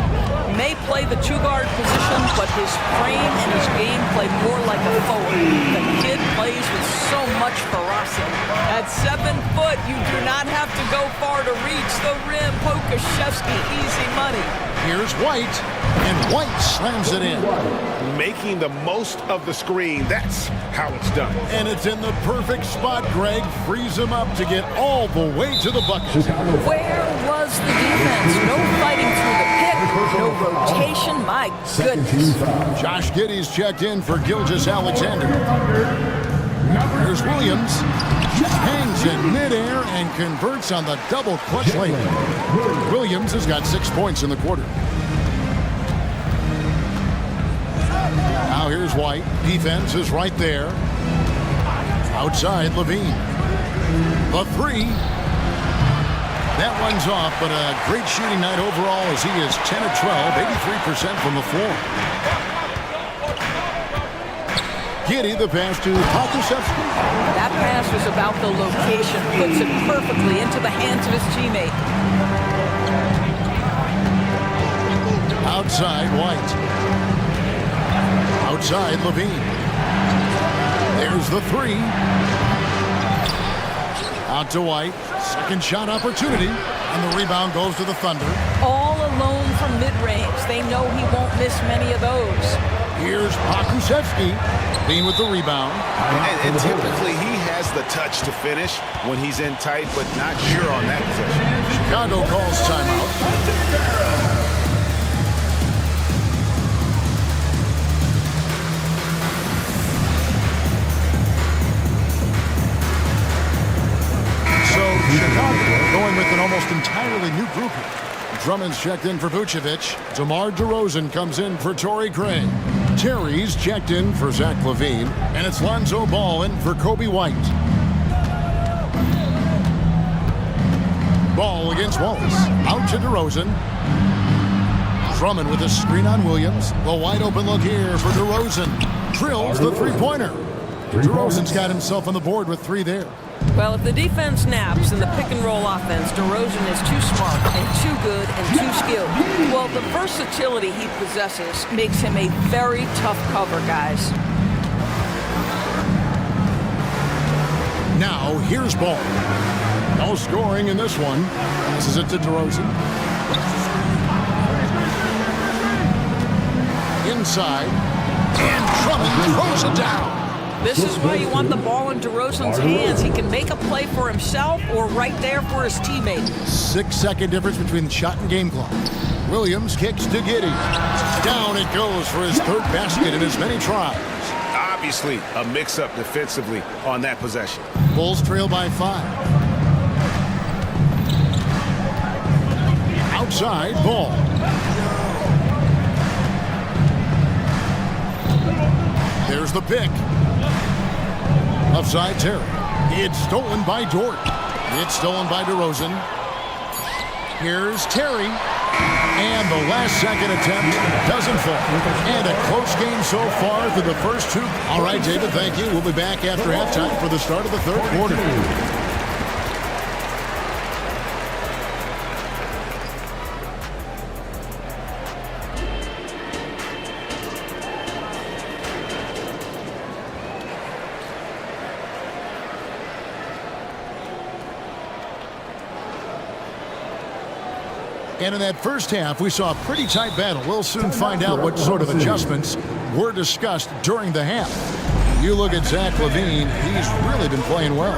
May play the two-guard position, but his frame and his game play more like a forward. The kid plays with so much ferocity. At 7 foot, you do not have to go far to reach the rim. Pokashevsky, easy money. Here's White, and White slams it in. Making the most of the screen. That's how it's done. And it's in the perfect spot. Greg frees him up to get all the way to the bucket. Where was the defense? No fighting through the pick, no rotation. My goodness. Josh Giddey's checked in for Gilgeous-Alexander. Here's Williams. Hangs in midair and converts on the double clutch lane. Williams has got 6 points in the quarter. Now here's White. Defense is right there. Outside, Levine. The three. That one's off, but a great shooting night overall as he is 10 of 12, 83% from the floor. Giddey, the pass to Pokashevsky. That pass was about the location. Puts it perfectly into the hands of his teammate. Outside, White. Outside, Levine. There's the three. Out to White. Second shot opportunity. And the rebound goes to the Thunder. All alone from mid-range. They know he won't miss many of those. Here's Pokashevsky. Being with the rebound. And typically he has the touch to finish when he's in tight, but not sure on that possession. Chicago calls timeout. Chicago going with an almost entirely new group here. Drummond's checked in for Vucevic. DeMar DeRozan comes in for Torrey Craig. Terry's checked in for Zach LaVine. And it's Lonzo Ball in for Kobe White. Ball against Wallace. Out to DeRozan. Drummond with a screen on Williams. The wide open look here for DeRozan. Drills the three-pointer. DeRozan's got himself on the board with 3 there. Well, if the defense naps in the pick-and-roll offense, DeRozan is too smart and too good and too skilled. Well, the versatility he possesses makes him a very tough cover, guys. Now, here's Ball. No scoring in this one. Passes it to DeRozan. Inside. And Drummond throws it down. This is why you want the ball in DeRozan's hands. He can make a play for himself or right there for his teammate. 6-second difference between the shot and game clock. Williams kicks to Giddey. Down it goes for his 3rd basket in as many tries. Obviously, a mix-up defensively on that possession. Bulls trail by 5. Outside, Ball. There's the pick. Offside Terry. It's stolen by Dort. It's stolen by DeRozan. Here's Terry. And the last second attempt doesn't fall. And a close game so far through the first 2. All right, David, thank you. We'll be back after halftime for the start of the 3rd quarter. And in that first half, we saw a pretty tight battle. We'll soon find out what sort of adjustments were discussed during the half. You look at Zach LaVine, he's really been playing well.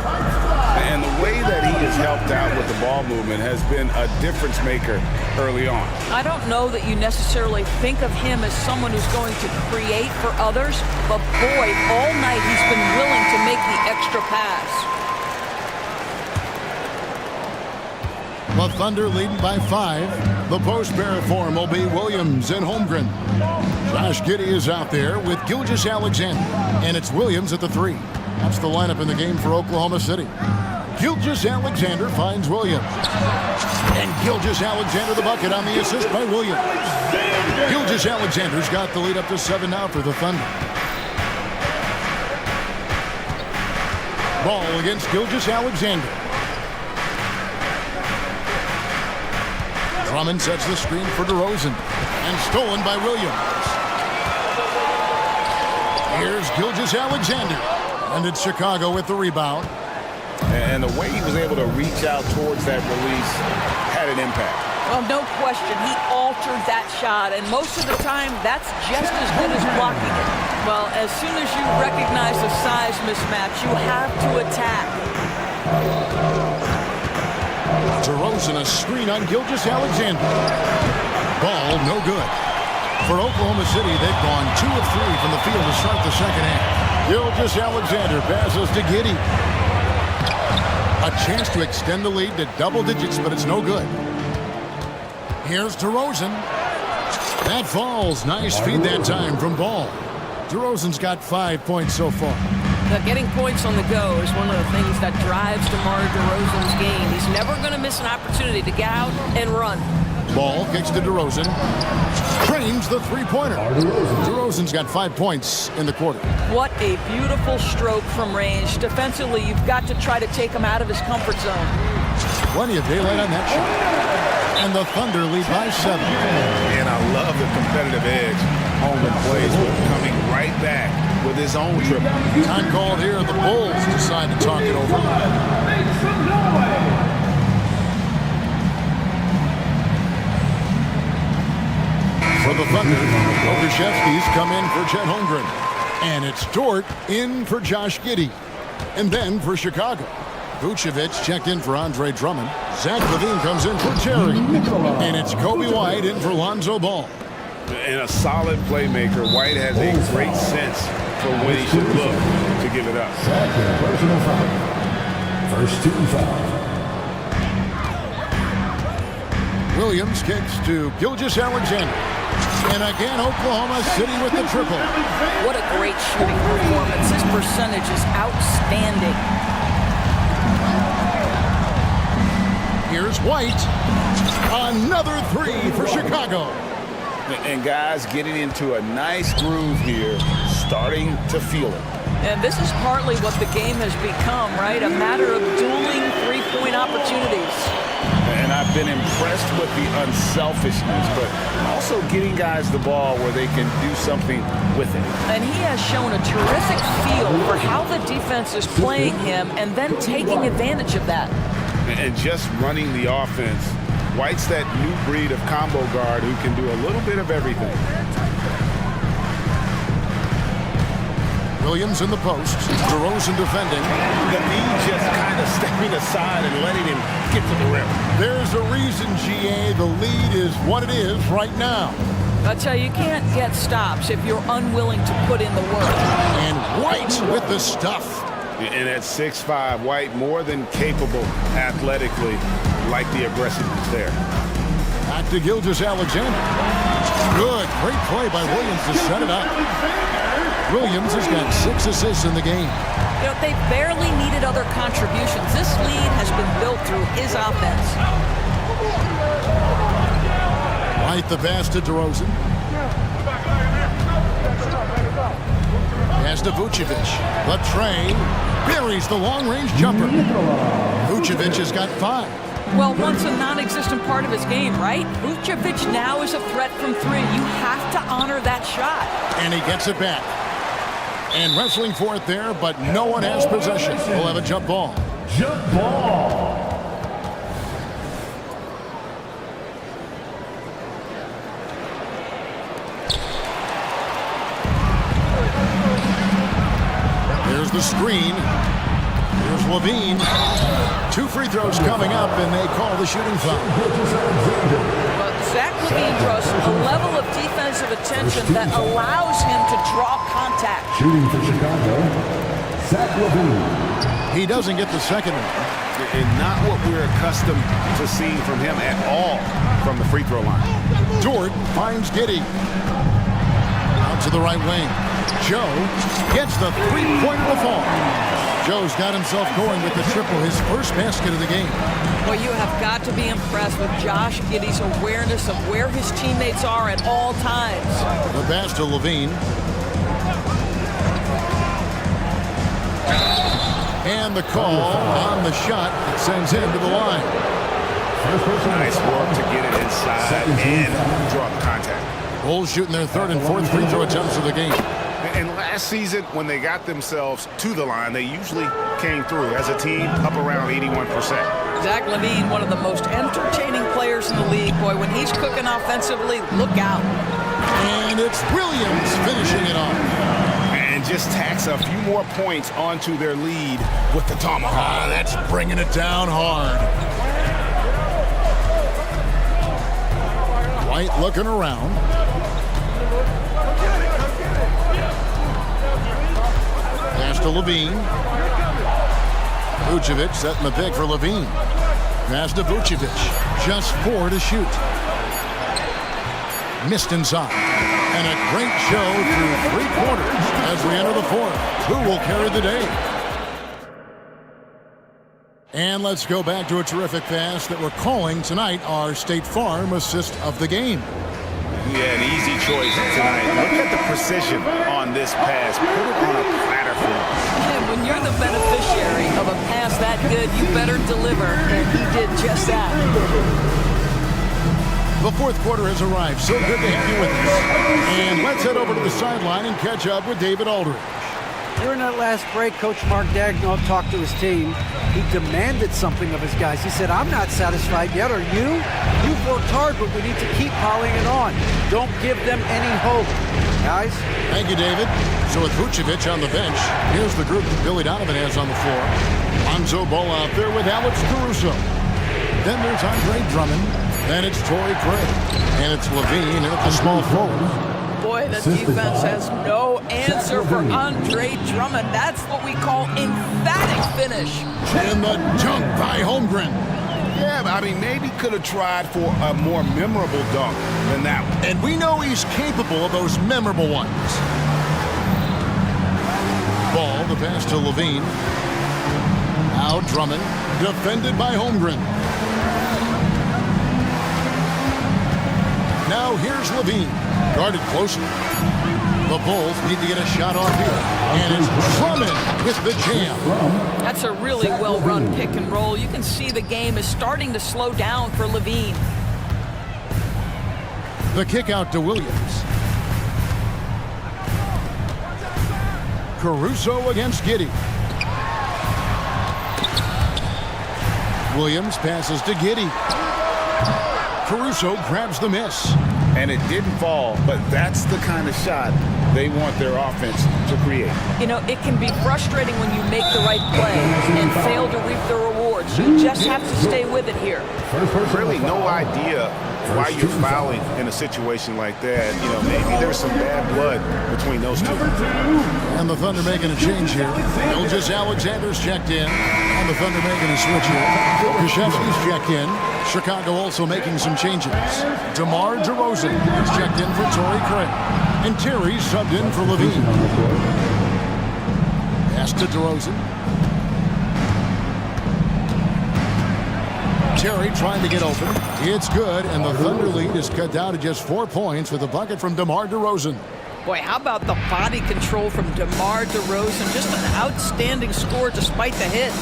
And the way that he has helped out with the ball movement has been a difference maker early on. I don't know that you necessarily think of him as someone who's going to create for others, but boy, all night he's been willing to make the extra pass. The Thunder leading by 5. The post-pair form will be Williams and Holmgren. Josh Giddey is out there with Gilgeous-Alexander. And it's Williams at the 3. That's the lineup in the game for Oklahoma City. Gilgeous-Alexander finds Williams. And Gilgeous-Alexander the bucket on the assist by Williams. Gilgeous-Alexander's got the lead up to 7 now for the Thunder. Ball against Gilgeous-Alexander. Drummond sets the screen for DeRozan. And stolen by Williams. Here's Gilgeous-Alexander. And it's Chicago with the rebound. And the way he was able to reach out towards that release had an impact. Well, no question. He altered that shot, and most of the time, that's just as good as blocking it. Well, as soon as you recognize the size mismatch, you have to attack. DeRozan, a screen on Gilgeous-Alexander. Ball, no good. For Oklahoma City, they've gone 2 of 3 from the field to start the second half. Gilgeous-Alexander passes to Giddey. A chance to extend the lead to double digits, but it's no good. Here's DeRozan. That falls. Nice feed that time from Ball. DeRozan's got 5 points so far. Getting points on the go is one of the things that drives DeMar DeRozan's game. He's never going to miss an opportunity to get out and run. Ball kicks to DeRozan. Trains the three-pointer. DeRozan's got 5 points in the quarter. What a beautiful stroke from range. Defensively, you've got to try to take him out of his comfort zone. Plenty of daylight on that shot. And the Thunder lead by 7. And I love the competitive edge Holmgren plays with, coming right back with his own triple. Time called here. The Bulls decide to talk it over. For the Thunder, Okashevsky's come in for Chet Holmgren. And it's Dort in for Josh Giddey. And then for Chicago, Vucevic checked in for Andre Drummond. Zach LaVine comes in for Terry. And it's Kobe White in for Lonzo Ball. And a solid playmaker, White has a great sense for when he should look to give it up. Personal foul. First team foul. Williams kicks to Gilgeous-Alexander. And again, Oklahoma City with the triple. What a great shooting performance. His percentage is outstanding. Here's White. Another 3 for Chicago. And guys getting into a nice groove here, starting to feel it. And this is partly what the game has become, right? A matter of dueling three-point opportunities. And I've been impressed with the unselfishness, but also getting guys the ball where they can do something with it. And he has shown a terrific feel for how the defense is playing him and then taking advantage of that. And just running the offense. White's that new breed of combo guard who can do a little bit of everything. Williams in the post. DeRozan defending. The lead just kind of stepping aside and letting him get to the rim. There's a reason, GA. The lead is what it is right now. I tell you, you can't get stops if you're unwilling to put in the work. And White with the stuff. And at 6'5", White more than capable athletically, like the aggressiveness there. Back to Gilgeous-Alexander. Good, great play by Williams to set it up. Williams has got 6 assists in the game. You know, they barely needed other contributions. This lead has been built through his offense. Right the pass to DeRozan. Pass to Vucevic. The train buries the long-range jumper. Vucevic has got 5. Well, once a non-existent part of his game, right? Vucevic now is a threat from 3. You have to honor that shot. And he gets it back. And wrestling for it there, but no one has possession. We'll have a jump ball. Jump ball. There's the screen. Here's LaVine. 2 free throws coming up, and they call the shooting foul. But Zach LaVine draws a level of defensive attention that allows him to draw contact. Shooting for Chicago, Zach LaVine. He doesn't get the second one. And not what we're accustomed to seeing from him at all from the free throw line. Dort finds Giddey. Out to the right wing. Joe gets the three-pointer to fall. Joe's got himself going with the triple, his first basket of the game. Well, you have got to be impressed with Josh Giddey's awareness of where his teammates are at all times. The pass to LaVine. And the call on the shot that sends him to the line. Nice work to get it inside and draw contact. Bulls shooting their 3rd and 4th free throw attempts of the game. And last season, when they got themselves to the line, they usually came through as a team up around 81%. Zach LaVine, one of the most entertaining players in the league. Boy, when he's cooking offensively, look out. And it's Williams finishing it off. And just tacks a few more points onto their lead with the tomahawk. That's bringing it down hard. White looking around. Pass to Levine. Vucevic setting the pick for Levine. Pass to Vucevic. Just 4 to shoot. Missed inside. And a great show through 3 quarters as we enter the 4th. Who will carry the day? And let's go back to a terrific pass that we're calling tonight our State Farm assist of the game. Yeah, an easy choice tonight. Look at the precision on this pass. Put it on a platter for him. And when you're the beneficiary of a pass that good, you better deliver. And he did just that. The 4th quarter has arrived. So good to have you with us. And let's head over to the sideline and catch up with David Aldridge. During that last break, Coach Mark Daigneault talked to his team. He demanded something of his guys. He said, I'm not satisfied yet, are you? You've worked hard, but we need to keep piling it on. Don't give them any hope. Guys? Thank you, David. So with Vucevic on the bench, here's the group that Billy Donovan has on the floor. Lonzo Ball out there with Alex Caruso. Then there's Andre Drummond. Then it's Torrey Craig. And it's Levine at the small forward. Boy, the defense has no answer for Andre Drummond. That's what we call emphatic finish. And the dunk by Holmgren. Yeah, but I mean, maybe could have tried for a more memorable dunk than that one. And we know he's capable of those memorable ones. Ball, the pass to Levine. Now Drummond, defended by Holmgren. Now here's Levine, guarded closely. The Bulls need to get a shot off here. And it's Drummond with the jam. That's a really well-run pick and roll. You can see the game is starting to slow down for Levine. The kick out to Williams. Caruso against Giddey. Williams passes to Giddey. Caruso grabs the miss. And it didn't fall, but that's the kind of shot they want their offense to create. You know, it can be frustrating when you make the right play and fail to reap the rewards. You just have to stay with it here. Really no idea why you're fouling in a situation like that. You know, maybe there's some bad blood between those two. And the Thunder making a change here. Gilgeous Alexander's checked in. And the Thunder making a switch here. Krzyzewski's checked in. Chicago also making some changes. DeMar DeRozan is checked in for Torrey Craig. And Terry subbed in for Levine. Pass to DeRozan. Terry trying to get open. It's good, and the Thunder lead is cut down to just 4 points with a bucket from DeMar DeRozan. Boy, how about the body control from DeMar DeRozan? Just an outstanding score despite the hit.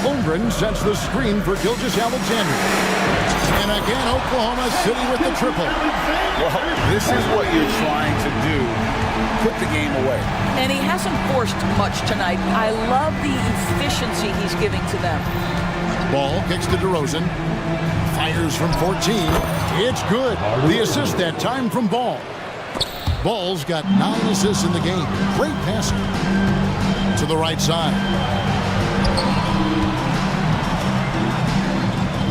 Holmgren sets the screen for Gilgeous Alexander. And again, Oklahoma City with the triple. Well, this is what you're trying to do. Put the game away. And he hasn't forced much tonight. I love the efficiency he's giving to them. Ball kicks to DeRozan. Fires from 14. It's good. The assist that time from Ball. Ball's got 9 assists in the game. Great passing. To the right side.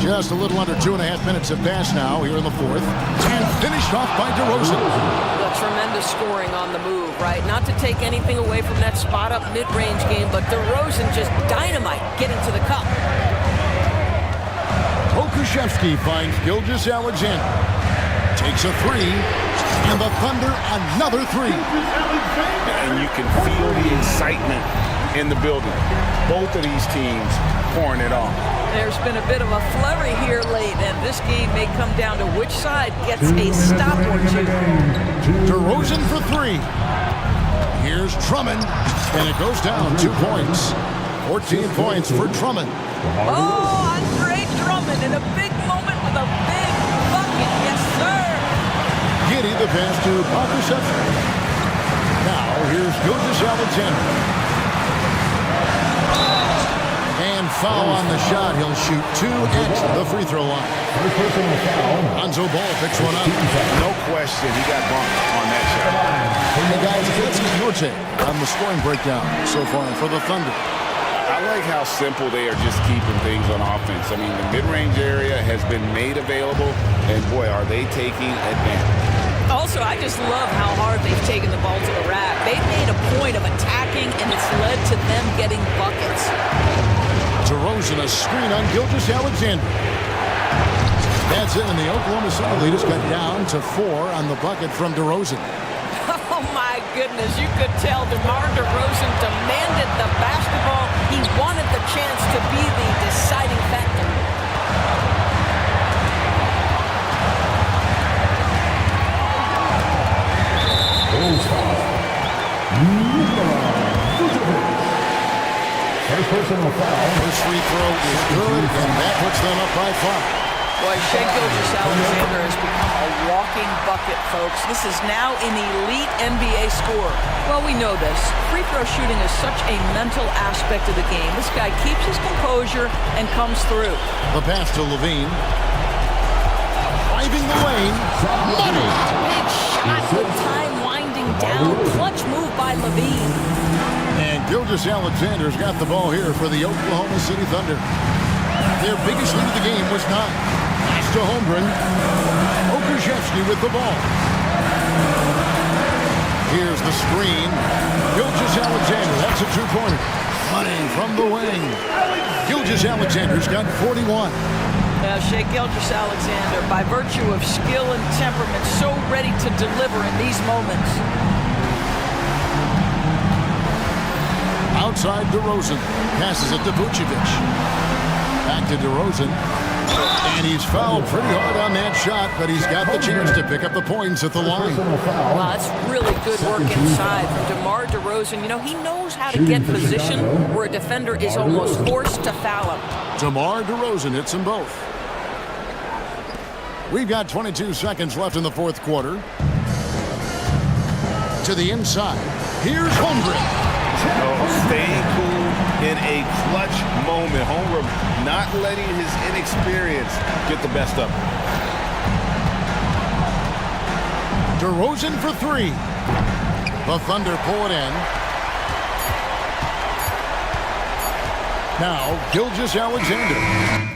Just a little under 2.5 minutes have passed now here in the 4th. And finished off by DeRozan. The tremendous scoring on the move, right? Not to take anything away from that spot-up mid-range game, but DeRozan just dynamite getting to the cup. Krzyzewski finds Gilgeous Alexander. Takes a 3. And the Thunder another 3. And you can feel the excitement in the building. Both of these teams pouring it on. There's been a bit of a flurry here late, and this game may come down to which side gets a stop or two. DeRozan for 3. Here's Drummond, and it goes down 2 points. 14 points for Drummond. Oh, Andre Drummond in a big moment with a big bucket. Yes, sir. Giddey the pass to Krzyzewski. Now here's Gilgeous-Alexander. And foul on the shot. He'll shoot 2 at the free throw line. Lonzo Ball picks one up. No question, he got bumped on that shot. Hey guys, let's get your take on the scoring breakdown so far for the Thunder. I like how simple they are just keeping things on offense. I mean, the mid-range area has been made available, and boy, are they taking advantage. Also, I just love how hard they've taken the ball to the rack. They've made a point of attacking, and it's led to them getting buckets. DeRozan, a screen on Gilgeous-Alexander. That's it, and the Oklahoma City lead has got down to 4 on the bucket from DeRozan. Oh, my goodness. You could tell DeMar DeRozan demanded the basketball. He wanted the chance to be the deciding factor. First personal foul. First free throw is good, and that puts them up by 5. Boy, Shai Gilgeous-Alexander has become a walking bucket, folks. This is now an elite NBA scorer. Well, we know this. Free throw shooting is such a mental aspect of the game. This guy keeps his composure and comes through. The pass to Levine. Driving the lane. Money! Big shot with time winding down. Clutch move by Levine. And Gilgeous-Alexander's got the ball here for the Oklahoma City Thunder. Their biggest lead of the game was 9. Pass to Holmgren. Okrzewski with the ball. Here's the screen. Gilgeous-Alexander, that's a 2-pointer. Money from the wing. Gilgeous-Alexander's got 41. Now, Shai Gilgeous-Alexander, by virtue of skill and temperament, so ready to deliver in these moments. Outside DeRozan. Passes it to Vucevic. Back to DeRozan. And he's fouled pretty hard on that shot, but he's got the chance to pick up the points at the line. Wow, that's really good work inside from DeMar DeRozan. You know, he knows how to get position where a defender is almost forced to foul him. DeMar DeRozan hits them both. We've got 22 seconds left in the fourth quarter. To the inside. Here's Holmgren. Staying cool in a clutch moment. Holmgren not letting his inexperience get the best of him. DeRozan for 3. The Thunder pull it in. Now, Gilgeous-Alexander.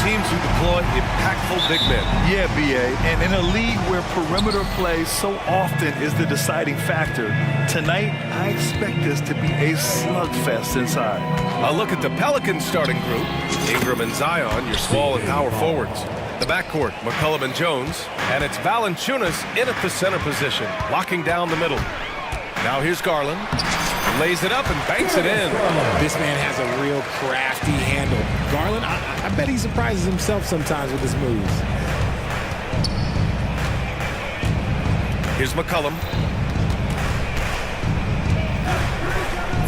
teams who deploy impactful big men. Yeah, B.A., and in a league where perimeter play so often is the deciding factor, tonight I expect this to be a slugfest inside. A look at the Pelicans starting group. Ingram and Zion, your small and power forwards. The backcourt, McCollum and Jones. And it's Valanciunas in at the center position, locking down the middle. Now here's Garland. Lays it up and banks it in. This man has a real crafty handle. Garland, I bet he surprises himself sometimes with his moves. Here's McCollum.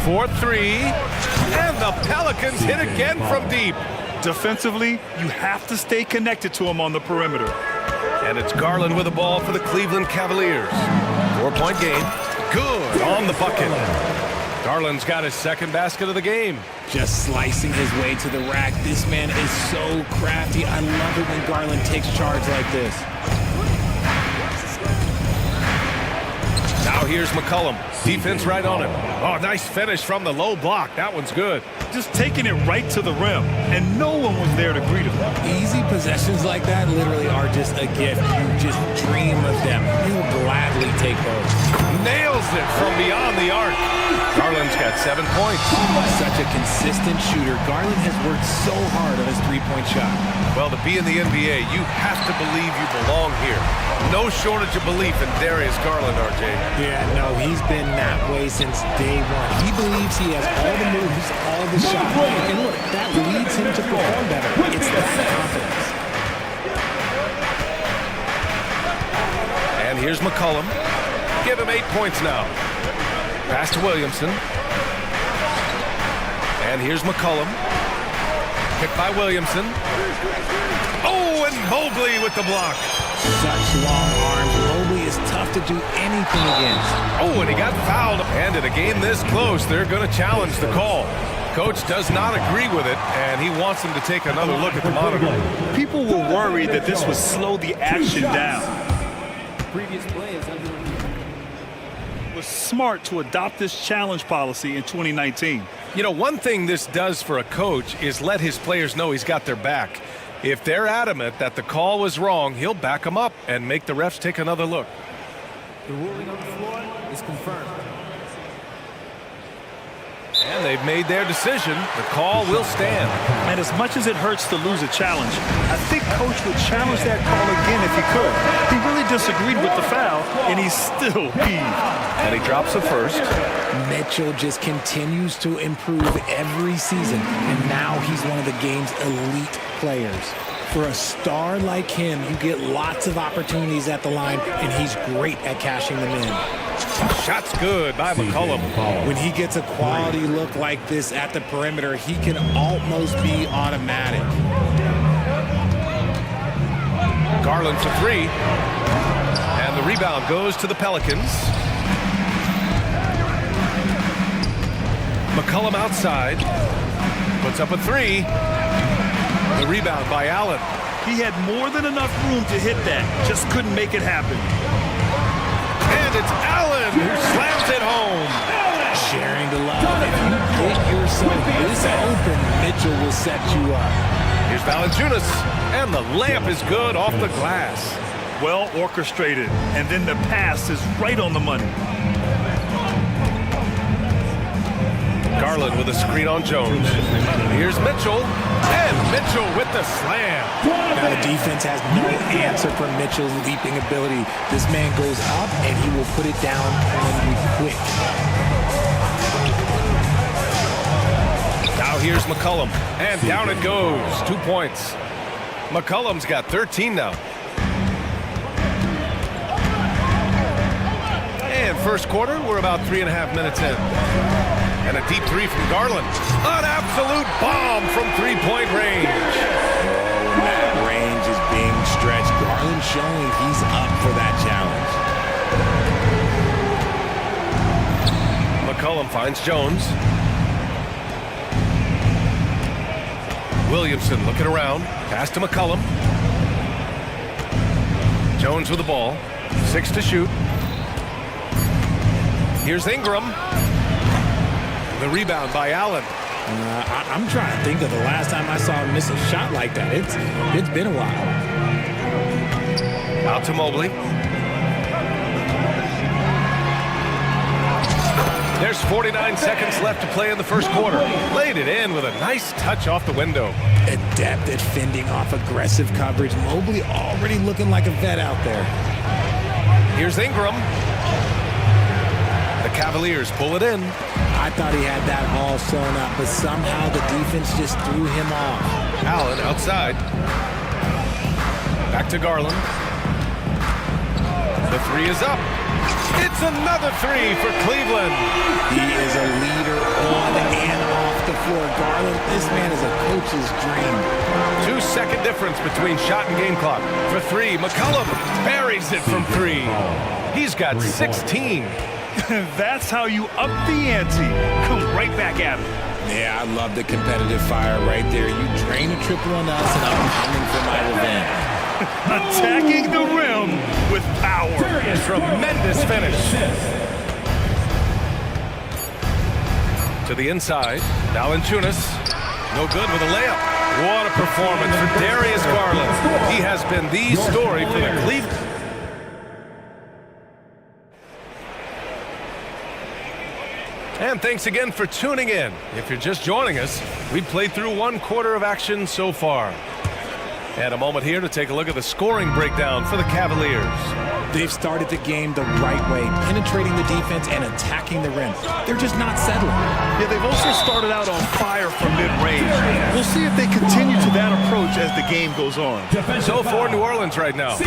4-3. And the Pelicans hit again from deep. Defensively, you have to stay connected to him on the perimeter. And it's Garland with the ball for the Cleveland Cavaliers. 4-point game. Good on the bucket. Garland's got his second basket of the game. Just slicing his way to the rack. This man is so crafty. I love it when Garland takes charge like this. Now here's McCollum. Defense right on him. Oh, nice finish from the low block. That one's good. Just taking it right to the rim, and no one was there to greet him. Easy possessions like that literally are just a gift. You just dream of them. He'll gladly take those. Nails it from beyond the arc. Garland's got 7 points. Such a consistent shooter. Garland has worked so hard on his three-point shot. Well, to be in the NBA, you have to believe you belong here. No shortage of belief in Darius Garland, RJ. Yeah, no, he's been that way since day one. He believes he has all the moves, all the shots. And look, that leads him to perform better. It's that confidence. And here's McCollum. Give him 8 points now. Pass to Williamson. And here's McCollum. Picked by Williamson. Oh, and Mobley with the block. Such long arms. Mobley is tough to do anything against. Oh, and he got fouled. And in a game this close, they're going to challenge the call. Coach does not agree with it, and he wants him to take another look at the monitor. People were worried that this would slow the action down. Previous play is under. It was smart to adopt this challenge policy in 2019. You know, one thing this does for a coach is let his players know he's got their back. If they're adamant that the call was wrong, he'll back them up and make the refs take another look. The ruling on the floor is confirmed. And they've made their decision. The call will stand. And as much as it hurts to lose a challenge, I think Coach would challenge that call again if he could. He really disagreed with the foul, and he's still peeved. And he drops the first. Mitchell just continues to improve every season, and now he's one of the game's elite players. For a star like him, you get lots of opportunities at the line, and he's great at cashing them in. Shot's good by McCollum. When he gets a quality look like this at the perimeter, he can almost be automatic. Garland for three. And the rebound goes to the Pelicans. McCollum outside. Puts up a three. The rebound by Allen. He had more than enough room to hit that, just couldn't make it happen. And it's Allen who slams it home. Sharing the love. If you get yourself this open, Mitchell will set you up. Here's Valanciunas, and the layup is good off the glass. Well orchestrated, and then the pass is right on the money. Garland with a screen on Jones. Here's Mitchell, and Mitchell with the slam. Now the defense has no answer for Mitchell's leaping ability. This man goes up, and he will put it down on you quick. Now here's McCollum, and down it goes. 2 points. McCollum's got 13 now. And first quarter, we're about 3.5 minutes in. And a deep three from Garland. An absolute bomb from three-point range. Oh, that range is being stretched. Garland showing he's up for that challenge. McCollum finds Jones. Williamson looking around. Pass to McCollum. Jones with the ball. 6 to shoot. Here's Ingram. The rebound by Allen. I'm trying to think of the last time I saw him miss a shot like that. It's been a while. Out to Mobley. There's 49 seconds left to play in the first quarter. Laid it in with a nice touch off the window. Adept at fending off aggressive coverage. Mobley already looking like a vet out there. Here's Ingram. The Cavaliers pull it in. I thought he had that ball sewn up, but somehow the defense just threw him off. Allen outside. Back to Garland. The three is up. It's another three for Cleveland. He is a leader on and off the floor. Garland, this man is a coach's dream. 2-second difference between shot and game clock. For three, McCollum buries it from three. He's got 16. That's how you up the ante. Come right back at him. Yeah, I love the competitive fire right there. You drain a triple on us, and I'm coming for my revenge. Attacking the rim with power. Tremendous finish. To the inside. Valanciunas. No good with a layup. What a performance for Darius Garland. He has been the story for the Cleveland. And thanks again for tuning in. If you're just joining us, we've played through one quarter of action so far. And a moment here to take a look at the scoring breakdown for the Cavaliers. They've started the game the right way, penetrating the defense and attacking the rim. They're just not settling. Yeah, they've also started out on fire from mid-range. We'll see if they continue to that approach as the game goes on. So for New Orleans right now,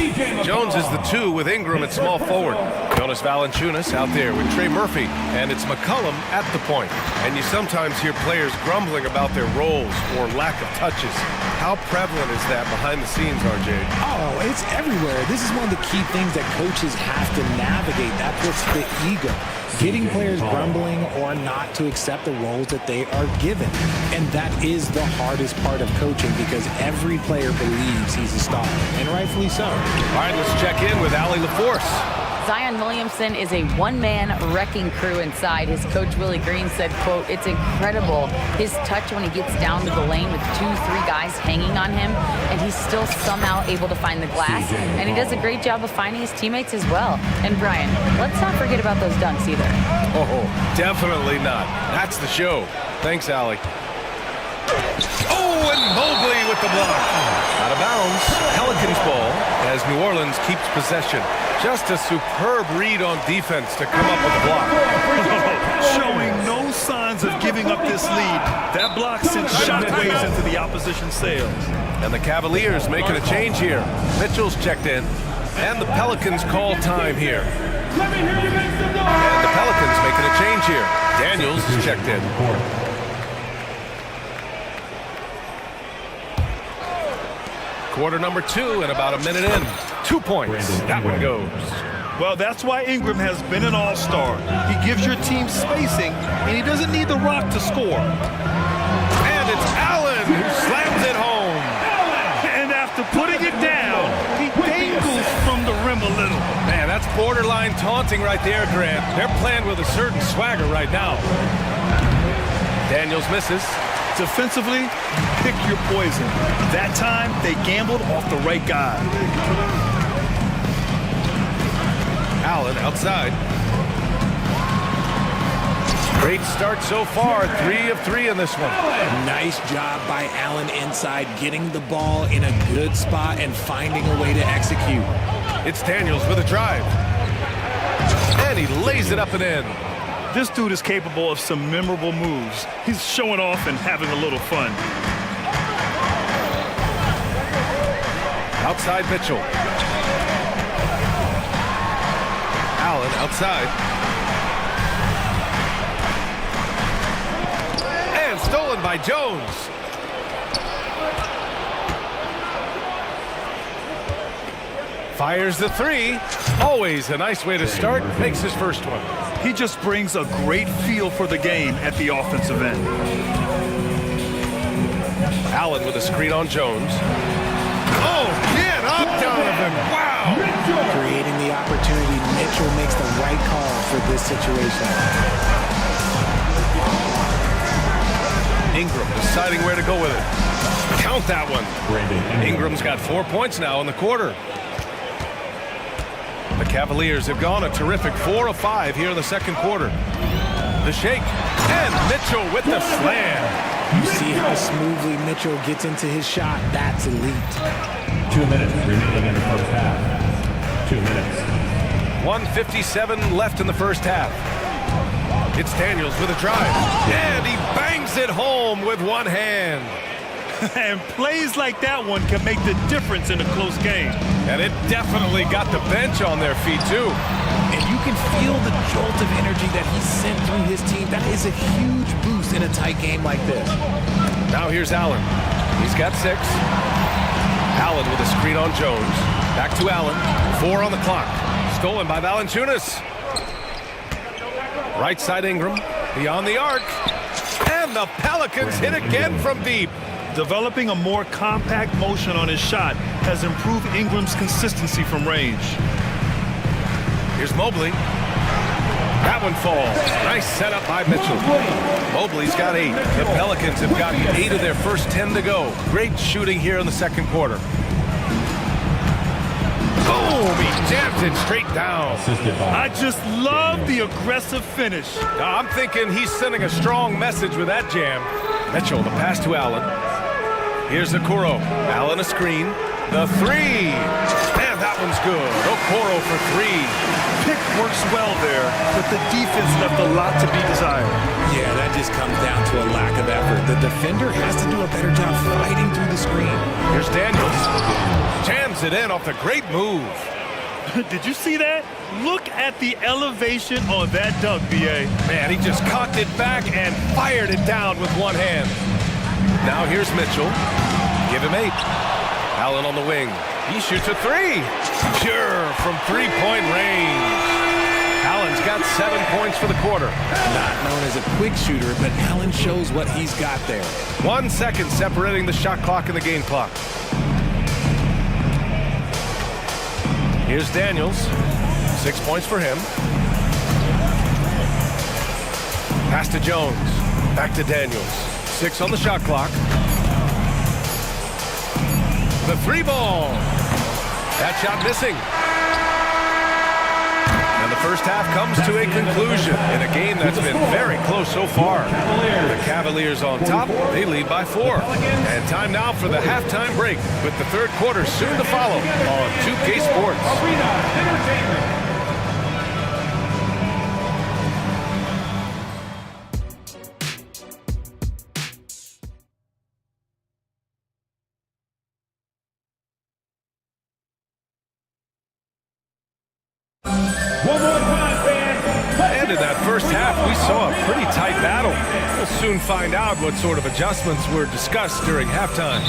Jones is the 2 with Ingram at small forward. Jonas Valanciunas out there with Trey Murphy, and it's McCollum at the point. And you sometimes hear players grumbling about their roles or lack of touches. How prevalent is that behind the scenes, RJ? Oh, it's everywhere. This is one of the key things that coaches have to navigate. That puts the ego. Getting players grumbling or not to accept the roles that they are given. And that is the hardest part of coaching because every player believes he's a star, and rightfully so. All right, let's check in with Allie LaForce. Zion Williamson is a one-man wrecking crew inside. His coach, Willie Green, said, quote, "It's incredible his touch when he gets down to the lane with 2-3 guys hanging on him, and he's still somehow able to find the glass. And he does a great job of finding his teammates as well." And Brian, let's not forget about those dunks either. Oh, definitely not. That's the show. Thanks, Allie. Oh, and Mobley with the block. Out of bounds. Pelicans ball as New Orleans keeps possession. Just a superb read on defense to come up with a block. Showing no signs of giving up this lead. That block sent shockwaves into the opposition's sails. And the Cavaliers making a change here. Mitchell's checked in. And the Pelicans call time here. And the Pelicans making a change here. Daniels is checked in. Quarter number 2 and about a minute in. 2 points. That one goes. Well, that's why Ingram has been an all-star. He gives your team spacing, and he doesn't need the rock to score. And it's Allen who slams it home. And after putting it down, he dangles from the rim a little. Man, that's borderline taunting right there, Grant. They're playing with a certain swagger right now. Daniels misses. Defensively, pick your poison. That time, they gambled off the right guy. Allen outside. Great start so far. 3 of 3 in this one. Nice job by Allen inside, getting the ball in a good spot and finding a way to execute. It's Daniels with a drive. And he lays it up and in. This dude is capable of some memorable moves. He's showing off and having a little fun. Outside Mitchell. Allen outside. And stolen by Jones. Fires the 3. Always a nice way to start. Makes his first one. He just brings a great feel for the game at the offensive end. Allen with a screen on Jones. Oh, get up, Donovan. Wow. Creating the opportunity, Mitchell makes the right call for this situation. Ingram deciding where to go with it. Count that one. Ingram's got 4 points now in the quarter. The Cavaliers have gone a terrific 4 of 5 here in the second quarter. The shake, and Mitchell with the slam. You see how smoothly Mitchell gets into his shot. That's elite. 2 minutes remaining in the first half. 2 minutes. 1:57 left in the first half. It's Daniels with a drive, and he bangs it home with one hand. And plays like that one can make the difference in a close game. And it definitely got the bench on their feet, too. And you can feel the jolt of energy that he sent through his team. That is a huge boost in a tight game like this. Now here's Allen. He's got 6. Allen with a screen on Jones. Back to Allen. 4 on the clock. Stolen by Valanciunas. Right side Ingram. Beyond the arc. And the Pelicans hit again from deep. Developing a more compact motion on his shot has improved Ingram's consistency from range. Here's Mobley. That one falls. Nice setup by Mitchell. Mobley's got 8. The Pelicans have gotten 8 of their first 10 to go. Great shooting here in the second quarter. Boom! He jams it straight down. I just love the aggressive finish. I'm thinking he's sending a strong message with that jam. Mitchell, the pass to Allen. Here's Okoro. Allen a screen. The 3. And that one's good. Okoro for 3. Pick works well there, but the defense left a lot to be desired. Yeah, that just comes down to a lack of effort. The defender has to do a better job fighting through the screen. Here's Daniels. Jams it in off the great move. Did you see that? Look at the elevation on that dunk, B.A. Man, he just cocked it back and fired it down with one hand. Now here's Mitchell. Give him 8. Allen on the wing. He shoots a 3. Pure from three-point range. Allen's got 7 points for the quarter. Not known as a quick shooter, but Allen shows what he's got there. 1 second separating the shot clock and the game clock. Here's Daniels. 6 points for him. Pass to Jones. Back to Daniels. 6 on the shot clock. The 3 ball. That shot missing. And the first half comes to a conclusion in a game that's been very close so far. The Cavaliers on top. They lead by 4. And time now for the halftime break, with the third quarter soon to follow on 2K Sports. And in that first half, we saw a pretty tight battle. We'll soon find out what sort of adjustments were discussed during halftime.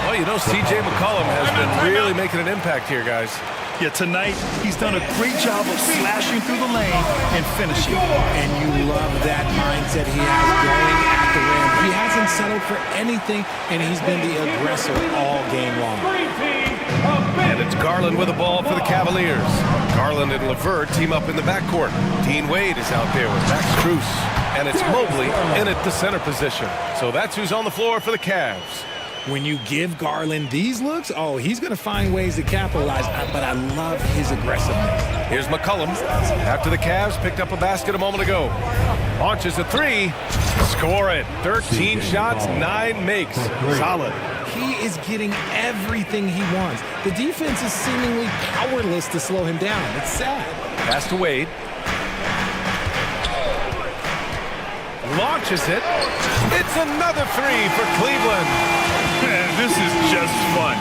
Well, you know, C.J. McCollum has been really making an impact here, guys. Yeah, tonight, he's done a great job of slashing through the lane and finishing. And you love that mindset he has going at the rim. He hasn't settled for anything, and he's been the aggressor all game long. And it's Garland with the ball for the Cavaliers. Garland and LeVert team up in the backcourt. Dean Wade is out there with Max Strus. And it's Mobley in at the center position. So that's who's on the floor for the Cavs. When you give Garland these looks, oh, he's going to find ways to capitalize, but I love his aggressiveness. Here's McCollum. After the Cavs picked up a basket a moment ago. Launches a 3. Score it. 13 shots, 9 makes. Solid. He is getting everything he wants. The defense is seemingly powerless to slow him down. It's sad. Pass to Wade. Launches it. It's another 3 for Cleveland. Man, this is just fun.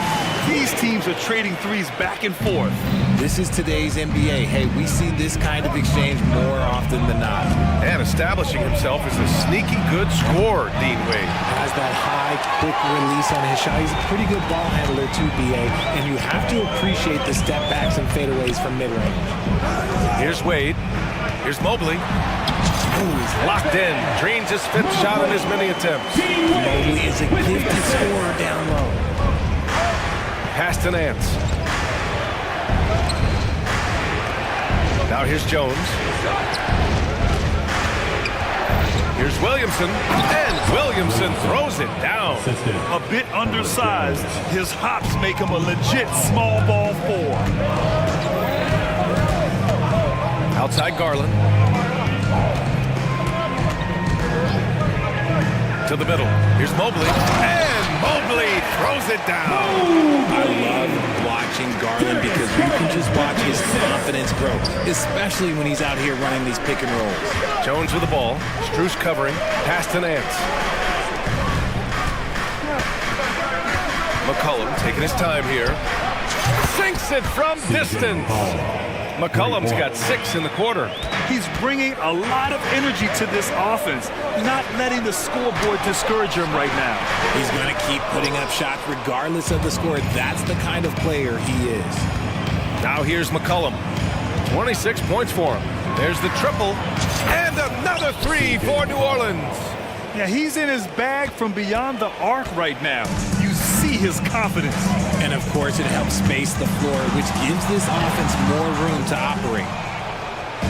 These teams are trading threes back and forth. This is today's NBA. Hey, we see this kind of exchange more often than not. And establishing himself as a sneaky good scorer, Dean Wade. Has that high, quick release on his shot. He's a pretty good ball handler too, BA. And you have to appreciate the step backs and fadeaways from mid-range. Here's Wade. Here's Mobley. He's locked in. Drains his 5th shot in as many attempts. Mobley is a gifted scorer down low. Pass to Nance. Now here's Jones. Here's Williamson. And Williamson throws it down. A bit undersized. His hops make him a legit small ball 4. Outside Garland. To the middle. Here's Mobley. And Mobley throws it down. I love watching Garland because you can just watch his confidence grow, especially when he's out here running these pick and rolls. Jones with the ball. Strus covering. Pass to Nance. McCollum taking his time here. Sinks it from distance. McCollum's got 6 in the quarter. He's bringing a lot of energy to this offense, not letting the scoreboard discourage him right now. He's going to keep putting up shots regardless of the score. That's the kind of player he is. Now here's McCollum. 26 points for him. There's the triple. And another 3 for New Orleans. Yeah, he's in his bag from beyond the arc right now. You see his confidence. And of course, it helps space the floor, which gives this offense more room to operate.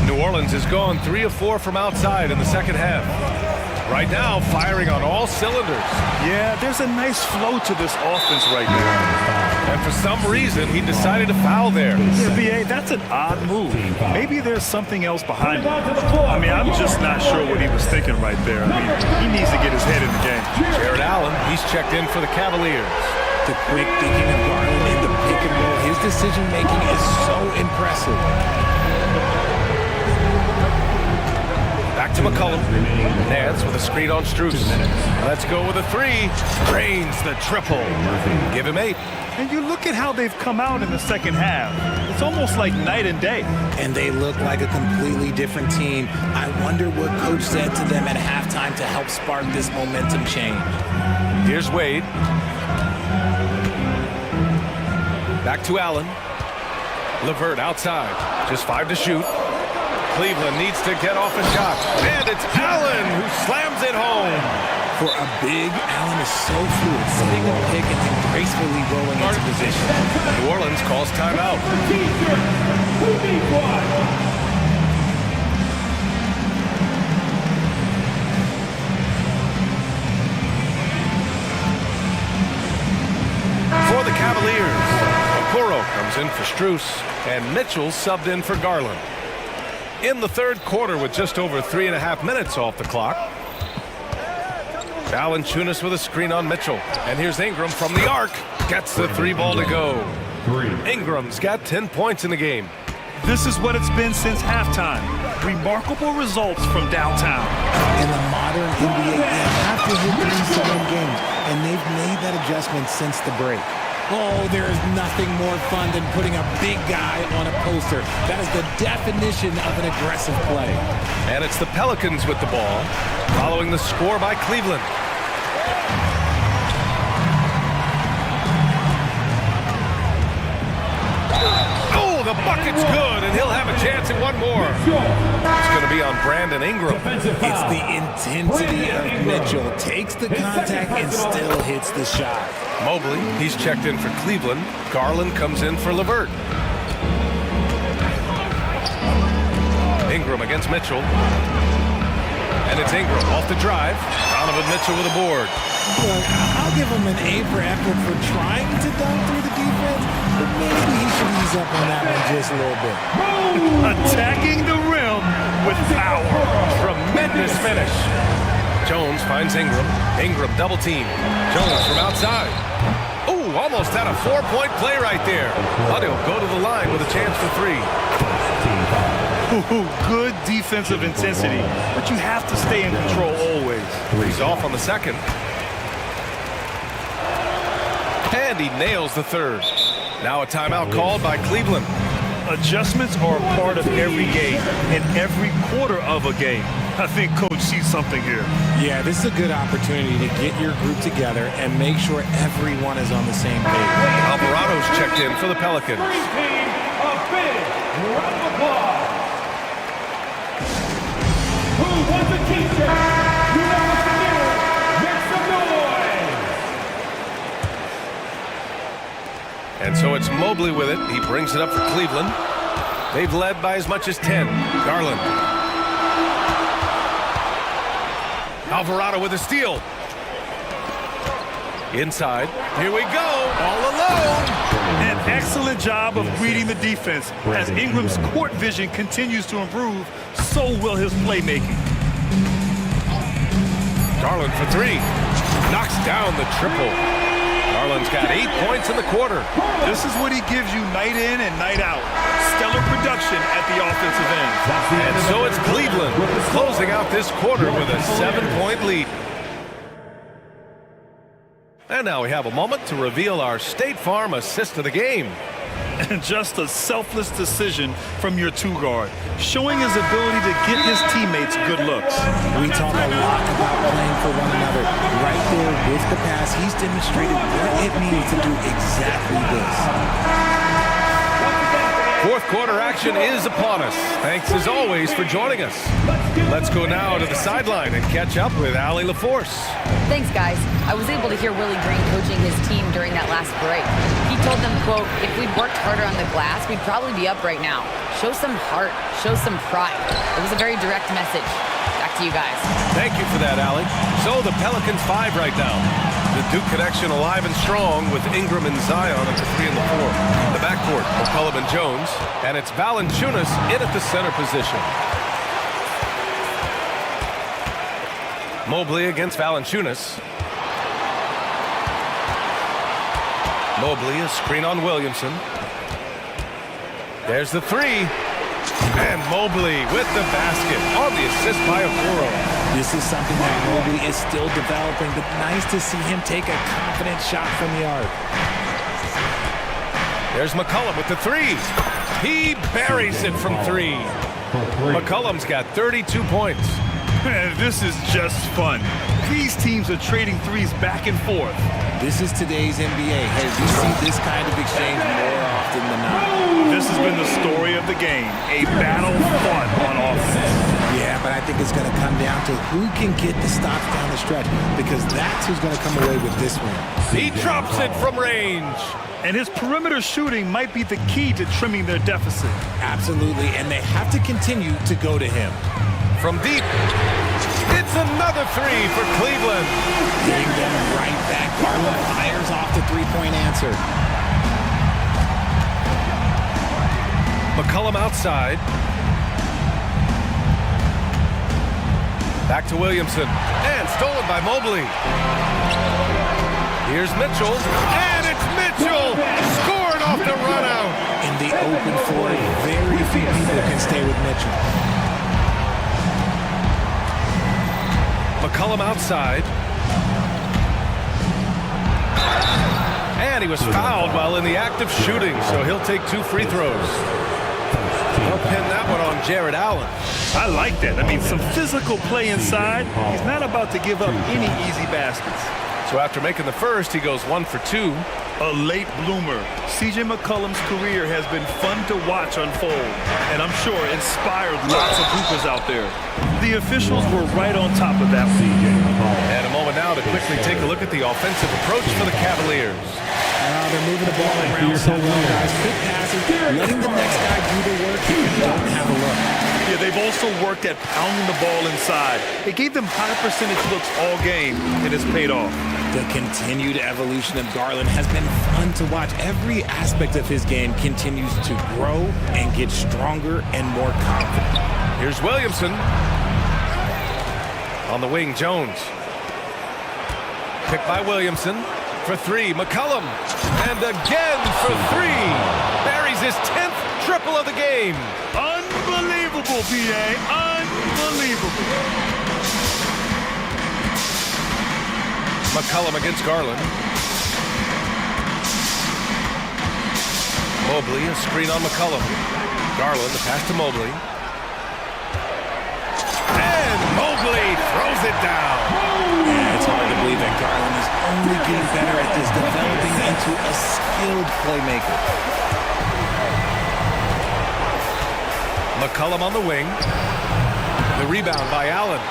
New Orleans has gone 3 of 4 from outside in the second half. Right now, firing on all cylinders. Yeah, there's a nice flow to this offense right now. And for some reason, he decided to foul there. Yeah, B.A., that's an odd move. Maybe there's something else behind it. I mean, I'm just not sure what he was thinking right there. I mean, he needs to get his head in the game. Jared Allen, he's checked in for the Cavaliers. The quick thinking of Garland in the pick and roll, his decision-making is so impressive. Back to McCollum. Nance with a screen on Strus. Let's go with a 3. Drains the triple. Give him 8. And you look at how they've come out in the second half. It's almost like night and day. And they look like a completely different team. I wonder what coach said to them at halftime to help spark this momentum change. Here's Wade. Back to Allen. LeVert outside. Just 5 to shoot. Cleveland needs to get off a shot. And it's Allen who slams it home. For a big, Allen is so fluid, setting a pick and then gracefully rolling into position. New Orleans calls timeout. For the Cavaliers, Okoro comes in for Strus, and Mitchell subbed in for Garland. In the third quarter with just over 3.5 minutes off the clock. Valanciunas with a screen on Mitchell. And here's Ingram from the arc. Gets the 3 ball to go. Ingram's got 10 points in the game. This is what it's been since halftime. Remarkable results from downtown. In the modern NBA, you have to hit 3-7 games, and they've made that adjustment since the break. Oh, there is nothing more fun than putting a big guy on a poster. That is the definition of an aggressive play. And it's the Pelicans with the ball, following the score by Cleveland. Oh, the bucket's good, and he'll have a chance at one more. It's going to be on Brandon Ingram. It's the intensity of Mitchell. Takes the contact and still hits the shot. Mobley, he's checked in for Cleveland. Garland comes in for LeVert. Ingram against Mitchell. And it's Ingram off the drive. Donovan Mitchell with a board. Look, I'll give him an A for effort for trying to dunk through the defense, but maybe he should ease up on that one just a little bit. Attacking the rim with power. Tremendous finish. Jones finds Ingram. Ingram double team. Jones from outside. Oh, almost had a 4-point play right there. But he'll go to the line with a chance for 3. Good defensive intensity, but you have to stay in control always. He's off on the second. And he nails the third. Now a timeout called by Cleveland. Adjustments are a part of every game and every quarter of a game. I think Coach sees something here. Yeah, this is a good opportunity to get your group together and make sure everyone is on the same page. Alvarado's checked in for the Pelicans. A big round of applause. Who wants a t-shirt? You know what to do. Make some noise. And so it's Mobley with it. He brings it up for Cleveland. They've led by as much as 10. Garland. Alvarado with a steal. Inside. Here we go. All alone. An excellent job of reading the defense. As Ingram's court vision continues to improve, so will his playmaking. Garland for three. Knocks down the triple. Garland's got 8 points in the quarter. This is what he gives you night in and night out. Stellar production at the offensive end. And so it's Cleveland closing out this quarter with a 7-point lead. And now we have a moment to reveal our State Farm assist of the game. And just a selfless decision from your two guard, showing his ability to get his teammates good looks. We talk a lot about playing for one another. Right there with the pass, he's demonstrated what it means to do exactly this. Fourth quarter action is upon us. Thanks as always for joining us. Let's go now to the sideline and catch up with Allie LaForce. Thanks, guys. I was able to hear Willie Green coaching his team during that last break. He told them, quote, if we'd worked harder on the glass, we'd probably be up right now. Show some heart. Show some pride. It was a very direct message. Back to you guys. Thank you for that, Allie. So the Pelicans 5 right now. The Duke connection alive and strong with Ingram and Zion at the 3 and the 4. The backcourt, McCollum and Jones. And it's Valanciunas in at the center position. Mobley against Valanciunas. Mobley, a screen on Williamson. There's the three. And Mobley with the basket on the assist by Okoro. This is something that Mobley is still developing, but nice to see him take a confident shot from the arc. There's McCollum with the three. He buries it from three. McCollum's got 32 points. This is just fun. These teams are trading threes back and forth. This is today's NBA. Hey, we see this kind of exchange more often than not. This has been the story of the game, a battle fought on offense. Yeah, but I think it's going to come down to who can get the stops down the stretch, because that's who's going to come away with this one. He drops it from range. And his perimeter shooting might be the key to trimming their deficit. Absolutely, and they have to continue to go to him. From deep, it's another three for Cleveland. Getting them right back. Garland fires off the three-point answer. McCollum outside. Back to Williamson. And stolen by Mobley. Here's Mitchell. And it's Mitchell scoring off the run out. In the open floor, very few people can stay with Mitchell. McCollum outside. And he was fouled while in the act of shooting, so he'll take 2 free throws. They'll pin that one on Jared Allen. I like that. I mean, some physical play inside. He's not about to give up any easy baskets. So after making the first, he goes 1 for 2. A late bloomer. C.J. McCollum's career has been fun to watch unfold, and I'm sure inspired lots of hoopers out there. The officials were right on top of that. And a moment now to quickly take a look at the offensive approach for the Cavaliers. They're moving the ball around so well, guys. Quick passes, letting the next guy do the work if you don't have a look. Yeah, they've also worked at pounding the ball inside. It gave them high percentage looks all game, and it's paid off. The continued evolution of Garland has been fun to watch. Every aspect of his game continues to grow and get stronger and more confident. Here's Williamson. On the wing, Jones. Picked by Williamson. For three, McCollum. And again for three. Buries his 10th triple of the game. Unbelievable, PA. Unbelievable. McCollum against Garland. Mobley, a screen on McCollum. Garland, the pass to Mobley. And Mobley throws it down. Yeah, it's hard to believe that Garland is only getting better at this, developing into a skilled playmaker. McCollum on the wing. The rebound by Allen.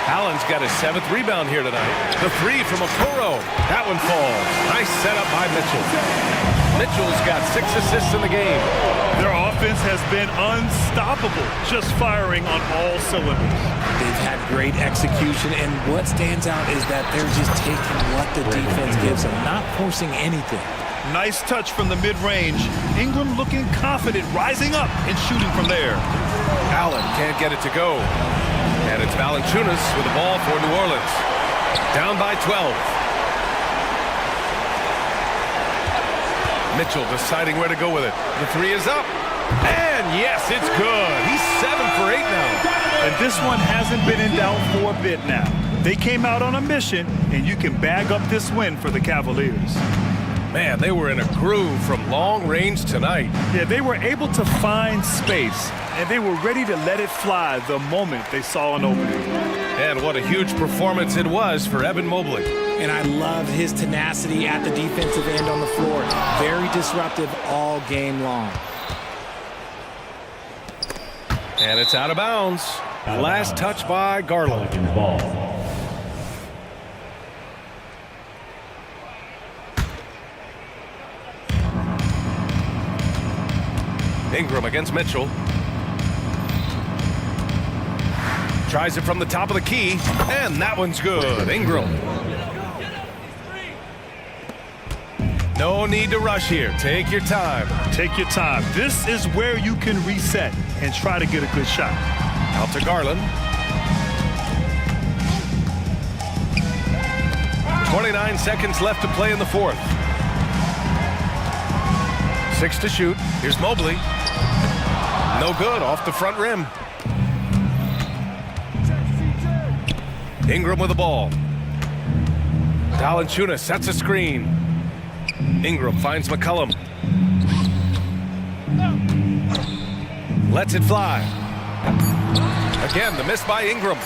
Allen's got his 7th rebound here tonight. The three from Okoro. That one falls. Nice setup by Mitchell. Mitchell's got 6 assists in the game. Their offense has been unstoppable, just firing on all cylinders. They've had great execution, and what stands out is that they're just taking what the defense gives them, not forcing anything. Nice touch from the mid-range. Ingram looking confident, rising up and shooting from there. Allen can't get it to go. And it's Valanciunas with the ball for New Orleans. Down by 12. Mitchell deciding where to go with it. The three is up. And yes, it's good. He's 7 for 8 now. And this one hasn't been in doubt for a bit now. They came out on a mission, and you can bag up this win for the Cavaliers. Man, they were in a groove from long range tonight. Yeah, they were able to find space, and they were ready to let it fly the moment they saw an opening. And what a huge performance it was for Evan Mobley. And I loved his tenacity at the defensive end on the floor. Very disruptive all game long. And it's out of bounds. Last touch by Garland. Ingram against Mitchell. Tries it from the top of the key, and that one's good. Ingram. No need to rush here. Take your time. Take your time. This is where you can reset and try to get a good shot. Out to Garland. 29 seconds left to play in the fourth. 6 to shoot. Here's Mobley. No good, off the front rim. Ingram with the ball. Valanciunas sets a screen. Ingram finds McCollum. Lets it fly. Again, the miss by Ingram.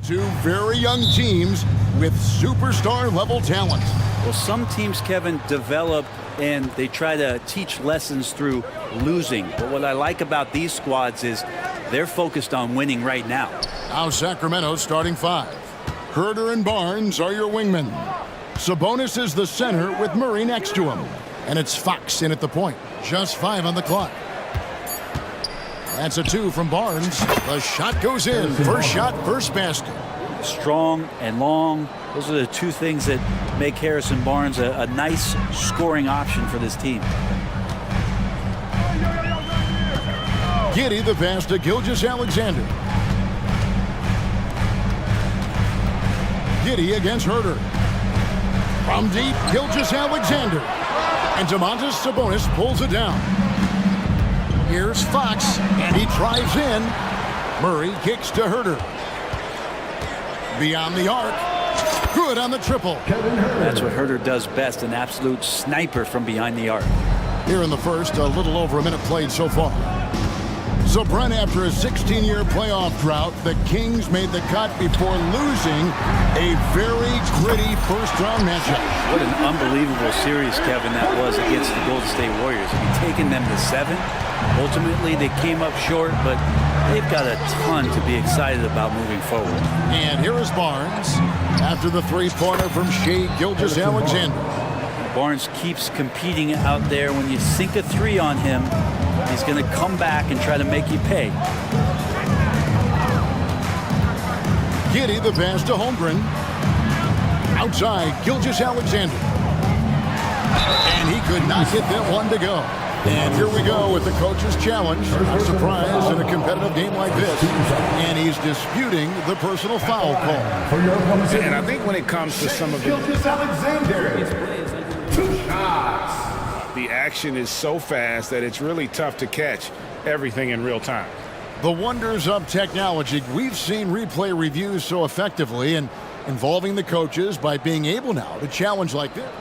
Two very young teams with superstar-level talent. Well, some teams, Kevin, develop and they try to teach lessons through losing. But what I like about these squads is they're focused on winning right now. Now Sacramento's starting five. Herder and Barnes are your wingmen. Sabonis is the center with Murray next to him. And it's Fox in at the point. Just 5 on the clock. That's a 2 from Barnes. The shot goes in. First shot, first basket. Strong and long. Those are the two things that make Harrison Barnes a nice scoring option for this team. Giddey the pass to Gilgeous-Alexander. Giddey against Herder. From deep, Gilgeous-Alexander. And Domantas Sabonis pulls it down. Here's Fox, and he drives in. Murray kicks to Herder. Beyond the arc. Good on the triple. That's what Herder does best, an absolute sniper from behind the arc. Here in the first, a little over a minute played so far. So, Brent, after a 16-year playoff drought, the Kings made the cut before losing a very gritty first-round matchup. What an unbelievable series, Kevin, that was against the Golden State Warriors. I mean, taking them to 7. Ultimately, they came up short, but they've got a ton to be excited about moving forward. And here is Barnes after the three-pointer from Shai Gilgeous-Alexander. Barnes keeps competing out there. When you sink a 3 on him, he's going to come back and try to make you pay. Giddey the pass to Holmgren. Outside, Gilgeous-Alexander. And he could not get that one to go. And here we go with the coach's challenge. Not surprised in a competitive game like this. And he's disputing the personal foul call. And I think when it comes to some of the... The action is so fast that it's really tough to catch everything in real time. The wonders of technology. We've seen replay reviews so effectively and involving the coaches by being able now to challenge like this.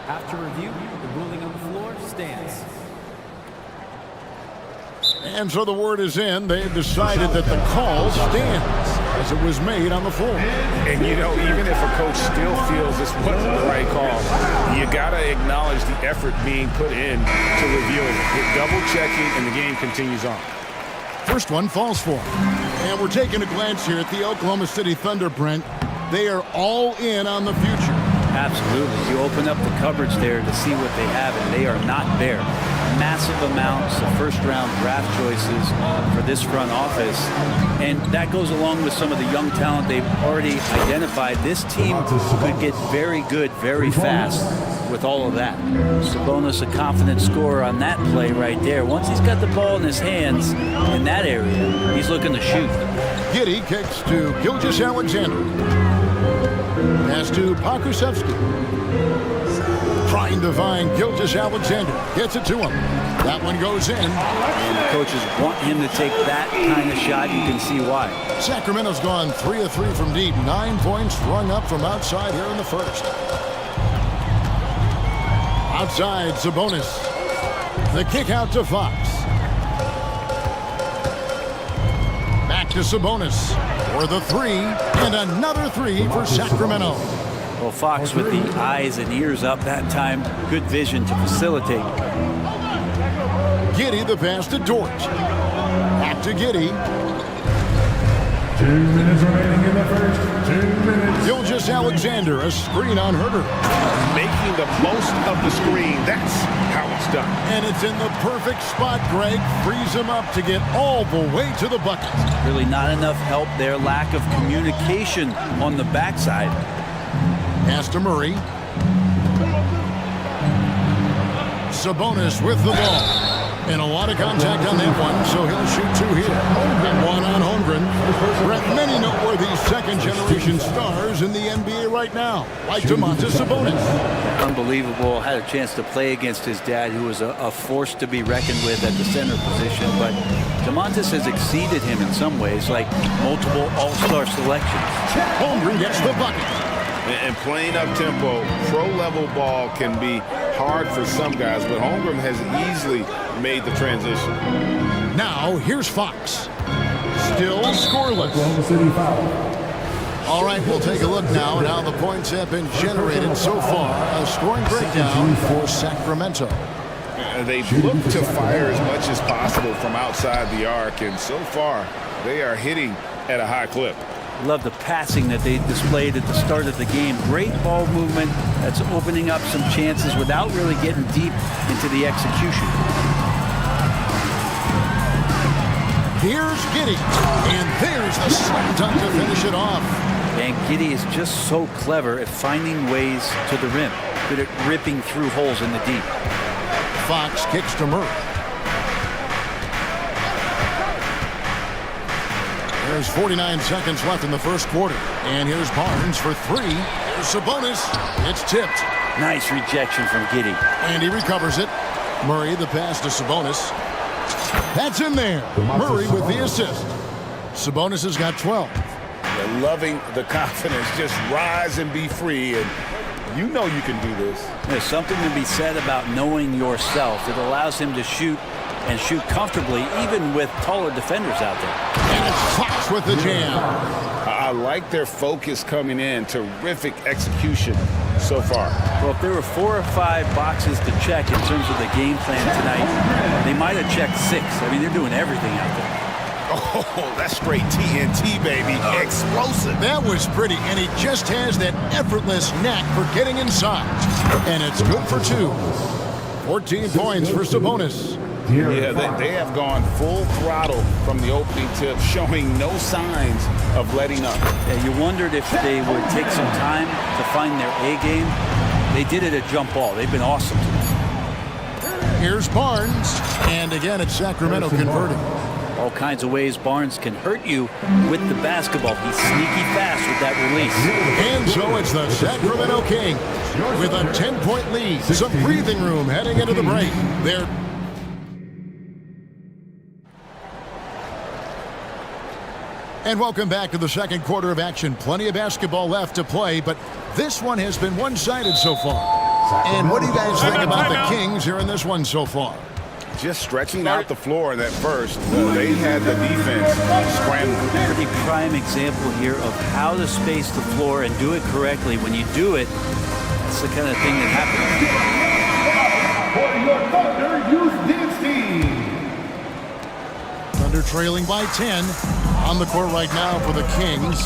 After review, the ruling on the floor stands. And so the word is in. They've decided that the call stands as it was made on the floor. And, you know, even if a coach still feels this wasn't the right call, you got to acknowledge the effort being put in to reviewing it. With double-checking, and the game continues on. First one falls for him. And we're taking a glance here at the Oklahoma City Thunder, Brent. They are all in on the future. Absolutely. You open up the cupboards there to see what they have, and they are not bare. Massive amounts of first-round draft choices for this front office. And that goes along with some of the young talent they've already identified. This team could get very good very fast with all of that. Sabonis, a confident scorer on that play right there. Once he's got the ball in his hands in that area, he's looking to shoot. Giddey kicks to Gilgeous-Alexander. Pass to Pokusevski. Trying to find Gilgeous-Alexander. Gets it to him. That one goes in. And the coaches want him to take that kind of shot. You can see why. Sacramento's gone 3 of 3 from deep. 9 points rung up from outside here in the first. Outside, Sabonis. The kick out to Fox. Back to Sabonis for the 3, and another 3 for Sacramento. Well, Fox with the eyes and ears up that time. Good vision to facilitate. Giddey the pass to Dort. Back to Giddey. 2 minutes remaining in the first. 2 minutes. Gilgeous-Alexander, a screen on Herder. Making the most of the screen. That's how it's done. And it's in the perfect spot, Greg. Frees him up to get all the way to the bucket. Really not enough help there. Lack of communication on the backside. Pass to Murray. Sabonis with the ball. And a lot of contact on that one, so he'll shoot 2 here. And 1 on Holmgren. Brett, many noteworthy second-generation stars in the NBA right now, like Domantas Sabonis. Unbelievable. Had a chance to play against his dad, who was a force to be reckoned with at the center position. But Domantas has exceeded him in some ways, like multiple all-star selections. Holmgren gets the bucket. And playing up-tempo, pro-level ball can be hard for some guys, but Holmgren has easily made the transition. Now, here's Fox. Still scoreless. Oklahoma City foul. All right, we'll take a look now at how the points have been generated so far. A scoring breakdown for Sacramento. They've looked to fire as much as possible from outside the arc, and so far they are hitting at a high clip. Love the passing that they displayed at the start of the game. Great ball movement that's opening up some chances without really getting deep into the execution. Here's Giddy, and there's the slam dunk to finish it off. And Giddy is just so clever at finding ways to the rim. Good at ripping through holes in the deep. Fox kicks to Murray. There's 49 seconds left in the first quarter. And here's Barnes for three. There's Sabonis. It's tipped. Nice rejection from Giddy. And he recovers it. Murray, the pass to Sabonis. That's in there. Murray with the assist. Sabonis has got 12. They're loving the confidence. Just rise and be free. And you know you can do this. There's something to be said about knowing yourself. It allows him to shoot and shoot comfortably, even with taller defenders out there. And it's Fox with the jam. I like their focus coming in. Terrific execution so far. Well, if there were 4 or 5 boxes to check in terms of the game plan tonight, they might have checked 6. I mean, they're doing everything out there. Oh, that's straight TNT, baby. Explosive. That was pretty, and he just has that effortless knack for getting inside. And it's good for 2. 14 points for Sabonis. Yeah, they have gone full throttle from the opening tip, showing no signs of letting up. Yeah, you wondered if they would take some time to find their A game. They did it at jump ball. They've been awesome tonight. Here's Barnes, and again it's Sacramento converting. All kinds of ways Barnes can hurt you with the basketball. He's sneaky fast with that release. And so it's the Sacramento Kings with a 10-point lead. Some breathing room heading into the break. And welcome back to the second quarter of action. Plenty of basketball left to play, but this one has been one-sided so far. And what do you guys think about the Kings here in this one so far? Just stretching out the floor in that first. They had the defense scrambling. Pretty prime example here of how to space the floor and do it correctly. When you do it, it's the kind of thing that happens. For your Thunder Youth Dance Team. Thunder trailing by 10. On the court right now for the Kings.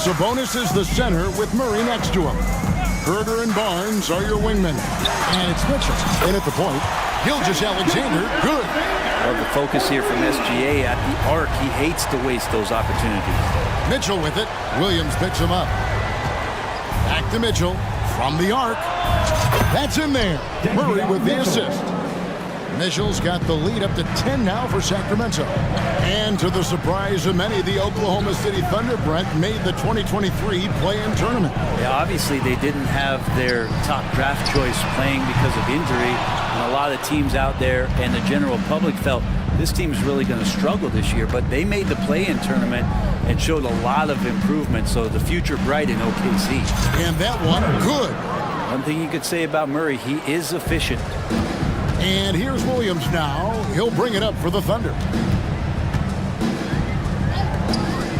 Sabonis is the center with Murray next to him. Herder and Barnes are your wingmen. And it's Mitchell in at the point. Gilgeous-Alexander, good. Love the focus here from SGA at the arc. He hates to waste those opportunities. Mitchell with it. Williams picks him up. Back to Mitchell from the arc. That's in there. Murray with the assist. Mitchell's got the lead up to 10 now for Sacramento. And to the surprise of many, the Oklahoma City Thunder, Brent, made the 2023 play-in tournament. Yeah, obviously they didn't have their top draft choice playing because of injury. And a lot of teams out there and the general public felt this team's really going to struggle this year. But they made the play-in tournament and showed a lot of improvement. So the future bright in OKC. And that one, good. One thing you could say about Murray, he is efficient. And here's Williams now. He'll bring it up for the Thunder.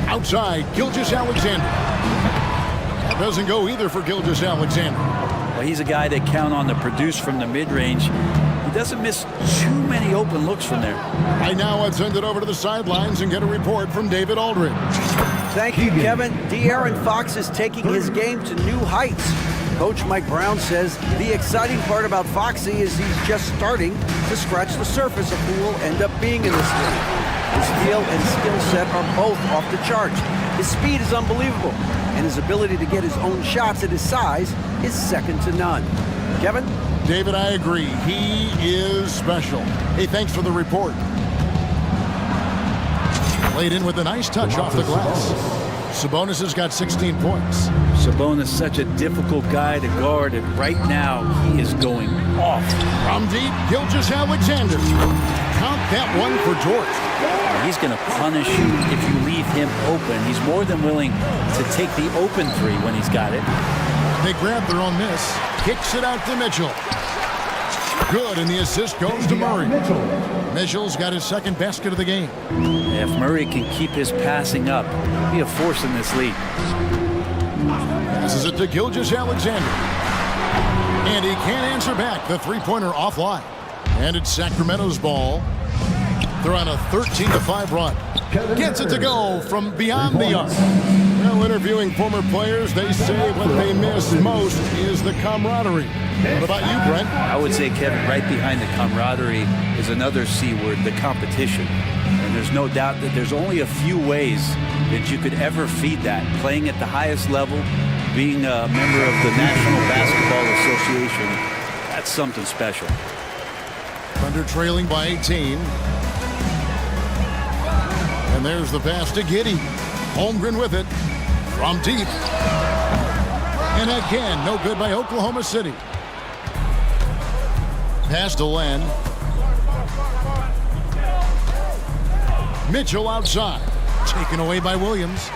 Outside, Gilgeous-Alexander. That doesn't go either for Gilgeous-Alexander. Well, he's a guy that count on to produce from the mid-range. He doesn't miss too many open looks from there. Right now, let's send it over to the sidelines and get a report from David Aldridge. Thank you, Kevin. De'Aaron Fox is taking his game to new heights. Coach Mike Brown says the exciting part about Foxy is he's just starting to scratch the surface of who will end up being in this league. His feel and skill set are both off the charts. His speed is unbelievable, and his ability to get his own shots at his size is second to none. Kevin? David, I agree. He is special. Hey, thanks for the report. Laid in with a nice touch off the glass. Sabonis has got 16 points. Sabonis, such a difficult guy to guard, and right now he is going off. From deep, Gilgeous-Alexander. Count that one for George. He's going to punish you if you leave him open. He's more than willing to take the open three when he's got it. They grab their own miss. Kicks it out to Mitchell. Good, and the assist goes to Murray. Mitchell's got his second basket of the game. If Murray can keep his passing up, he'll be a force in this league. Passes it to Gilgeous-Alexander. And he can't answer back. The three-pointer offline. And it's Sacramento's ball. They're on a 13-5 run. Gets it to go from beyond the arc. Well, interviewing former players, they say what they miss most is the camaraderie. What about you, Brent? I would say, Kevin, right behind the camaraderie is another C word, the competition. And there's no doubt that there's only a few ways that you could ever feed that. Playing at the highest level, being a member of the National Basketball Association, that's something special. Thunder trailing by 18. And there's the pass to Giddey. Holmgren with it from deep. And again, no good by Oklahoma City. Pass to Len. Mitchell outside. Taken away by Williams.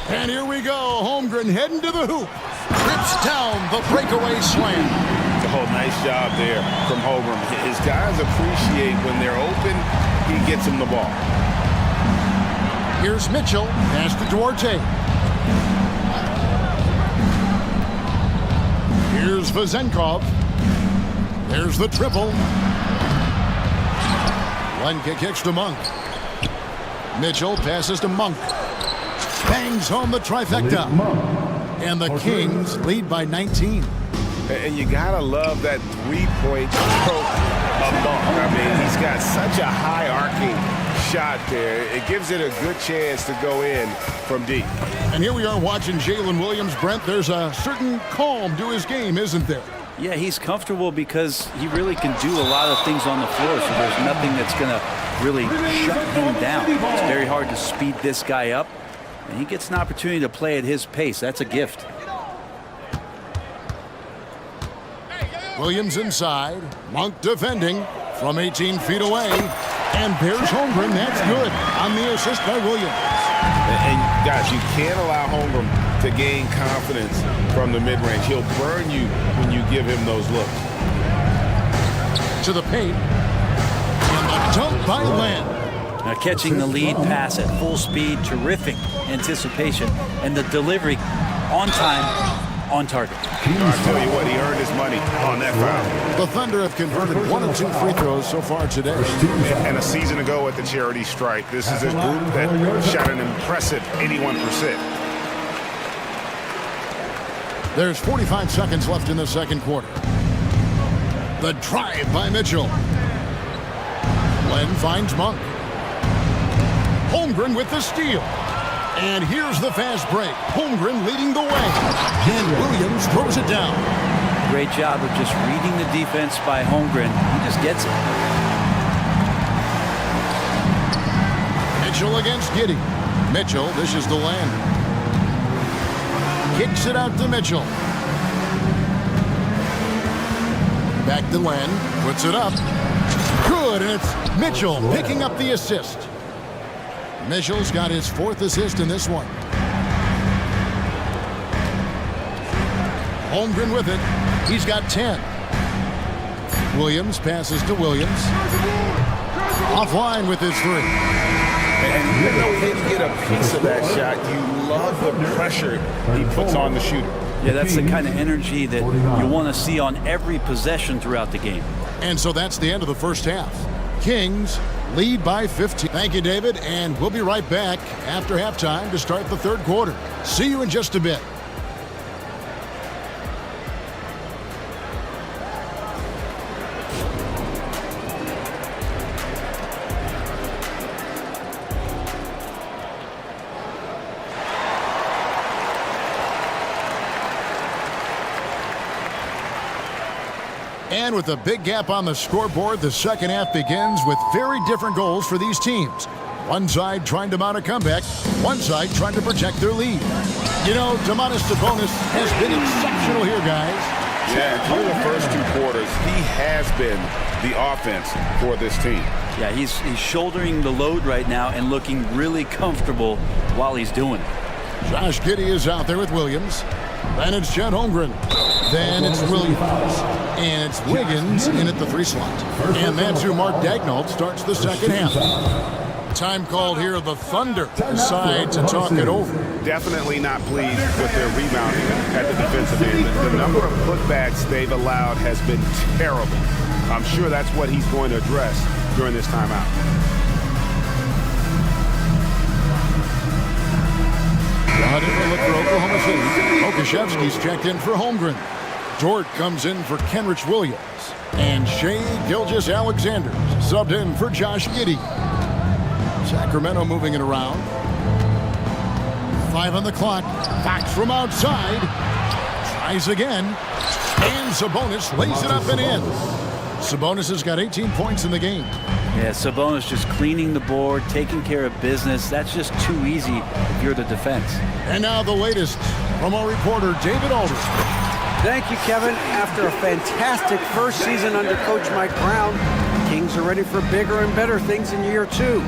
And here we go. Holmgren heading to the hoop. Rips down the breakaway slam. Oh, nice job there from Holmgren. His guys appreciate when they're open, he gets them the ball. Here's Mitchell. Pass to Duarte. Here's Vazenkov. There's the triple. Len kicks to Monk. Mitchell passes to Monk. Bangs home the trifecta. And the Kings lead by 19. And you gotta love that three-point stroke of Monk. I mean, he's got such a high arcing shot there. It gives it a good chance to go in from deep. And here we are watching Jalen Williams. Brent, there's a certain calm to his game, isn't there? Yeah, he's comfortable because he really can do a lot of things on the floor, so there's nothing that's going to really shut him down. It's very hard to speed this guy up, and he gets an opportunity to play at his pace. That's a gift. Williams inside. Monk defending from 18 feet away. And there's Holmgren. That's good on the assist by Williams. And guys, you can't allow Holmgren to gain confidence from the mid-range. He'll burn you when you give him those looks. To the paint. And the dunk by Len. Now catching the lead pass at full speed, terrific anticipation, and the delivery on time, on target. I'll tell you what, he earned his money on that foul. The Thunder have converted 1 of 2 free throws so far today. And a season ago at the charity stripe, this is a group that shot an impressive 81%. There's 45 seconds left in the second quarter. The drive by Mitchell. Len finds Monk. Holmgren with the steal. And here's the fast break. Holmgren leading the way. And Williams throws it down. Great job of just reading the defense by Holmgren. He just gets it. Mitchell against Giddey. Mitchell dishes to Len. Kicks it out to Mitchell. Back to Len. Puts it up. Good, and it's Mitchell picking up the assist. Mitchell's got his 4th assist in this one. Holmgren with it. He's got 10. Williams passes to Williams. Offline with his 3. And even though he didn't get a piece of that shot, you love the pressure he puts on the shooter. Yeah, that's the kind of energy that you want to see on every possession throughout the game. And so that's the end of the first half. Kings lead by 15. Thank you, David, and we'll be right back after halftime to start the third quarter. See you in just a bit. And with a big gap on the scoreboard, the second half begins with very different goals for these teams. One side trying to mount a comeback, one side trying to protect their lead. You know, Domantas Sabonis has been exceptional here, guys. Yeah, through the first 2 quarters, he has been the offense for this team. Yeah, he's shouldering the load right now and looking really comfortable while he's doing it. Josh Giddey is out there with Williams. Then it's Chet Holmgren. Then it's Williams. And it's Wiggins in at the 3 slot. And that's who Mark Daigneault starts the second half. Time called here. The Thunder decide to talk it over. Definitely not pleased with their rebounding at the defensive end. The number of putbacks they've allowed has been terrible. I'm sure that's what he's going to address during this timeout. A different look for Oklahoma City. Okashevsky's checked in for Holmgren. Dort comes in for Kenrich Williams. And Shea Gilgeous-Alexander subbed in for Josh Giddey. Sacramento moving it around. 5 on the clock. Fox from outside. Tries again. And Sabonis lays it up and in. Sabonis has got 18 points in the game. Yeah, Sabonis just cleaning the board, taking care of business. That's just too easy if you're the defense. And now the latest from our reporter, David Aldridge. Thank you, Kevin. After a fantastic first season under Coach Mike Brown, the Kings are ready for bigger and better things in year 2.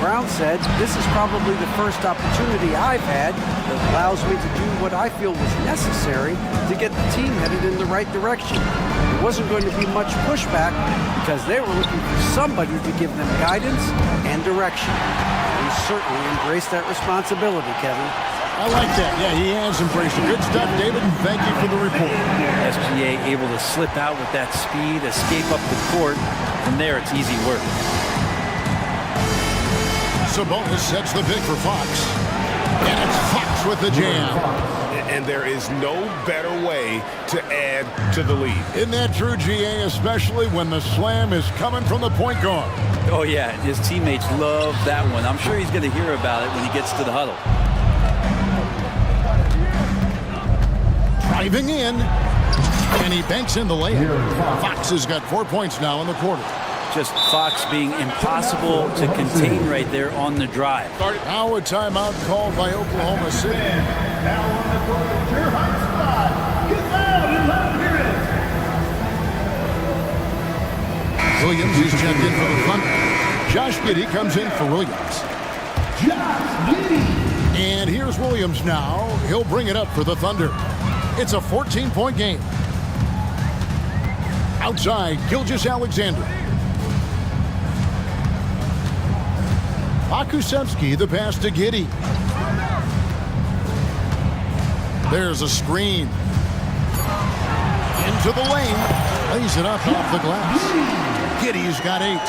Brown said, "This is probably the first opportunity I've had that allows me to do what I feel was necessary to get the team headed in the right direction." There wasn't going to be much pushback because they were looking for somebody to give them guidance and direction. And he certainly embraced that responsibility, Kevin. I like that. Yeah, he has embraced it. Good stuff, David, and thank you for the report. SGA able to slip out with that speed, escape up the court. From there, it's easy work. Sabonis sets the pick for Fox. And it's Fox with the jam. And there is no better way to add to the lead. Isn't that true, GA, especially when the slam is coming from the point guard? Oh, yeah, his teammates love that one. I'm sure he's going to hear about it when he gets to the huddle. Driving in, and he banks in the layup. Fox has got 4 points now in the quarter. Just Fox being impossible to contain right there on the drive. Now a timeout called by Oklahoma City. Now on the court, your hot spot. Get loud and loud hear it. Williams is checked in for the Thunder. Josh Giddey comes in for Williams. Josh Giddey. And here's Williams now. He'll bring it up for the Thunder. It's a 14-point game. Outside, Gilgeous-Alexander. Akusevsky, the pass to Giddey. There's a screen. Into the lane. Lays it up off the glass. Giddey's got 8.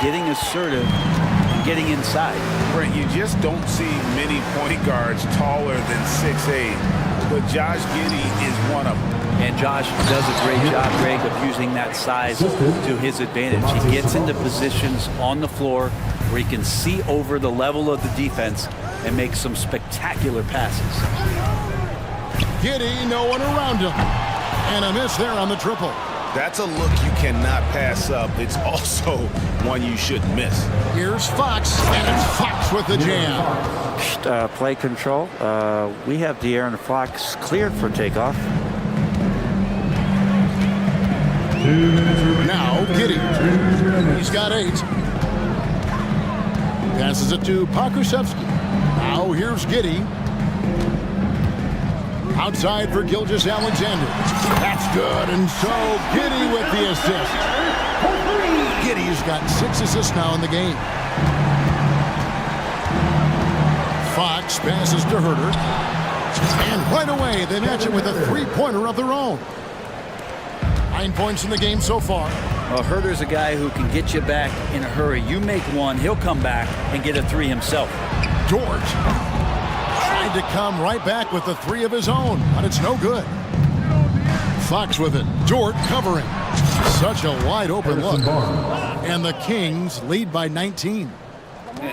Getting assertive and getting inside. Brent, you just don't see many point guards taller than 6'8", but Josh Giddey is one of them. And Josh does a great job, Greg, of using that size to his advantage. He gets into positions on the floor where he can see over the level of the defense and make some spectacular passes. Giddey, no one around him. And a miss there on the triple. That's a look you cannot pass up. It's also one you shouldn't miss. Here's Fox, and it's Fox with the jam. Play control. We have De'Aaron Fox cleared for takeoff. Now Giddey. He's got 8. Passes it to Pakusevsky. Now here's Giddey. Outside for Gilgeous-Alexander. That's good, and so Giddey with the assist. Giddey's got 6 assists now in the game. Fox passes to Herter. And right away, they match it with a 3-pointer of their own. 9 points in the game so far. Well, Herter's a guy who can get you back in a hurry. You make one, he'll come back and get a 3 himself. Dort tried to come right back with the 3 of his own, but it's no good. Fox with it. Dort covering. Such a wide open look. And the Kings lead by 19.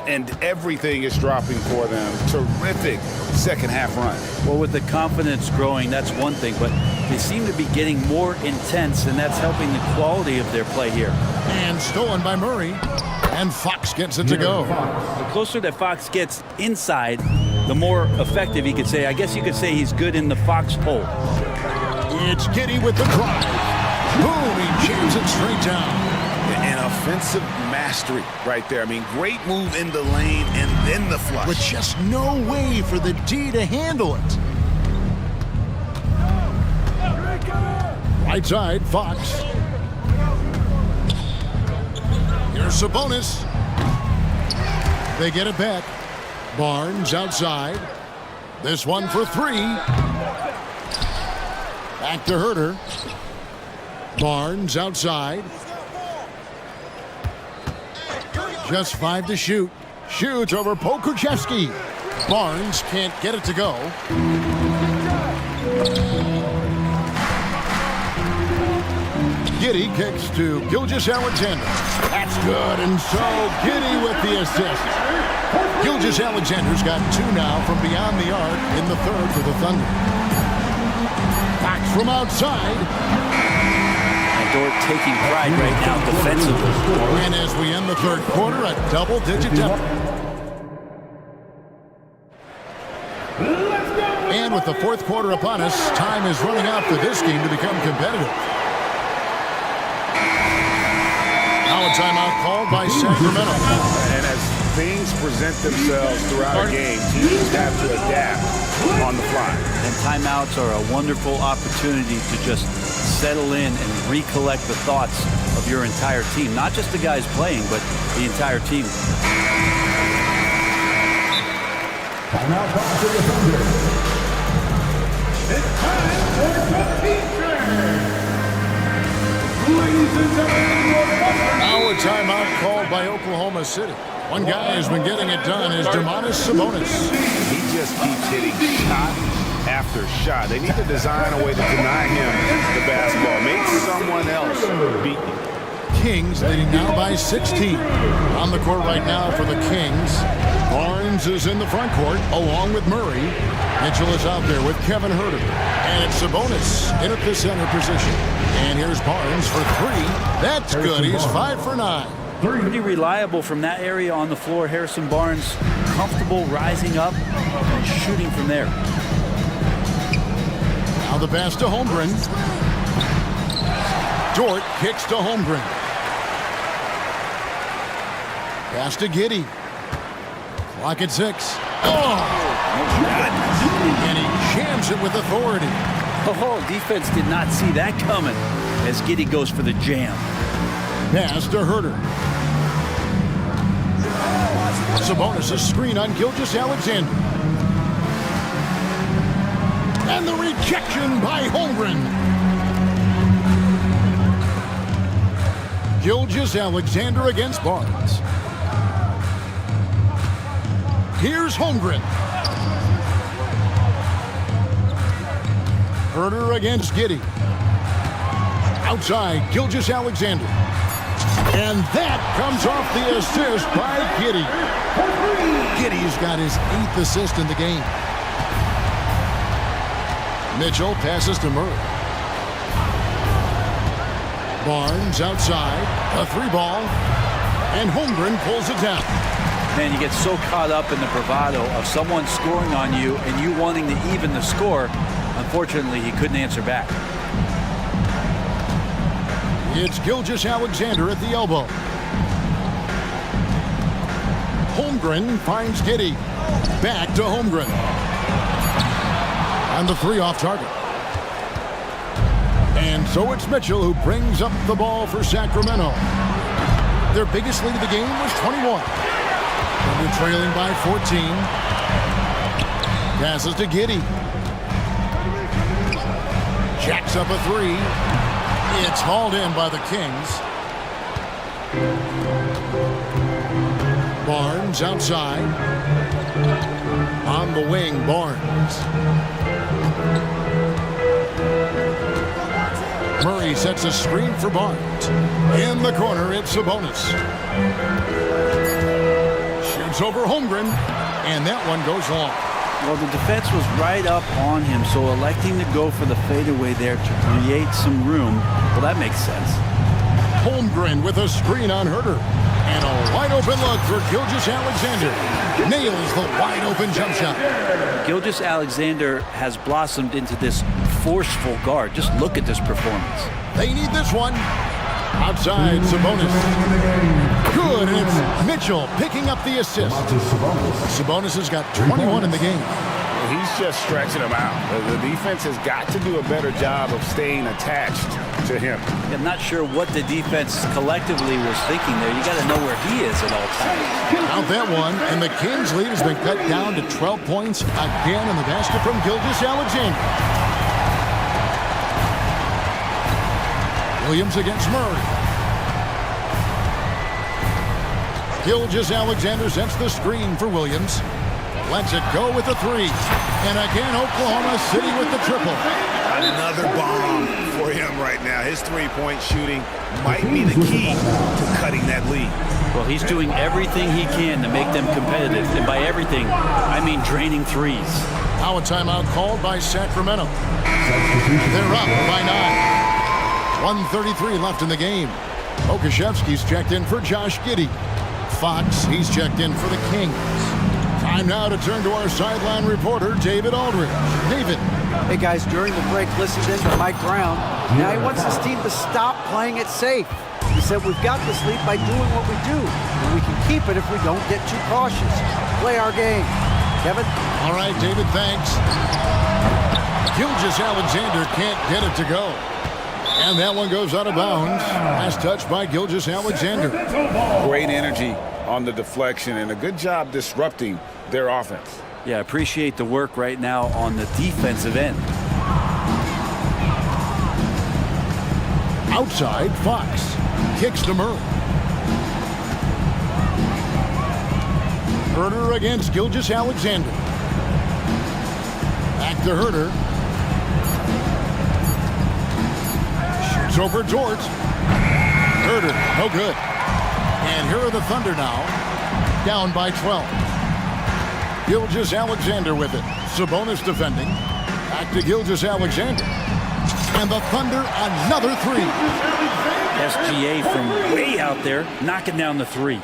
And everything is dropping for them. Terrific second half run. Well, with the confidence growing, that's one thing, but they seem to be getting more intense, and that's helping the quality of their play here. And stolen by Murray. And Fox gets it to go. The closer that Fox gets inside, the more effective he could say. I guess you could say he's good in the Fox hole. It's Giddey with the drive. Boom, he jams it straight down. An offensive mastery right there. I mean, great move in the lane and then the flush. With just no way for the D to handle it. Right side, Fox. Here's Sabonis. They get it back. Barnes outside. This one for three. Back to Herder. Barnes outside. Just 5 to shoot. Shoots over Pokuševski. Barnes can't get it to go. Giddy kicks to Gilgeous-Alexander. That's good, and so Giddy with the assist. Gilgeous-Alexander's got 2 now from beyond the arc in the third for the Thunder. Fox from outside. And Dort taking pride right now defensively. And as we end the third quarter, a double-digit deficit. And with the fourth quarter upon us, time is running out for this game to become competitive. Now a timeout called by Sacramento. And as things present themselves throughout a game, teams have to adapt on the fly. And timeouts are a wonderful opportunity to just settle in and recollect the thoughts of your entire team. Not just the guys playing, but the entire team. Timeout ball to the Thunder. It's time for the feature. Ladies and gentlemen, now a timeout called by Oklahoma City. One guy has been getting it done is Domantas Sabonis. He just keeps hitting shot after shot. They need to design a way to deny him the basketball. Make someone else beat you. Kings leading now by 16. On the court right now for the Kings. Barnes is in the front court along with Murray. Mitchell is out there with Kevin Herder. And it's Sabonis in at the center position. And here's Barnes for 3. That's good. He's 5 for 9. Pretty reliable from that area on the floor. Harrison Barnes comfortable rising up and shooting from there. Now the pass to Holmgren. Dort kicks to Holmgren. Pass to Giddy. Clock at 6. Oh! And he jams it with authority. Oh, defense did not see that coming as Giddy goes for the jam. Pass to Herder. Sabonis a screen on Gilgeous-Alexander. And the rejection by Holmgren. Gilgeous-Alexander against Barnes. Here's Holmgren. Herder against Giddy. Outside, Gilgeous-Alexander. And that comes off the assist by Giddy. Giddy's got his 8th assist in the game. Mitchell passes to Murray. Barnes outside, a 3-ball, and Holmgren pulls it down. Man, you get so caught up in the bravado of someone scoring on you and you wanting to even the score. Unfortunately, he couldn't answer back. It's Gilgeous-Alexander at the elbow. Holmgren finds Giddy. Back to Holmgren. And the 3 off target. And so it's Mitchell who brings up the ball for Sacramento. Their biggest lead of the game was 21. And they're trailing by 14. Passes to Giddy. Jacks up a 3. It's hauled in by the Kings. Barnes outside. On the wing, Barnes. Murray sets a screen for Barnes. In the corner, it's Sabonis. Shoots over Holmgren, and that one goes long. Well, the defense was right up on him, so electing to go for the fadeaway there to create some room, well, that makes sense. Holmgren with a screen on Herder. And a wide-open look for Gilgeous-Alexander. Nails the wide-open jump shot. Gilgeous-Alexander has blossomed into this forceful guard. Just look at this performance. They need this one. Outside, Sabonis. Good, and it's Mitchell picking up the assist. Sabonis has got 21 in the game. He's just stretching them out. The defense has got to do a better job of staying attached to him. I'm not sure what the defense collectively was thinking there. You got to know where he is at all times. Count that one, and the Kings' lead has been cut down to 12 points again in the basket from Gilgeous-Alexander. Williams against Murray. Gilgeous-Alexander sets the screen for Williams. Lets it go with the three. And again, Oklahoma City with the triple. Another bomb for him right now. His three-point shooting might be the key to cutting that lead. Well, he's doing everything he can to make them competitive. And by everything, I mean draining threes. Now a timeout called by Sacramento. They're up by 9. 1:33 left in the game. Okashevsky's checked in for Josh Giddey. Fox, he's checked in for the Kings. Time now to turn to our sideline reporter, David Aldridge. David. Hey guys, during the break, listened in to Mike Brown. Now he wants his team to stop playing it safe. He said, we've got this lead by doing what we do, and we can keep it if we don't get too cautious. Play our game. Kevin? All right, David, thanks. Gilgeous-Alexander can't get it to go. And that one goes out of bounds. Last touch by Gilgeous-Alexander. Great energy on the deflection and a good job disrupting their offense. Yeah, appreciate the work right now on the defensive end. Outside, Fox kicks to Murray. Herter against Gilgeous-Alexander. Back to Herter. Shoots over Dort. Herter, no good. And here are the Thunder now, down by 12. Gilgeous-Alexander with it. Sabonis defending. Back to Gilgeous-Alexander. And the Thunder, another three. SGA from way out there, knocking down the three.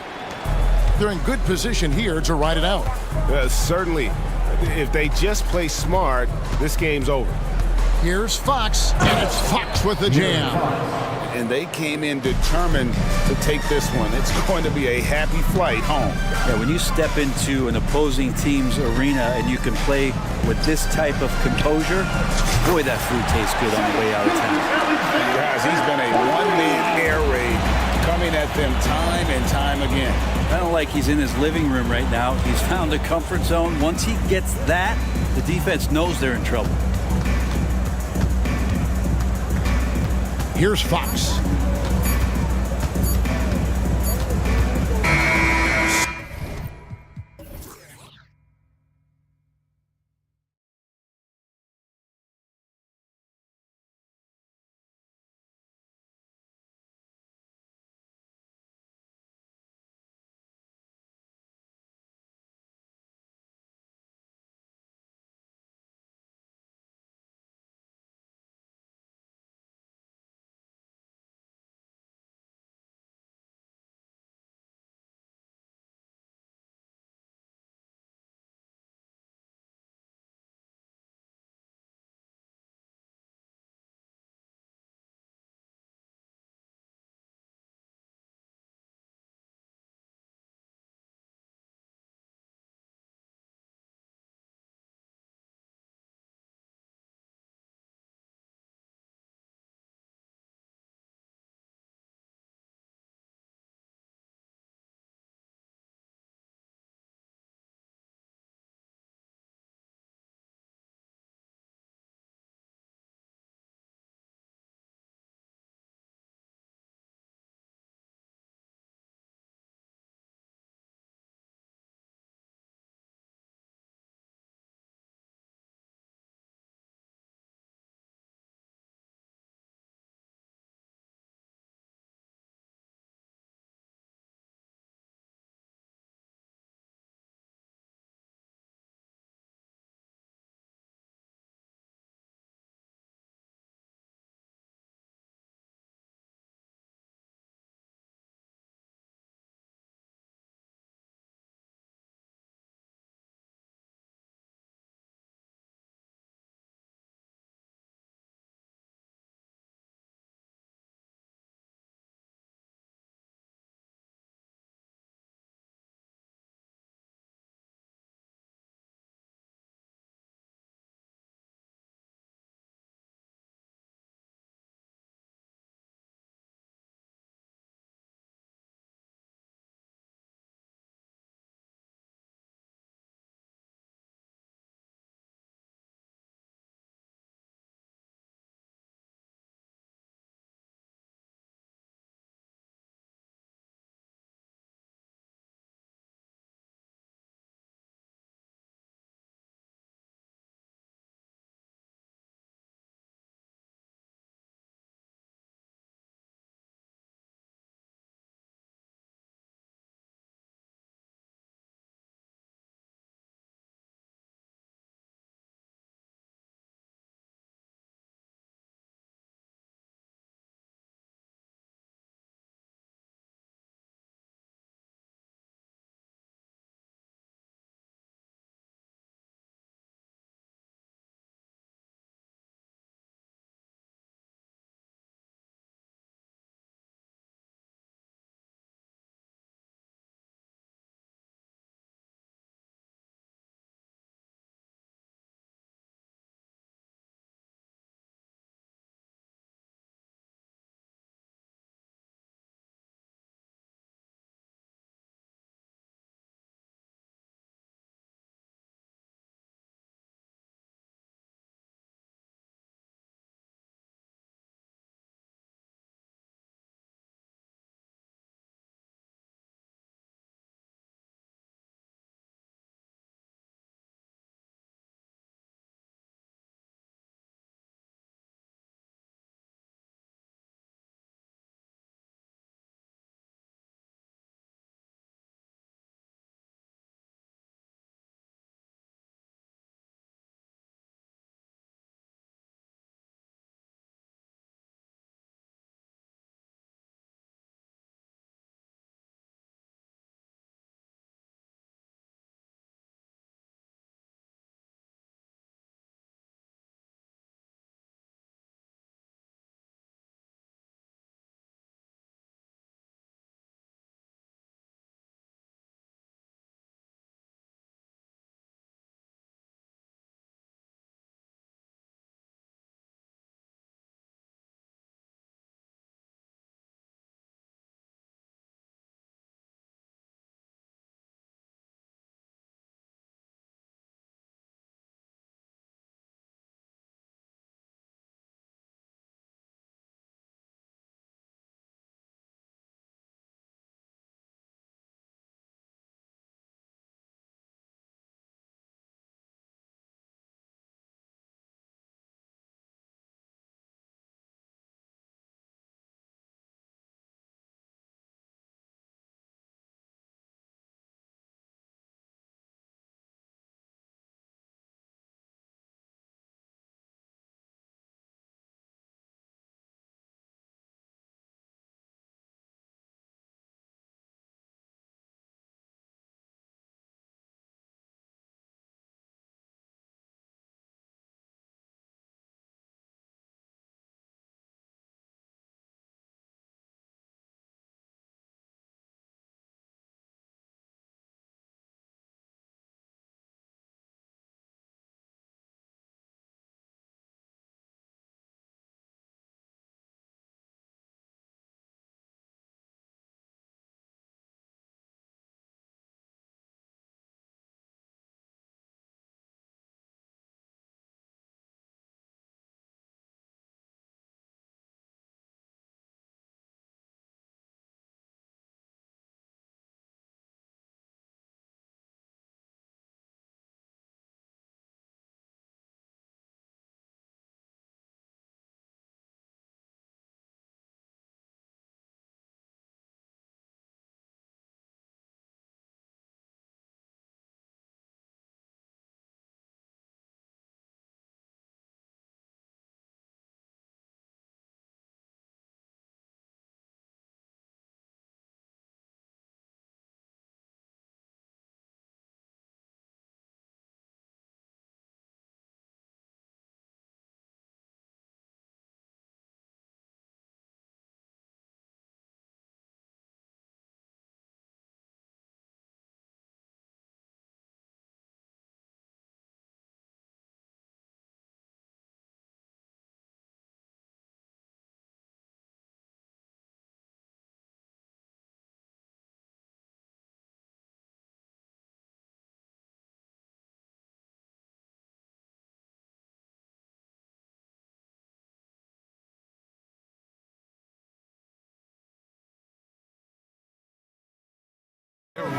They're in good position here to ride it out. Certainly. If they just play smart, this game's over. Here's Fox, and it's Fox with the jam. And they came in determined to take this one. It's going to be a happy flight home. Yeah, when you step into an opposing team's arena and you can play with this type of composure, boy, that food tastes good on the way out of town. Guys, he's been a one-man air raid coming at them time and time again. Kind of like he's in his living room right now. He's found a comfort zone. Once he gets that, the defense knows they're in trouble. Here's Fox.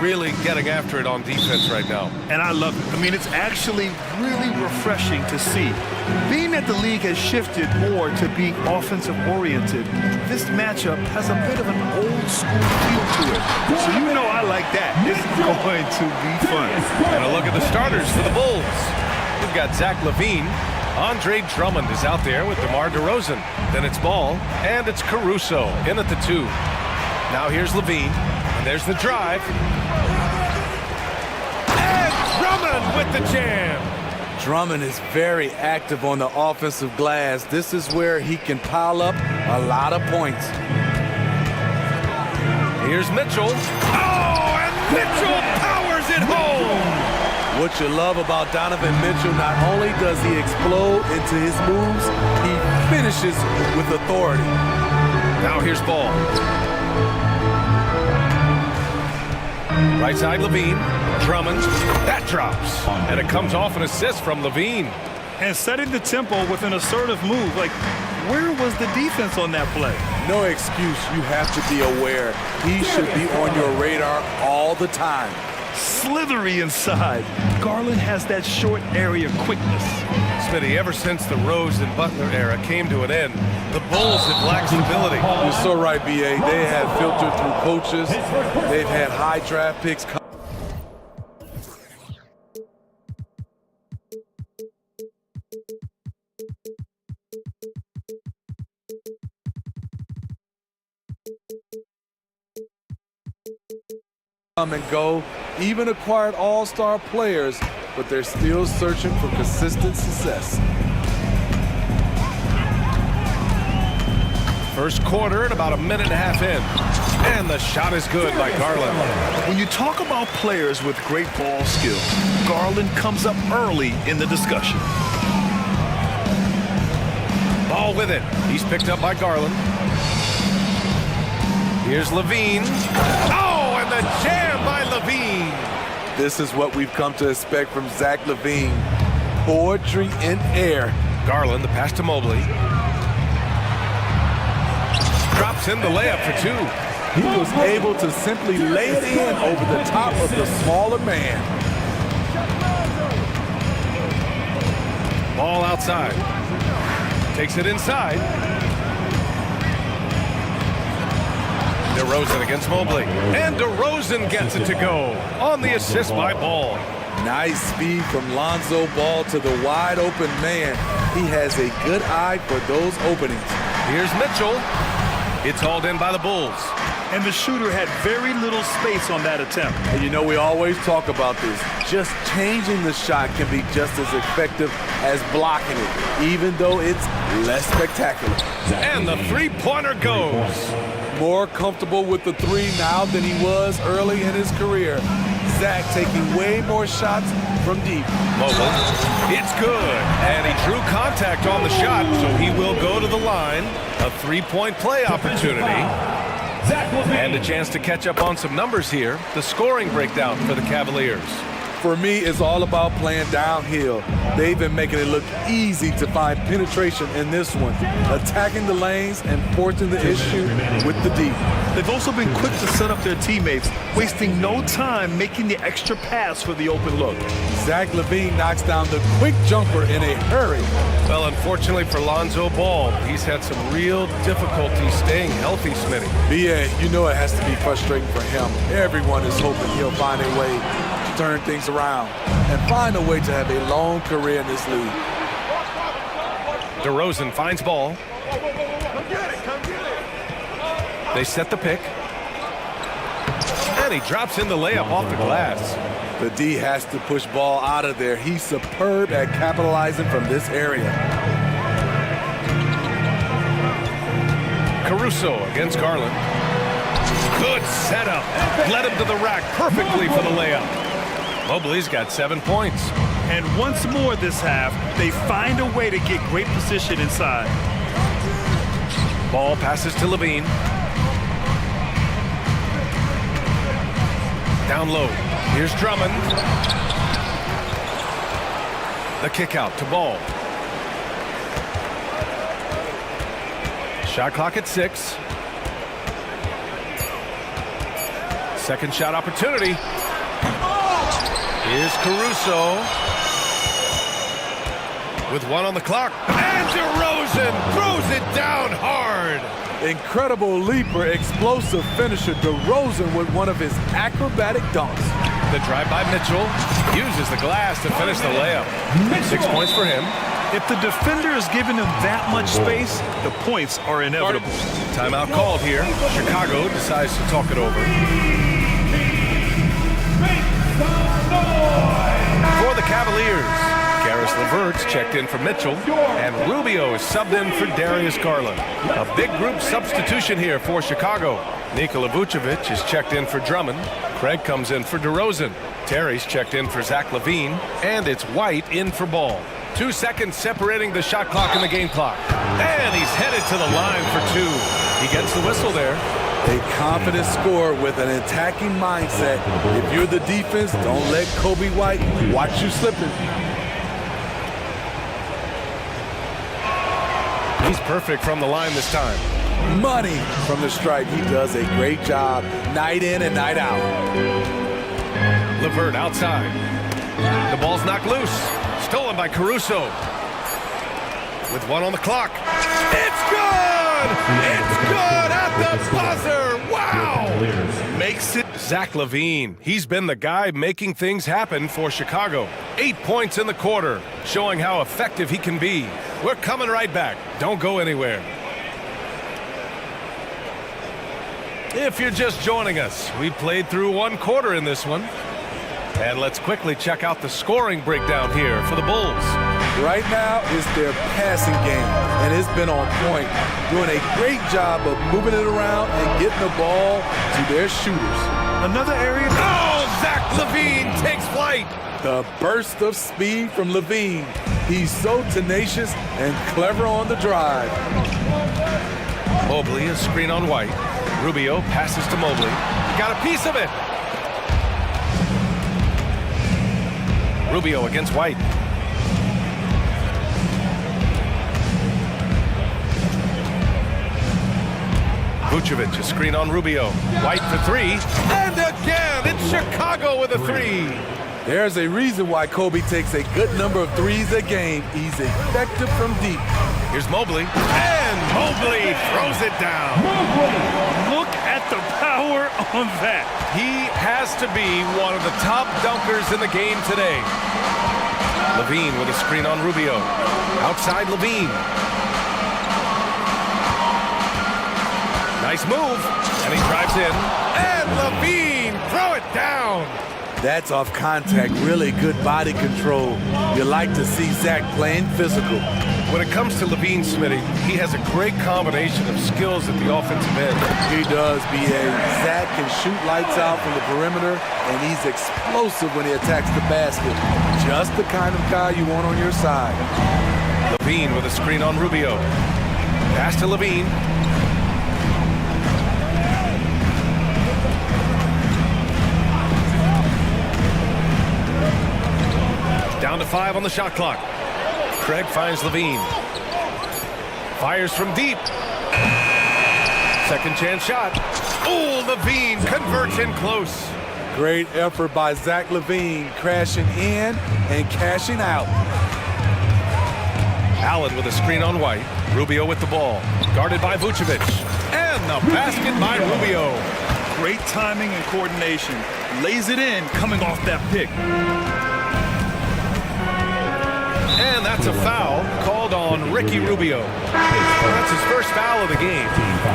Really getting after it on defense right now. And I love it. I mean, it's actually really refreshing to see. Being that the league has shifted more to being offensive-oriented, this matchup has a bit of an old-school feel to it. So you know I like that. This is going to be fun. And a look at the starters for the Bulls. We've got Zach LaVine. Andre Drummond is out there with DeMar DeRozan. Then it's Ball, and it's Caruso in at the 2. Now here's LaVine. There's the drive. And Drummond with the jam. Drummond is very active on the offensive glass. This is where he can pile up a lot of points. Here's Mitchell. Oh, and Mitchell powers it home. What you love about Donovan Mitchell, not only does he explode into his moves, he finishes with authority. Now here's Ball. Right side, LaVine. Drummond. That drops. And it comes off an assist from LaVine. And setting the tempo with an assertive move. Like, where was the defense on that play? No excuse. You have to be aware. He should be on your radar all the time. Slithery inside. Garland has that short area quickness. Smitty, ever since the Rose and Butler era came to an end, the Bulls have lacked stability. You're so right, B.A. They have filtered through coaches. They've had high draft picks. Come and go, even acquired all-star players, but they're still searching for consistent success. First quarter and about a minute and a half in. And the shot is good by Garland. When you talk about players with great ball skills, Garland comes up early in the discussion. Ball with it. He's picked up by Garland. Here's LaVine. Oh, and the jam by LaVine. This is what we've come to expect from Zach LaVine. Poetry in air. Garland, the pass to Mobley. Drops in the layup for 2. He was able to simply lay it in over the top of the smaller man. Ball outside. Takes it inside. DeRozan against Mobley. And DeRozan gets it to go on the assist by Ball. Nice speed from Lonzo Ball to the wide open man. He has a good eye for those openings. Here's Mitchell. It's hauled in by the Bulls. And the shooter had very little space on that attempt. And you know, we always talk about this. Just changing the shot can be just as effective as blocking it, even though it's less spectacular. And the three-pointer goes. More comfortable with the 3 now than he was early in his career. Zach taking way more shots from deep. Mobley. It's good. And he drew contact on the shot, so he will go to the line. A 3-point play opportunity. And a chance to catch up on some numbers here. The scoring breakdown for the Cavaliers. For me, it's all about playing downhill. They've been making it look easy to find penetration in this one, attacking the lanes and forcing the issue with the deep. They've also been quick to set up their teammates, wasting no time making the extra pass for the open look. Zach LaVine knocks down the quick jumper in a hurry. Well, unfortunately for Lonzo Ball, he's had some real difficulty staying healthy, Smitty. B.A., you know it has to be frustrating for him. Everyone is hoping he'll find a way to turn things around and find a way to have a long career in this league. DeRozan finds Ball. They set the pick. And he drops in the layup off the glass. The D has to push Ball out of there. He's superb at capitalizing from this area. Caruso against Garland. Good setup. Led him to the rack perfectly for the layup. Mobley's got 7 points. And once more this half, they find a way to get great position inside. Ball passes to LaVine. Down low. Here's Drummond. The kick out to Ball. Shot clock at 6. Second shot opportunity. Here's Caruso. With 1 on the clock. And DeRozan throws it down hard. Incredible leaper, explosive finisher. DeRozan with one of his acrobatic dunks. The drive by Mitchell. Uses the glass to finish the layup. 6 points for him. If the defender is giving him that much space, the points are inevitable. Timeout called here. Chicago decides to talk it over. For the Cavaliers, Karis LeVert's checked in for Mitchell, and Rubio is subbed in for Darius Garland. A big group substitution here for Chicago. Nikola Vucevic is checked in for Drummond. Craig comes in for DeRozan. Terry's checked in for Zach LaVine, and it's White in for Ball. 2 seconds separating the shot clock and the game clock. And he's headed to the line for 2. He gets the whistle there. A confident scorer with an attacking mindset. If you're the defense, don't let Kobe White watch you slipping. He's perfect from the line this time. Money from the stripe. He does a great job night in and night out. LeVert outside. The ball's knocked loose. Stolen by Caruso. With 1 on the clock. It's good! It's good at the buzzer! Wow! Makes it Zach LaVine. He's been the guy making things happen for Chicago. 8 points in the quarter, showing how effective he can be. We're coming right back. Don't go anywhere. If you're just joining us, we played through 1 quarter in this one. And let's quickly check out the scoring breakdown here for the Bulls. Right now is their passing game, and it's been on point. Doing a great job of moving it around and getting the ball to their shooters. Another area. Oh, Zach LaVine takes flight. The burst of speed from LaVine. He's so tenacious and clever on the drive. Mobley, a screen on White. Rubio passes to Mobley. He got a piece of it. Rubio against White. Vucevic, a screen on Rubio. White for 3. And again, it's Chicago with a 3. There's a reason why Kobe takes a good number of threes a game. He's effective from deep. Here's Mobley. And Mobley throws it down. Look at the power on that. He has to be one of the top dunkers in the game today. LaVine with a screen on Rubio. Outside LaVine. Nice move. And he drives in. And LaVine, throw it down. That's off contact. Really good body control. You like to see Zach playing physical. When it comes to LaVine, Smitty, he has a great combination of skills at the offensive end. He does, B.A. Zach can shoot lights out from the perimeter, and he's explosive when he attacks the basket. Just the kind of guy you want on your side. LaVine with a screen on Rubio. Pass to LaVine. Down to 5 on the shot clock. Craig finds LaVine. Fires from deep. Second chance shot. Oh, LaVine converts in close. Great effort by Zach LaVine, crashing in and cashing out. Allen with a screen on White. Rubio with the ball. Guarded by Vucevic. And the basket by Rubio. Great timing and coordination. Lays it in coming off that pick. And that's a foul called on Ricky Rubio. That's his first foul of the game.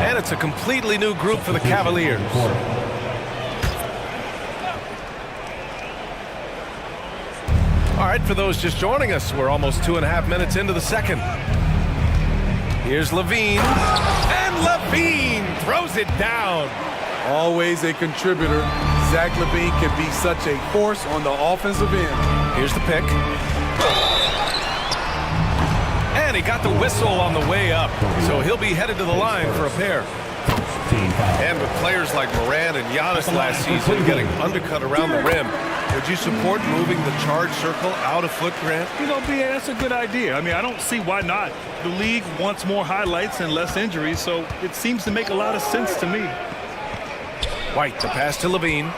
And it's a completely new group for the Cavaliers. All right, for those just joining us, we're almost 2.5 minutes into the second. Here's LaVine. And LaVine throws it down. Always a contributor. Zach LaVine can be such a force on the offensive end. Here's the pick. And he got the whistle on the way up, so he'll be headed to the line for a pair. And with players like Morant and Giannis last season getting undercut around the rim, would you support moving the charge circle out of foot, Grant? You know, B.A., that's a good idea. I mean, I don't see why not. The league wants more highlights and less injuries, so it seems to make a lot of sense to me. White, the pass to Levine.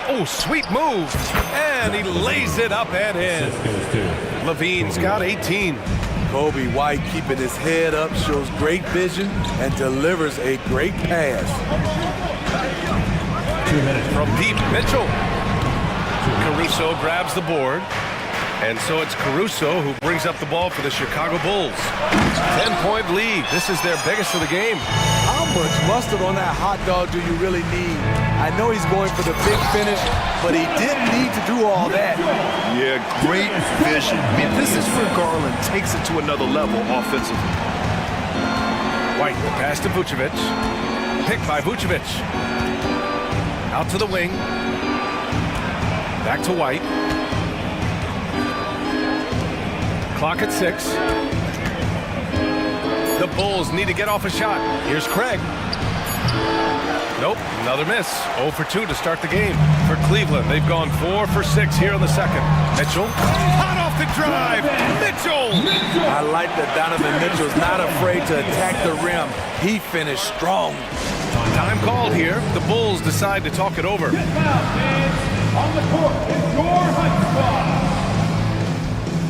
Oh, sweet move. And he lays it up and in. Levine's got 18. Kobe White keeping his head up, shows great vision, and delivers a great pass. 2 minutes. From deep, Mitchell. Caruso grabs the board. And so it's Caruso who brings up the ball for the Chicago Bulls. 10-point lead. This is their biggest of the game. How much mustard on that hot dog do you really need? I know he's going for the big finish, but he didn't need to do all that. Yeah, great vision. I mean, this is where Garland takes it to another level offensively. White, the pass to Vucevic. Picked by Vucevic. Out to the wing. Back to White. Clock at 6. The Bulls need to get off a shot. Here's Craig. Nope, another miss. 0 for 2 to start the game. For Cleveland, they've gone 4 for 6 here in the second. Mitchell, hot off the drive. Mitchell! I like that Donovan Mitchell's not afraid to attack the rim. He finished strong. Time called here. The Bulls decide to talk it over. On the court is your high squad.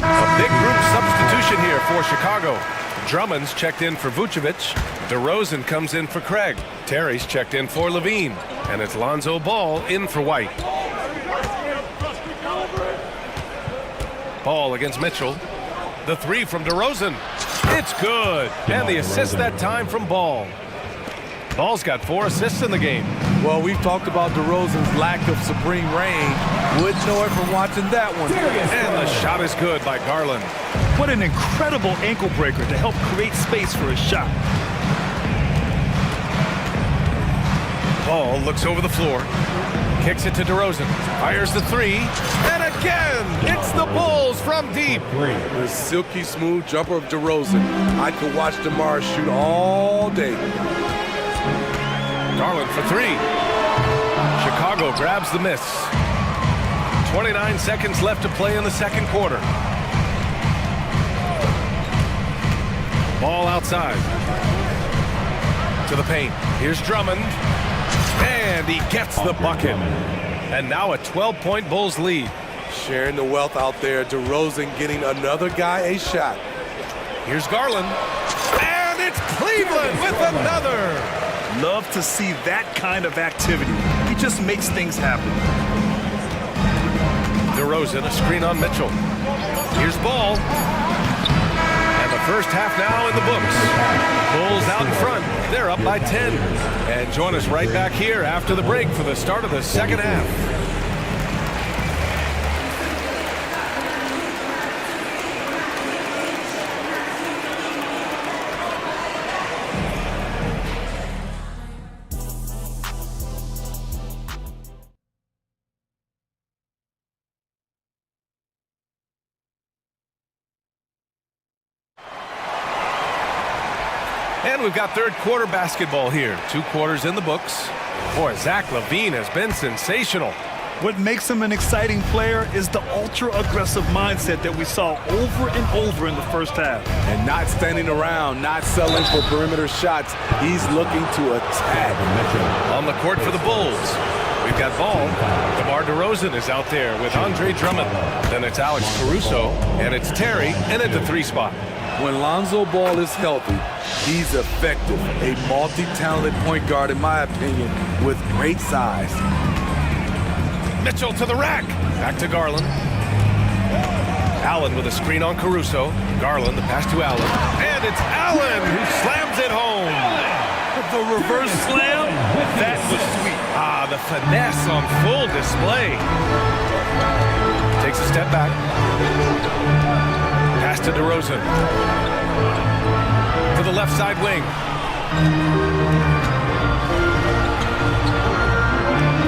A big group substitution here for Chicago. Drummond's checked in for Vucevic. DeRozan comes in for Craig. Terry's checked in for Levine. And it's Lonzo Ball in for White. Ball against Mitchell. The 3 from DeRozan. It's good. And the assist that time from Ball. Ball's got 4 assists in the game. Well, we've talked about DeRozan's lack of supreme range. Wouldn't know it from watching that one. And the shot is good by Garland. What an incredible ankle breaker to help create space for a shot. Ball looks over the floor. Kicks it to DeRozan. Fires the 3. And again, it's the Bulls from deep. The silky smooth jumper of DeRozan. I could watch DeMar shoot all day. Garland for 3. Chicago grabs the miss. 29 seconds left to play in the second quarter. Ball outside. To the paint. Here's Drummond. And he gets the bucket. And now a 12-point Bulls lead. Sharing the wealth out there. DeRozan getting another guy a shot. Here's Garland. And it's Cleveland with another. Love to see that kind of activity. He just makes things happen. DeRozan, a screen on Mitchell. Here's Ball. And the first half now in the books. Bulls out in front. They're up by 10. And join us right back here after the break for the start of the second half. And we've got third quarter basketball here. 2 quarters in the books. Boy, Zach LaVine has been sensational. What makes him an exciting player is the ultra-aggressive mindset that we saw over and over in the first half. And not standing around, not settling for perimeter shots. He's looking to attack. On the court for the Bulls. We've got Ball. DeMar DeRozan is out there with Andre Drummond. Then it's Alex Caruso, and it's Terry in at the 3 spot. When Lonzo Ball is healthy, he's effective. A multi-talented point guard, in my opinion, with great size. Mitchell to the rack. Back to Garland. Allen with a screen on Caruso. Garland, the pass to Allen. And it's Allen who slams it home. The reverse slam, that was sweet. Ah, the finesse on full display. Takes a step back. Pass to DeRozan. To the left side wing.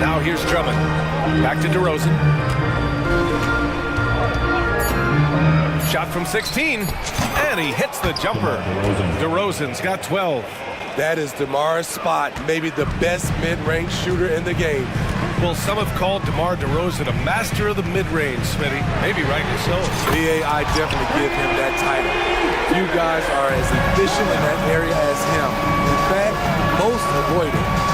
Now here's Drummond. Back to DeRozan. Shot from 16. And he hits the jumper. DeRozan's got 12. That is DeMar's spot, maybe the best mid-range shooter in the game. Well, some have called DeMar DeRozan a master of the mid-range, Smitty. Maybe rightly so. I definitely give him that title. Few guys are as efficient in that area as him. In fact, most avoid it.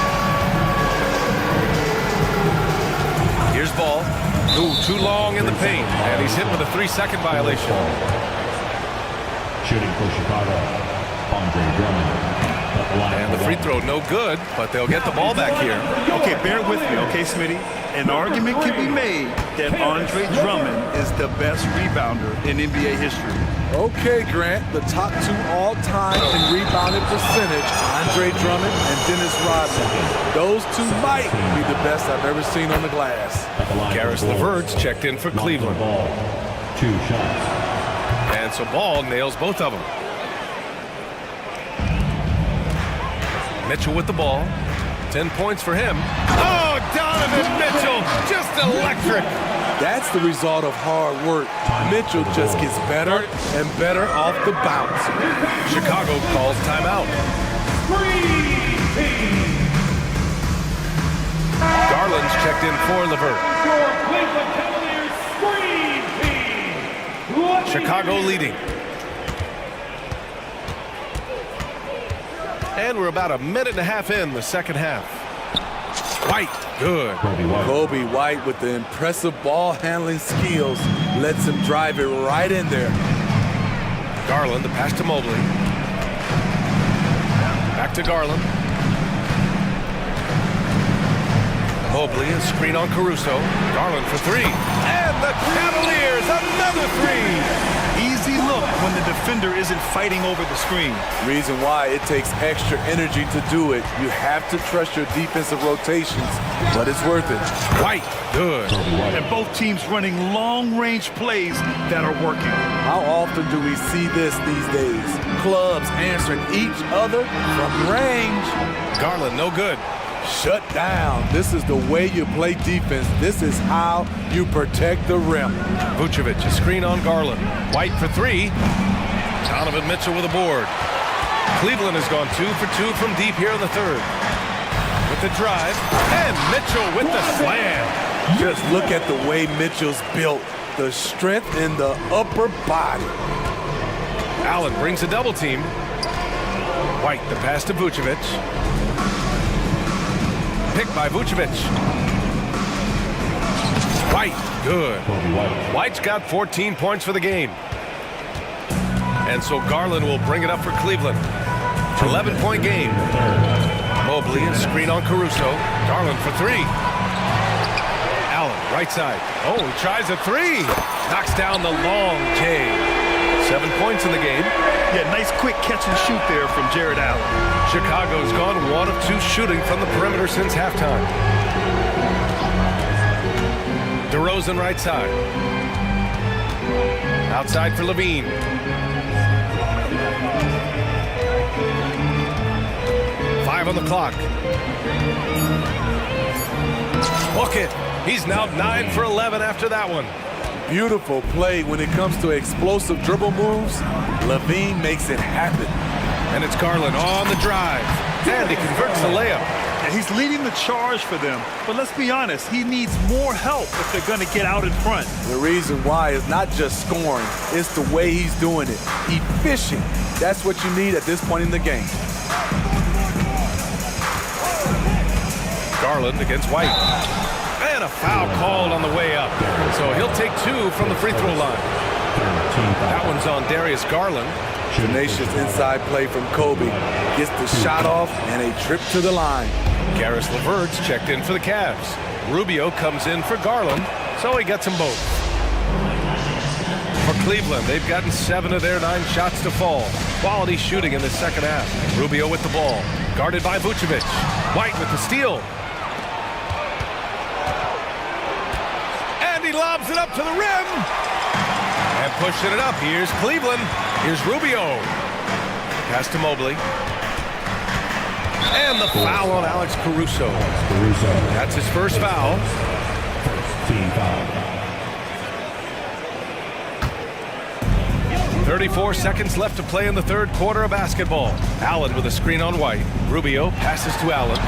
Too long in the paint, and he's hit with a 3-second violation. Shooting for Chicago, Andre Drummond. And the free throw no good, but they'll get the ball back here. Okay, bear with me, okay, Smitty? An argument can be made that Andre Drummond is the best rebounder in NBA history. Okay, Grant, the top two all-time in rebounding percentage, Andre Drummond and Dennis Rodman. Those two might be the best I've ever seen on the glass. Karis LeVert's checked in for Cleveland. 2 shots. And so Ball nails both of them. Mitchell with the ball. 10 points for him. Oh, Donovan Mitchell, just electric. That's the result of hard work. Mitchell just gets better and better off the bounce. Chicago calls timeout. Garland's checked in for LeVert. Chicago leading. And we're about a minute and a half in the second half. White, good. Kobe White with the impressive ball handling skills lets him drive it right in there. Garland, the pass to Mobley. Back to Garland. Mobley, a screen on Caruso. Garland for 3. And the Cavaliers, another 3. Easy look when the defender isn't fighting over the screen. Reason why it takes extra energy to do it. You have to trust your defensive rotations, but it's worth it. White, good. And both teams running long-range plays that are working. How often do we see this these days? Clubs answering each other from range. Garland, no good. Shut down. This is the way you play defense. This is how you protect the rim. Vucevic, a screen on Garland. White for 3. Donovan Mitchell with a board. Cleveland has gone 2 for 2 from deep here in the third. With the drive, and Mitchell with the slam. Just look at the way Mitchell's built. The strength in the upper body. Allen brings a double team. White, the pass to Vucevic. Picked by Vucevic. White, good. White's got 14 points for the game. And so Garland will bring it up for Cleveland. 11-point game. Mobley, a screen on Caruso. Garland for 3. Allen, right side. Oh, he tries a 3. Knocks down the long J. 7 points in the game. Yeah, nice quick catch and shoot there from Jared Allen. Chicago's gone 1 of 2 shooting from the perimeter since halftime. DeRozan right side. Outside for Levine. Five on the clock. Look it. He's now 9 for 11 after that one. Beautiful play when it comes to explosive dribble moves. Levine makes it happen. And it's Garland on the drive. And he converts the layup. And he's leading the charge for them. But let's be honest, he needs more help if they're going to get out in front. The reason why is not just scoring. It's the way he's doing it. Efficient. That's what you need at this point in the game. Garland against White. And a foul called on the way up. So he'll take 2 from the free throw line. That one's on Darius Garland. Tenacious inside play from Kobe. Gets the shot off and a trip to the line. Karis LeVert's checked in for the Cavs. Rubio comes in for Garland, so he gets them both. For Cleveland, they've gotten 7 of their 9 shots to fall. Quality shooting in the second half. Rubio with the ball. Guarded by Vucevic. White with the steal. And he lobs it up to the rim. And pushing it up. Here's Cleveland. Here's Rubio. Pass to Mobley. And the foul on Alex Caruso. That's his first foul. Team foul. 34 seconds left to play in the third quarter of basketball. Allen with a screen on White. Rubio passes to Allen.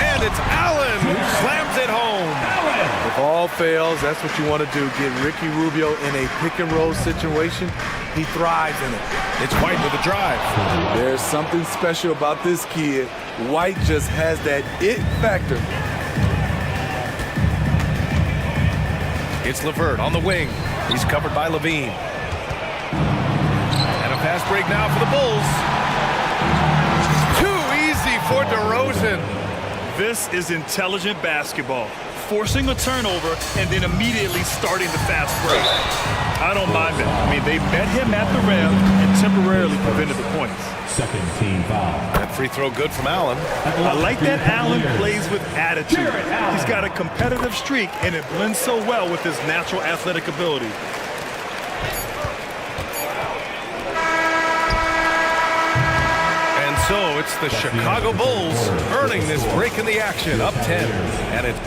And it's Allen who slams it home. If all fails, that's what you want to do. Get Ricky Rubio in a pick and roll situation. He thrives in it. It's White with a drive. There's something special about this kid. White just has that it factor. It's LeVert on the wing. He's covered by Levine. And a fast break now for the Bulls. Too easy for DeRozan. This is intelligent basketball. Forcing a turnover and then immediately starting the fast break. I don't mind that. I mean, they met him at the rim and temporarily prevented the points. Second team foul. That free throw good from Allen. I like that Allen plays with attitude. He's got a competitive streak, and it blends so well with his natural athletic ability. And so it's the Chicago Bulls earning this break in the action, up 10. And it's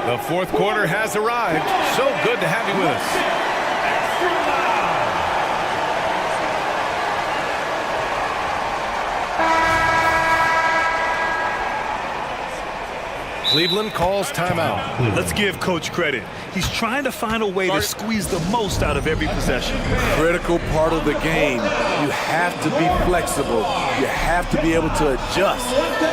the fourth quarter has arrived. So good to have you with us. Cleveland calls timeout. Let's give Coach credit. He's trying to find a way to squeeze the most out of every possession. Critical part of the game. You have to be flexible. You have to be able to adjust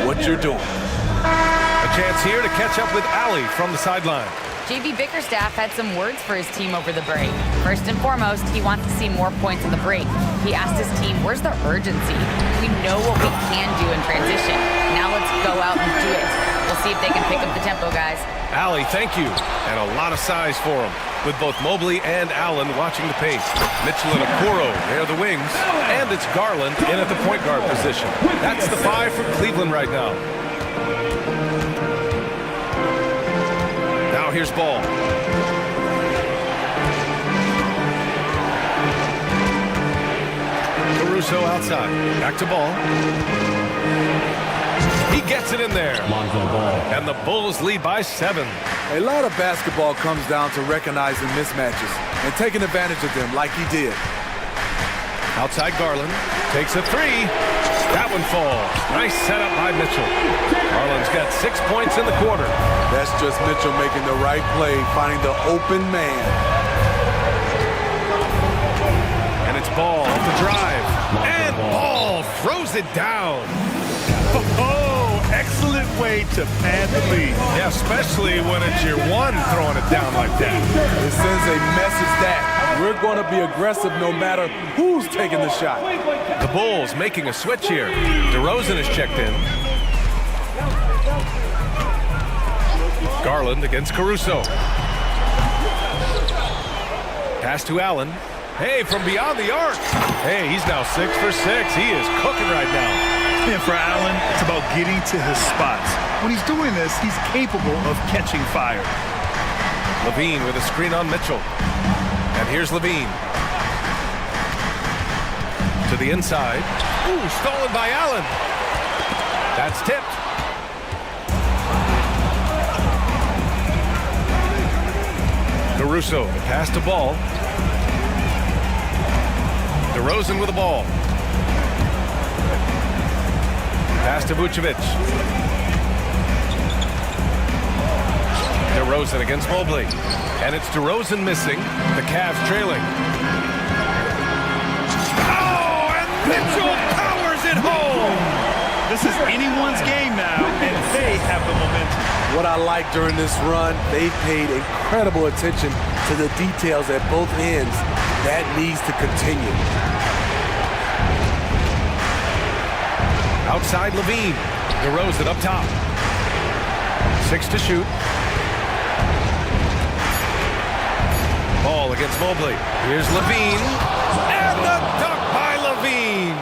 what you're doing. A chance here to catch up with Allie from the sideline. JV Bickerstaff had some words for his team over the break. First and foremost, he wants to see more points in the break. He asked his team, where's the urgency? We know what we can do in transition. Now let's go out and do it. We'll see if they can pick up the tempo, guys. Allie, thank you. And a lot of size for him, with both Mobley and Allen watching the paint. Mitchell and Okoro, they're the wings. And it's Garland in at the point guard position. That's the 5 for Cleveland right now. Now here's Ball. Caruso outside. Back to Ball. He gets it in there. And the Bulls lead by 7. A lot of basketball comes down to recognizing mismatches and taking advantage of them like he did. Outside Garland. Takes a 3. That one falls. Nice setup by Mitchell. Garland's got 6 points in the quarter. That's just Mitchell making the right play, finding the open man. And it's Ball off the drive. And Ball throws it down. Oh, excellent way to pad the lead. Yeah, especially when it's your one throwing it down like that. It sends a message that we're going to be aggressive no matter who's taking the shot. The Bulls making a switch here. DeRozan is checked in. Garland against Caruso. Pass to Allen. Hey, from beyond the arc. Hey, he's now 6 for 6. He is cooking right now. And for Allen, it's about getting to his spots. When he's doing this, he's capable of catching fire. Levine with a screen on Mitchell. And here's Levine. To the inside. Ooh, stolen by Allen. That's tipped. Caruso, pass to Ball. DeRozan with the ball. Pass to Vucevic. DeRozan against Mobley. And it's DeRozan missing. The Cavs trailing. Oh, and Mitchell powers it home! This is anyone's game now, and they have the momentum. What I like during this run, they've paid incredible attention to the details at both ends. That needs to continue. Outside Levine. DeRozan up top. 6 to shoot. Ball against Mobley. Here's Levine. And the dunk by Levine.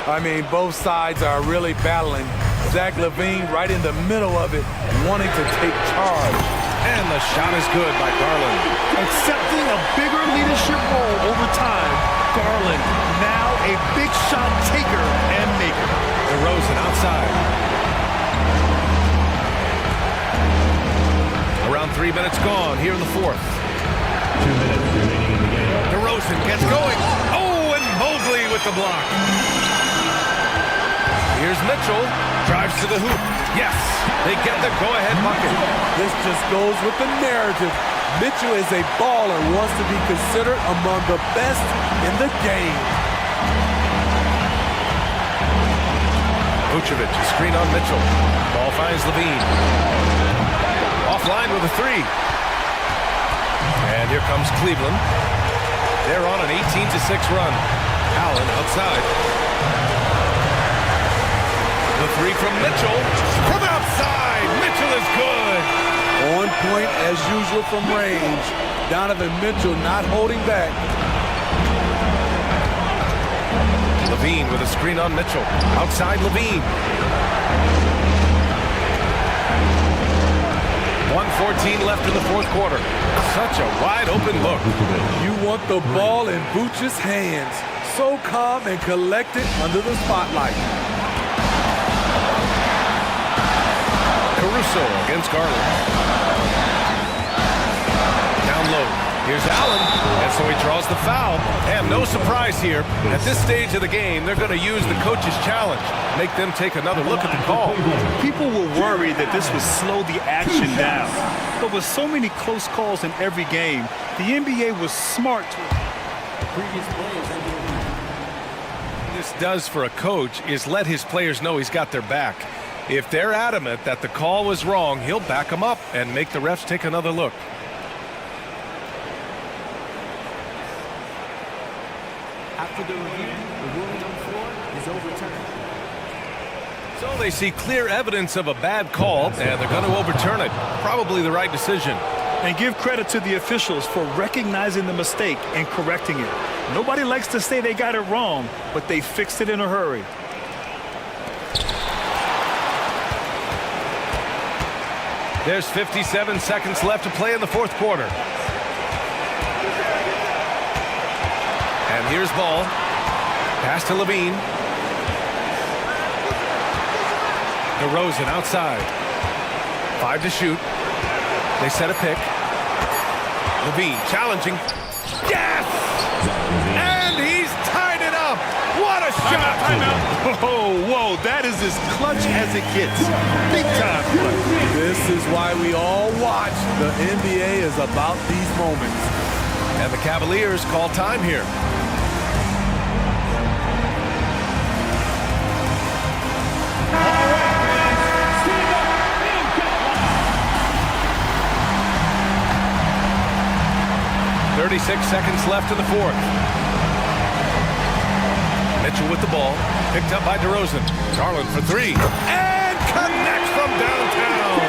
I mean, both sides are really battling. Zach Levine right in the middle of it, wanting to take charge. And the shot is good by Garland. Accepting a bigger leadership role over time, Garland now a big shot taker and maker. DeRozan outside. Around 3 minutes gone here in the fourth. 2 minutes remaining in the game. DeRozan gets going. Oh, and Mobley with the block. Here's Mitchell. Drives to the hoop. Yes, they get the go-ahead bucket. This just goes with the narrative. Mitchell is a baller, wants to be considered among the best in the game. Vucevic, screen on Mitchell. Ball finds Levine. offline with a three. And here comes Cleveland. They're on an 18-6 run. Allen outside. The three from Mitchell. From outside. Mitchell is good. On point as usual from range. Donovan Mitchell not holding back. Levine with a screen on Mitchell. Outside Levine. 1:14 left in the fourth quarter. Such a wide open look. You want the ball in Vooch's hands. So calm and collected under the spotlight. Caruso against Garland. Down low. Here's Allen, and so he draws the foul. And no surprise here. At this stage of the game, they're going to use the coach's challenge. Make them take another look at the call. People were worried that this would slow the action down. But with so many close calls in every game, the NBA was smart to... This does for a coach is let his players know he's got their back. If they're adamant that the call was wrong, he'll back them up and make the refs take another look. After the review, the ruling on the floor is overturned. So they see clear evidence of a bad call, and they're going to overturn it. Probably the right decision. And give credit to the officials for recognizing the mistake and correcting it. Nobody likes to say they got it wrong, but they fixed it in a hurry. There's 57 seconds left to play in the fourth quarter. And here's ball. Pass to Levine. DeRozan outside. 5 to shoot. They set a pick. Levine challenging. Yes! And he's tied it up. What a shot! Timeout. Whoa, that is as clutch as it gets. Big time clutch. This is why we all watch. The NBA is about these moments. And the Cavaliers call time here. All right, fans, stand up and get loud. 36 seconds left in the fourth. Mitchell with the ball. Picked up by DeRozan. Garland for three. And connects from downtown.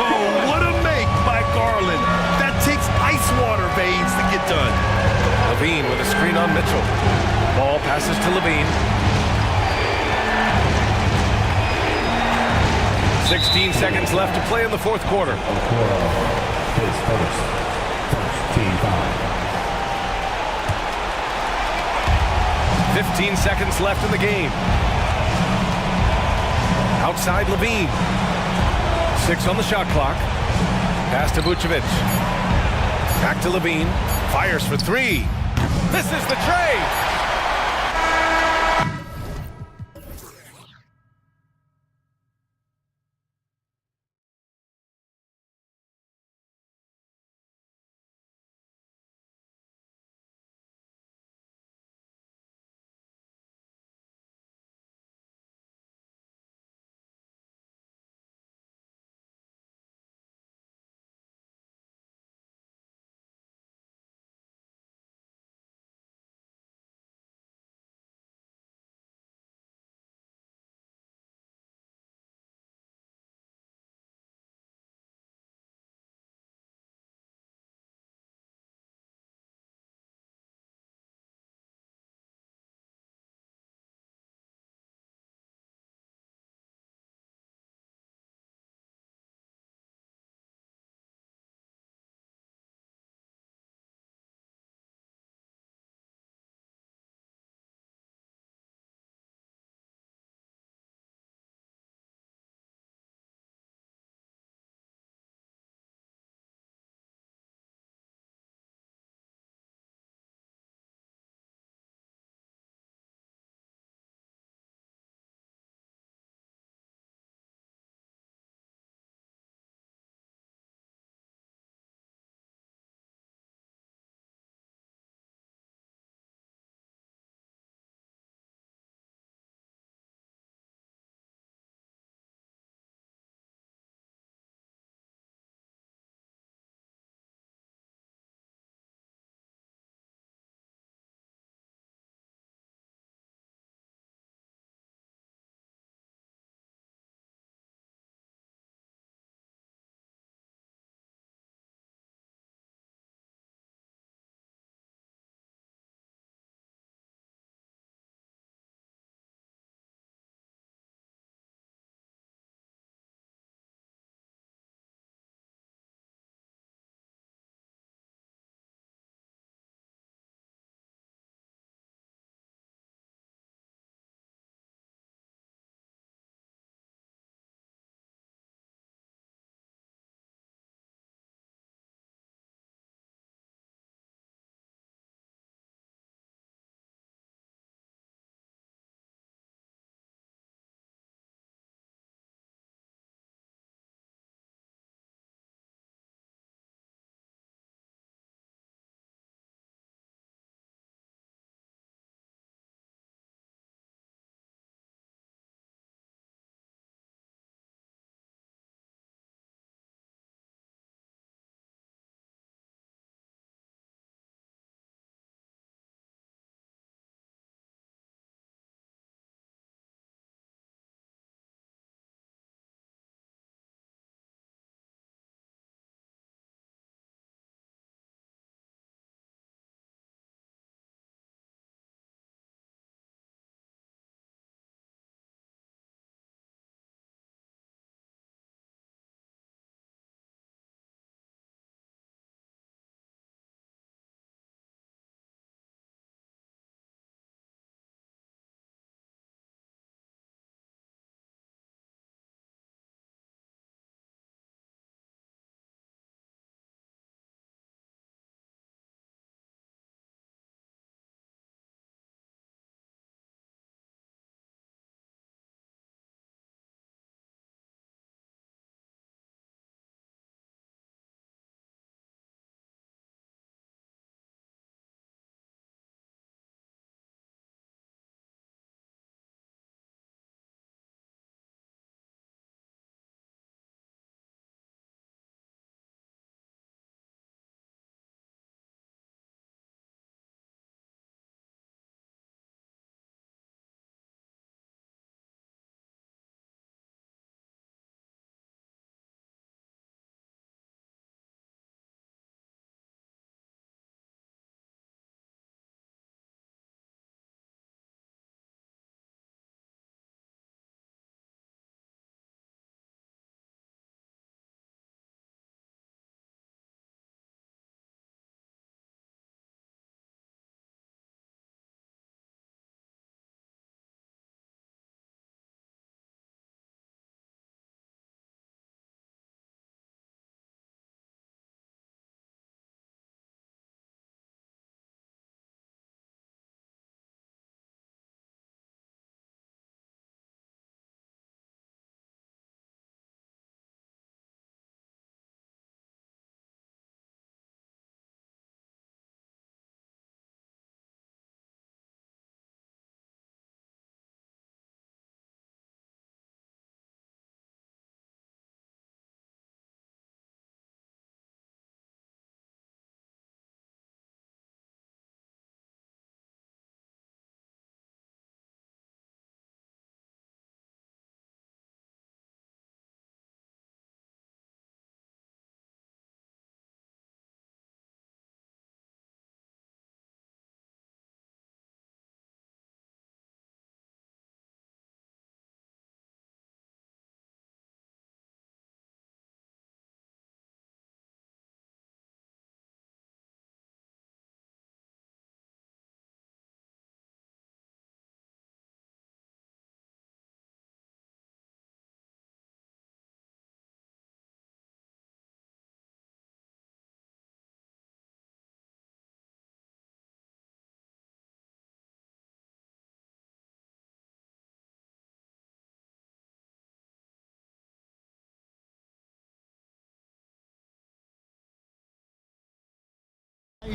Oh, what a make by Garland. That takes ice water veins to get done. Levine with a screen on Mitchell. Ball passes to Levine. 16 seconds left to play in the fourth quarter. First team foul. 15 seconds left in the game. Outside Levine. 6 on the shot clock. Pass to Vucevic. Back to Levine. Fires for three. This is the trade.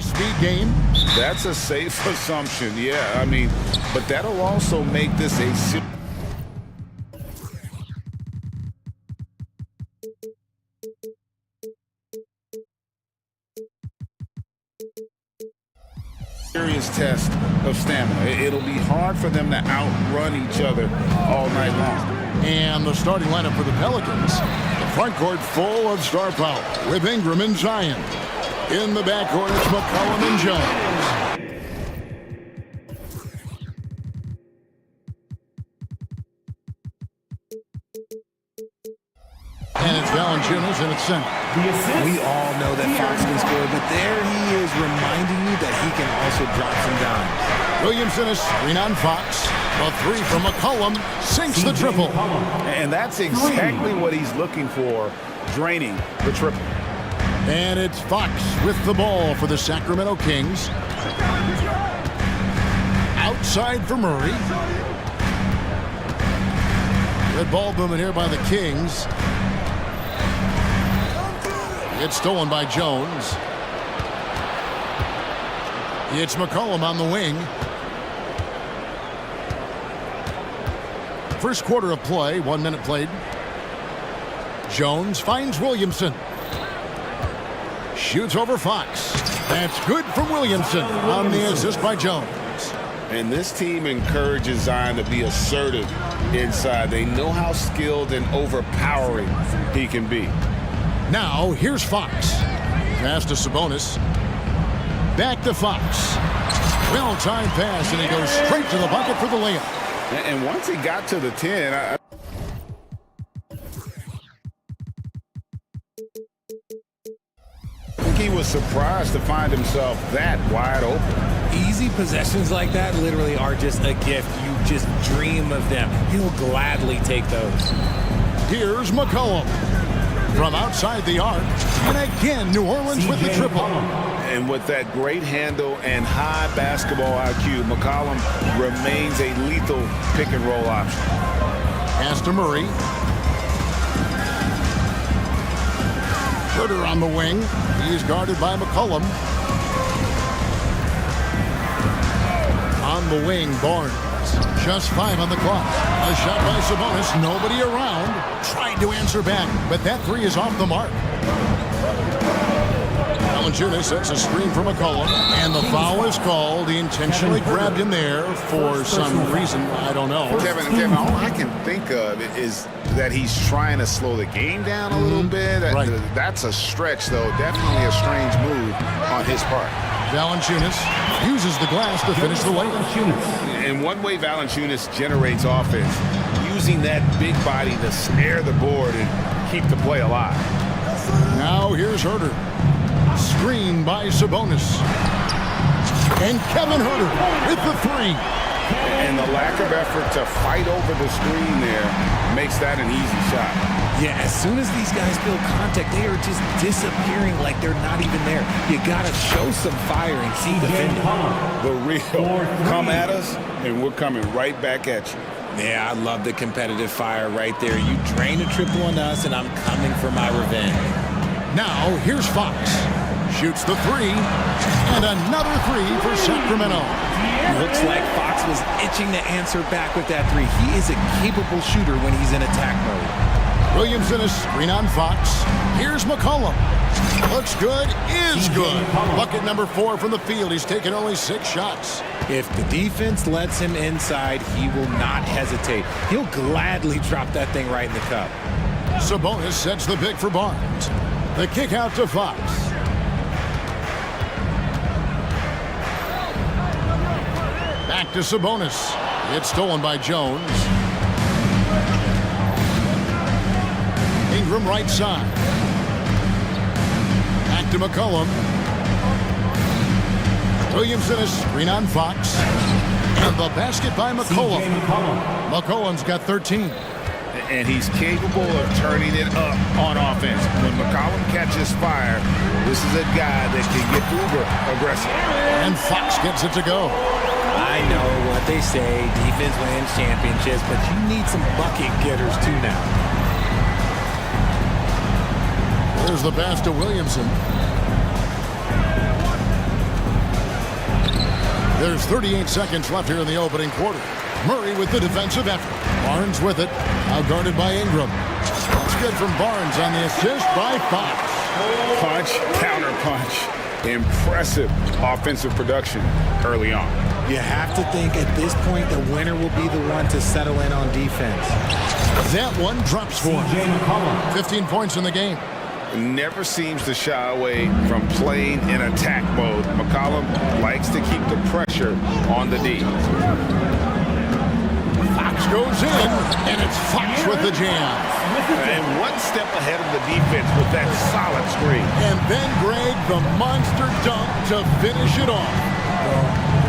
Speed game. That's a safe assumption, yeah. I mean, but that'll also make this a serious test of stamina. It'll be hard for them to outrun each other all night long. And the starting lineup for the Pelicans. The front court full of star power with Ingram and Zion. In the backcourt, it's McCollum and Jones. And it's Valanciunas in its center. We all know that Fox can score, but there he is reminding you that he can also drop some dimes. Williamson is screen on Fox. A three from McCollum sinks the triple. And that's exactly what he's looking for, draining the triple. And it's Fox with the ball for the Sacramento Kings. Outside for Murray. Good ball movement here by the Kings. It's stolen by Jones. It's McCollum on the wing. First quarter of play, 1 minute played. Jones finds Williamson. Shoots over Fox. That's good from Williamson on the assist by Jones. And this team encourages Zion to be assertive inside. They know how skilled and overpowering he can be. Now, here's Fox. Pass to Sabonis. Back to Fox. Well-timed pass, and he goes straight to the bucket for the layup. And once he got to the 10, I think he was surprised to find himself that wide open. Easy possessions like that literally are just a gift. You just dream of them. He'll gladly take those. Here's McCollum from outside the arc. And again, New Orleans with the triple. And with that great handle and high basketball IQ, McCollum remains a lethal pick-and-roll option. Pass to Murray. Herter on the wing. He's guarded by McCollum. On the wing, Barnes. Just 5 on the clock. A shot by Sabonis. Nobody around. Tried to answer back, but that three is off the mark. Valanciunas sets a screen for McCollum, and the foul is called. He intentionally grabbed him there for some reason. I don't know. Kevin, all I can think of is that he's trying to slow the game down a little bit. Right. That's a stretch, though. Definitely a strange move on his part. Valanciunas uses the glass to finish the layup. In one way, Valanciunas generates offense, using that big body to snare the board and keep the play alive. Now here's Herter. Screen by Sabonis. And Kevin Herter with the three. And the lack of effort to fight over the screen there makes that an easy shot. Yeah, as soon as these guys feel contact, they are just disappearing like they're not even there. You gotta show some fire and keep defending. The real come at us, and we're coming right back at you. Yeah, I love the competitive fire right there. You drain a triple on us, and I'm coming for my revenge. Now, here's Fox. Shoots the three, and another three for Sacramento. Looks like Fox was itching to answer back with that three. He is a capable shooter when he's in attack mode. Williamson is screen on Fox. Here's McCollum. Looks good, is good. Bucket number 4 from the field. He's taken only 6 shots. If the defense lets him inside, he will not hesitate. He'll gladly drop that thing right in the cup. Sabonis sets the pick for Barnes. The kick out to Fox. Back to Sabonis. It's stolen by Jones. Ingram right side. Back to McCollum. Williamson is screen on Fox. And the basket by McCollum. McCollum's got 13. And he's capable of turning it up on offense. When McCollum catches fire, this is a guy that can get uber aggressive. And Fox gets it to go. I know what they say, defense wins championships, but you need some bucket getters too now. There's the pass to Williamson. There's 38 seconds left here in the opening quarter. Murray with the defensive effort. Barnes with it. Now guarded by Ingram. That's good from Barnes on the assist by Fox. Punch, counter punch. Impressive offensive production early on. You have to think at this point the winner will be the one to settle in on defense. That one drops for him. 15 points in the game. Never seems to shy away from playing in attack mode. McCollum likes to keep the pressure on the D. Fox goes in, and it's Fox with the jam. And one step ahead of the defense with that solid screen. And then Greg, the monster dunk to finish it off.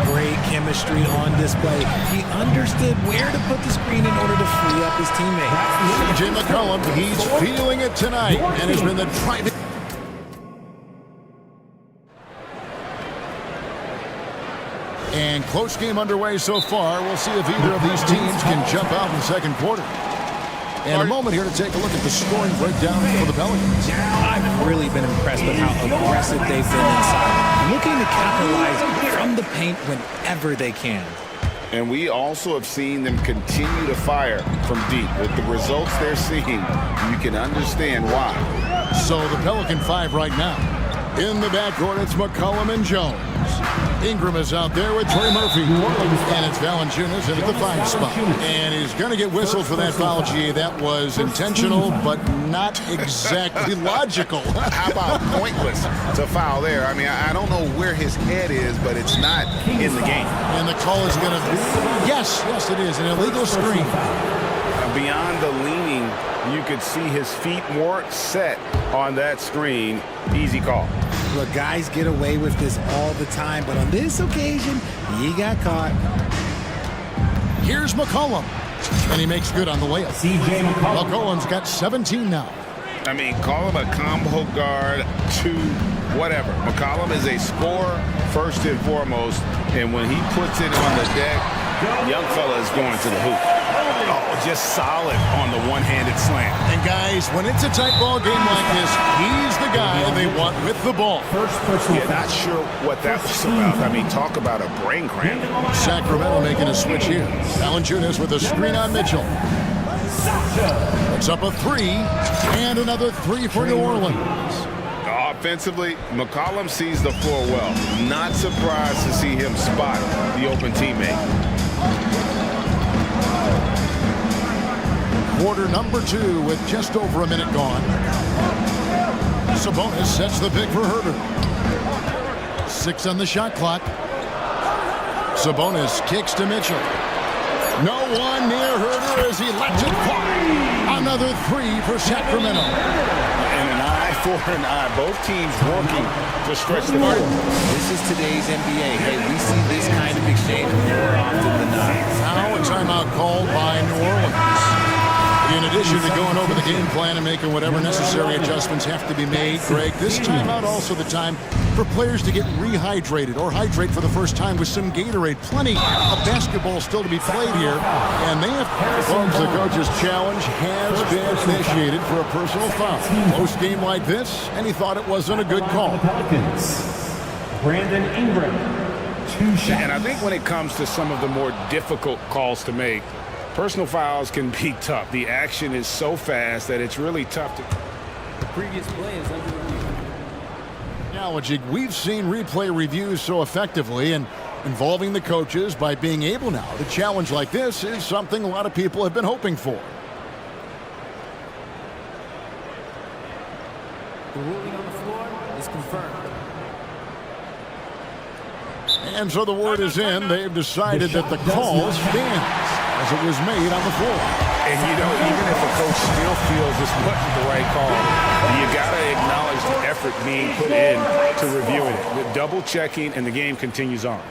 Great chemistry on display. He understood where to put the screen in order to free up his teammate. C.J. McCollum, he's feeling it tonight and has been the driving. And close game underway so far. We'll see if either of these teams can jump out in the second quarter. And a moment here to take a look at the scoring breakdown for the Pelicans. I've really been impressed with how aggressive they've been inside, looking to capitalize from the paint whenever they can. And we also have seen them continue to fire from deep. With the results they're seeing, you can understand why. So the Pelican 5 right now. In the backcourt, it's McCollum and Jones. Ingram is out there with Trey Murphy. And it's Valanciunas in at the 5 spot. And he's going to get whistled for that foul, G. That was intentional, but not exactly logical. How about pointless to foul there? I mean, I don't know where his head is, but it's not in the game. And the call is going to be, yes, it is, an illegal screen. Beyond the leaning, you could see his feet more set on that screen. Easy call. Look, guys get away with this all the time, but on this occasion, he got caught. Here's McCollum, and he makes good on the layup. C.J. McCollum. McCollum's got 17 now. I mean, call him a combo guard to whatever. McCollum is a scorer first and foremost, and when he puts it on the deck, young fella is going to the hoop. Oh, just solid on the one-handed slam. And guys, when it's a tight ball game like this, he's the guy they want with the ball. Yeah, not sure what that was about. I mean, talk about a brain cramp. Sacramento making a switch here. Valanciunas with a screen on Mitchell. It's up a 3, and another 3 for New Orleans. Offensively, McCollum sees the floor well. Not surprised to see him spot the open teammate. Quarter number 2 with just over a minute gone. Sabonis sets the pick for Herter. 6 on the shot clock. Sabonis kicks to Mitchell. No one near Herter as he lets it fly. Another 3 for Sacramento. And an eye for an eye. Both teams working to stretch the floor. This is today's NBA. Hey, we see this kind of exchange more often than not. Now a timeout called by New Orleans. In addition to going over the game plan and making whatever necessary adjustments have to be made, Greg, this timeout also the time for players to get rehydrated or hydrate for the first time with some Gatorade. Plenty of basketball still to be played here, and they have... Folks, the coach's challenge has been initiated for a personal foul. Close game like this, and he thought it wasn't a good call. Brandon Ingram, 2 shots. And I think when it comes to some of the more difficult calls to make, personal fouls can be tough. The action is so fast that it's really tough to... The previous play is under review. Analogy, we've seen replay reviews so effectively, and involving the coaches by being able now to challenge like this is something a lot of people have been hoping for. The ruling on the floor is confirmed. And so the word is in. They've decided that the call stands as it was made on the floor. And, you know, even if a coach still feels this wasn't the right call, you got to acknowledge the effort being put in to reviewing it. The double checking, and the game continues on.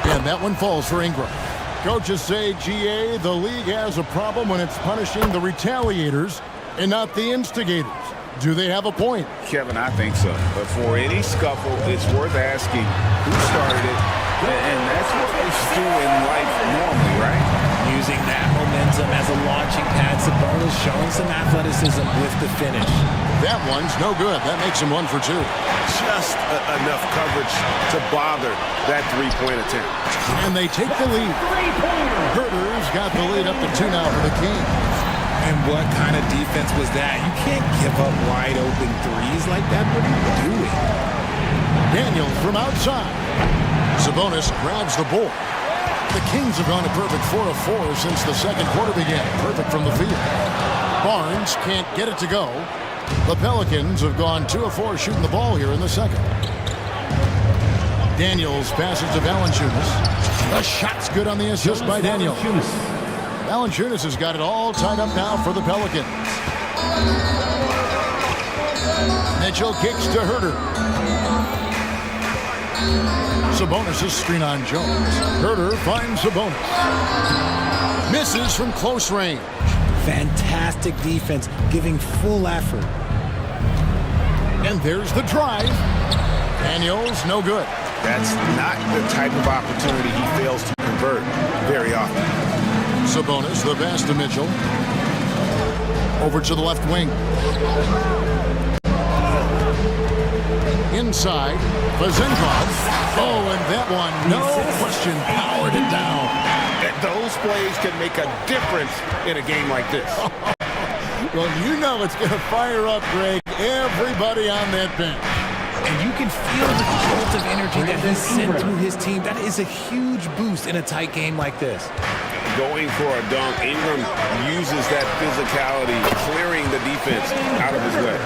And that one falls for Ingram. Coaches say, GA, the league has a problem when it's punishing the retaliators and not the instigators. Do they have a point? Kevin, I think so. But for any scuffle, it's worth asking who started it. And that's what we do in life normally, right? Using that momentum as a launching pad, Sabonis showing some athleticism with the finish. That one's no good. That makes him 1 for 2. Just enough coverage to bother that three-point attempt. And they take the lead. Herter's got the lead up to 2 now for the Kings. And what kind of defense was that? You can't give up wide open threes like that. What are you doing? Daniels from outside. Sabonis grabs the board. The Kings have gone a perfect 4 of 4 since the second quarter began. Perfect from the field. Barnes can't get it to go. The Pelicans have gone 2 of 4 shooting the ball here in the second. Daniels passes to Valanciunas. The shot's good on the assist by Daniels. Valanciunas has got it all tied up now for the Pelicans. Mitchell kicks to Herter. Sabonis' screen on Jones. Herter finds Sabonis. Misses from close range. Fantastic defense, giving full effort. And there's the drive. Daniels, no good. That's not the type of opportunity he fails to convert very often. Sabonis, the pass to Mitchell. Over to the left wing. Inside, Vazenkov. Oh, and that one, no question, powered it down. And those plays can make a difference in a game like this. Well, you know it's going to fire up, Greg, everybody on that bench. And you can feel the jolt of energy that he's sent through his team. That is a huge boost in a tight game like this. Going for a dunk, Ingram uses that physicality, clearing the defense out of his way.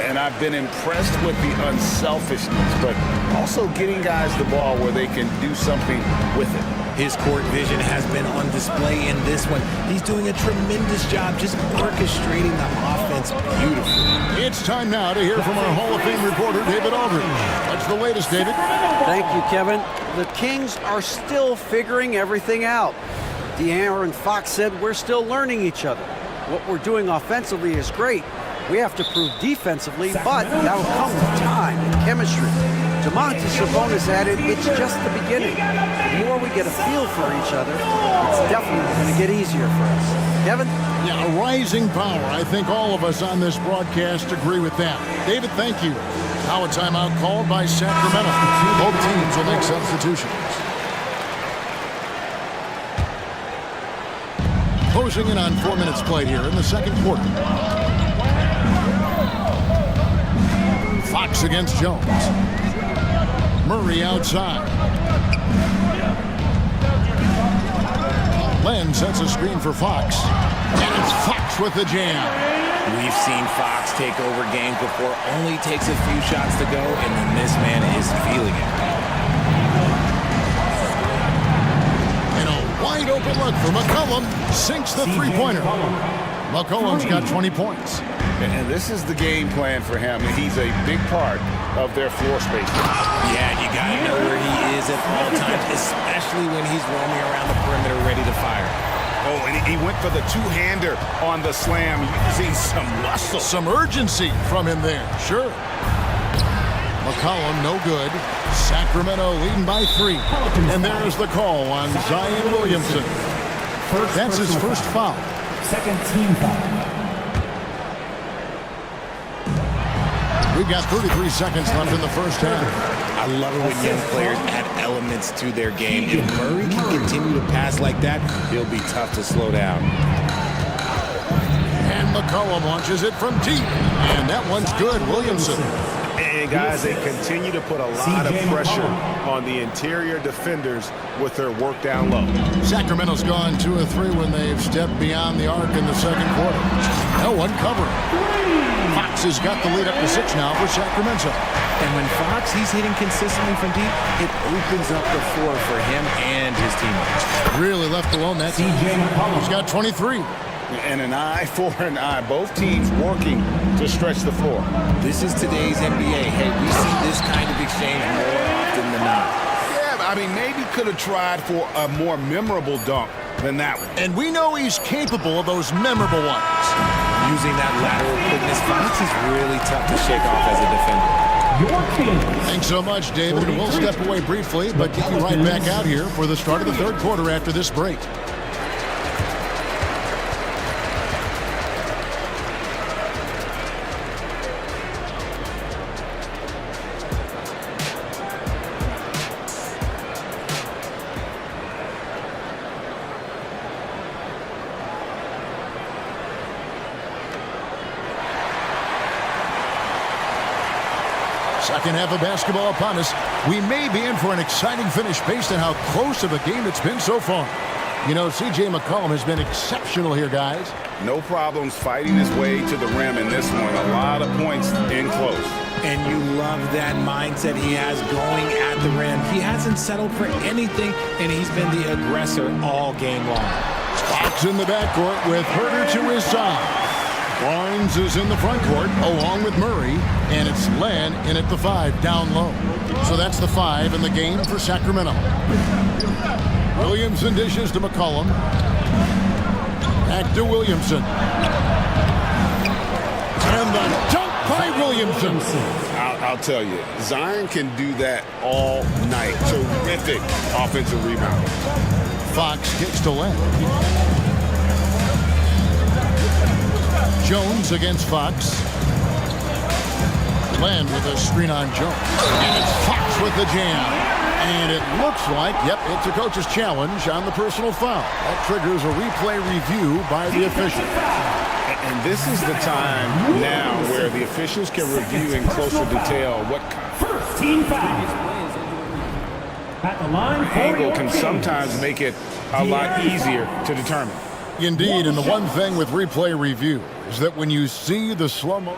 And I've been impressed with the unselfishness, but also getting guys the ball where they can do something with it. His court vision has been on display in this one. He's doing a tremendous job just orchestrating the offense beautifully. It's time now to hear from our Hall of Fame reporter, David Aldridge. What's the latest, David? Thank you, Kevin. The Kings are still figuring everything out. De'Aaron Fox said we're still learning each other. What we're doing offensively is great. We have to prove defensively, but that'll come with time and chemistry. Domantas Sabonis added, it's just the beginning. The more we get a feel for each other, it's definitely going to get easier for us. Kevin? Yeah, a rising power. I think all of us on this broadcast agree with that. David, thank you. Now a timeout called by Sacramento. Both teams will make substitutions. Closing in on 4 minutes played here in the second quarter. Fox against Jones. Murray outside. Len sets a screen for Fox. And it's Fox with the jam. We've seen Fox take over games before. Only takes a few shots to go, and then this man is feeling it. And a wide open look for McCollum. Sinks the three-pointer. McCollum's got 20 points. And this is the game plan for him. He's a big part of their floor space. Yeah, you got to know where he is at all times, especially when he's roaming around the perimeter ready to fire. Oh, and he went for the two-hander on the slam, using some muscle. Some urgency from him there, sure. McCollum, no good. Sacramento leading by 3. And there's the call on Zion Williamson. That's his first foul. Second team foul. We've got 33 seconds left in the first half. I love it when young players add elements to their game. If Murray can continue to pass like that, he'll be tough to slow down. And McCollum launches it from deep. And that one's good, Williamson. And guys, they continue to put a lot of pressure on the interior defenders with their work down low. Sacramento's gone 2 of 3 when they've stepped beyond the arc in the second quarter. No one covering. Fox has got the lead up to 6 now for Sacramento. And when Fox, he's hitting consistently from deep, it opens up the floor for him and his teammates. Really left alone that time. He's got 23. And an eye for an eye. Both teams working to stretch the floor. This is today's NBA. Hey, we see this kind of exchange more often than not. Yeah, I I mean, maybe could have tried for a more memorable dunk than that one. And we know he's capable of those memorable ones. Using that lateral quickness, Fox is really tough to shake off as a defender. Thanks so much, David. We'll step away briefly, but get you right back out here for the start of the third quarter after this break. Second half of basketball upon us. We may be in for an exciting finish based on how close of a game it's been so far. You know, C.J. McCollum has been exceptional here, guys. No problems fighting his way to the rim in this one. A lot of points in close. And you love that mindset he has going at the rim. He hasn't settled for anything, and he's been the aggressor all game long. Fox in the backcourt with Herter to his side. Barnes is in the front court along with Murray, and it's Len in at the 5 down low. So that's the 5 in the game for Sacramento. Williamson dishes to McCollum. Back to Williamson. And the dunk by Williamson. I'll tell you, Zion can do that all night. Terrific offensive rebound. Fox kicks to Len. Jones against Fox. Len with a screen on Jones. And it's Fox with the jam. And it looks like, yep, it's a coach's challenge on the personal foul. That triggers a replay review by the official. And this is the time now where the officials can review in closer detail what first team foul. At the line, angle can sometimes make it a lot easier to determine. Indeed, and the one thing with replay review is that when you see the slow-mo...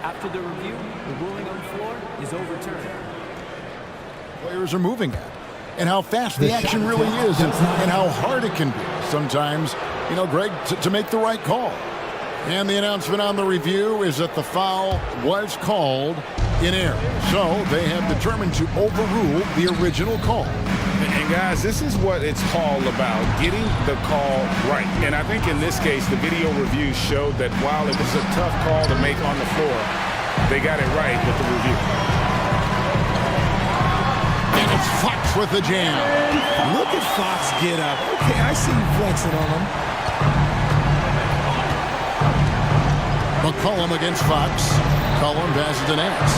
After the review, the ruling on the floor is overturned. Players are moving at, and how fast the action really is, and how hard it can be sometimes, you know, Greg, to make the right call. And the announcement on the review is that the foul was called in error. So they have determined to overrule the original call. And guys, this is what it's all about, getting the call right. And I think in this case, the video review showed that while it was a tough call to make on the floor, they got it right with the review. And it's Fox with the jam. Look at Fox get up. Okay, I see you flexing on him. McCollum against Fox. McCollum passes to Nance.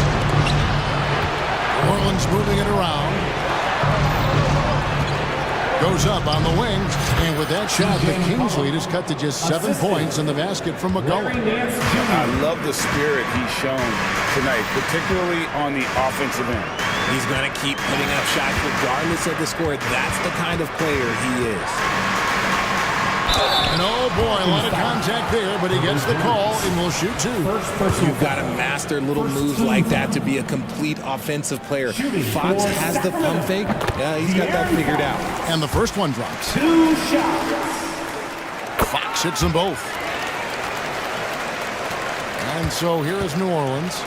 Orland's moving it around. Goes up on the wing, and with that shot, the Kings lead is cut to just 7 points in the basket from McCollum. I love the spirit he's shown tonight, particularly on the offensive end. He's going to keep putting up shots regardless of the score. That's the kind of player he is. And oh boy, a lot of contact there, but he gets the call and will shoot 2. You've got to master little moves like that to be a complete offensive player. Fox has the pump fake. Yeah, he's got that figured out. And the first one drops. 2 shots. Fox hits them both. And so here is New Orleans.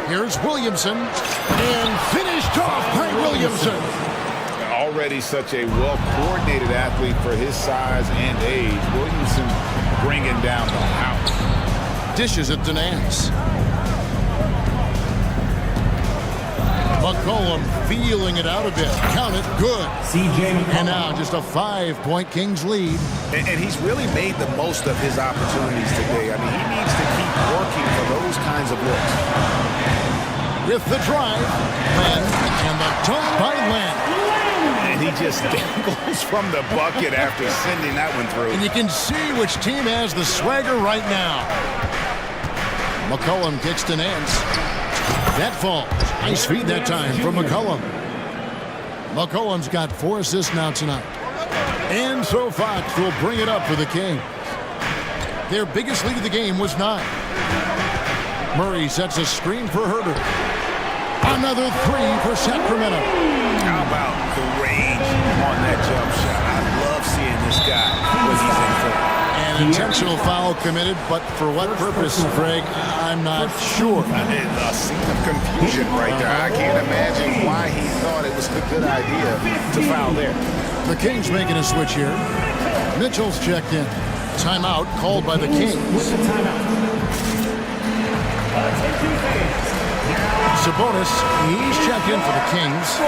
Here's Williamson. And finished off by Williamson. Already such a well-coordinated athlete for his size and age. Williamson bringing down the house. Dishes it to Nance. McCollum feeling it out a bit. Count it. Good. And now just a 5-point Kings lead. And he's really made the most of his opportunities today. I mean, he needs to keep working for those kinds of looks. With the drive, Len, and the dunk by Len. And he just dangles from the bucket after sending that one through. And you can see which team has the swagger right now. McCollum kicks to Nance. That falls. Nice feed that time from McCollum. McCollum's got 4 assists now tonight. And so Fox will bring it up for the Kings. Their biggest lead of the game was 9. Murray sets a screen for Herter. Another 3 for Sacramento. How about the range on that jump shot? I love seeing this guy when he's in front. And An intentional foul committed, but for what purpose, Greg? I'm not sure. A scene of confusion right there. I can't imagine why he thought it was a good idea to foul there. The Kings making a switch here. Mitchell's checked in. Timeout called by the Kings. Sabonis, he's checked in for the Kings.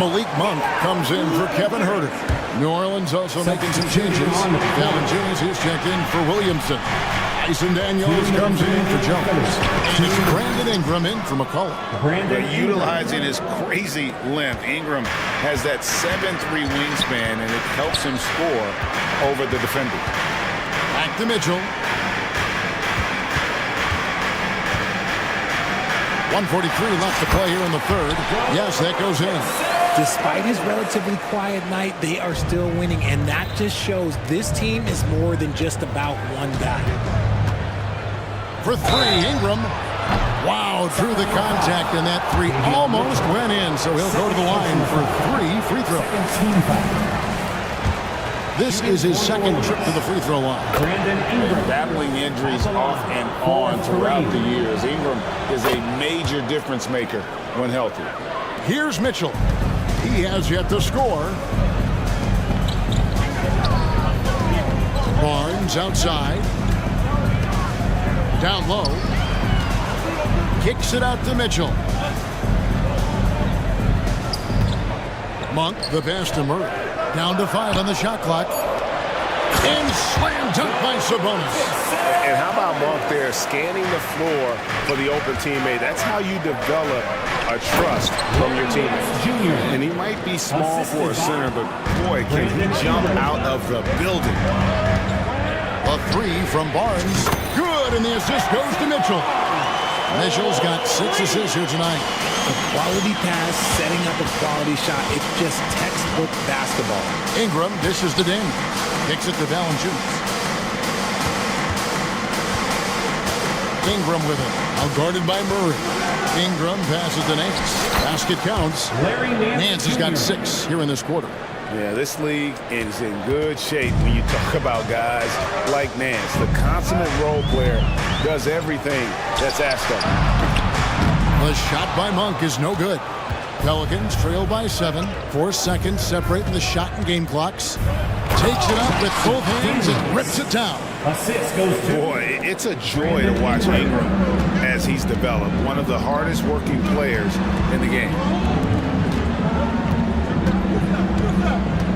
Malik Monk comes in for Kevin Huerter. New Orleans also making some changes. Valanciunas is checked in for Williamson. Tyson Daniels comes in for Jones. And it's Brandon Ingram in for McCullough. But utilizing his crazy length, Ingram has that 7'3" wingspan, and it helps him score over the defender. Back to Mitchell. 1:43 left to play here in the third. Yes, that goes in. Despite his relatively quiet night, they are still winning, and that just shows this team is more than just about one guy. For three, Ingram. Wow, through the contact, and that three almost went in, so he'll go to the line for 3 free throws. This is his second trip to the free throw line. Battling injuries off and on throughout the years, Ingram is a major difference maker when healthy. Here's Mitchell. He has yet to score. Barnes outside. Down low. Kicks it out to Mitchell. Monk, the pass to Murray. Down to 5 on the shot clock. And slam dunk by Sabonis. And how about Monk there scanning the floor for the open teammate? That's how you develop a trust from your teammates. And he might be small for a center, but boy, can he jump out of the building. A three from Barnes. Good, and the assist goes to Mitchell. Mitchell's got 6 assists here tonight. A quality pass, setting up a quality shot. It's just textbook basketball. Ingram dishes to Daniel. Kicks it to Valanciunas. Ingram with it. Out guarded by Murray. Ingram passes to Nance. Basket counts. Nance has got 6 here in this quarter. Yeah, this league is in good shape when you talk about guys like Nance. The consummate role player does everything that's asked of him. The shot by Monk is no good. Pelicans trail by 7. 4 seconds separating the shot and game clocks. Takes it up with both hands and rips it down. Boy, it's a joy to watch Ingram as he's developed. One of the hardest working players in the game.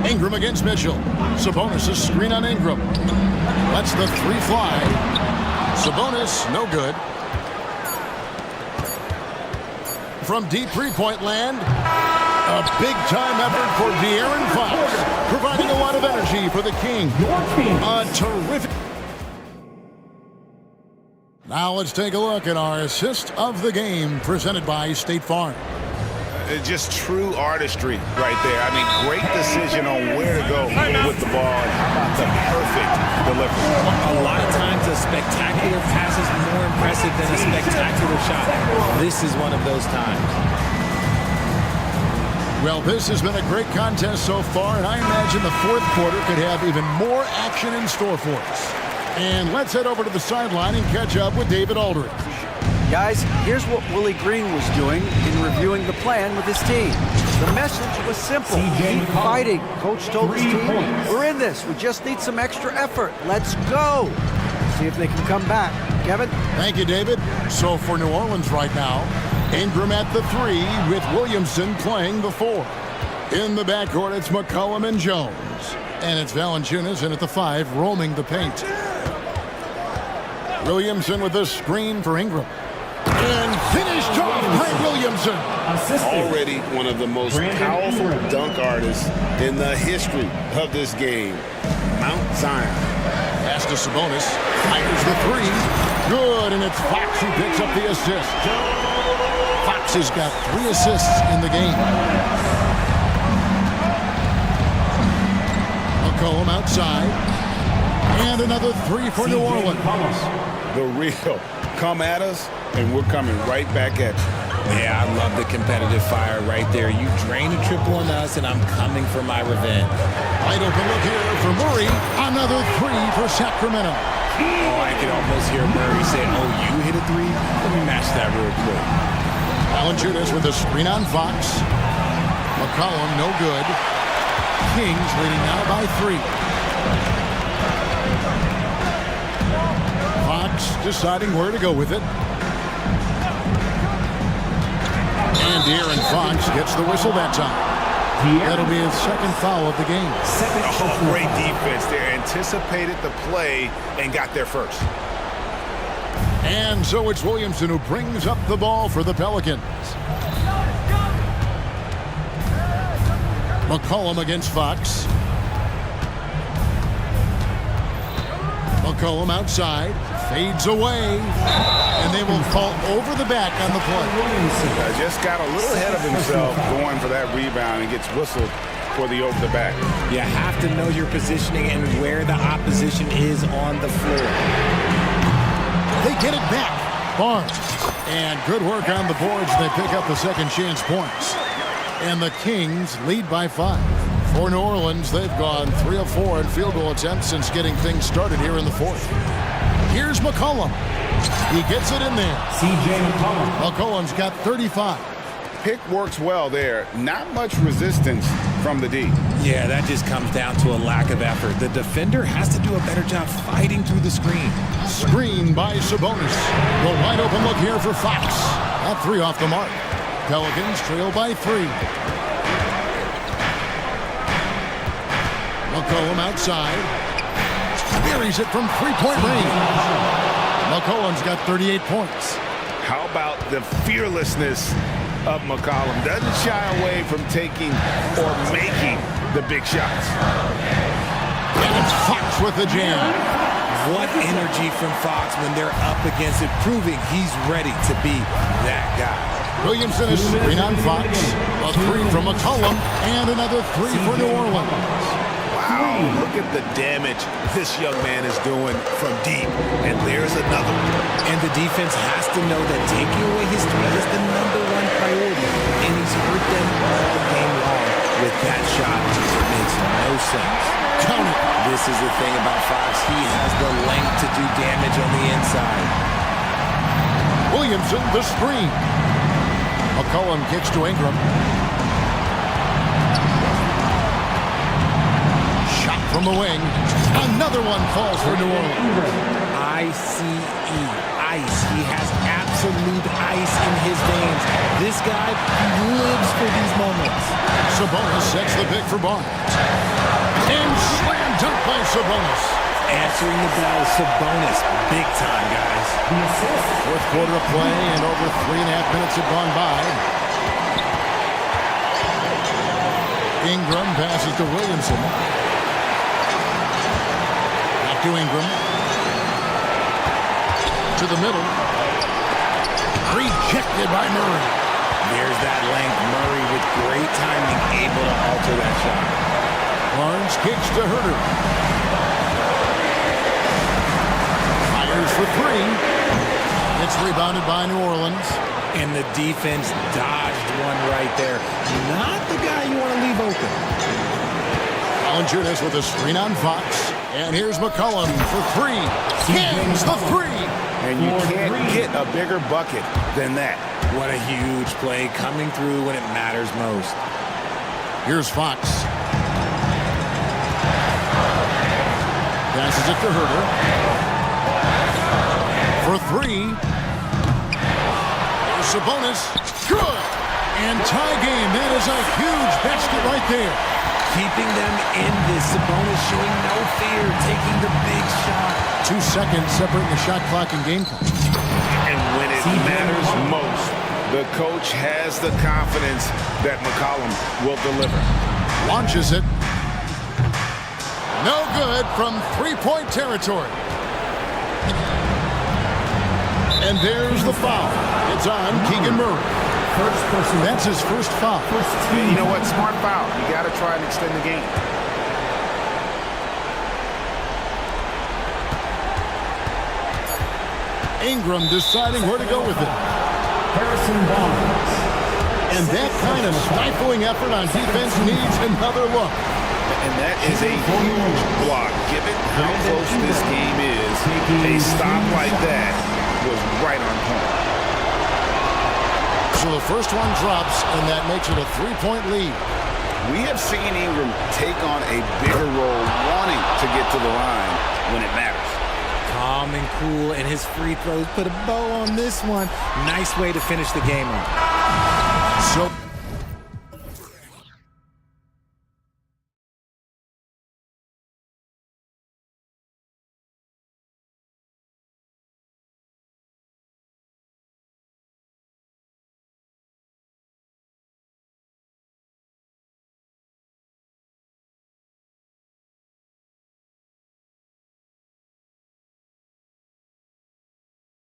Ingram against Mitchell. Sabonis' screen on Ingram. Lets the 3 fly. Sabonis, no good. From deep three-point land, a big-time effort for De'Aaron Fox, providing a lot of energy for the King. A terrific... Now let's take a look at our assist of the game, presented by State Farm. Just true artistry right there. I mean, great decision on where to go with the ball. And how about the perfect delivery? A lot of times a spectacular pass is more impressive than a spectacular shot. This is one of those times. Well, this has been a great contest so far, and I imagine the fourth quarter could have even more action in store for us. And let's head over to the sideline and catch up with David Aldridge. Guys, here's what Willie Green was doing in reviewing the plan with his team. The message was simple. Keep fighting. Coach told his team, we're in this. We just need some extra effort. Let's go. See if they can come back. Kevin? Thank you, David. So for New Orleans right now, Ingram at the 3 with Williamson playing the 4. In the backcourt, it's McCollum and Jones. And it's Valanciunas in at the 5, roaming the paint. Williamson with the screen for Ingram. And finished off by Williamson. Already one of the most powerful dunk artists in the history of this game. Mount Zion. Pass to Sabonis. Fires the 3. Good, and it's Fox who picks up the assist. Fox has got 3 assists in the game. McCollum outside. And another 3 for New Orleans. The real. Come at us, and we're coming right back at you. Yeah, I love the competitive fire right there. You drain a triple on us, and I'm coming for my revenge. Wide open look here for Murray. Another three for Sacramento. Oh, I can almost hear Murray say, oh, you hit a three? Let me match that real quick. Valanciunas with a screen on Fox. McCollum, no good. Kings leading now by 3. Fox deciding where to go with it. And De'Aaron Fox gets the whistle that time. That'll be his second foul of the game. Oh, great defense there. Anticipated the play and got there first. And so it's Williamson who brings up the ball for the Pelicans. McCollum against Fox. McCollum outside, fades away, and they will fall over the back on the play. Just got a little ahead of himself going for that rebound and gets whistled for the over the back. You have to know your positioning and where the opposition is on the floor. They get it back. Barnes. And good work on the boards. They pick up the second chance points. And the Kings lead by 5. For New Orleans, they've gone 3 of 4 in field goal attempts since getting things started here in the fourth. Here's McCollum. He gets it in there. C.J. McCollum. McCollum's got 35. Pick works well there. Not much resistance from the D. Yeah, that just comes down to a lack of effort. The defender has to do a better job fighting through the screen. Screen by Sabonis. The wide open look here for Fox. That 3 off the mark. Pelicans trail by 3. McCollum outside. Buries it from three-point range. McCollum's got 38 points. How about the fearlessness of McCollum? Doesn't shy away from taking or making the big shots. And it's Fox with the jam. What energy from Fox when they're up against it, proving he's ready to be that guy. Williamson is screen on Fox. A 3 from McCollum and another 3 for New Orleans. Wow, look at the damage this young man is doing from deep. And there's another one. And the defense has to know that taking away his 3 is the #1 priority. And he's hurt them all game long with that shot. It makes no sense. Count it. This is the thing about Fox. He has the length to do damage on the inside. Williamson, the screen. McCollum kicks to Ingram. Shot from the wing. Another one falls for New Orleans. ICE. Ice. He has absolute ice in his veins. This guy lives for these moments. Sabonis sets the pick for Barnes. And slam dunk by Sabonis. Answering the bell, Sabonis. Big time, guys. Fourth quarter of play and over 3.5 minutes have gone by. Ingram passes to Williamson. Back to Ingram. To the middle. Rejected by Murray. There's that length. Murray with great timing, able to alter that shot. Barnes kicks to Herter. Fires for 3. It's rebounded by New Orleans. And the defense dodged one right there. Not the guy you want to leave open. Valanciunas with a screen on Fox. And here's McCollum for 3. Hands the 3. And you can't get a bigger bucket than that. What a huge play coming through when it matters most. Here's Fox. Passes it to Herter. For 3. There's Sabonis. Good. And tie game. That is a huge basket right there. Keeping them in this. Sabonis showing no fear, taking the big shot. 2 seconds separating the shot clock and game clock. And when it matters most, the coach has the confidence that McCollum will deliver. Launches it. No good from 3-point territory. And there's the foul. It's on Keegan Murray. That's his first foul. And you know what? Smart foul. You got to try and extend the game. Ingram deciding where to go with it. And that kind of stifling effort on defense needs another look. And that is a huge block. Given how close this game is, a stop like that was right on point. So the first one drops, and that makes it a 3-point lead. We have seen Ingram take on a bigger role, wanting to get to the line when it matters. Calm and cool, and his free throws put a bow on this one. Nice way to finish the game off. So